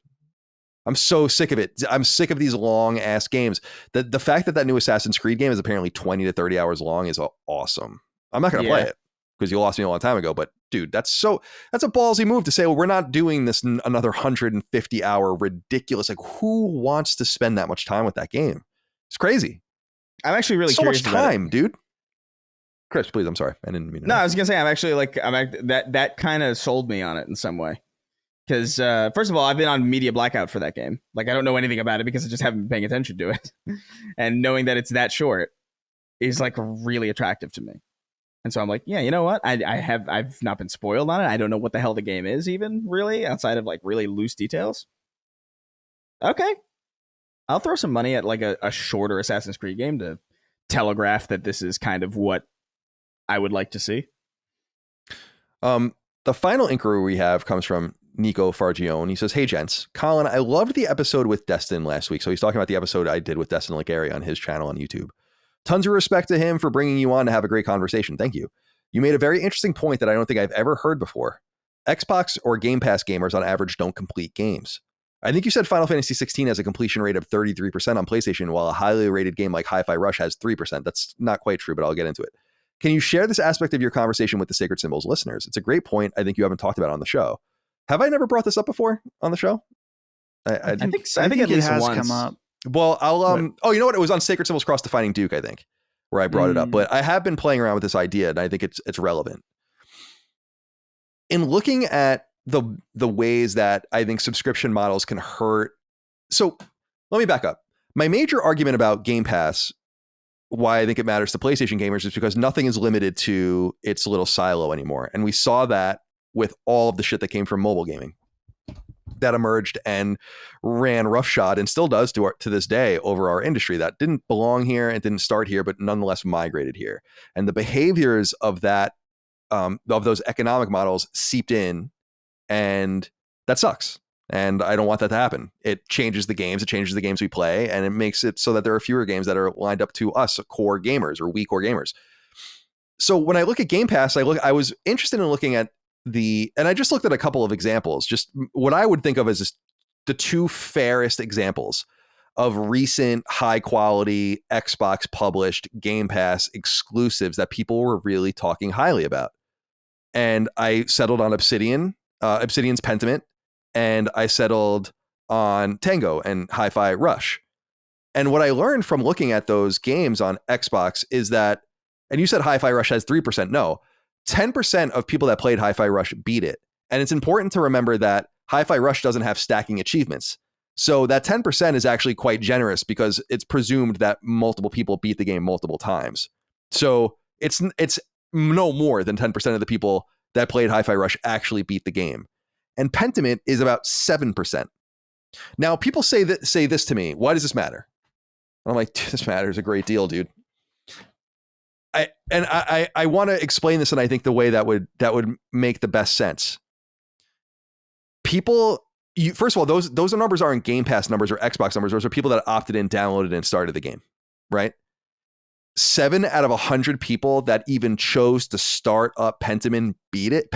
I'm so sick of it. I'm sick of these long ass games. The fact that new Assassin's Creed game is apparently 20 to 30 hours long is awesome. I'm not going to play it because you lost me a long time ago. But dude, that's a ballsy move to say, well, we're not doing this another 150 hour ridiculous. Like, who wants to spend that much time with that game? It's crazy. I'm actually really so curious much time, dude. Chris, please. I'm sorry. I didn't mean to. No, I was going to say, that kind of sold me on it in some way. Because first of all, I've been on media blackout for that game. Like, I don't know anything about it because I just haven't been paying attention to it. And knowing that it's that short is like really attractive to me. And so I'm like, yeah, you know what? I've not been spoiled on it. I don't know what the hell the game is even really outside of like really loose details. Okay. I'll throw some money at like a shorter Assassin's Creed game to telegraph that this is kind of what I would like to see. The final inquiry we have comes from Nico Fargione. He says, hey, gents. Colin, I loved the episode with Destin last week. So he's talking about the episode I did with Destin Legary on his channel on YouTube. Tons of respect to him for bringing you on to have a great conversation. Thank you. You made a very interesting point that I don't think I've ever heard before. Xbox or Game Pass gamers on average don't complete games. I think you said Final Fantasy XVI has a completion rate of 33% on PlayStation, while a highly rated game like Hi-Fi Rush has 3%. That's not quite true, but I'll get into it. Can you share this aspect of your conversation with the Sacred Symbols listeners? It's a great point I think you haven't talked about on the show. Have I never brought this up before on the show? I think so. I think at least it has once. come up. Well, you know what? It was on Sacred Symbols Cross Defining Duke, I think, where I brought it up. But I have been playing around with this idea, and I think it's relevant. In looking at the ways that I think subscription models can hurt. So let me back up. My major argument about Game Pass, why I think it matters to PlayStation gamers, is because nothing is limited to its little silo anymore. And we saw that with all of the shit that came from mobile gaming that emerged and ran roughshod and still does to this day over our industry that didn't belong here and didn't start here, but nonetheless migrated here. And the behaviors of that those economic models seeped in, and that sucks. And I don't want that to happen. It changes the games. It changes the games we play, and it makes it so that there are fewer games that are lined up to us core gamers or we core gamers. So when I look at Game Pass, I was interested in looking at and I just looked at a couple of examples, just what I would think of as the two fairest examples of recent high quality Xbox published Game Pass exclusives that people were really talking highly about. And I settled on Obsidian's Pentiment, and I settled on Tango and Hi-Fi Rush. And what I learned from looking at those games on Xbox is that, and you said Hi-Fi Rush has 3%. No, 10% of people that played Hi-Fi Rush beat it. And it's important to remember that Hi-Fi Rush doesn't have stacking achievements. So that 10% is actually quite generous because it's presumed that multiple people beat the game multiple times. So it's no more than 10% of the people that played Hi-Fi Rush actually beat the game. And Pentiment is about 7%. Now, people say this to me, why does this matter? And I'm like, this matters a great deal, dude. I want to explain this, and I think the way that would make the best sense. People, first of all, those numbers aren't Game Pass numbers or Xbox numbers. Those are people that opted in, downloaded, and started the game, right? 7 out of 100 people that even chose to start up Pentiment beat it.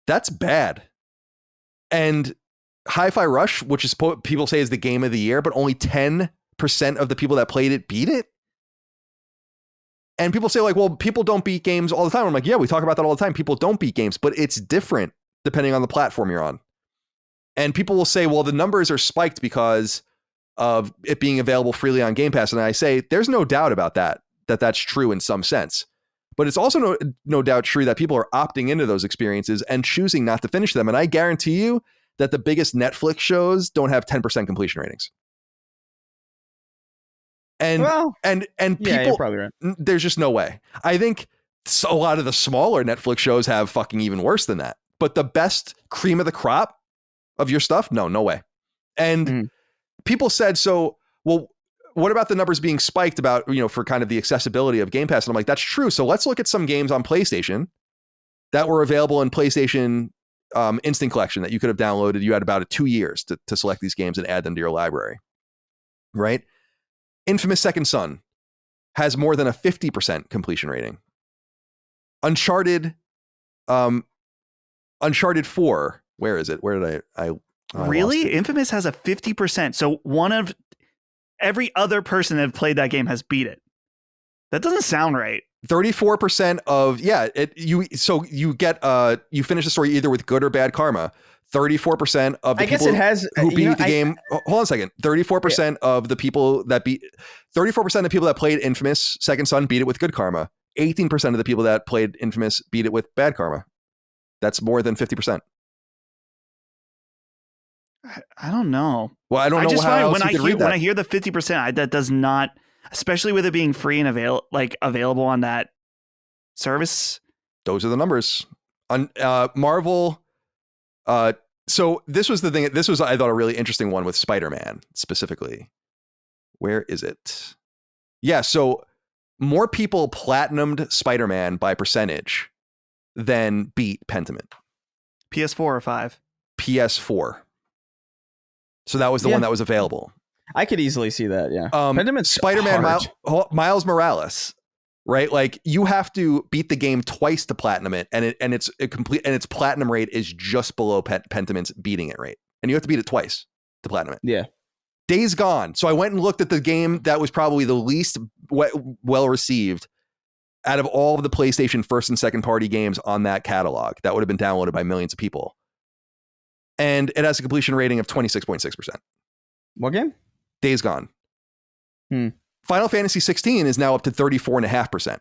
That's bad. And Hi-Fi Rush, which is people say is the game of the year, but only 10% of the people that played it beat it. And people say like, well, people don't beat games all the time. I'm like, yeah, we talk about that all the time. People don't beat games, but it's different depending on the platform you're on. And people will say, well, the numbers are spiked because of it being available freely on Game Pass. And I say, there's no doubt about that's true in some sense. But it's also no doubt true that people are opting into those experiences and choosing not to finish them. And I guarantee you that the biggest Netflix shows don't have 10% completion ratings. And people, yeah, you're probably right. There's just no way. I think a lot of the smaller Netflix shows have fucking even worse than that. But the best cream of the crop of your stuff, no way. And people said, so, well, what about the numbers being spiked about, for kind of the accessibility of Game Pass? And I'm like, that's true. So let's look at some games on PlayStation that were available in PlayStation Instant Collection that you could have downloaded. You had about 2 years to select these games and add them to your library, right? Infamous Second Son has more than a 50% completion rating. Uncharted 4, where is it? Where did I really? Infamous has a 50%. So one of every other person that played that game has beat it. That doesn't sound right. 34% of you finish the story either with good or bad karma. 34% of the people who beat the game. Hold on a second. 34% of the people that 34% of the people that played Infamous Second Son beat it with good karma. 18% of the people that played Infamous beat it with bad karma. That's more than 50%. I don't know. Well, I don't know how else you could read that. When I hear the 50%, that does not, especially with it being free and available on that service. Those are the numbers. On Marvel. So this was the thing. This was, I thought, a really interesting one with Spider-Man specifically. Where is it? Yeah. So more people platinumed Spider-Man by percentage than beat Pentiment. PS4 or 5? PS4. So that was the one that was available. I could easily see that. Yeah. Spider-Man Miles Morales, right? Like you have to beat the game twice to platinum it, and its platinum rate is just below Pentiment's beating it rate, and you have to beat it twice to platinum it. Yeah. Days Gone. So I went and looked at the game that was probably the least well received out of all of the PlayStation first and second party games on that catalog that would have been downloaded by millions of people. And it has a completion rating of 26.6%. What game? Days Gone. Final Fantasy XVI is now up to 34.5%.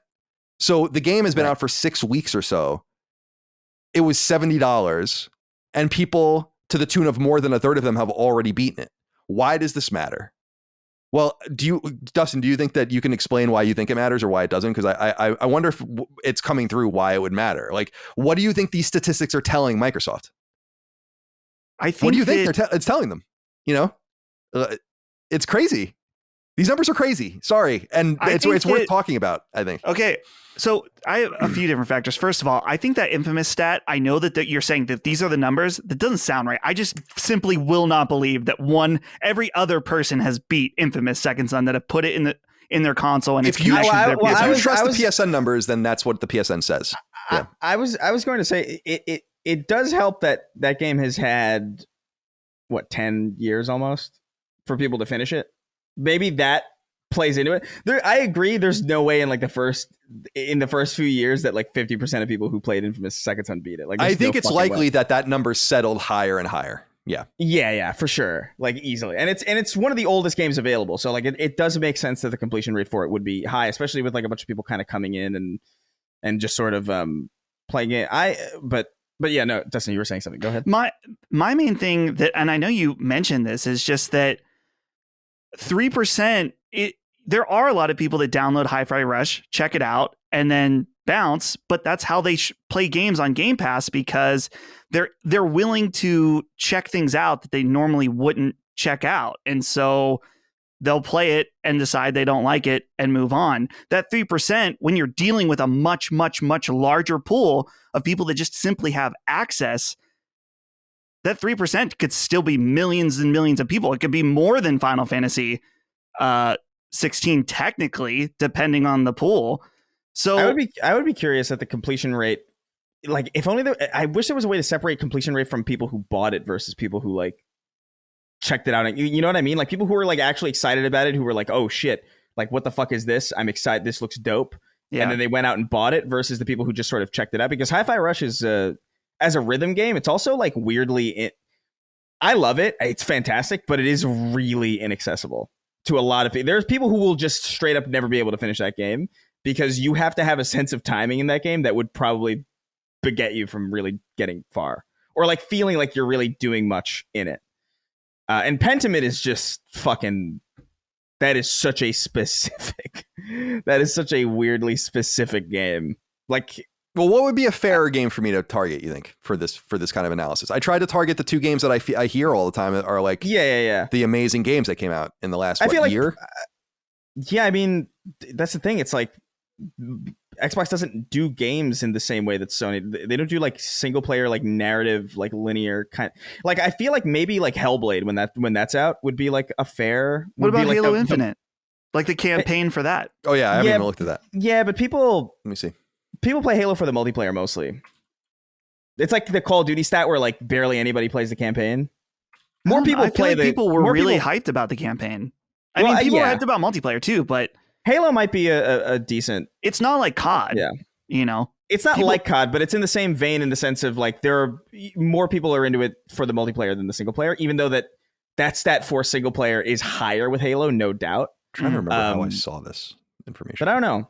So the game has been out for 6 weeks or so. It was $70, and people to the tune of more than a third of them have already beaten it. Why does this matter? Well, Dustin, do you think that you can explain why you think it matters or why it doesn't? Because I wonder if it's coming through why it would matter. Like, what do you think these statistics are telling Microsoft? I think what do you think it's telling them? It's crazy. These numbers are crazy. Sorry. And it's worth talking about, I think. Okay. So I have a few different factors. First of all, I think that Infamous stat, I know that you're saying that these are the numbers. That doesn't sound right. I just simply will not believe that every other person has beat Infamous Second Son that have put it in their console and if you trust the PSN. PSN numbers, then that's what the PSN says. Yeah. I was going to say it does help that game has had 10 years almost for people to finish it. Maybe that plays into it. I agree. There's no way in the first few years that 50% of people who played Infamous Second Son beat it. I think it's likely that number settled higher and higher. Yeah. Yeah, for sure. Easily. And it's one of the oldest games available. So it does make sense that the completion rate for it would be high, especially with a bunch of people kind of coming in and just sort of playing it. But yeah, no, Dustin, you were saying something. Go ahead. My main thing and I know you mentioned this, is just that 3%, there are a lot of people that download Hi-Fi Rush, check it out, and then bounce, but that's how they play games on Game Pass, because they're willing to check things out that they normally wouldn't check out. And so they'll play it and decide they don't like it and move on. That 3%, when you're dealing with a much, much, much larger pool of people that just simply have access, that 3% could still be millions and millions of people. It could be more than Final Fantasy 16 technically, depending on the pool. So I would be curious at the completion rate. If only I wish there was a way to separate completion rate from people who bought it versus people who checked it out. And you know what I mean? People who were actually excited about it, who were oh shit, what the fuck is this? I'm excited. This looks dope. Yeah. And then they went out and bought it, versus the people who just sort of checked it out. Because Hi-Fi Rush is as a rhythm game, it's also weirdly. I love it. It's fantastic, but it is really inaccessible to a lot of people. There's people who will just straight up never be able to finish that game, because you have to have a sense of timing in that game that would probably beget you from really getting far, or feeling like you're really doing much in it. And Pentiment is just fucking. That is such a specific. That is such a weirdly specific game. Well, what would be a fairer game for me to target, you think, for this kind of analysis? I tried to target the two games that I hear all the time that are the amazing games that came out in the last year. Yeah, I mean, that's the thing. It's Xbox doesn't do games in the same way that Sony. They don't do single player, narrative, linear kind. I feel maybe Hellblade when that's out would be a fair. What about Halo Infinite? The campaign for that? Oh yeah, I haven't even looked at that. Yeah, but people. Let me see. People play Halo for the multiplayer mostly. It's the Call of Duty stat where barely anybody plays the campaign. More people play. People were really hyped about the campaign. I mean, people were hyped about multiplayer too, but Halo might be a decent. It's not like COD. Yeah, it's not like COD, but it's in the same vein in the sense of there are more people are into it for the multiplayer than the single player. Even though that stat for single player is higher with Halo, no doubt. I'm trying to remember how I saw this information, but I don't know.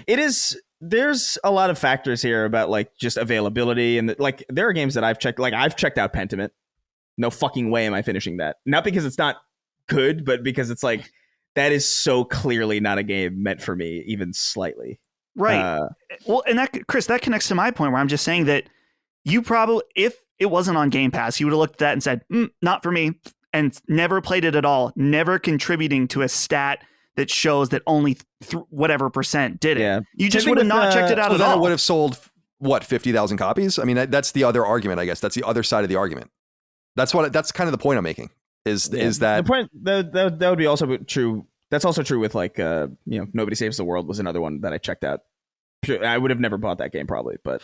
It is. There's a lot of factors here about just availability, and there are games that I've checked. I've checked out Pentiment. No fucking way am I finishing that. Not because it's not good, but because it's that is so clearly not a game meant for me, even slightly. Right. Well, and Chris, that connects to my point where I'm just saying that you probably, if it wasn't on Game Pass, you would have looked at that and said, not for me, and never played it at all, never contributing to a stat that shows that only whatever % did it. Yeah. You just would have not checked it out at all. It would have sold, 50,000 copies? I mean, that's the other argument, I guess. That's the other side of the argument. That's kind of the point I'm making. Is that the point that would be also true. That's also true with Nobody Saves the World was another one that I checked out. I would have never bought that game probably, but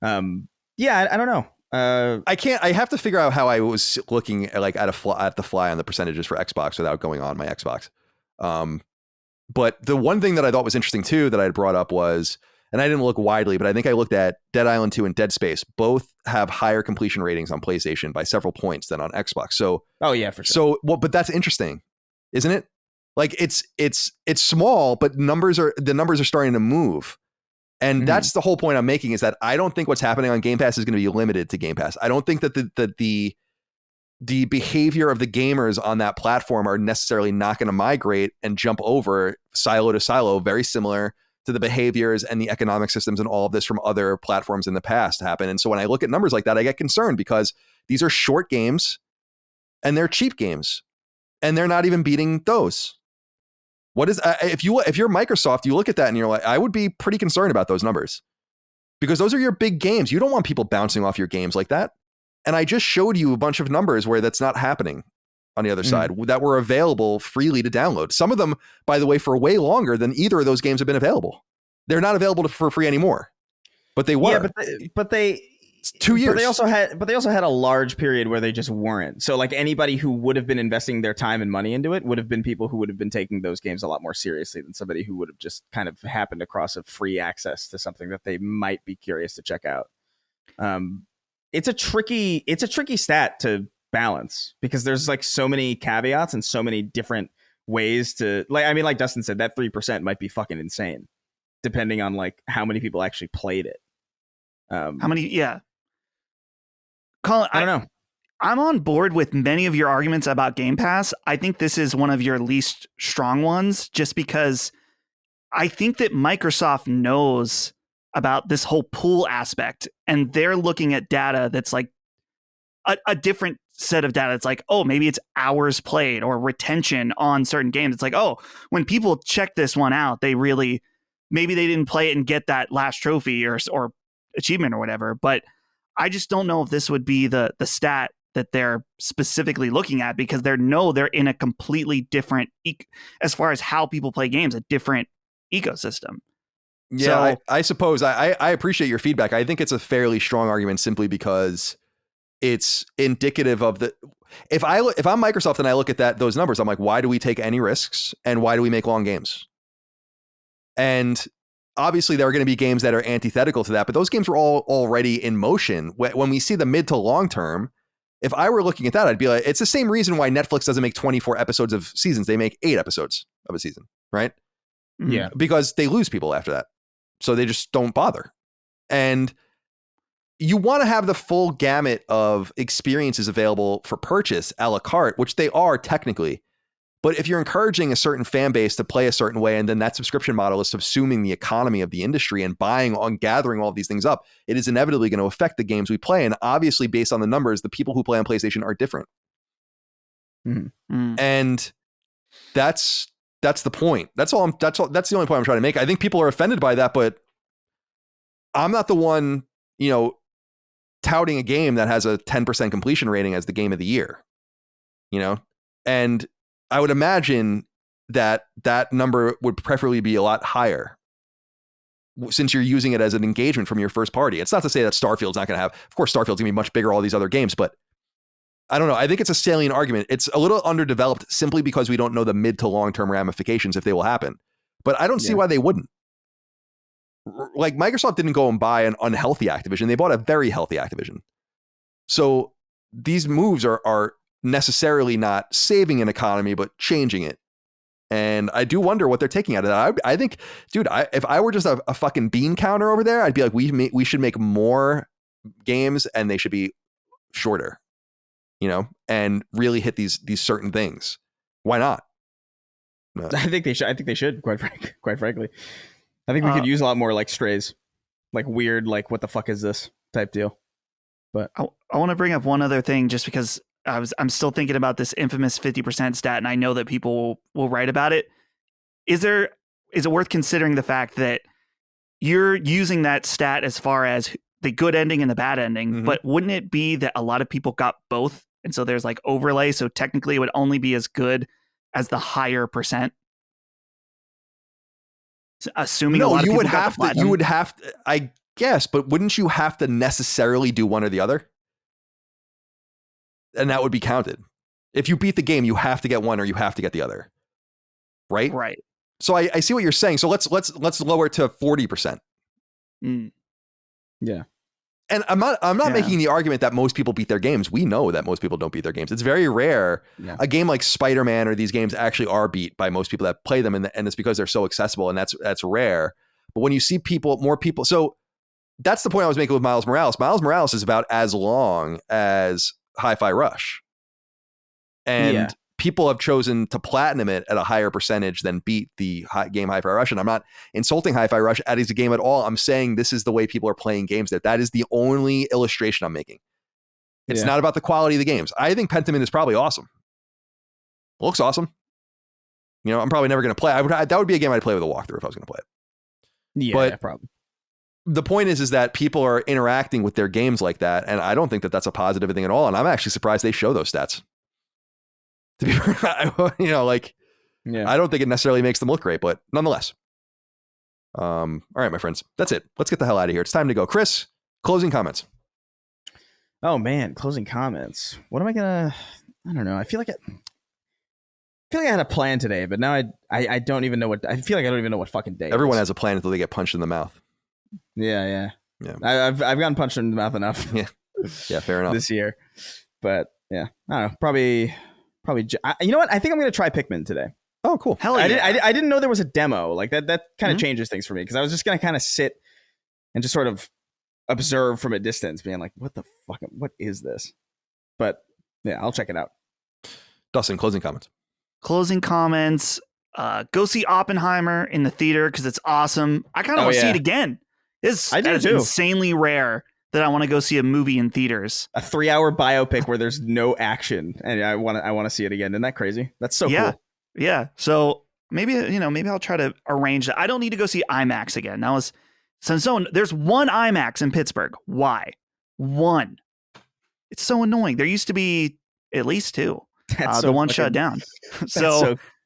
I don't know. I have to figure out how I was looking at the fly on the percentages for Xbox without going on my Xbox. But the one thing that I thought was interesting too that I had brought up was, and I didn't look widely, but I think I looked at Dead Island 2 and Dead Space. Both have higher completion ratings on PlayStation by several points than on Xbox. So, oh yeah, for sure. So, but that's interesting, isn't it? It's small, but the numbers are starting to move. And that's the whole point I'm making, is that I don't think what's happening on Game Pass is going to be limited to Game Pass. I don't think that the behavior of the gamers on that platform are necessarily not going to migrate and jump over silo to silo, very similar to the behaviors and the economic systems and all of this from other platforms in the past happen. And so when I look at numbers like that, I get concerned, because these are short games and they're cheap games and they're not even beating those. What is if you're Microsoft, you look at that and you're like, I would be pretty concerned about those numbers because those are your big games. You don't want people bouncing off your games like that. And I just showed you a bunch of numbers where that's not happening on the other side that were available freely to download. Some of them, by the way, for way longer than either of those games have been available. They're not available for free anymore, but they were. Yeah, but they 2 years. But they also had a large period where they just weren't. So like anybody who would have been investing their time and money into it would have been people who would have been taking those games a lot more seriously than somebody who would have just kind of happened across a free access to something that they might be curious to check out. It's a tricky stat to balance because there's like so many caveats and so many different ways to like Dustin said, that 3% might be fucking insane depending on like how many people actually played it. How many? Yeah. Colin, I don't know. I'm on board with many of your arguments about Game Pass. I think this is one of your least strong ones just because I think that Microsoft knows about this whole pool aspect and they're looking at data that's like a different set of data. It's like, oh, maybe it's hours played or retention on certain games. It's like, oh, when people check this one out, maybe they didn't play it and get that last trophy or achievement or whatever. But I just don't know if this would be the stat that they're specifically looking at because they're in a completely different, as far as how people play games, a different ecosystem. Yeah, so, I suppose I appreciate your feedback. I think it's a fairly strong argument simply because it's indicative of if I'm Microsoft and I look at those numbers, I'm like, why do we take any risks and why do we make long games? And obviously there are going to be games that are antithetical to that, but those games were all already in motion. When we see the mid to long term, if I were looking at that, I'd be like, it's the same reason why Netflix doesn't make 24 episodes of seasons. They make 8 episodes of a season, right? Yeah. Because they lose people after that. So they just don't bother. And you want to have the full gamut of experiences available for purchase a la carte, which they are technically. But if you're encouraging a certain fan base to play a certain way, and then that subscription model is subsuming the economy of the industry and gathering all of these things up, it is inevitably going to affect the games we play. And obviously, based on the numbers, the people who play on PlayStation are different. And that's the point. That's the only point I'm trying to make. I think people are offended by that, but I'm not the one, touting a game that has a 10% completion rating as the game of the year, and I would imagine that number would preferably be a lot higher since you're using it as an engagement from your first party. It's not to say that Starfield's not going to have, of course, Starfield's going to be much bigger, all these other games, but I don't know. I think it's a salient argument. It's a little underdeveloped simply because we don't know the mid to long-term ramifications if they will happen, but I don't see why they wouldn't. Like Microsoft didn't go and buy an unhealthy Activision. They bought a very healthy Activision. So these moves are necessarily not saving an economy, but changing it. And I do wonder what they're taking out of that. I think, dude, if I were just a fucking bean counter over there, I'd be like, we should make more games and they should be shorter, and really hit these certain things. Why not? No. I think they should. Quite frankly, I think we could use a lot more like strays, like weird, like what the fuck is this type deal. But I want to bring up one other thing, just because I'm still thinking about this infamous 50% stat, and I know that people will write about it. Is it worth considering the fact that you're using that stat as far as the good ending and the bad ending, but wouldn't it be that a lot of people got both? And so there's like overlay. So technically it would only be as good as the higher percent. Assuming a lot of people got the platinum. You would have to, I guess, but wouldn't you have to necessarily do one or the other? And that would be counted. If you beat the game, you have to get one or you have to get the other. Right? Right. So I see what you're saying. So let's lower it to 40%. Yeah. And I'm not making the argument that most people beat their games. We know that most people don't beat their games. It's very rare. Yeah. A game like Spider-Man or these games actually are beat by most people that play them, and it's because they're so accessible, and that's rare. But when you see more people, so that's the point I was making with Miles Morales. Miles Morales is about as long as Hi-Fi Rush, and people have chosen to platinum it at a higher percentage than beat the game Hi-Fi Rush. And I'm not insulting Hi-Fi Rush as a game at all. I'm saying this is the way people are playing games. That is the only illustration I'm making. It's not about the quality of the games. I think Pentiment is probably awesome. Looks awesome. You know, I'm probably never going to play. That would be a game I'd play with a walkthrough if I was going to play it. Yeah, But probably. The point is that people are interacting with their games like that, and I don't think that that's a positive thing at all. And I'm actually surprised they show those stats. To be, you know, like, I don't think it necessarily makes them look great, but nonetheless. All right, my friends, that's it. Let's get the hell out of here. It's time to go. Chris, closing comments. Oh man, closing comments. What am I gonna? I don't know. I feel like I had a plan today, but now I don't even know what. I feel like I don't even know what fucking day. Everyone has a plan until they get punched in the mouth. Yeah. I've gotten punched in the mouth enough. Yeah, fair enough. This year, but yeah, I don't know. Probably. You know what? I think I'm gonna try Pikmin today. Oh, cool. Hell yeah. I didn't know there was a demo like that. That kind of changes things for me because I was just gonna kind of sit and just sort of observe from a distance, being like, "What the fuck? What is this?" But yeah, I'll check it out. Dustin, closing comments. Closing comments. Go see Oppenheimer in the theater because it's awesome. I kind of want to see it again. That is insanely rare that I want to go see a movie in theaters. A 3-hour biopic where there's no action, and I want to see it again. Isn't that crazy? That's so cool. Yeah. So maybe I'll try to arrange that. I don't need to go see IMAX again. There's one IMAX in Pittsburgh. Why? One. It's so annoying. There used to be at least two. The one shut down.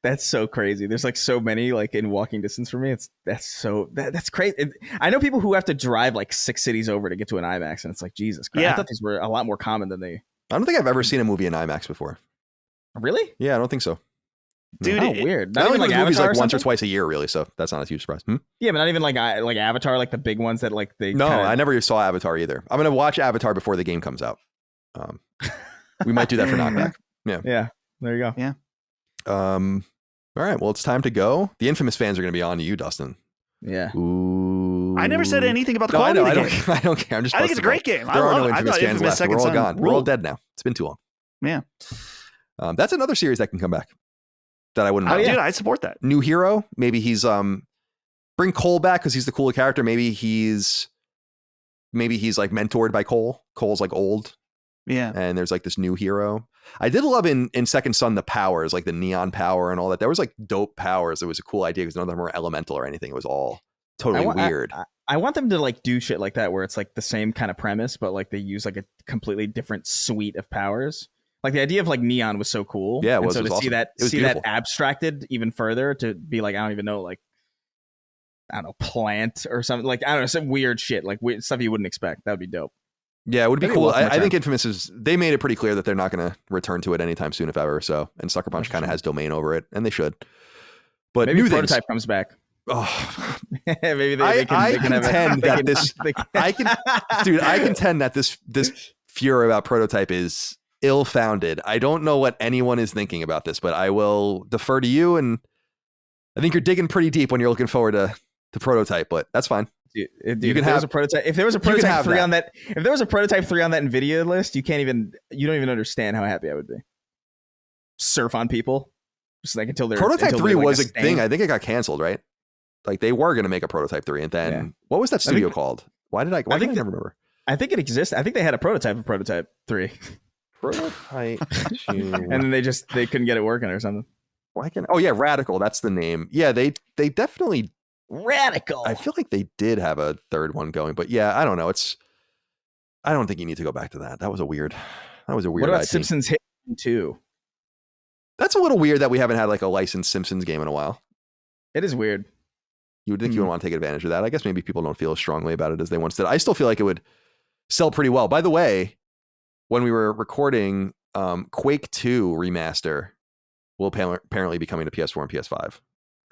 That's so crazy. There's like so many like in walking distance for me. That's crazy. I know people who have to drive like 6 cities over to get to an IMAX, and it's like Jesus Christ. Yeah. I thought these were a lot more common than they. I don't think I've ever seen a movie in IMAX before. Really? Yeah, I don't think so. Dude, weird. Not even like movies Avatar like once or twice a year, really. So that's not a huge surprise. Yeah, but not even like Avatar, like the big ones that like they. No, I never saw Avatar either. I'm gonna watch Avatar before the game comes out. We might do that for Knockback. Yeah. There you go. Yeah. All right. Well, it's time to go. The Infamous fans are gonna be on to you, Dustin. Yeah. Ooh. I never said anything about the quality of the game. I don't care. I'm just. I think it's a great game. There are I no love it. Infamous fans left. We're all gone. We're all dead now. It's been too long. Yeah. That's another series that can come back. That I wouldn't mind. Dude, I support that. New hero. Maybe he's bring Cole back because he's the cooler character. Maybe he's like mentored by Cole. Cole's like old. Yeah. And there's like this new hero. I did love in Second Son the powers, like the neon power and all that. There was like dope powers. It was a cool idea because none of them were elemental or anything. It was all totally weird. I want them to like do shit like that where it's like the same kind of premise, but like they use like a completely different suite of powers. Like the idea of like neon was so cool. Yeah, it was. So it was to awesome. see that abstracted even further to be like, I don't even know, like, I don't know, plant or something, like, I don't know, some weird shit, like weird stuff you wouldn't expect. That would be dope. Yeah, it would be cool. I think Infamous they made it pretty clear that they're not going to return to it anytime soon, if ever. So, and Sucker Punch kind of has domain over it, and they should. But maybe new Prototype comes back. Oh, maybe they can. I contend that this. I contend that this furor about Prototype is ill-founded. I don't know what anyone is thinking about this, but I will defer to you. And I think you're digging pretty deep when you're looking forward to Prototype, but that's fine. Dude, you can have a prototype. If there was a prototype 3 on that, if there was a prototype 3 on that Nvidia list, you don't even understand how happy I would be. Surf on people, just like until they're Prototype 3 like was a thing. I think it got canceled, right? Like they were going to make a Prototype 3, and then what was that studio called? Why did I never remember? I think it exists. I think they had a prototype of Prototype 3. Prototype 2. And then they couldn't get it working or something. Radical. That's the name. Yeah, they definitely. Radical. I feel like they did have a third one going, but yeah, I don't know. I don't think you need to go back to that. That was a weird. What about Simpsons Hit 2? That's a little weird that we haven't had like a licensed Simpsons game in a while. It is weird. You would think you would want to take advantage of that. I guess maybe people don't feel as strongly about it as they once did. I still feel like it would sell pretty well. By the way, when we were recording, Quake 2 remaster will apparently be coming to PS4 and PS5,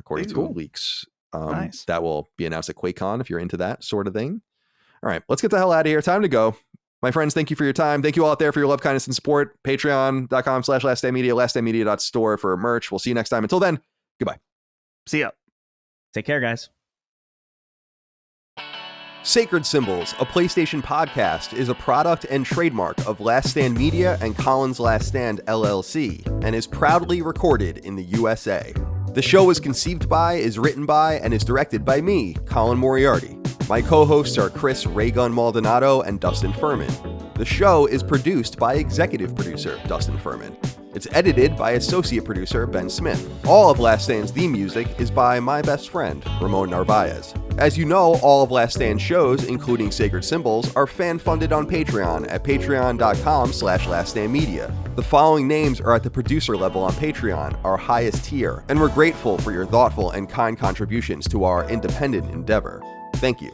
according to leaks. Nice. That will be announced at QuakeCon if you're into that sort of thing. All right, let's get the hell out of here. Time to go. My friends, thank you for your time. Thank you all out there for your love, kindness, and support. Patreon.com/laststandmedia, laststandmedia.store for merch. We'll see you next time. Until then, goodbye. See ya. Take care, guys. Sacred Symbols, a PlayStation podcast, is a product and trademark of Last Stand Media and Collins Last Stand LLC, and is proudly recorded in the USA. The show was conceived by, is written by, and is directed by me, Colin Moriarty. My co-hosts are Chris Raygun Maldonado and Dustin Furman. The show is produced by executive producer Dustin Furman. It's edited by associate producer Ben Smith. All of Last Stand's theme music is by my best friend, Ramon Narvaez. As you know, all of Last Stand shows, including Sacred Symbols, are fan-funded on Patreon at patreon.com/laststandmedia. The following names are at the producer level on Patreon, our highest tier, and we're grateful for your thoughtful and kind contributions to our independent endeavor. Thank you.